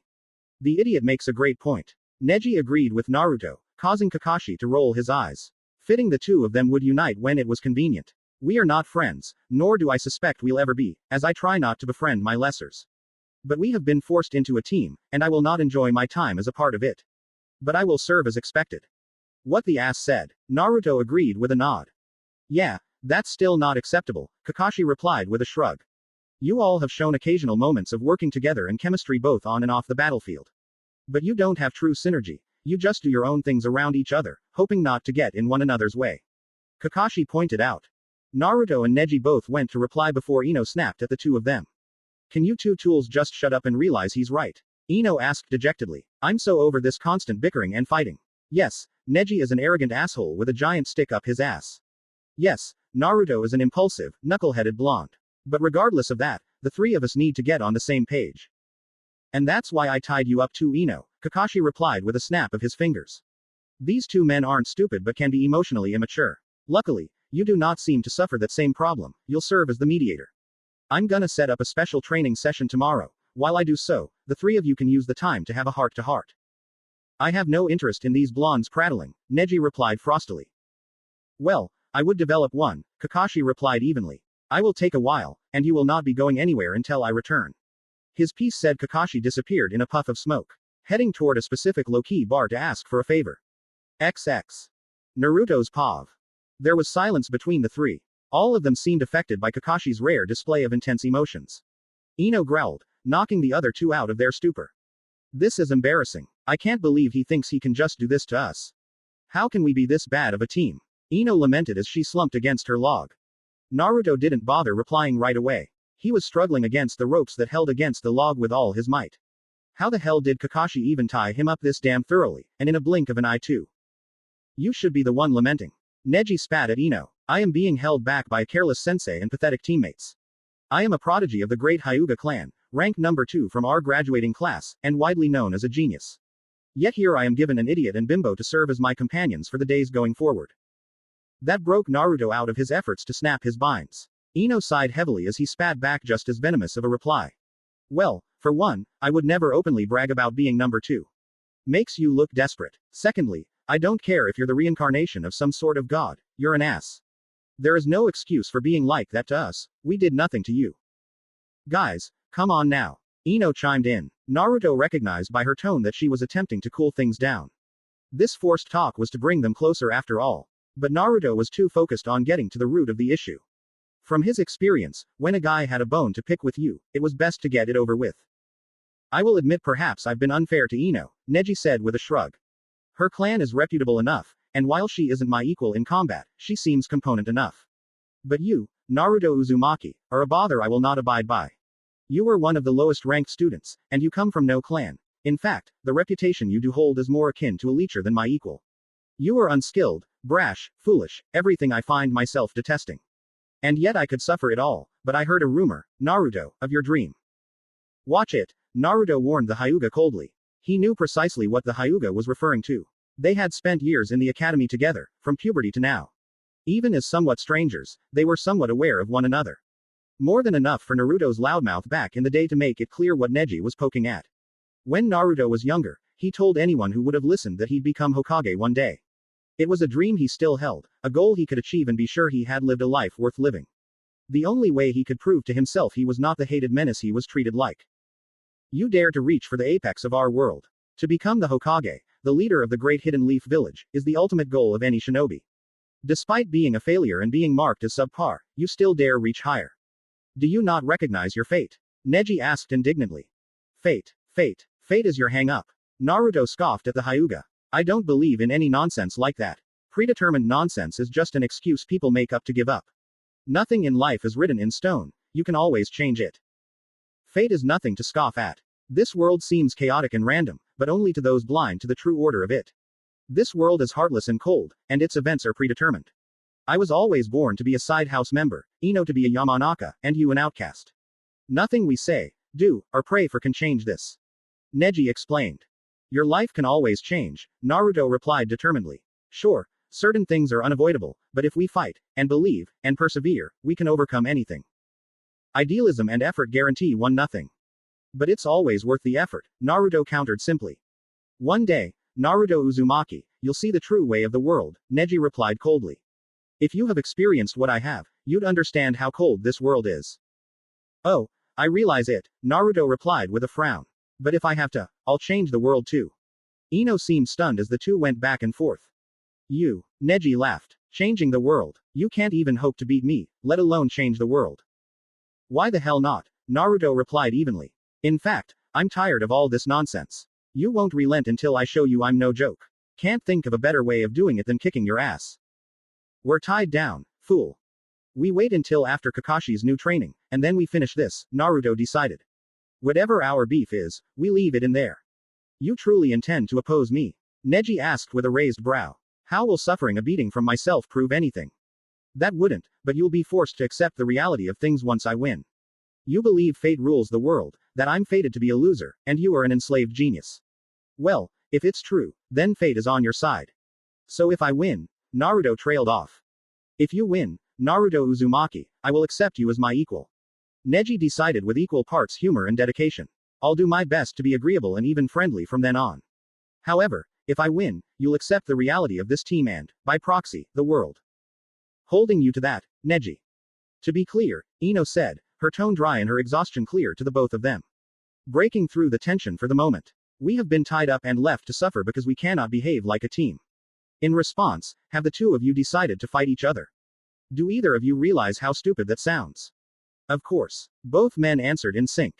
The idiot makes a great point. Neji agreed with Naruto, causing Kakashi to roll his eyes. Fitting the two of them would unite when it was convenient. We are not friends, nor do I suspect we'll ever be, as I try not to befriend my lessers. But we have been forced into a team, and I will not enjoy my time as a part of it. But I will serve as expected. What the ass said. Naruto agreed with a nod. Yeah, that's still not acceptable, Kakashi replied with a shrug. You all have shown occasional moments of working together and chemistry both on and off the battlefield. But you don't have true synergy. You just do your own things around each other, hoping not to get in one another's way. Kakashi pointed out. Naruto and Neji both went to reply before Ino snapped at the two of them. Can you two tools just shut up and realize he's right? Ino asked dejectedly. I'm so over this constant bickering and fighting. Yes, Neji is an arrogant asshole with a giant stick up his ass. Yes, Naruto is an impulsive, knuckle-headed blonde. But regardless of that, the three of us need to get on the same page. And that's why I tied you up too, Ino, Kakashi replied with a snap of his fingers. These two men aren't stupid but can be emotionally immature. Luckily, you do not seem to suffer that same problem. You'll serve as the mediator. I'm gonna set up a special training session tomorrow. While I do so, the three of you can use the time to have a heart-to-heart. I have no interest in these blondes prattling, Neji replied frostily. Well, I would develop one, Kakashi replied evenly. I will take a while, and you will not be going anywhere until I return. His piece said. Kakashi disappeared in a puff of smoke, heading toward a specific low-key bar to ask for a favor. XX. Naruto's POV. There was silence between the three. All of them seemed affected by Kakashi's rare display of intense emotions. Ino growled, knocking the other two out of their stupor. This is embarrassing. I can't believe he thinks he can just do this to us. How can we be this bad of a team? Ino lamented as she slumped against her log. Naruto didn't bother replying right away. He was struggling against the ropes that held against the log with all his might. How the hell did Kakashi even tie him up this damn thoroughly, and in a blink of an eye too? You should be the one lamenting. Neji spat at Ino. I am being held back by a careless sensei and pathetic teammates. I am a prodigy of the great Hyuga clan, ranked number 2 from our graduating class, and widely known as a genius. Yet here I am given an idiot and bimbo to serve as my companions for the days going forward. That broke Naruto out of his efforts to snap his binds. Ino sighed heavily as he spat back just as venomous of a reply. Well, for one, I would never openly brag about being number 2. Makes you look desperate. Secondly, I don't care if you're the reincarnation of some sort of god, you're an ass. There is no excuse for being like that to us, we did nothing to you. Guys, come on now. Ino chimed in. Naruto recognized by her tone that she was attempting to cool things down. This forced talk was to bring them closer after all. But Naruto was too focused on getting to the root of the issue. From his experience, when a guy had a bone to pick with you, it was best to get it over with. I will admit perhaps I've been unfair to Ino, Neji said with a shrug. Her clan is reputable enough, and while she isn't my equal in combat, she seems competent enough. But you, Naruto Uzumaki, are a bother I will not abide by. You were one of the lowest ranked students, and you come from no clan. In fact, the reputation you do hold is more akin to a leecher than my equal. You are unskilled, brash, foolish, everything I find myself detesting. And yet I could suffer it all, but I heard a rumor, Naruto, of your dream. Watch it, Naruto warned the Hyuga coldly. He knew precisely what the Hyuga was referring to. They had spent years in the academy together, from puberty to now. Even as somewhat strangers, they were somewhat aware of one another. More than enough for Naruto's loudmouth back in the day to make it clear what Neji was poking at. When Naruto was younger, he told anyone who would have listened that he'd become Hokage one day. It was a dream he still held, a goal he could achieve and be sure he had lived a life worth living. The only way he could prove to himself he was not the hated menace he was treated like. You dare to reach for the apex of our world. To become the Hokage, the leader of the great hidden leaf village, is the ultimate goal of any shinobi. Despite being a failure and being marked as subpar, you still dare reach higher. Do you not recognize your fate? Neji asked indignantly. Fate is your hang-up. Naruto scoffed at the Hyuga. I don't believe in any nonsense like that. Predetermined nonsense is just an excuse people make up to give up. Nothing in life is written in stone, you can always change it. Fate is nothing to scoff at. This world seems chaotic and random, but only to those blind to the true order of it. This world is heartless and cold, and its events are predetermined. I was always born to be a side house member, Ino to be a Yamanaka, and you an outcast. Nothing we say, do, or pray for can change this. Neji explained. Your life can always change, Naruto replied determinedly. Sure, Certain things are unavoidable, but if we fight, and believe, and persevere, we can overcome anything. Idealism and effort guarantee one nothing. But it's always worth the effort, Naruto countered simply. One day, Naruto Uzumaki, you'll see the true way of the world, Neji replied coldly. If you have experienced what I have, you'd understand how cold this world is. Oh, I realize it, Naruto replied with a frown. But if I have to, I'll change the world too. Ino seemed stunned as the two went back and forth. You, Neji laughed. Changing the world. You can't even hope to beat me, let alone change the world. Why the hell not? Naruto replied evenly. In fact, I'm tired of all this nonsense. You won't relent until I show you I'm no joke. Can't think of a better way of doing it than kicking your ass. We're tied down, fool. We wait until after Kakashi's new training, and then we finish this, Naruto decided. Whatever our beef is, we leave it in there. You truly intend to oppose me? Neji asked with a raised brow. How will suffering a beating from myself prove anything? That wouldn't, but you'll be forced to accept the reality of things once I win. You believe fate rules the world, that I'm fated to be a loser, and you are an enslaved genius. Well, if it's true, then fate is on your side. So if I win, Naruto trailed off. If you win, Naruto Uzumaki, I will accept you as my equal. Neji decided with equal parts humor and dedication. I'll do my best to be agreeable and even friendly from then on. However, if I win, you'll accept the reality of this team and, by proxy, the world. Holding you to that, Neji. To be clear, Ino said, her tone dry and her exhaustion clear to the both of them. Breaking through the tension for the moment. We have been tied up and left to suffer because we cannot behave like a team. In response, have the two of you decided to fight each other? Do either of you realize how stupid that sounds? Of course. Both men answered in sync.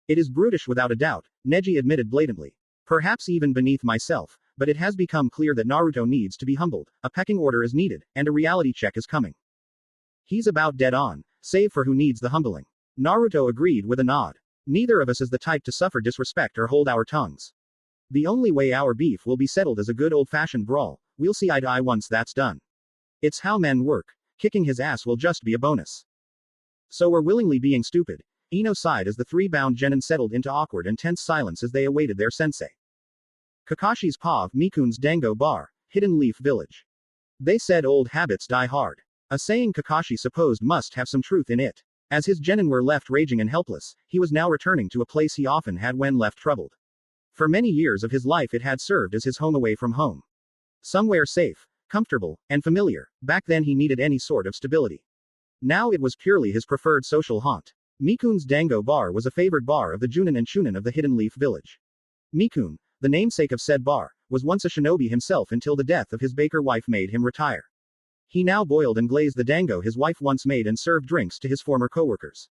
It is brutish without a doubt, Neji admitted blatantly. Perhaps even beneath myself, but it has become clear that Naruto needs to be humbled, a pecking order is needed, and a reality check is coming. He's about dead on, save for who needs the humbling. Naruto agreed with a nod. Neither of us is the type to suffer disrespect or hold our tongues. The only way our beef will be settled is a good old-fashioned brawl, we'll see eye to eye once that's done. It's how men work, kicking his ass will just be a bonus. So we're willingly being stupid, Ino sighed as the three-bound genin settled into awkward and tense silence as they awaited their sensei. Kakashi's Pav Mikun's Dango Bar, Hidden Leaf Village. They said old habits die hard. A saying Kakashi supposed must have some truth in it. As his genin were left raging and helpless, he was now returning to a place he often had when left troubled. For many years of his life it had served as his home away from home. Somewhere safe, comfortable, and familiar, back then he needed any sort of stability. Now it was purely his preferred social haunt. Mikun's Dango Bar was a favored bar of the Junin and Chunin of the Hidden Leaf Village. Mikun, the namesake of said bar, was once a shinobi himself until the death of his baker wife made him retire. He now boiled and glazed the dango his wife once made and served drinks to his former co-workers.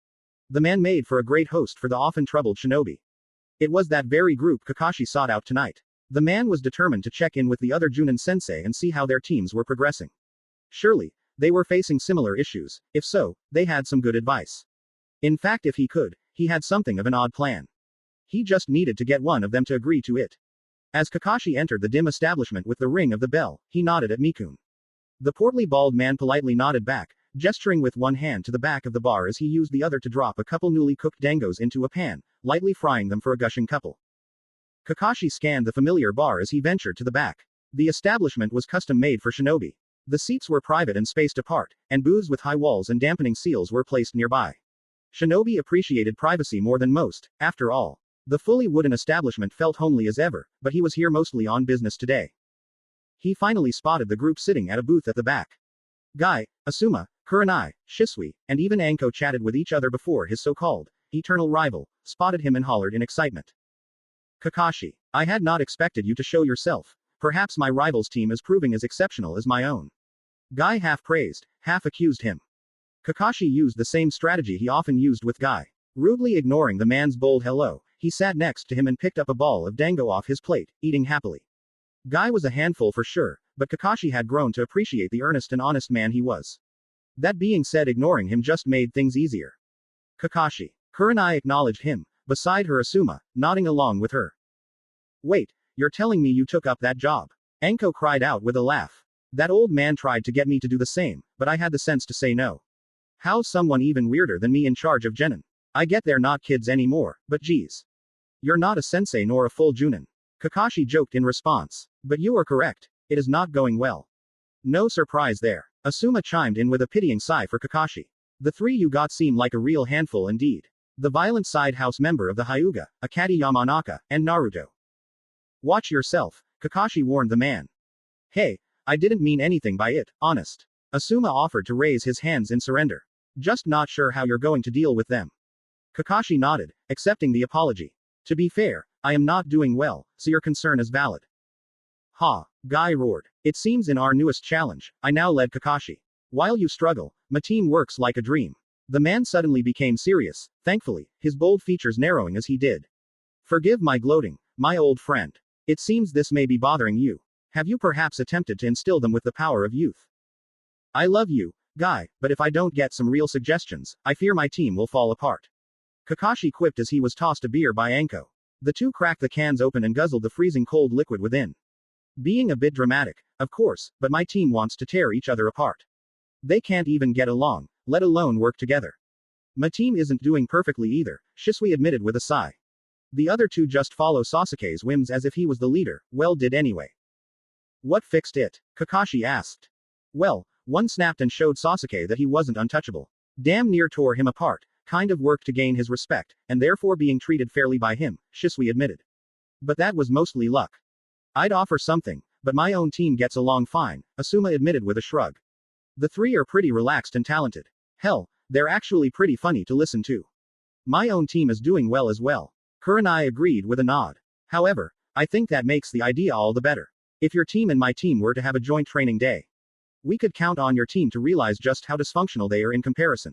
The man made for a great host for the often troubled shinobi. It was that very group Kakashi sought out tonight. The man was determined to check in with the other Junin sensei and see how their teams were progressing. Surely, they were facing similar issues, if so, they had some good advice. In fact, if he could, he had something of an odd plan. He just needed to get one of them to agree to it. As Kakashi entered the dim establishment with the ring of the bell, he nodded at Mikun. The portly bald man politely nodded back, gesturing with one hand to the back of the bar as he used the other to drop a couple newly cooked dangos into a pan, lightly frying them for a gushing couple. Kakashi scanned the familiar bar as he ventured to the back. The establishment was custom-made for shinobi. The seats were private and spaced apart, and booths with high walls and dampening seals were placed nearby. Shinobi appreciated privacy more than most, after all. The fully wooden establishment felt homely as ever, but he was here mostly on business today. He finally spotted the group sitting at a booth at the back. Guy, Asuma, Kurenai, Shisui, and even Anko chatted with each other before his so-called eternal rival spotted him and hollered in excitement. Kakashi, I had not expected you to show yourself. Perhaps my rival's team is proving as exceptional as my own. Guy half praised, half accused him. Kakashi used the same strategy he often used with Guy. Rudely ignoring the man's bold hello, he sat next to him and picked up a ball of dango off his plate, eating happily. Guy was a handful for sure, but Kakashi had grown to appreciate the earnest and honest man he was. That being said, ignoring him just made things easier. Kakashi. Kurenai acknowledged him, beside her Asuma, nodding along with her. Wait, you're telling me you took up that job? Anko cried out with a laugh. That old man tried to get me to do the same, but I had the sense to say no. How's someone even weirder than me in charge of genin? I get they're not kids anymore, but geez. You're not a sensei nor a full junin. Kakashi joked in response. But you are correct. It is not going well. No surprise there. Asuma chimed in with a pitying sigh for Kakashi. The three you got seem like a real handful indeed. The violent side house member of the Hyuga, Akati Yamanaka, and Naruto. Watch yourself, Kakashi warned the man. Hey, I didn't mean anything by it, honest. Asuma offered to raise his hands in surrender. Just not sure how you're going to deal with them. Kakashi nodded, accepting the apology. To be fair, I am not doing well, so your concern is valid. Ha, Guy roared. It seems in our newest challenge, I now led Kakashi. While you struggle, my team works like a dream. The man suddenly became serious, thankfully, his bold features narrowing as he did. Forgive my gloating, my old friend. It seems this may be bothering you. Have you perhaps attempted to instill them with the power of youth? I love you, Guy, but if I don't get some real suggestions, I fear my team will fall apart. Kakashi quipped as he was tossed a beer by Anko. The two cracked the cans open and guzzled the freezing cold liquid within. Being a bit dramatic, of course, but my team wants to tear each other apart. They can't even get along, let alone work together. My team isn't doing perfectly either, Shisui admitted with a sigh. The other two just follow Sasuke's whims as if he was the leader, well did anyway. What fixed it? Kakashi asked. Well, one snapped and showed Sasuke that he wasn't untouchable. Damn near tore him apart, kind of worked to gain his respect, and therefore being treated fairly by him, Shisui admitted. But that was mostly luck. I'd offer something, but my own team gets along fine, Asuma admitted with a shrug. The three are pretty relaxed and talented. Hell, they're actually pretty funny to listen to. My own team is doing well as well. Kurenai agreed with a nod. However, I think that makes the idea all the better. If your team and my team were to have a joint training day, we could count on your team to realize just how dysfunctional they are in comparison.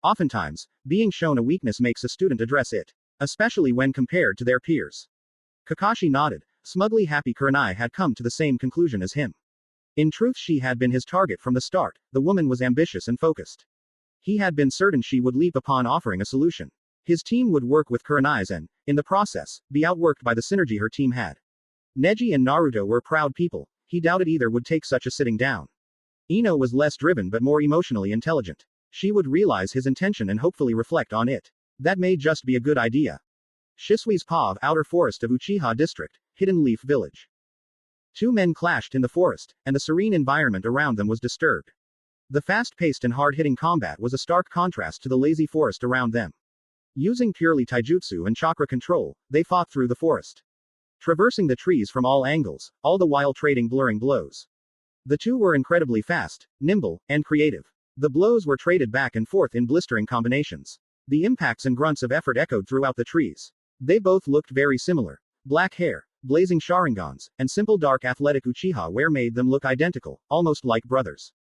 Oftentimes, being shown a weakness makes a student address it, especially when compared to their peers. Kakashi nodded, smugly happy Kurenai had come to the same conclusion as him. In truth, she had been his target from the start. The woman was ambitious and focused. He had been certain she would leap upon offering a solution. His team would work with Kurenai's and, in the process, be outworked by the synergy her team had. Neji and Naruto were proud people. He doubted either would take such a sitting down. Ino was less driven but more emotionally intelligent. She would realize his intention and hopefully reflect on it. That may just be a good idea. Shisui's Pav, outer forest of Uchiha district, Hidden Leaf Village. Two men clashed in the forest, and the serene environment around them was disturbed. The fast-paced and hard-hitting combat was a stark contrast to the lazy forest around them. Using purely taijutsu and chakra control, they fought through the forest, traversing the trees from all angles, all the while trading blurring blows. The two were incredibly fast, nimble, and creative. The blows were traded back and forth in blistering combinations. The impacts and grunts of effort echoed throughout the trees. They both looked very similar. Black hair, blazing sharingans, and simple dark athletic Uchiha wear made them look identical, almost like brothers.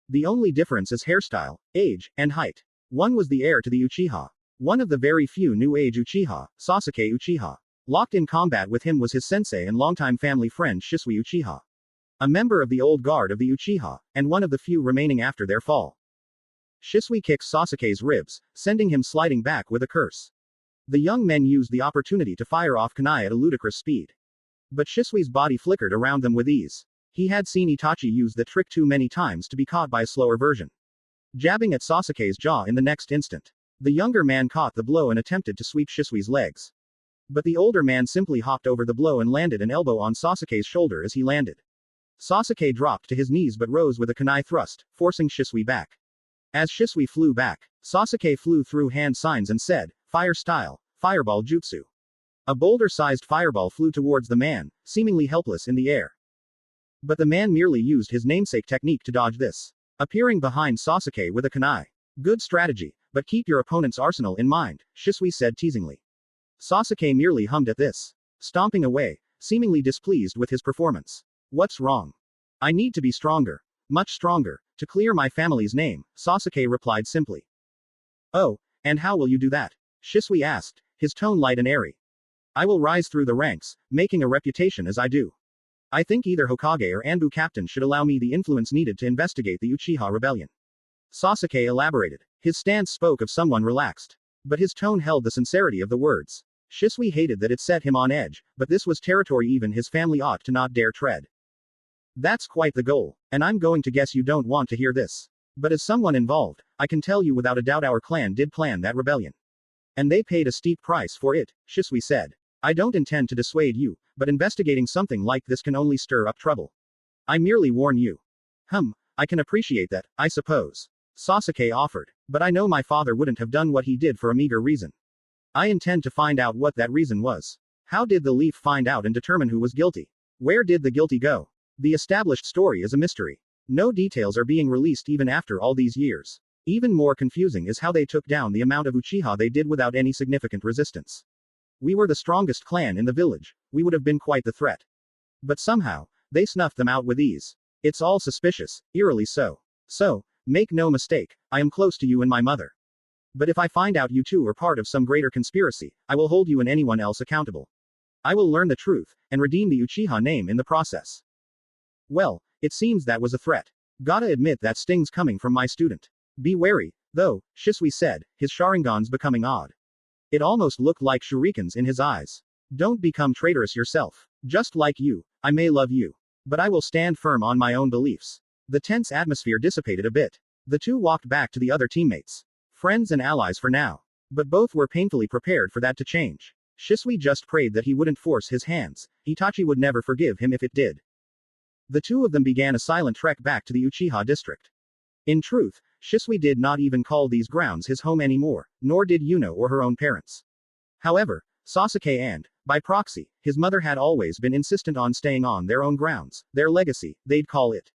The only difference is hairstyle, age, and height. One was the heir to the Uchiha. One of the very few new age Uchiha, Sasuke Uchiha. Locked in combat with him was his sensei and longtime family friend Shisui Uchiha. A member of the old guard of the Uchiha, and one of the few remaining after their fall. Shisui kicks Sasuke's ribs, sending him sliding back with a curse. The young men used the opportunity to fire off kunai at a ludicrous speed. But Shisui's body flickered around them with ease. He had seen Itachi use the trick too many times to be caught by a slower version. Jabbing at Sasuke's jaw in the next instant. The younger man caught the blow and attempted to sweep Shisui's legs. But the older man simply hopped over the blow and landed an elbow on Sasuke's shoulder as he landed. Sasuke dropped to his knees but rose with a kunai thrust, forcing Shisui back. As Shisui flew back, Sasuke flew through hand signs and said, "Fire style, fireball jutsu." A boulder-sized fireball flew towards the man, seemingly helpless in the air. But the man merely used his namesake technique to dodge this, appearing behind Sasuke with a kunai. Good strategy, but keep your opponent's arsenal in mind, Shisui said teasingly. Sasuke merely hummed at this, stomping away, seemingly displeased with his performance. What's wrong? I need to be stronger. Much stronger, to clear my family's name, Sasuke replied simply. Oh, and how will you do that? Shisui asked, his tone light and airy. I will rise through the ranks, making a reputation as I do. I think either Hokage or Anbu captain should allow me the influence needed to investigate the Uchiha rebellion. Sasuke elaborated. His stance spoke of someone relaxed. But his tone held the sincerity of the words. Shisui hated that it set him on edge, but this was territory even his family ought to not dare tread. That's quite the goal, and I'm going to guess you don't want to hear this. But as someone involved, I can tell you without a doubt our clan did plan that rebellion. And they paid a steep price for it, Shisui said. I don't intend to dissuade you, but investigating something like this can only stir up trouble. I merely warn you. I can appreciate that, I suppose. Sasuke offered. But I know my father wouldn't have done what he did for a meager reason. I intend to find out what that reason was. How did the leaf find out and determine who was guilty? Where did the guilty go? The established story is a mystery. No details are being released even after all these years. Even more confusing is how they took down the amount of Uchiha they did without any significant resistance. We were the strongest clan in the village. We would have been quite the threat. But somehow, they snuffed them out with ease. It's all suspicious, eerily so. So, make no mistake, I am close to you and my mother. But if I find out you two are part of some greater conspiracy, I will hold you and anyone else accountable. I will learn the truth, and redeem the Uchiha name in the process. Well, it seems that was a threat. Gotta admit that stings coming from my student. Be wary, though, Shisui said, his Sharingan's becoming odd. It almost looked like shurikens in his eyes. Don't become traitorous yourself. Just like you, I may love you. But I will stand firm on my own beliefs. The tense atmosphere dissipated a bit. The two walked back to the other teammates. Friends and allies for now. But both were painfully prepared for that to change. Shisui just prayed that he wouldn't force his hands. Itachi would never forgive him if it did. The two of them began a silent trek back to the Uchiha district. In truth, Shisui did not even call these grounds his home anymore, nor did Yuno or her own parents. However, Sasuke and, by proxy, his mother had always been insistent on staying on their own grounds, their legacy, they'd call it.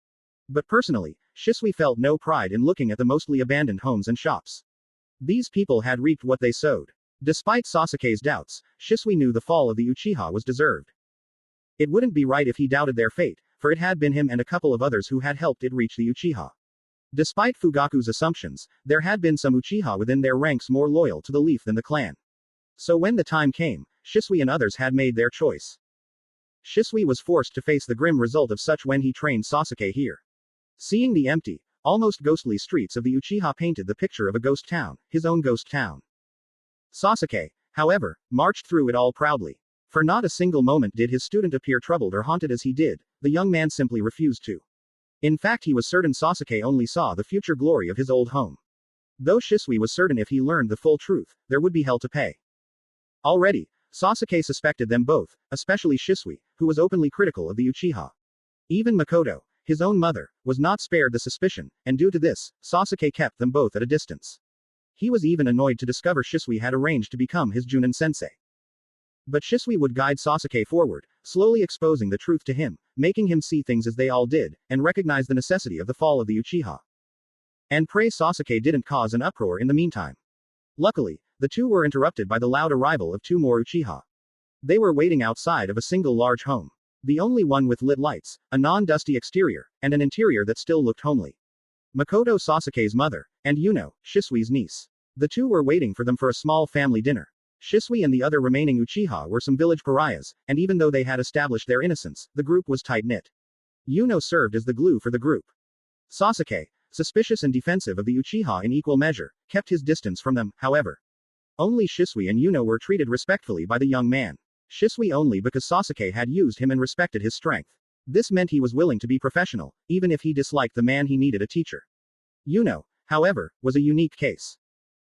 But personally, Shisui felt no pride in looking at the mostly abandoned homes and shops. These people had reaped what they sowed. Despite Sasuke's doubts, Shisui knew the fall of the Uchiha was deserved. It wouldn't be right if he doubted their fate, for it had been him and a couple of others who had helped it reach the Uchiha. Despite Fugaku's assumptions, there had been some Uchiha within their ranks more loyal to the leaf than the clan. So when the time came, Shisui and others had made their choice. Shisui was forced to face the grim result of such when he trained Sasuke here. Seeing the empty, almost ghostly streets of the Uchiha painted the picture of a ghost town, his own ghost town. Sasuke, however, marched through it all proudly. For not a single moment did his student appear troubled or haunted as he did, the young man simply refused to. In fact, he was certain Sasuke only saw the future glory of his old home. Though Shisui was certain if he learned the full truth, there would be hell to pay. Already, Sasuke suspected them both, especially Shisui, who was openly critical of the Uchiha. Even Makoto, his own mother, was not spared the suspicion, and due to this, Sasuke kept them both at a distance. He was even annoyed to discover Shisui had arranged to become his Junin sensei. But Shisui would guide Sasuke forward, slowly exposing the truth to him, making him see things as they all did, and recognize the necessity of the fall of the Uchiha. And pray Sasuke didn't cause an uproar in the meantime. Luckily, the two were interrupted by the loud arrival of two more Uchiha. They were waiting outside of a single large home. The only one with lit lights, a non-dusty exterior, and an interior that still looked homely. Makoto, Sasuke's mother, and Yuno, Shisui's niece. The two were waiting for them for a small family dinner. Shisui and the other remaining Uchiha were some village pariahs, and even though they had established their innocence, the group was tight-knit. Yuno served as the glue for the group. Sasuke, suspicious and defensive of the Uchiha in equal measure, kept his distance from them, however. Only Shisui and Yuno were treated respectfully by the young man. Shisui only because Sasuke had used him and respected his strength. This meant he was willing to be professional, even if he disliked the man he needed a teacher. Yuno, however, was a unique case.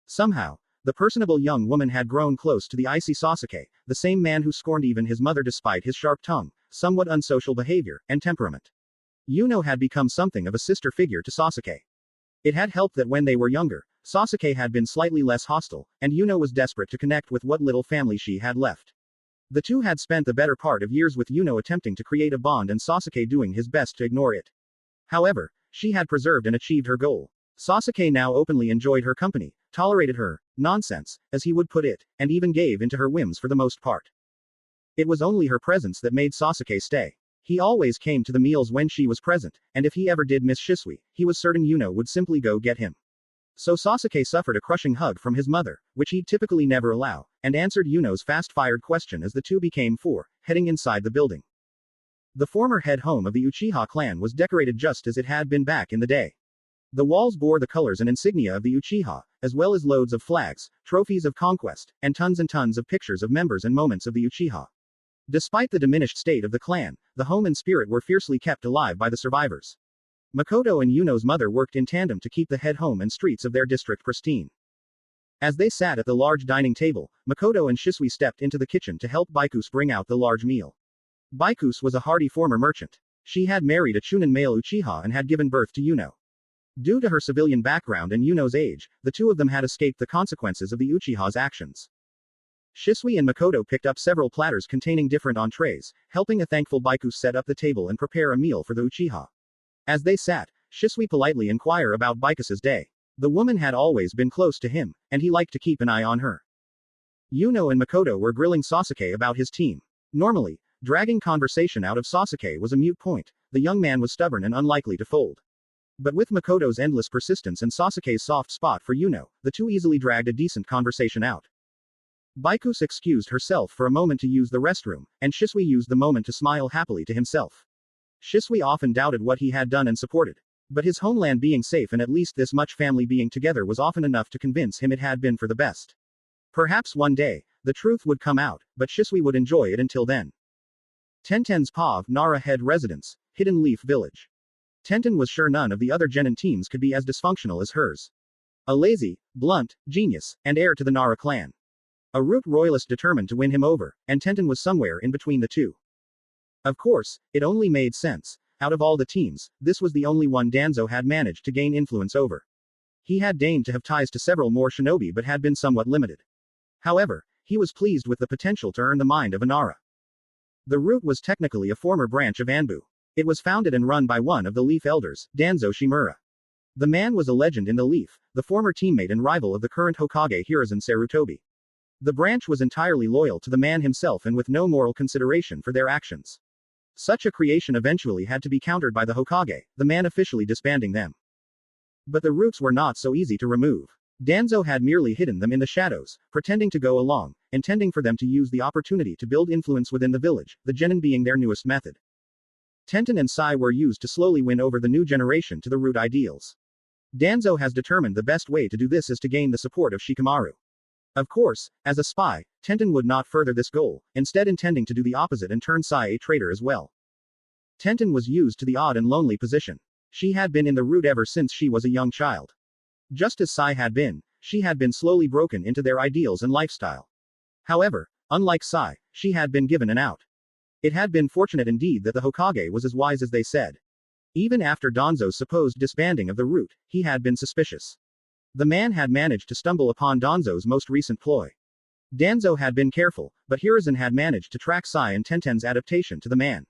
Somehow, the personable young woman had grown close to the icy Sasuke, the same man who scorned even his mother despite his sharp tongue, somewhat unsocial behavior, and temperament. Yuno had become something of a sister figure to Sasuke. It had helped that when they were younger, Sasuke had been slightly less hostile, and Yuno was desperate to connect with what little family she had left. The two had spent the better part of years with Yuno attempting to create a bond and Sasuke doing his best to ignore it. However, she had preserved and achieved her goal. Sasuke now openly enjoyed her company, tolerated her nonsense, as he would put it, and even gave into her whims for the most part. It was only her presence that made Sasuke stay. He always came to the meals when she was present, and if he ever did miss Shisui, he was certain Yuno would simply go get him. So Sasuke suffered a crushing hug from his mother, which he'd typically never allow, and answered Yuno's fast-fired question as the two became four, heading inside the building. The former head home of the Uchiha clan was decorated just as it had been back in the day. The walls bore the colors and insignia of the Uchiha, as well as loads of flags, trophies of conquest, and tons of pictures of members and moments of the Uchiha. Despite the diminished state of the clan, the home and spirit were fiercely kept alive by the survivors. Makoto and Yuno's mother worked in tandem to keep the head home and streets of their district pristine. As they sat at the large dining table, Makoto and Shisui stepped into the kitchen to help Baikus bring out the large meal. Baikus was a hardy former merchant. She had married a Chunin male Uchiha and had given birth to Yuno. Due to her civilian background and Yuno's age, the two of them had escaped the consequences of the Uchiha's actions. Shisui and Makoto picked up several platters containing different entrees, helping a thankful Baiku set up the table and prepare a meal for the Uchiha. As they sat, Shisui politely inquired about Baiku's day. The woman had always been close to him, and he liked to keep an eye on her. Yuno and Makoto were grilling Sasuke about his team. Normally, dragging conversation out of Sasuke was a moot point. The young man was stubborn and unlikely to fold. But with Makoto's endless persistence and Sasuke's soft spot for Yuno, the two easily dragged a decent conversation out. Baikus excused herself for a moment to use the restroom, and Shisui used the moment to smile happily to himself. Shisui often doubted what he had done and supported. But his homeland being safe and at least this much family being together was often enough to convince him it had been for the best. Perhaps one day, the truth would come out, but Shisui would enjoy it until then. Tenten's Pav, Nara head residence, Hidden Leaf Village. Tenten was sure none of the other genin teams could be as dysfunctional as hers. A lazy, blunt, genius, and heir to the Nara clan. A root royalist determined to win him over, and Tenten was somewhere in between the two. Of course, it only made sense. Out of all the teams, this was the only one Danzo had managed to gain influence over. He had deigned to have ties to several more shinobi but had been somewhat limited. However, he was pleased with the potential to earn the mind of Nara. The root was technically a former branch of Anbu. It was founded and run by one of the Leaf Elders, Danzo Shimura. The man was a legend in the Leaf, the former teammate and rival of the current Hokage Hiruzen Sarutobi. The branch was entirely loyal to the man himself and with no moral consideration for their actions. Such a creation eventually had to be countered by the Hokage, the man officially disbanding them. But the roots were not so easy to remove. Danzo had merely hidden them in the shadows, pretending to go along, intending for them to use the opportunity to build influence within the village, the genin being their newest method. Tenten and Sai were used to slowly win over the new generation to the root ideals. Danzo has determined the best way to do this is to gain the support of Shikamaru. Of course, as a spy, Tenten would not further this goal, instead intending to do the opposite and turn Sai a traitor as well. Tenten was used to the odd and lonely position. She had been in the root ever since she was a young child. Just as Sai had been, she had been slowly broken into their ideals and lifestyle. However, unlike Sai, she had been given an out. It had been fortunate indeed that the Hokage was as wise as they said. Even after Danzo's supposed disbanding of the root, he had been suspicious. The man had managed to stumble upon Danzo's most recent ploy. Danzo had been careful, but Hiruzen had managed to track Sai and Tenten's adaptation to the man.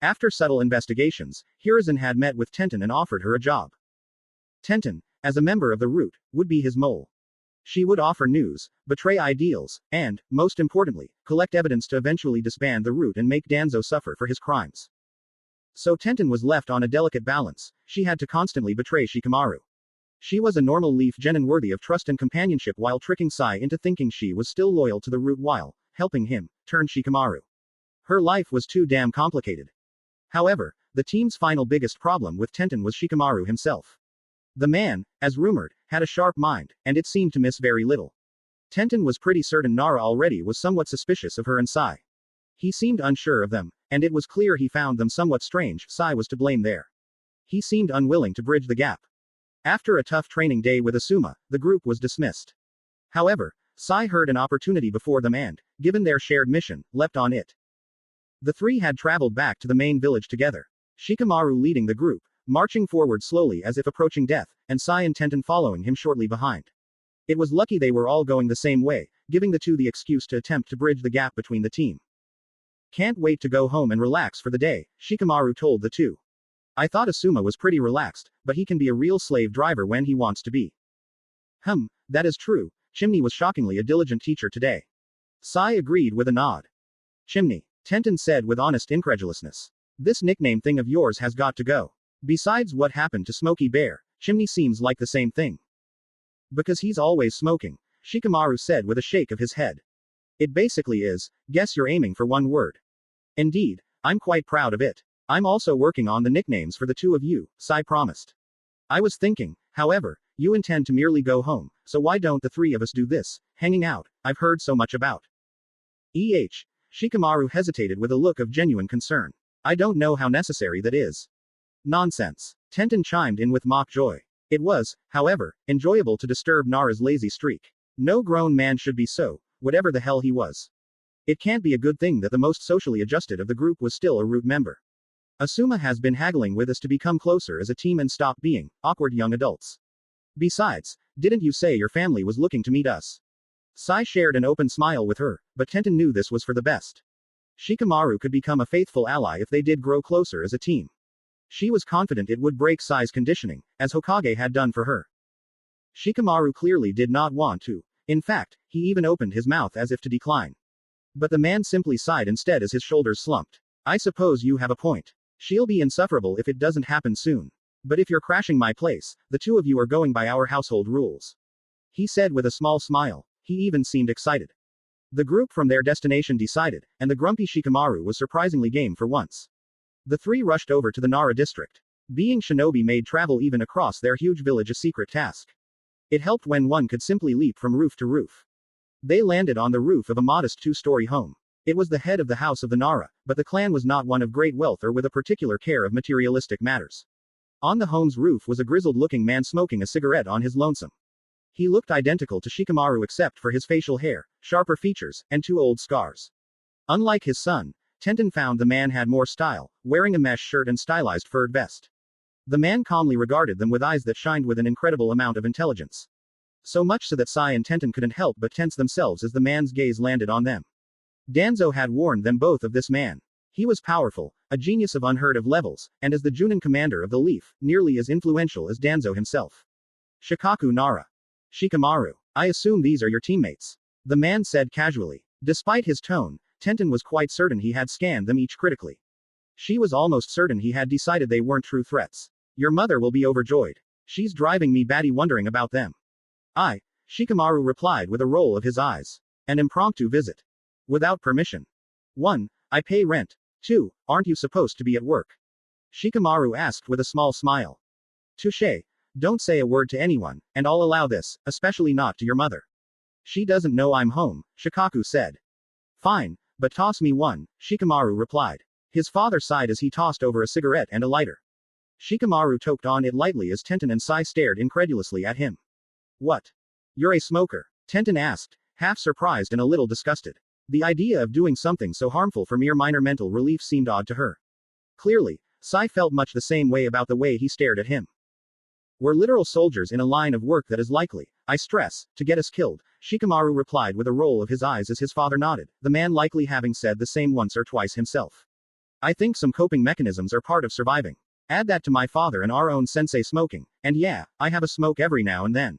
After subtle investigations, Hiruzen had met with Tenten and offered her a job. Tenten, as a member of the root, would be his mole. She would offer news, betray ideals, and, most importantly, collect evidence to eventually disband the root and make Danzo suffer for his crimes. So Tenten was left on a delicate balance. She had to constantly betray Shikamaru. She was a normal leaf genin worthy of trust and companionship while tricking Sai into thinking she was still loyal to the root while helping him turn Shikamaru. Her life was too damn complicated. However, the team's final biggest problem with Tenten was Shikamaru himself. The man, as rumored, had a sharp mind, and it seemed to miss very little. Tenten was pretty certain Nara already was somewhat suspicious of her and Sai. He seemed unsure of them, and it was clear he found them somewhat strange. Sai was to blame there. He seemed unwilling to bridge the gap. After a tough training day with Asuma, the group was dismissed. However, Sai heard an opportunity before them and, given their shared mission, leapt on it. The three had traveled back to the main village together. Shikamaru leading the group, marching forward slowly as if approaching death, and Sai and Tenten following him shortly behind. It was lucky they were all going the same way, giving the two the excuse to attempt to bridge the gap between the team. Can't wait to go home and relax for the day, Shikamaru told the two. I thought Asuma was pretty relaxed, but he can be a real slave driver when he wants to be. That is true. Chimney was shockingly a diligent teacher today. Sai agreed with a nod. Chimney, Tenten said with honest incredulousness. This nickname thing of yours has got to go. Besides what happened to Smokey Bear, Chimney seems like the same thing. Because he's always smoking, Shikamaru said with a shake of his head. It basically is, guess you're aiming for one word. Indeed, I'm quite proud of it. I'm also working on the nicknames for the two of you, Sai promised. I was thinking, however, you intend to merely go home, so why don't the three of us do this, hanging out, I've heard so much about. Shikamaru hesitated with a look of genuine concern. I don't know how necessary that is. Nonsense. Tenten chimed in with mock joy. It was, however, enjoyable to disturb Nara's lazy streak. No grown man should be so, whatever the hell he was. It can't be a good thing that the most socially adjusted of the group was still a root member. Asuma has been haggling with us to become closer as a team and stop being awkward young adults. Besides, didn't you say your family was looking to meet us? Sai shared an open smile with her, but Tenten knew this was for the best. Shikamaru could become a faithful ally if they did grow closer as a team. She was confident it would break Sai's conditioning, as Hokage had done for her. Shikamaru clearly did not want to. In fact, he even opened his mouth as if to decline. But the man simply sighed instead as his shoulders slumped. I suppose you have a point. She'll be insufferable if it doesn't happen soon. But if you're crashing my place, the two of you are going by our household rules. He said with a small smile. He even seemed excited. The group from their destination decided, and the grumpy Shikamaru was surprisingly game for once. The three rushed over to the Nara district. Being shinobi made travel even across their huge village a secret task. It helped when one could simply leap from roof to roof. They landed on the roof of a modest two-story home. It was the head of the house of the Nara, but the clan was not one of great wealth or with a particular care of materialistic matters. On the home's roof was a grizzled-looking man smoking a cigarette on his lonesome. He looked identical to Shikamaru except for his facial hair, sharper features, and two old scars. Unlike his son, Tenten found the man had more style, wearing a mesh shirt and stylized furred vest. The man calmly regarded them with eyes that shined with an incredible amount of intelligence. So much so that Sai and Tenten couldn't help but tense themselves as the man's gaze landed on them. Danzo had warned them both of this man. He was powerful, a genius of unheard of levels, and as the Junin commander of the Leaf, nearly as influential as Danzo himself. Shikaku Nara. Shikamaru. I assume these are your teammates. The man said casually. Despite his tone, Tenten was quite certain he had scanned them each critically. She was almost certain he had decided they weren't true threats. Your mother will be overjoyed. She's driving me batty wondering about them. Shikamaru replied with a roll of his eyes. An impromptu visit. Without permission. 1. I pay rent. 2. Aren't you supposed to be at work? Shikamaru asked with a small smile. Touché. Don't say a word to anyone, and I'll allow this, especially not to your mother. She doesn't know I'm home, Shikaku said. Fine, but toss me one, Shikamaru replied. His father sighed as he tossed over a cigarette and a lighter. Shikamaru toked on it lightly as Tenten and Sai stared incredulously at him. What? You're a smoker? Tenten asked, half surprised and a little disgusted. The idea of doing something so harmful for mere minor mental relief seemed odd to her. Clearly, Sai felt much the same way about the way he stared at him. We're literal soldiers in a line of work that is likely, I stress, to get us killed, Shikamaru replied with a roll of his eyes as his father nodded, the man likely having said the same once or twice himself. I think some coping mechanisms are part of surviving. Add that to my father and our own sensei smoking, and yeah, I have a smoke every now and then.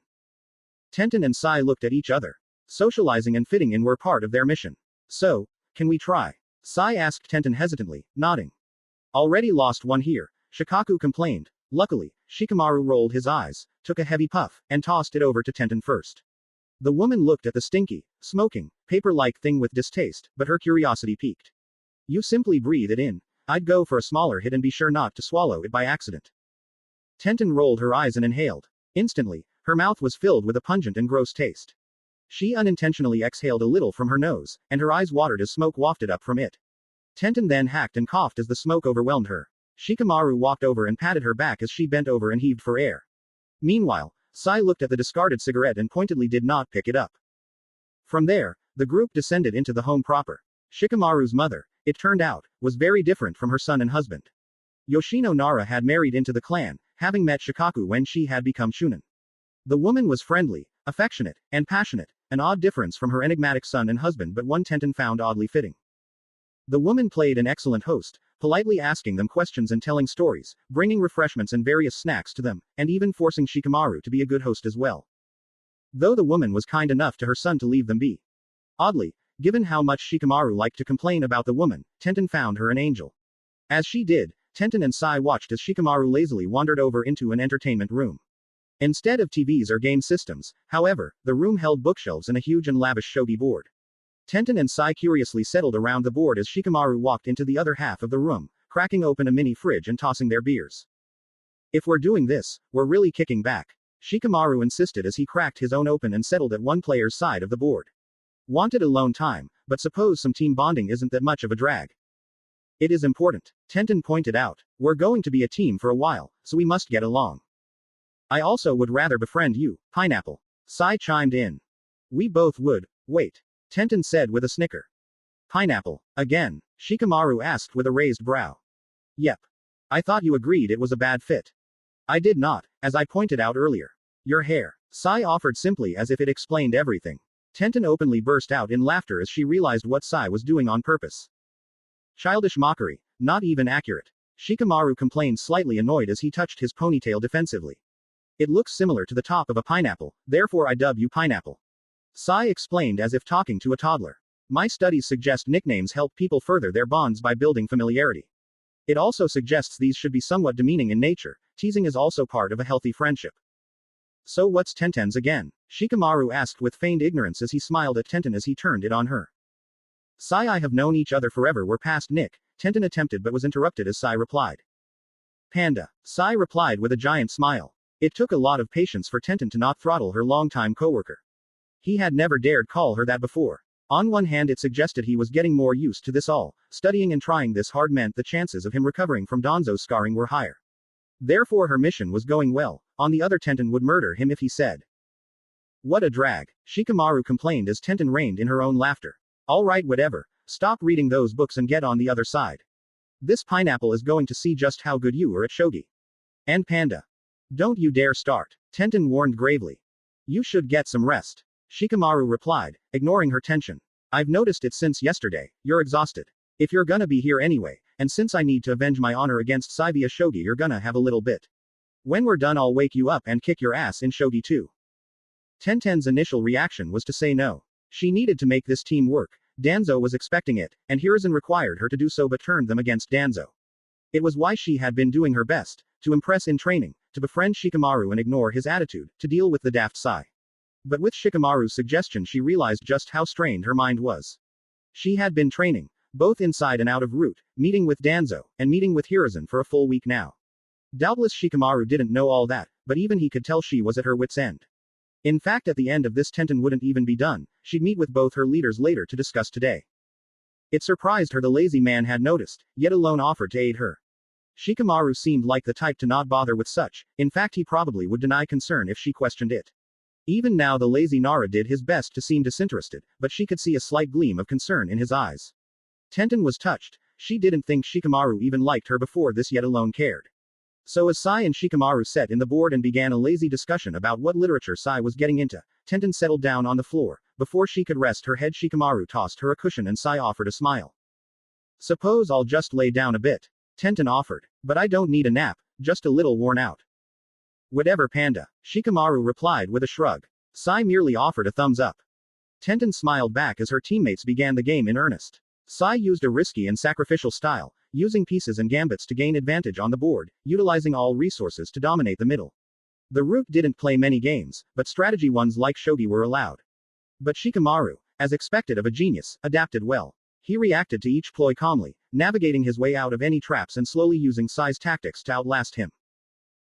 Tenten and Sai looked at each other. Socializing and fitting in were part of their mission. So, can we try? Sai asked Tenten hesitantly, nodding. Already lost one here, Shikaku complained. Luckily, Shikamaru rolled his eyes, took a heavy puff, and tossed it over to Tenten first. The woman looked at the stinky, smoking, paper-like thing with distaste, but her curiosity piqued. You simply breathe it in. I'd go for a smaller hit and be sure not to swallow it by accident. Tenten rolled her eyes and inhaled. Instantly, her mouth was filled with a pungent and gross taste. She unintentionally exhaled a little from her nose, and her eyes watered as smoke wafted up from it. Tenten then hacked and coughed as the smoke overwhelmed her. Shikamaru walked over and patted her back as she bent over and heaved for air. Meanwhile, Sai looked at the discarded cigarette and pointedly did not pick it up. From there, the group descended into the home proper. Shikamaru's mother, it turned out, was very different from her son and husband. Yoshino Nara had married into the clan, having met Shikaku when she had become Shunin. The woman was friendly, affectionate, and passionate, an odd difference from her enigmatic son and husband but one Tenten found oddly fitting. The woman played an excellent host, politely asking them questions and telling stories, bringing refreshments and various snacks to them, and even forcing Shikamaru to be a good host as well. Though the woman was kind enough to her son to leave them be. Oddly, given how much Shikamaru liked to complain about the woman, Tenten found her an angel. As she did, Tenten and Sai watched as Shikamaru lazily wandered over into an entertainment room. Instead of TVs or game systems, however, the room held bookshelves and a huge and lavish shogi board. Tenten and Sai curiously settled around the board as Shikamaru walked into the other half of the room, cracking open a mini fridge and tossing their beers. If we're doing this, we're really kicking back, Shikamaru insisted as he cracked his own open and settled at one player's side of the board. Wanted alone time, but suppose some team bonding isn't that much of a drag. It is important, Tenten pointed out. We're going to be a team for a while, so we must get along. I also would rather befriend you, Pineapple. Sai chimed in. We both would. Wait. Tenten said with a snicker. Pineapple. Again? Shikamaru asked with a raised brow. Yep. I thought you agreed it was a bad fit. I did not, as I pointed out earlier. Your hair. Sai offered simply as if it explained everything. Tenten openly burst out in laughter as she realized what Sai was doing on purpose. Childish mockery. Not even accurate. Shikamaru complained, slightly annoyed as he touched his ponytail defensively. It looks similar to the top of a pineapple, therefore I dub you Pineapple. Sai explained as if talking to a toddler. My studies suggest nicknames help people further their bonds by building familiarity. It also suggests these should be somewhat demeaning in nature. Teasing is also part of a healthy friendship. So what's Tenten's again? Shikamaru asked with feigned ignorance as he smiled at Tenten as he turned it on her. Sai, I have known each other forever, we're past Nick, Tenten attempted but was interrupted as Sai replied. Panda. Sai replied with a giant smile. It took a lot of patience for Tenten to not throttle her longtime coworker. He had never dared call her that before. On one hand, it suggested he was getting more used to this all. Studying and trying this hard meant the chances of him recovering from Danzo's scarring were higher. Therefore her mission was going well. On the other, Tenten would murder him if he said. What a drag. Shikamaru complained as Tenten reined in her own laughter. Alright, whatever. Stop reading those books and get on the other side. This pineapple is going to see just how good you are at shogi. And Panda. Don't you dare start. Tenten warned gravely. You should get some rest. Shikamaru replied, ignoring her tension. I've noticed it since yesterday. You're exhausted. If you're gonna be here anyway, and since I need to avenge my honor against Sai via shogi, you're gonna have a little bit. When we're done, I'll wake you up and kick your ass in shogi too. Tenten's initial reaction was to say no. She needed to make this team work. Danzo was expecting it, and Hiruzen required her to do so but turned them against Danzo. It was why she had been doing her best, to impress in training, to befriend Shikamaru and ignore his attitude, to deal with the daft Sai. But with Shikamaru's suggestion, she realized just how strained her mind was. She had been training, both inside and out of route, meeting with Danzo, and meeting with Hiruzen for a full week now. Doubtless Shikamaru didn't know all that, but even he could tell she was at her wit's end. In fact, at the end of this, Tenten wouldn't even be done. She'd meet with both her leaders later to discuss today. It surprised her the lazy man had noticed, yet alone offered to aid her. Shikamaru seemed like the type to not bother with such. In fact, he probably would deny concern if she questioned it. Even now the lazy Nara did his best to seem disinterested, but she could see a slight gleam of concern in his eyes. Tenten was touched. She didn't think Shikamaru even liked her before this, yet alone cared. So as Sai and Shikamaru sat in the board and began a lazy discussion about what literature Sai was getting into, Tenten settled down on the floor. Before she could rest her head, Shikamaru tossed her a cushion and Sai offered a smile. Suppose I'll just lay down a bit. Tenten offered. But I don't need a nap, just a little worn out. Whatever, Panda. Shikamaru replied with a shrug. Sai merely offered a thumbs up. Tenten smiled back as her teammates began the game in earnest. Sai used a risky and sacrificial style, using pieces and gambits to gain advantage on the board, utilizing all resources to dominate the middle. The rook didn't play many games, but strategy ones like shogi were allowed. But Shikamaru, as expected of a genius, adapted well. He reacted to each ploy calmly, navigating his way out of any traps and slowly using Sai's tactics to outlast him.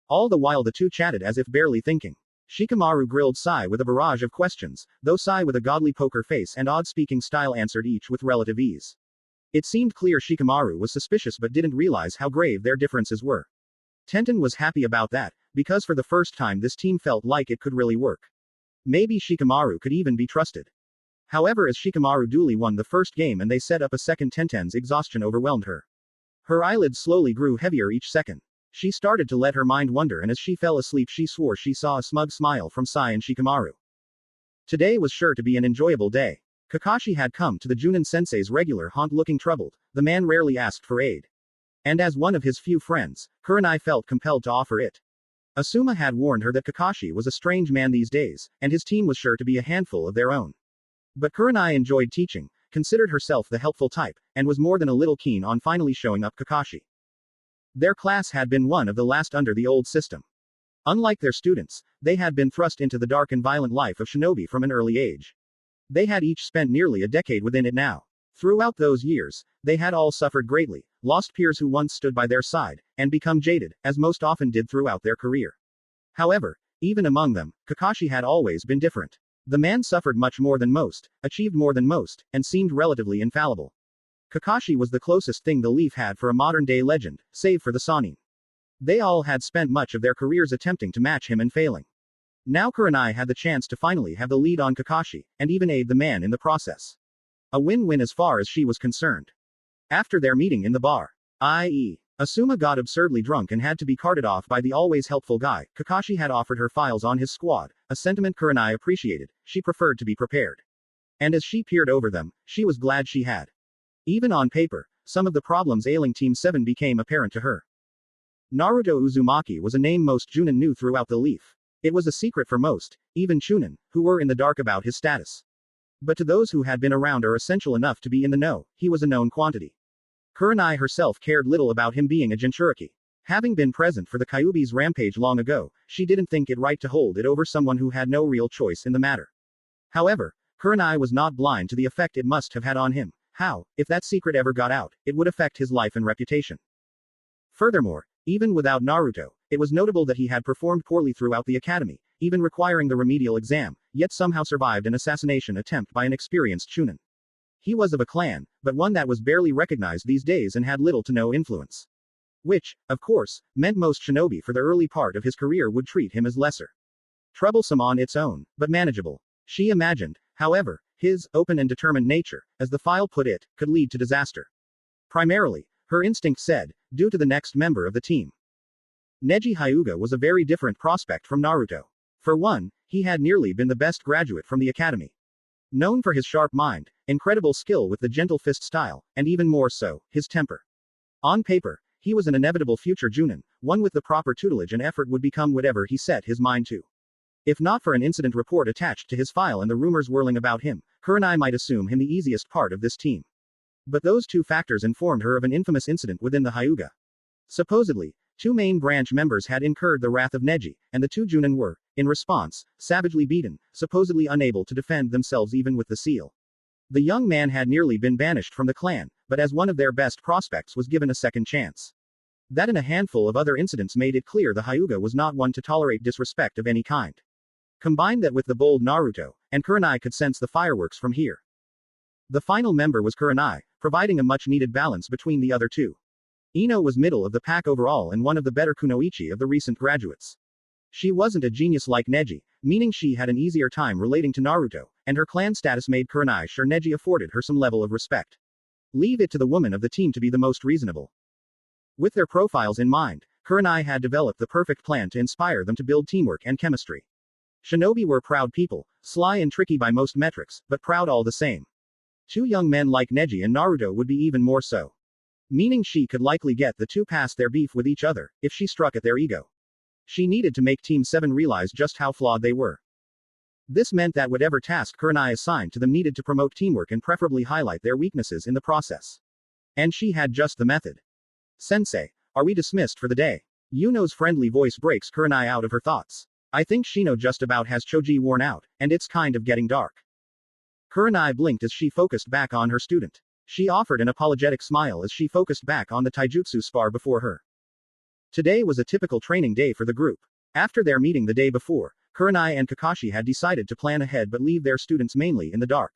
All the while the two chatted as if barely thinking. Shikamaru grilled Sai with a barrage of questions, though Sai with a godly poker face and odd-speaking style answered each with relative ease. It seemed clear Shikamaru was suspicious but didn't realize how grave their differences were. Tenten was happy about that, because for the first time this team felt like it could really work. Maybe Shikamaru could even be trusted. However, as Shikamaru duly won the first game and they set up a second, Tenten's exhaustion overwhelmed her. Her eyelids slowly grew heavier each second. She started to let her mind wander, and as she fell asleep she swore she saw a smug smile from Sai and Shikamaru. Today was sure to be an enjoyable day. Kakashi had come to the Junin sensei's regular haunt looking troubled. The man rarely asked for aid. And as one of his few friends, Kurenai felt compelled to offer it. Asuma had warned her that Kakashi was a strange man these days, and his team was sure to be a handful of their own. But Kurenai enjoyed teaching, considered herself the helpful type, and was more than a little keen on finally showing up Kakashi. Their class had been one of the last under the old system. Unlike their students, they had been thrust into the dark and violent life of shinobi from an early age. They had each spent nearly a decade within it now. Throughout those years, they had all suffered greatly, lost peers who once stood by their side, and become jaded, as most often did throughout their career. However, even among them, Kakashi had always been different. The man suffered much more than most, achieved more than most, and seemed relatively infallible. Kakashi was the closest thing the Leaf had for a modern-day legend, save for the Sannin. They all had spent much of their careers attempting to match him and failing. Now Kurenai had the chance to finally have the lead on Kakashi, and even aid the man in the process. A win-win as far as she was concerned. After their meeting in the bar, i.e., Asuma got absurdly drunk and had to be carted off by the always helpful guy. Kakashi had offered her files on his squad, a sentiment Kurenai appreciated. She preferred to be prepared. And as she peered over them, she was glad she had. Even on paper, some of the problems ailing Team 7 became apparent to her. Naruto Uzumaki was a name most Junin knew throughout the Leaf. It was a secret for most, even Chunin, who were in the dark about his status. But to those who had been around or essential enough to be in the know, he was a known quantity. Kurenai herself cared little about him being a Jinchuriki. Having been present for the Kyuubi's rampage long ago, she didn't think it right to hold it over someone who had no real choice in the matter. However, Kurenai was not blind to the effect it must have had on him. How, if that secret ever got out, it would affect his life and reputation. Furthermore, even without Naruto, it was notable that he had performed poorly throughout the academy, even requiring the remedial exam, yet somehow survived an assassination attempt by an experienced Chunin. He was of a clan, but one that was barely recognized these days and had little to no influence. Which, of course, meant most shinobi for the early part of his career would treat him as lesser. Troublesome on its own, but manageable. She imagined, however, his open and determined nature, as the file put it, could lead to disaster. Primarily, her instinct said, due to the next member of the team. Neji Hyuga was a very different prospect from Naruto. For one, he had nearly been the best graduate from the academy. Known for his sharp mind, incredible skill with the gentle fist style, and even more so, his temper. On paper, he was an inevitable future Junin, one with the proper tutelage and effort would become whatever he set his mind to. If not for an incident report attached to his file and the rumors whirling about him, Kurenai might assume him the easiest part of this team. But those two factors informed her of an infamous incident within the Hyuga. Supposedly, two main branch members had incurred the wrath of Neji, and the two Junin were, in response, savagely beaten, supposedly unable to defend themselves even with the seal. The young man had nearly been banished from the clan, but as one of their best prospects was given a second chance. That and a handful of other incidents made it clear the Hyuga was not one to tolerate disrespect of any kind. Combine that with the bold Naruto, and Kurenai could sense the fireworks from here. The final member was Kurenai, providing a much-needed balance between the other two. Ino was middle of the pack overall and one of the better kunoichi of the recent graduates. She wasn't a genius like Neji, meaning she had an easier time relating to Naruto, and her clan status made Kurenai sure Neji afforded her some level of respect. Leave it to the woman of the team to be the most reasonable. With their profiles in mind, Kurenai had developed the perfect plan to inspire them to build teamwork and chemistry. Shinobi were proud people, sly and tricky by most metrics, but proud all the same. Two young men like Neji and Naruto would be even more so. Meaning she could likely get the two past their beef with each other, if she struck at their ego. She needed to make Team 7 realize just how flawed they were. This meant that whatever task Kurenai assigned to them needed to promote teamwork and preferably highlight their weaknesses in the process. And she had just the method. Sensei, are we dismissed for the day? Yuno's friendly voice breaks Kurenai out of her thoughts. I think Shino just about has Choji worn out, and it's kind of getting dark. Kurenai blinked as she focused back on her student. She offered an apologetic smile as she focused back on the taijutsu spar before her. Today was a typical training day for the group. After their meeting the day before, Kurenai and Kakashi had decided to plan ahead but leave their students mainly in the dark.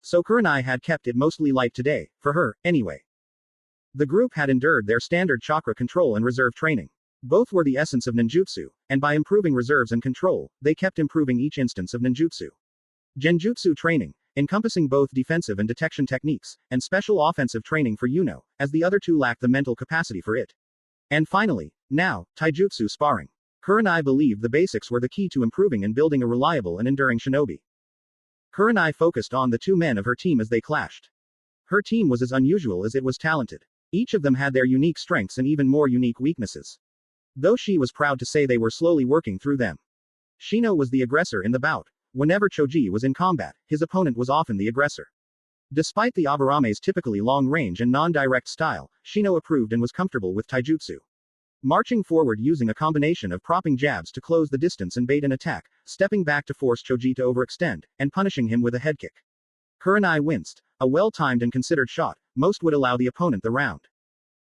So Kurenai had kept it mostly light today, for her, anyway. The group had endured their standard chakra control and reserve training. Both were the essence of ninjutsu, and by improving reserves and control, they kept improving each instance of ninjutsu. Genjutsu training, encompassing both defensive and detection techniques, and special offensive training for Yuno, as the other two lacked the mental capacity for it. And finally, now, taijutsu sparring. Kurenai believed the basics were the key to improving and building a reliable and enduring shinobi. Kurenai focused on the two men of her team as they clashed. Her team was as unusual as it was talented. Each of them had their unique strengths and even more unique weaknesses. Though she was proud to say they were slowly working through them. Shino was the aggressor in the bout. Whenever Choji was in combat, his opponent was often the aggressor. Despite the Abarame's typically long-range and non-direct style, Shino approved and was comfortable with taijutsu. Marching forward using a combination of propping jabs to close the distance and bait an attack, stepping back to force Choji to overextend, and punishing him with a head kick. Kurenai winced. A well-timed and considered shot, most would allow the opponent the round.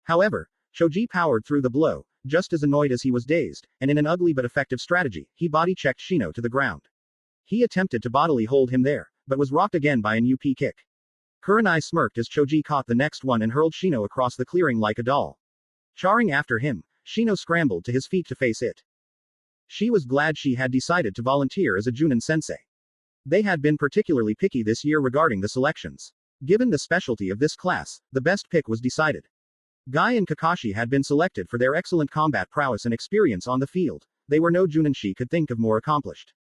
However, Choji powered through the blow, just as annoyed as he was dazed, and in an ugly but effective strategy, he body-checked Shino to the ground. He attempted to bodily hold him there, but was rocked again by an UP kick. Kurenai smirked as Choji caught the next one and hurled Shino across the clearing like a doll. Charring after him, Shino scrambled to his feet to face it. She was glad she had decided to volunteer as a Junin sensei. They had been particularly picky this year regarding the selections. Given the specialty of this class, the best pick was decided. Guy and Kakashi had been selected for their excellent combat prowess and experience on the field. They were no Junanshi could think of more accomplished.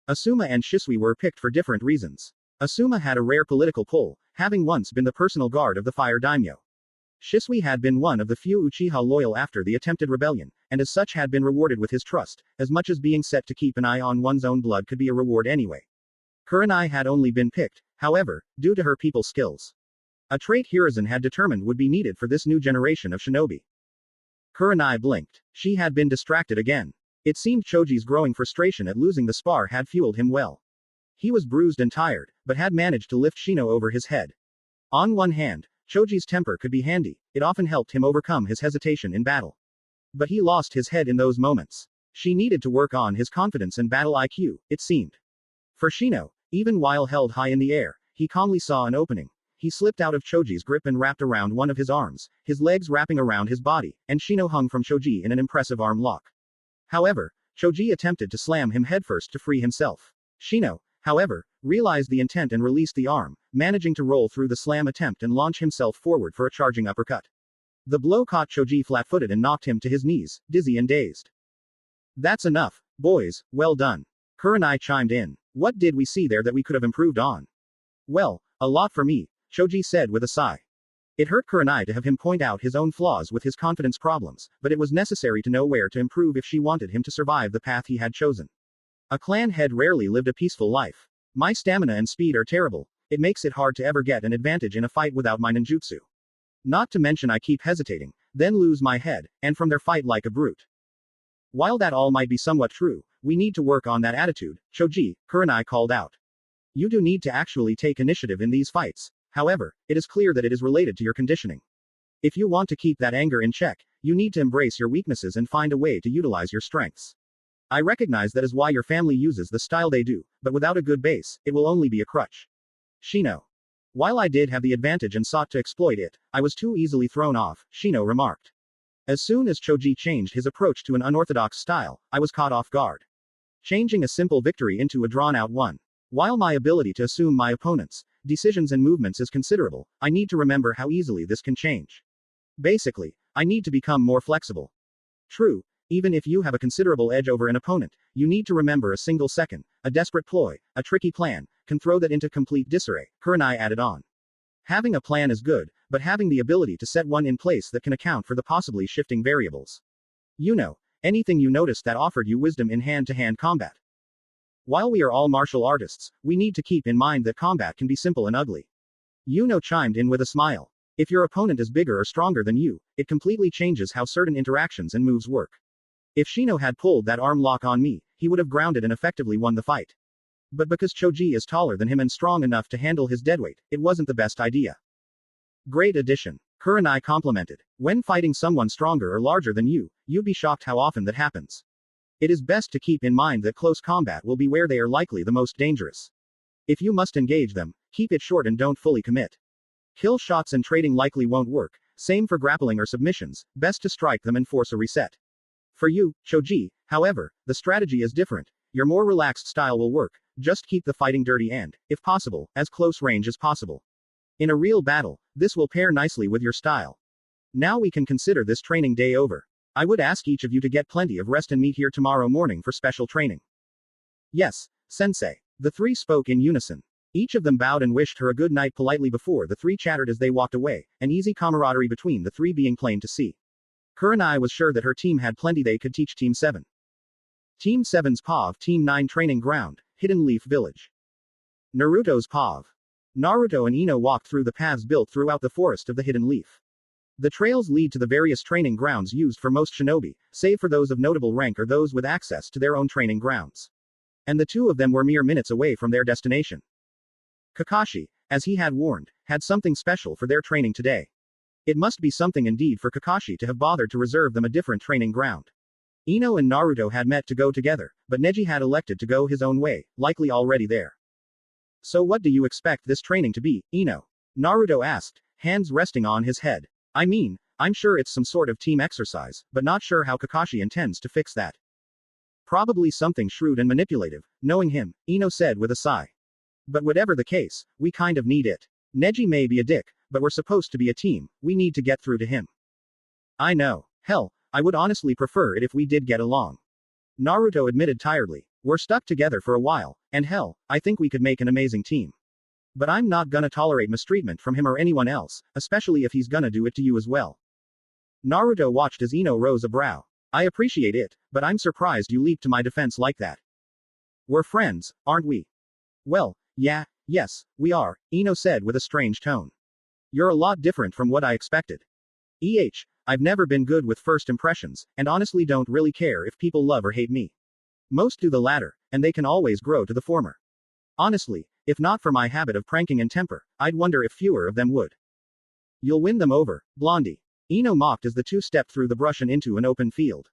Asuma and Shisui were picked for different reasons. Asuma had a rare political pull, having once been the personal guard of the Fire Daimyo. Shisui had been one of the few Uchiha loyal after the attempted rebellion, and as such had been rewarded with his trust, as much as being set to keep an eye on one's own blood could be a reward anyway. Kurenai had only been picked, however, due to her people skills. A trait Hiruzen had determined would be needed for this new generation of shinobi. Kurenai blinked. She had been distracted again. It seemed Choji's growing frustration at losing the spar had fueled him well. He was bruised and tired, but had managed to lift Shino over his head. On one hand, Choji's temper could be handy, it often helped him overcome his hesitation in battle. But he lost his head in those moments. She needed to work on his confidence and battle IQ, it seemed. For Shino, even while held high in the air, he calmly saw an opening. He slipped out of Choji's grip and wrapped around one of his arms, his legs wrapping around his body, and Shino hung from Choji in an impressive arm lock. However, Choji attempted to slam him headfirst to free himself. Shino, however, realized the intent and released the arm, managing to roll through the slam attempt and launch himself forward for a charging uppercut. The blow caught Choji flat-footed and knocked him to his knees, dizzy and dazed. That's enough, boys, well done. Kurenai chimed in. What did we see there that we could have improved on? Well, a lot for me, Choji said with a sigh. It hurt Kurenai to have him point out his own flaws with his confidence problems, but it was necessary to know where to improve if she wanted him to survive the path he had chosen. A clan head rarely lived a peaceful life. My stamina and speed are terrible. It makes it hard to ever get an advantage in a fight without my ninjutsu. Not to mention I keep hesitating, then lose my head, and from their fight like a brute. While that all might be somewhat true, we need to work on that attitude, Choji, Kurenai called out. You do need to actually take initiative in these fights. However, it is clear that it is related to your conditioning. If you want to keep that anger in check, you need to embrace your weaknesses and find a way to utilize your strengths. I recognize that is why your family uses the style they do, but without a good base, it will only be a crutch. Shino. While I did have the advantage and sought to exploit it, I was too easily thrown off, Shino remarked. As soon as Choji changed his approach to an unorthodox style, I was caught off guard. Changing a simple victory into a drawn-out one. While my ability to assume my opponents' decisions and movements is considerable, I need to remember how easily this can change. Basically, I need to become more flexible. True, even if you have a considerable edge over an opponent, you need to remember a single second, a desperate ploy, a tricky plan, can throw that into complete disarray, Kurenai added on. Having a plan is good, but having the ability to set one in place that can account for the possibly shifting variables. You know, anything you noticed that offered you wisdom in hand-to-hand combat. While we are all martial artists, we need to keep in mind that combat can be simple and ugly. Yuno chimed in with a smile. If your opponent is bigger or stronger than you, it completely changes how certain interactions and moves work. If Shino had pulled that arm lock on me, he would have grounded and effectively won the fight. But because Choji is taller than him and strong enough to handle his deadweight, it wasn't the best idea. Great addition. Kurenai complimented. When fighting someone stronger or larger than you, you'd be shocked how often that happens. It is best to keep in mind that close combat will be where they are likely the most dangerous. If you must engage them, keep it short and don't fully commit. Kill shots and trading likely won't work, same for grappling or submissions, best to strike them and force a reset. For you, Choji, however, the strategy is different. Your more relaxed style will work, just keep the fighting dirty and, if possible, as close range as possible. In a real battle, this will pair nicely with your style. Now we can consider this training day over. I would ask each of you to get plenty of rest and meet here tomorrow morning for special training. Yes, sensei. The three spoke in unison. Each of them bowed and wished her a good night politely before the three chattered as they walked away, an easy camaraderie between the three being plain to see. Kurenai was sure that her team had plenty they could teach Team 7. Team 7's POV Team 9 Training Ground, Hidden Leaf Village. Naruto's POV. Naruto and Ino walked through the paths built throughout the forest of the Hidden Leaf. The trails lead to the various training grounds used for most shinobi, save for those of notable rank or those with access to their own training grounds. And the two of them were mere minutes away from their destination. Kakashi, as he had warned, had something special for their training today. It must be something indeed for Kakashi to have bothered to reserve them a different training ground. Ino and Naruto had met to go together, but Neji had elected to go his own way, likely already there. So what do you expect this training to be, Ino? Naruto asked, hands resting on his head. I mean, I'm sure it's some sort of team exercise, but not sure how Kakashi intends to fix that. Probably something shrewd and manipulative, knowing him, Ino said with a sigh. But whatever the case, we kind of need it. Neji may be a dick, but we're supposed to be a team, we need to get through to him. I know. Hell, I would honestly prefer it if we did get along. Naruto admitted tiredly. We're stuck together for a while, and hell, I think we could make an amazing team. But I'm not gonna tolerate mistreatment from him or anyone else, especially if he's gonna do it to you as well. Naruto watched as Ino rose a brow. I appreciate it, but I'm surprised you leaped to my defense like that. We're friends, aren't we? Well, yeah, yes, we are, Ino said with a strange tone. You're a lot different from what I expected. I've never been good with first impressions, and honestly don't really care if people love or hate me. Most do the latter, and they can always grow to the former. Honestly, if not for my habit of pranking and temper, I'd wonder if fewer of them would. You'll win them over, Blondie. Ino mocked as the two stepped through the brush and into an open field.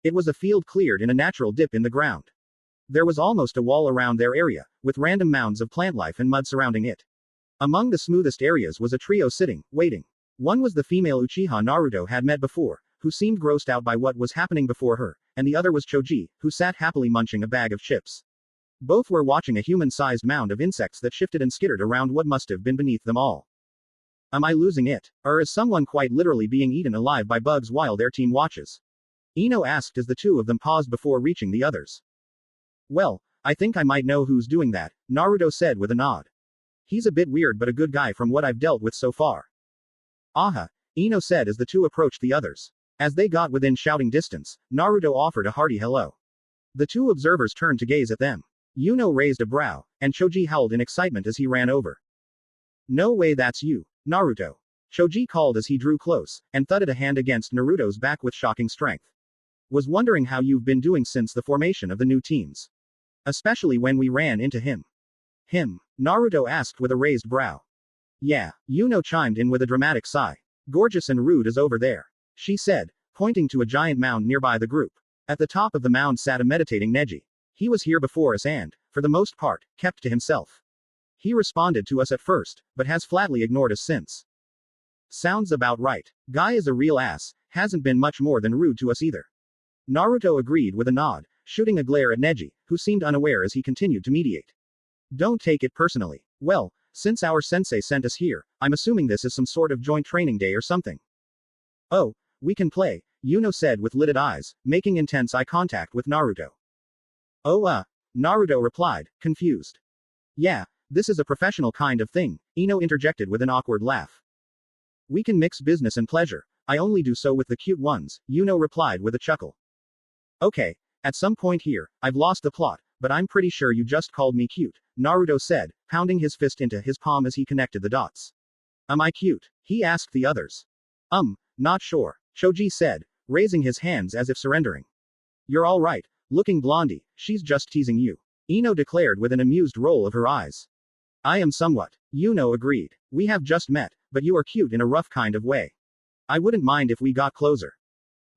It was a field cleared in a natural dip in the ground. There was almost a wall around their area, with random mounds of plant life and mud surrounding it. Among the smoothest areas was a trio sitting, waiting. One was the female Uchiha Naruto had met before, who seemed grossed out by what was happening before her, and the other was Choji, who sat happily munching a bag of chips. Both were watching a human-sized mound of insects that shifted and skittered around what must have been beneath them all. Am I losing it? Or is someone quite literally being eaten alive by bugs while their team watches? Ino asked as the two of them paused before reaching the others. Well, I think I might know who's doing that, Naruto said with a nod. He's a bit weird but a good guy from what I've dealt with so far. Aha, Ino said as the two approached the others. As they got within shouting distance, Naruto offered a hearty hello. The two observers turned to gaze at them. Yuno raised a brow, and Choji howled in excitement as he ran over. No way that's you, Naruto. Choji called as he drew close, and thudded a hand against Naruto's back with shocking strength. Was wondering how you've been doing since the formation of the new teams. Especially when we ran into him. Him? Naruto asked with a raised brow. Yeah, Yuno chimed in with a dramatic sigh. Gorgeous and rude as over there, she said, pointing to a giant mound nearby the group. At the top of the mound sat a meditating Neji. He was here before us and, for the most part, kept to himself. He responded to us at first, but has flatly ignored us since. Sounds about right. Guy is a real ass, hasn't been much more than rude to us either. Naruto agreed with a nod, shooting a glare at Neji, who seemed unaware as he continued to mediate. Don't take it personally. Well, since our sensei sent us here, I'm assuming this is some sort of joint training day or something. Oh, we can play, Yuno said with lidded eyes, making intense eye contact with Naruto. Oh, Naruto replied, confused. Yeah, this is a professional kind of thing, Ino interjected with an awkward laugh. We can mix business and pleasure, I only do so with the cute ones, Yuno replied with a chuckle. Okay, at some point here, I've lost the plot, but I'm pretty sure you just called me cute, Naruto said, pounding his fist into his palm as he connected the dots. Am I cute? He asked the others. Not sure, Choji said, raising his hands as if surrendering. You're all right, looking Blondie, she's just teasing you, Ino declared with an amused roll of her eyes. I am somewhat, Yuno agreed. We have just met, but you are cute in a rough kind of way. I wouldn't mind if we got closer.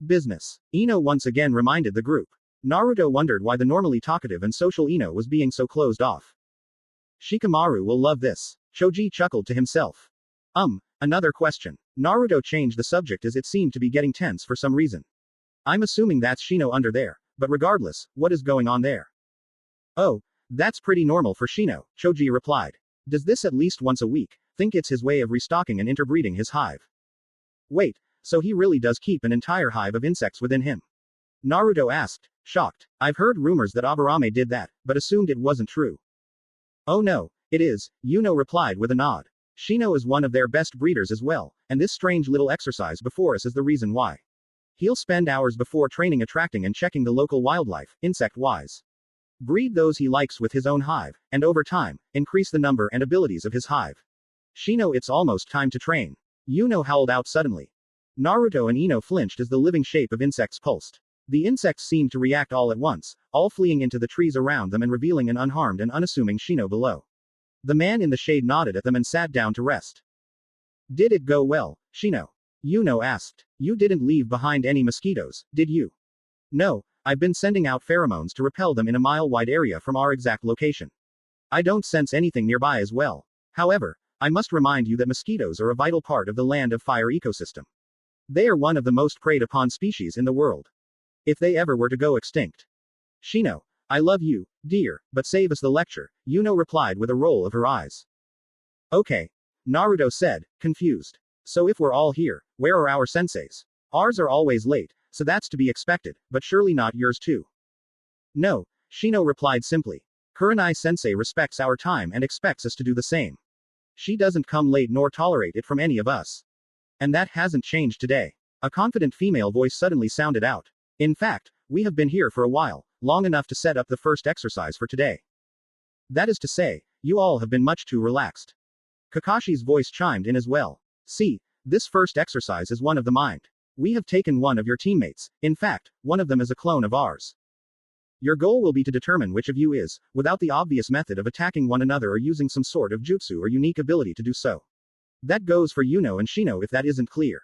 Business, Ino once again reminded the group. Naruto wondered why the normally talkative and social Ino was being so closed off. Shikamaru will love this, Choji chuckled to himself. Another question. Naruto changed the subject as it seemed to be getting tense for some reason. I'm assuming that's Shino under there, but regardless, what is going on there? Oh, that's pretty normal for Shino, Choji replied. Does this at least once a week, think it's his way of restocking and interbreeding his hive. Wait, so he really does keep an entire hive of insects within him? Naruto asked, shocked. I've heard rumors that Aburame did that, but assumed it wasn't true. Oh no, it is, Yuno replied with a nod. Shino is one of their best breeders as well, and this strange little exercise before us is the reason why. He'll spend hours before training attracting and checking the local wildlife, insect-wise. Breed those he likes with his own hive, and over time, increase the number and abilities of his hive. Shino, it's almost time to train. Yuno howled out suddenly. Naruto and Ino flinched as the living shape of insects pulsed. The insects seemed to react all at once, all fleeing into the trees around them and revealing an unharmed and unassuming Shino below. The man in the shade nodded at them and sat down to rest. Did it go well, Shino? Yuno asked. You didn't leave behind any mosquitoes, did you? No, I've been sending out pheromones to repel them in a mile-wide area from our exact location. I don't sense anything nearby as well. However, I must remind you that mosquitoes are a vital part of the Land of Fire ecosystem. They are one of the most preyed upon species in the world. If they ever were to go extinct. Shino, I love you, dear, but save us the lecture, Yuno replied with a roll of her eyes. Okay. Naruto said, confused. So if we're all here, where are our senseis? Ours are always late, so that's to be expected, but surely not yours too. No, Shino replied simply. Kurenai-sensei respects our time and expects us to do the same. She doesn't come late nor tolerate it from any of us. And that hasn't changed today. A confident female voice suddenly sounded out. In fact, we have been here for a while, long enough to set up the first exercise for today. That is to say, you all have been much too relaxed. Kakashi's voice chimed in as well. See, this first exercise is one of the mind. We have taken one of your teammates, in fact, one of them is a clone of ours. Your goal will be to determine which of you is, without the obvious method of attacking one another or using some sort of jutsu or unique ability to do so. That goes for Yuno and Shino if that isn't clear.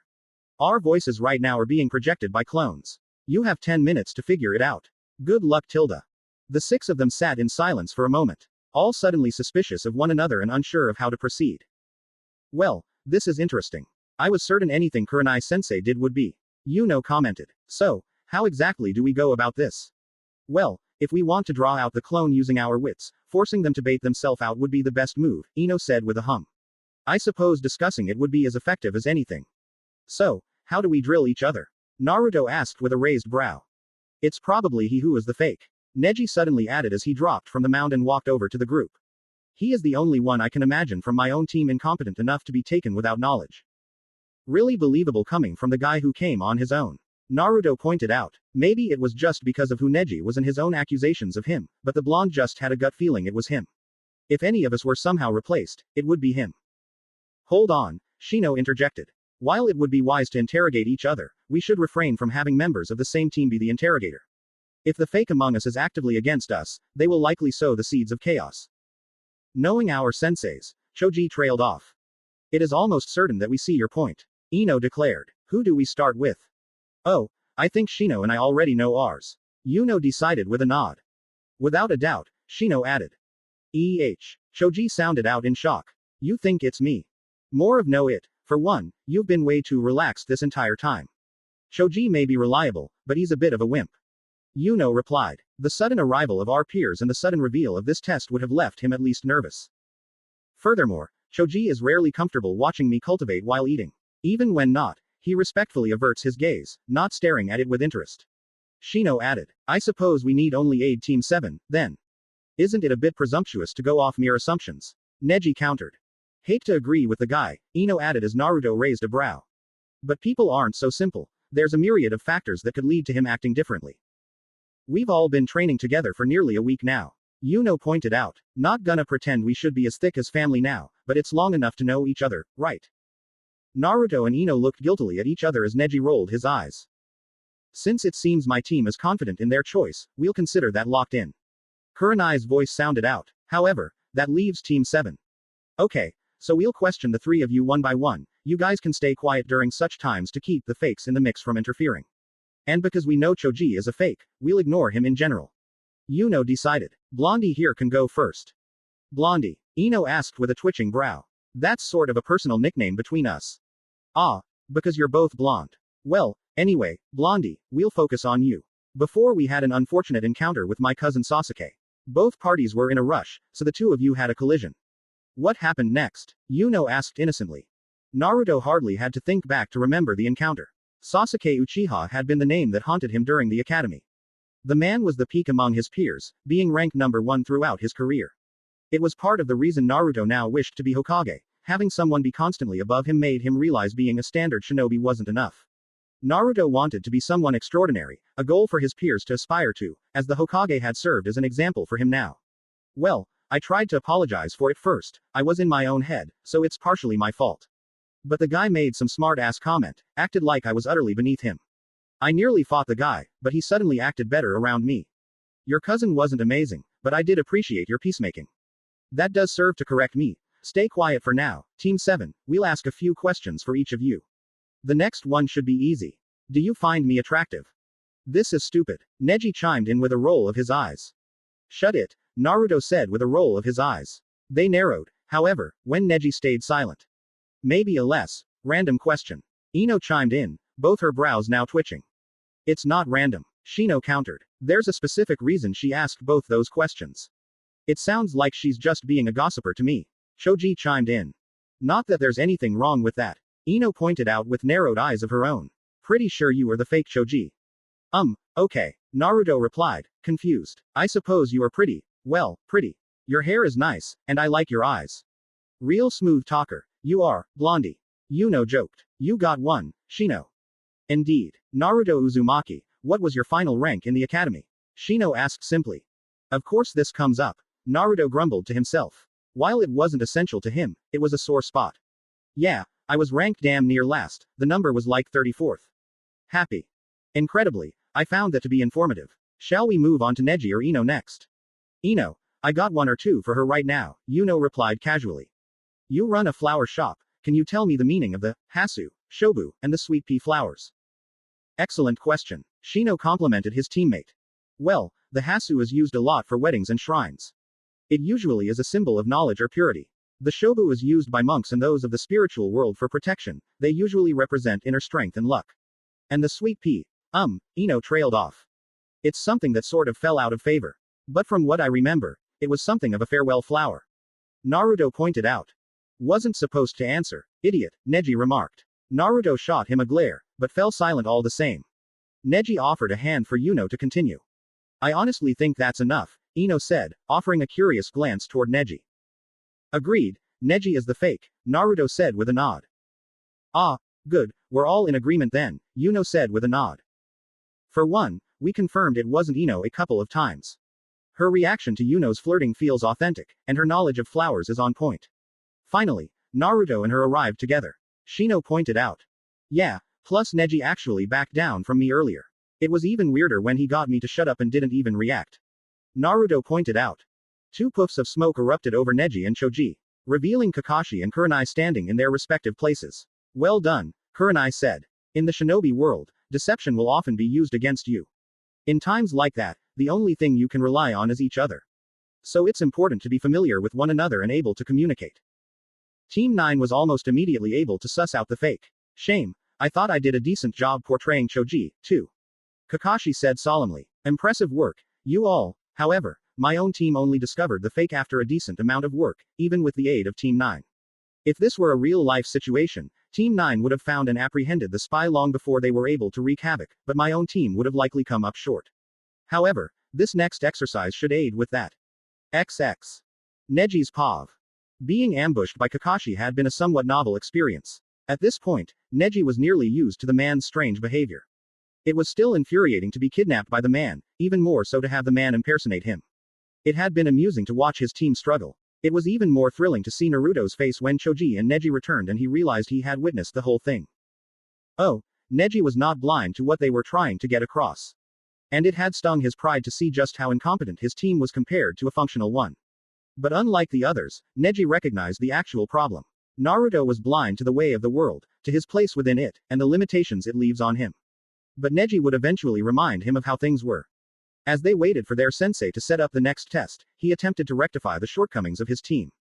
Our voices right now are being projected by clones. You have 10 minutes to figure it out. Good luck, Tilda. The six of them sat in silence for a moment, all suddenly suspicious of one another and unsure of how to proceed. Well, this is interesting. I was certain anything Kurenai-sensei did would be. Yuno commented. So, how exactly do we go about this? Well, if we want to draw out the clone using our wits, forcing them to bait themselves out would be the best move, Ino said with a hum. I suppose discussing it would be as effective as anything. So, how do we drill each other? Naruto asked with a raised brow. It's probably he who is the fake. Neji suddenly added as he dropped from the mound and walked over to the group. He is the only one I can imagine from my own team incompetent enough to be taken without knowledge. Really believable coming from the guy who came on his own. Naruto pointed out. Maybe it was just because of who Neji was and his own accusations of him, but the blonde just had a gut feeling it was him. If any of us were somehow replaced, it would be him. Hold on, Shino interjected. While it would be wise to interrogate each other, we should refrain from having members of the same team be the interrogator. If the fake among us is actively against us, they will likely sow the seeds of chaos. Knowing our senseis, Choji trailed off. It is almost certain that we see your point. Ino declared. Who do we start with? Oh, I think Shino and I already know ours. Yuno decided with a nod. Without a doubt, Shino added. Choji sounded out in shock. You think it's me? More of no it. For one, you've been way too relaxed this entire time. Choji may be reliable, but he's a bit of a wimp. Yuno replied. The sudden arrival of our peers and the sudden reveal of this test would have left him at least nervous. Furthermore, Choji is rarely comfortable watching me cultivate while eating. Even when not, he respectfully averts his gaze, not staring at it with interest. Shino added. I suppose we need only aid Team 7, then. Isn't it a bit presumptuous to go off mere assumptions? Neji countered. Hate to agree with the guy, Ino added as Naruto raised a brow. But people aren't so simple. There's a myriad of factors that could lead to him acting differently. We've all been training together for nearly a week now. Yuno pointed out. Not gonna pretend we should be as thick as family now, but it's long enough to know each other, right? Naruto and Ino looked guiltily at each other as Neji rolled his eyes. Since it seems my team is confident in their choice, we'll consider that locked in. Kurenai's voice sounded out. However, that leaves Team 7. Okay, so we'll question the three of you one by one. You guys can stay quiet during such times to keep the fakes in the mix from interfering. And because we know Choji is a fake, we'll ignore him in general. Yuno decided. Blondie here can go first. Blondie, Ino asked with a twitching brow. That's sort of a personal nickname between us. Ah, because you're both blonde. Well, anyway, Blondie, we'll focus on you. Before we had an unfortunate encounter with my cousin Sasuke. Both parties were in a rush, so the two of you had a collision. What happened next? Yuno asked innocently. Naruto hardly had to think back to remember the encounter. Sasuke Uchiha had been the name that haunted him during the academy. The man was the peak among his peers, being ranked number 1 throughout his career. It was part of the reason Naruto now wished to be Hokage. Having someone be constantly above him made him realize being a standard shinobi wasn't enough. Naruto wanted to be someone extraordinary, a goal for his peers to aspire to, as the Hokage had served as an example for him now. Well, I tried to apologize for it first, I was in my own head, so it's partially my fault. But the guy made some smart-ass comment, acted like I was utterly beneath him. I nearly fought the guy, but he suddenly acted better around me. Your cousin wasn't amazing, but I did appreciate your peacemaking. That does serve to correct me. Stay quiet for now, Team 7, we'll ask a few questions for each of you. The next one should be easy. Do you find me attractive? This is stupid. Neji chimed in with a roll of his eyes. Shut it, Naruto said with a roll of his eyes. They narrowed, however, when Neji stayed silent. Maybe a less random question. Ino chimed in, both her brows now twitching. It's not random, Shino countered. There's a specific reason she asked both those questions. It sounds like she's just being a gossiper to me. Choji chimed in. Not that there's anything wrong with that. Ino pointed out with narrowed eyes of her own. pretty sure you are the fake Choji. Okay. Naruto replied, confused. I suppose you are pretty. Well, pretty. Your hair is nice, and I like your eyes. Real smooth talker. You are, Blondie. Yuno joked. You got one, Shino. Indeed. Naruto Uzumaki, what was your final rank in the academy? Shino asked simply. Of course this comes up. Naruto grumbled to himself. While it wasn't essential to him, it was a sore spot. Yeah, I was ranked damn near last, the number was like 34th. Happy. Incredibly, I found that to be informative. Shall we move on to Neji or Ino next? Ino, I got one or two for her right now, Yuno replied casually. You run a flower shop, can you tell me the meaning of the Hasu, Shobu, and the sweet pea flowers? Excellent question. Shino complimented his teammate. Well, the Hasu is used a lot for weddings and shrines. It usually is a symbol of knowledge or purity. The Shobu is used by monks and those of the spiritual world for protection, they usually represent inner strength and luck. And the sweet pea, Ino trailed off. It's something that sort of fell out of favor. But from what I remember, it was something of a farewell flower. Naruto pointed out. Wasn't supposed to answer, idiot, Neji remarked. Naruto shot him a glare, but fell silent all the same. Neji offered a hand for Yuno to continue. I honestly think that's enough, Ino said, offering a curious glance toward Neji. Agreed, Neji is the fake, Naruto said with a nod. Ah, good, we're all in agreement then, Yuno said with a nod. For one, we confirmed it wasn't Ino a couple of times. Her reaction to Yuno's flirting feels authentic, and her knowledge of flowers is on point. Finally, Naruto and her arrived together. Shino pointed out. Yeah, plus Neji actually backed down from me earlier. It was even weirder when he got me to shut up and didn't even react. Naruto pointed out. Two puffs of smoke erupted over Neji and Choji, revealing Kakashi and Kurenai standing in their respective places. Well done, Kurenai said. In the shinobi world, deception will often be used against you. In times like that, the only thing you can rely on is each other. So it's important to be familiar with one another and able to communicate. Team 9 was almost immediately able to suss out the fake. Shame, I thought I did a decent job portraying Choji, too. Kakashi said solemnly. Impressive work, you all, however, my own team only discovered the fake after a decent amount of work, even with the aid of Team 9. If this were a real-life situation, Team 9 would have found and apprehended the spy long before they were able to wreak havoc, but my own team would have likely come up short. However, this next exercise should aid with that. XX. Neji's POV. Being ambushed by Kakashi had been a somewhat novel experience. At this point, Neji was nearly used to the man's strange behavior. It was still infuriating to be kidnapped by the man, even more so to have the man impersonate him. It had been amusing to watch his team struggle. It was even more thrilling to see Naruto's face when Choji and Neji returned and he realized he had witnessed the whole thing. Oh, Neji was not blind to what they were trying to get across. And it had stung his pride to see just how incompetent his team was compared to a functional one. But unlike the others, Neji recognized the actual problem. Naruto was blind to the way of the world, to his place within it, and the limitations it leaves on him. But Neji would eventually remind him of how things were. As they waited for their sensei to set up the next test, he attempted to rectify the shortcomings of his team.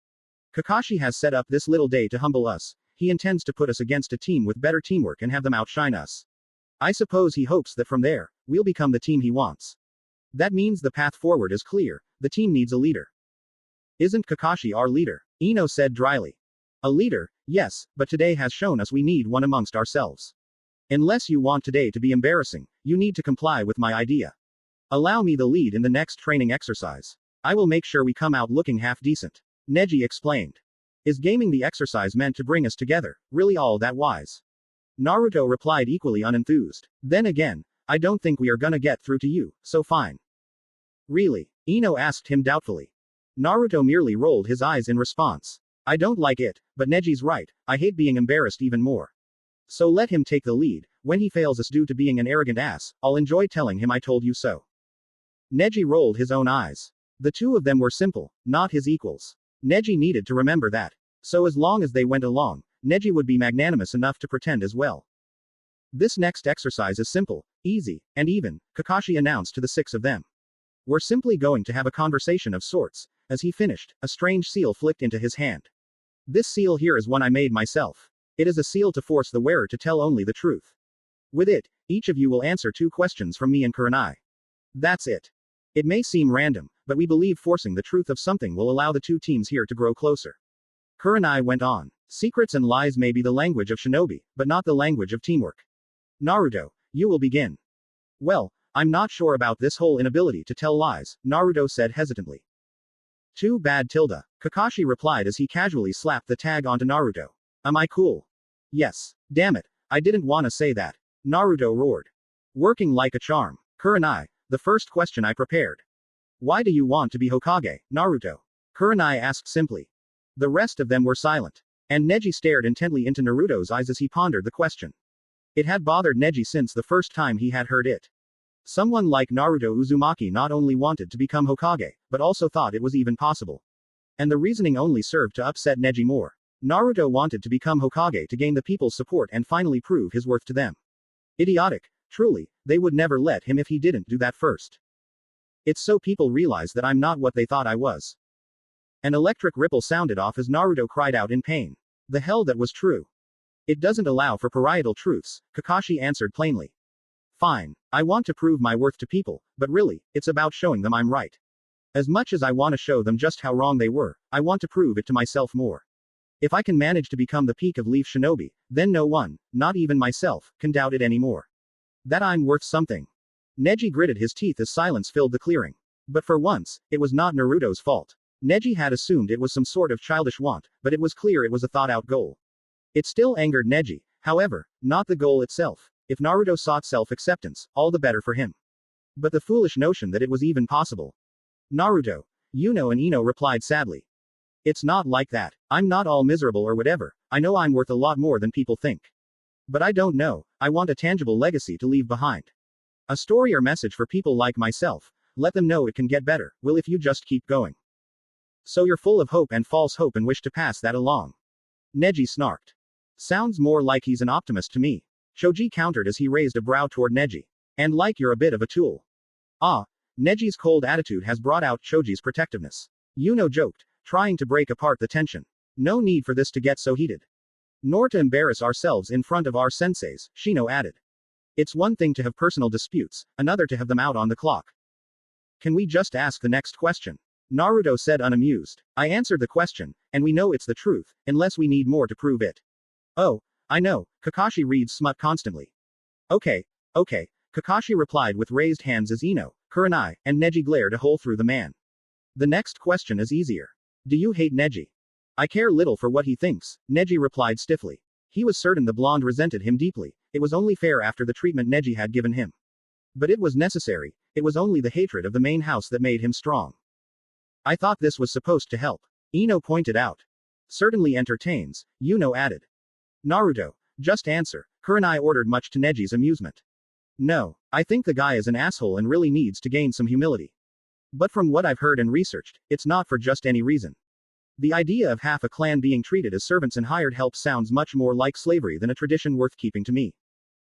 Kakashi has set up this little day to humble us. He intends to put us against a team with better teamwork and have them outshine us. I suppose he hopes that from there, we'll become the team he wants. That means the path forward is clear, the team needs a leader. Isn't Kakashi our leader? Ino said dryly. A leader, yes, but today has shown us we need one amongst ourselves. Unless you want today to be embarrassing, you need to comply with my idea. Allow me the lead in the next training exercise. I will make sure we come out looking half decent. Neji explained. Is gaming the exercise meant to bring us together, really all that wise? Naruto replied equally unenthused. Then again, I don't think we are gonna get through to you, so fine. Really? Ino asked him doubtfully. Naruto merely rolled his eyes in response. I don't like it, but Neji's right, I hate being embarrassed even more. So let him take the lead. When he fails us due to being an arrogant ass, I'll enjoy telling him I told you so. Neji rolled his own eyes. The two of them were simple, not his equals. Neji needed to remember that. So as long as they went along, Neji would be magnanimous enough to pretend as well. This next exercise is simple, easy, and even, Kakashi announced to the six of them. We're simply going to have a conversation of sorts. As he finished, a strange seal flicked into his hand. This seal here is one I made myself. It is a seal to force the wearer to tell only the truth. With it, each of you will answer 2 questions from me and Kurenai. That's it. It may seem random, but we believe forcing the truth of something will allow the 2 teams here to grow closer. Kurenai went on. Secrets and lies may be the language of shinobi, but not the language of teamwork. Naruto, you will begin. Well, I'm not sure about this whole inability to tell lies, Naruto said hesitantly. Too bad tilde, Kakashi replied as he casually slapped the tag onto Naruto. Am I cool? Yes. Damn it, I didn't wanna say that. Naruto roared. Working like a charm. Kurenai, the first question I prepared. Why do you want to be Hokage, Naruto? Kurenai asked simply. The rest of them were silent. And Neji stared intently into Naruto's eyes as he pondered the question. It had bothered Neji since the first time he had heard it. Someone like Naruto Uzumaki not only wanted to become Hokage, but also thought it was even possible. And the reasoning only served to upset Neji more. Naruto wanted to become Hokage to gain the people's support and finally prove his worth to them. Idiotic. Truly, they would never let him if he didn't do that first. It's so people realize that I'm not what they thought I was. An electric ripple sounded off as Naruto cried out in pain. The hell that was true. It doesn't allow for parietal truths, Kakashi answered plainly. Fine. I want to prove my worth to people, but really, it's about showing them I'm right. As much as I want to show them just how wrong they were, I want to prove it to myself more. If I can manage to become the peak of Leaf Shinobi, then no one, not even myself, can doubt it anymore. That I'm worth something. Neji gritted his teeth as silence filled the clearing. But for once, it was not Naruto's fault. Neji had assumed it was some sort of childish want, but it was clear it was a thought-out goal. It still angered Neji, however, not the goal itself. If Naruto sought self-acceptance, all the better for him. But the foolish notion that it was even possible. Naruto, Yuno and Ino replied sadly. It's not like that. I'm not all miserable or whatever. I know I'm worth a lot more than people think. But I don't know. I want a tangible legacy to leave behind. A story or message for people like myself. Let them know it can get better, will if you just keep going. So you're full of hope and false hope and wish to pass that along. Neji snarked. Sounds more like he's an optimist to me. Choji countered as he raised a brow toward Neji. And like you're a bit of a tool. Ah. Neji's cold attitude has brought out Choji's protectiveness. Yuno joked, trying to break apart the tension. No need for this to get so heated. Nor to embarrass ourselves in front of our senseis, Shino added. It's one thing to have personal disputes, another to have them out on the clock. Can we just ask the next question? Naruto said unamused. I answered the question, and we know it's the truth, unless we need more to prove it. Oh, I know, Kakashi reads smut constantly. Okay, Kakashi replied with raised hands as Ino, Kurenai, and Neji glared a hole through the man. The next question is easier. Do you hate Neji? I care little for what he thinks, Neji replied stiffly. He was certain the blonde resented him deeply. It was only fair after the treatment Neji had given him. But it was necessary. It was only the hatred of the main house that made him strong. I thought this was supposed to help. Ino pointed out. Certainly entertains, Yuno added. Naruto, just answer, Kurenai ordered much to Neji's amusement. No, I think the guy is an asshole and really needs to gain some humility. But from what I've heard and researched, it's not for just any reason. The idea of half a clan being treated as servants and hired help sounds much more like slavery than a tradition worth keeping to me.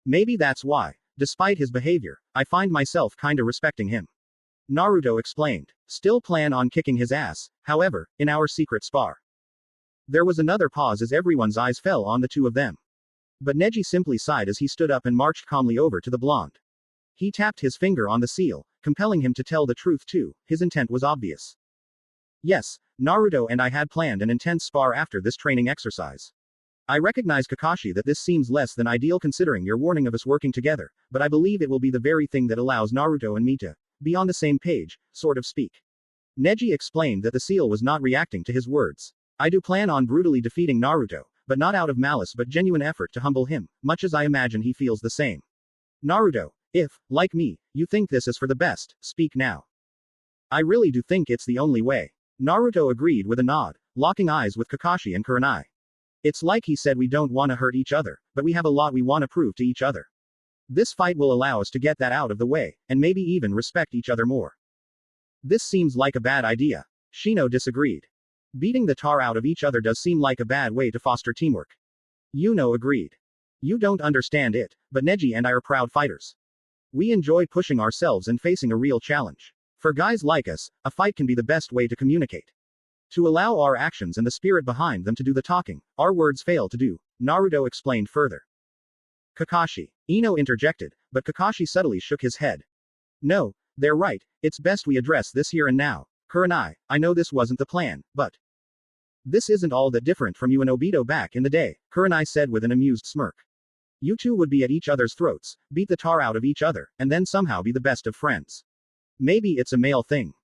Maybe that's why, despite his behavior, I find myself kinda respecting him. Naruto explained. Still plan on kicking his ass, however, in our secret spar. There was another pause as everyone's eyes fell on the two of them. But Neji simply sighed as he stood up and marched calmly over to the blonde. He tapped his finger on the seal, compelling him to tell the truth too. His intent was obvious. Yes, Naruto and I had planned an intense spar after this training exercise. I recognize Kakashi that this seems less than ideal considering your warning of us working together, but I believe it will be the very thing that allows Naruto and me to be on the same page, sort of speak. Neji explained that the seal was not reacting to his words. I do plan on brutally defeating Naruto, but not out of malice but genuine effort to humble him, much as I imagine he feels the same. Naruto, if, like me, you think this is for the best, speak now. I really do think it's the only way. Naruto agreed with a nod, locking eyes with Kakashi and Kurenai. It's like he said we don't want to hurt each other, but we have a lot we want to prove to each other. This fight will allow us to get that out of the way, and maybe even respect each other more. This seems like a bad idea. Shino disagreed. Beating the tar out of each other does seem like a bad way to foster teamwork. Yuno agreed. You don't understand it, but Neji and I are proud fighters. We enjoy pushing ourselves and facing a real challenge. For guys like us, a fight can be the best way to communicate. To allow our actions and the spirit behind them to do the talking, our words fail to do, Naruto explained further. Kakashi. Ino interjected, but Kakashi subtly shook his head. No, they're right, it's best we address this here and now. Kurenai, I know this wasn't the plan, but this isn't all that different from you and Obito back in the day, Kurenai said with an amused smirk. You two would be at each other's throats, beat the tar out of each other, and then somehow be the best of friends. Maybe it's a male thing.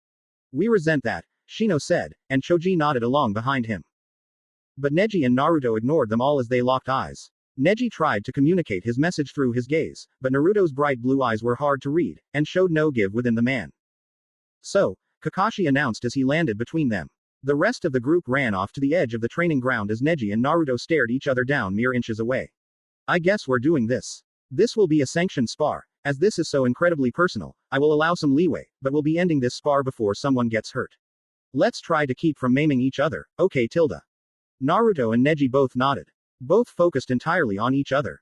We resent that, Shino said, and Choji nodded along behind him. But Neji and Naruto ignored them all as they locked eyes. Neji tried to communicate his message through his gaze, but Naruto's bright blue eyes were hard to read, and showed no give within the man. So, Kakashi announced as he landed between them. The rest of the group ran off to the edge of the training ground as Neji and Naruto stared each other down mere inches away. I guess we're doing this. This will be a sanctioned spar. As this is so incredibly personal, I will allow some leeway, but we'll be ending this spar before someone gets hurt. Let's try to keep from maiming each other, okay tilde. Naruto and Neji both nodded. Both focused entirely on each other.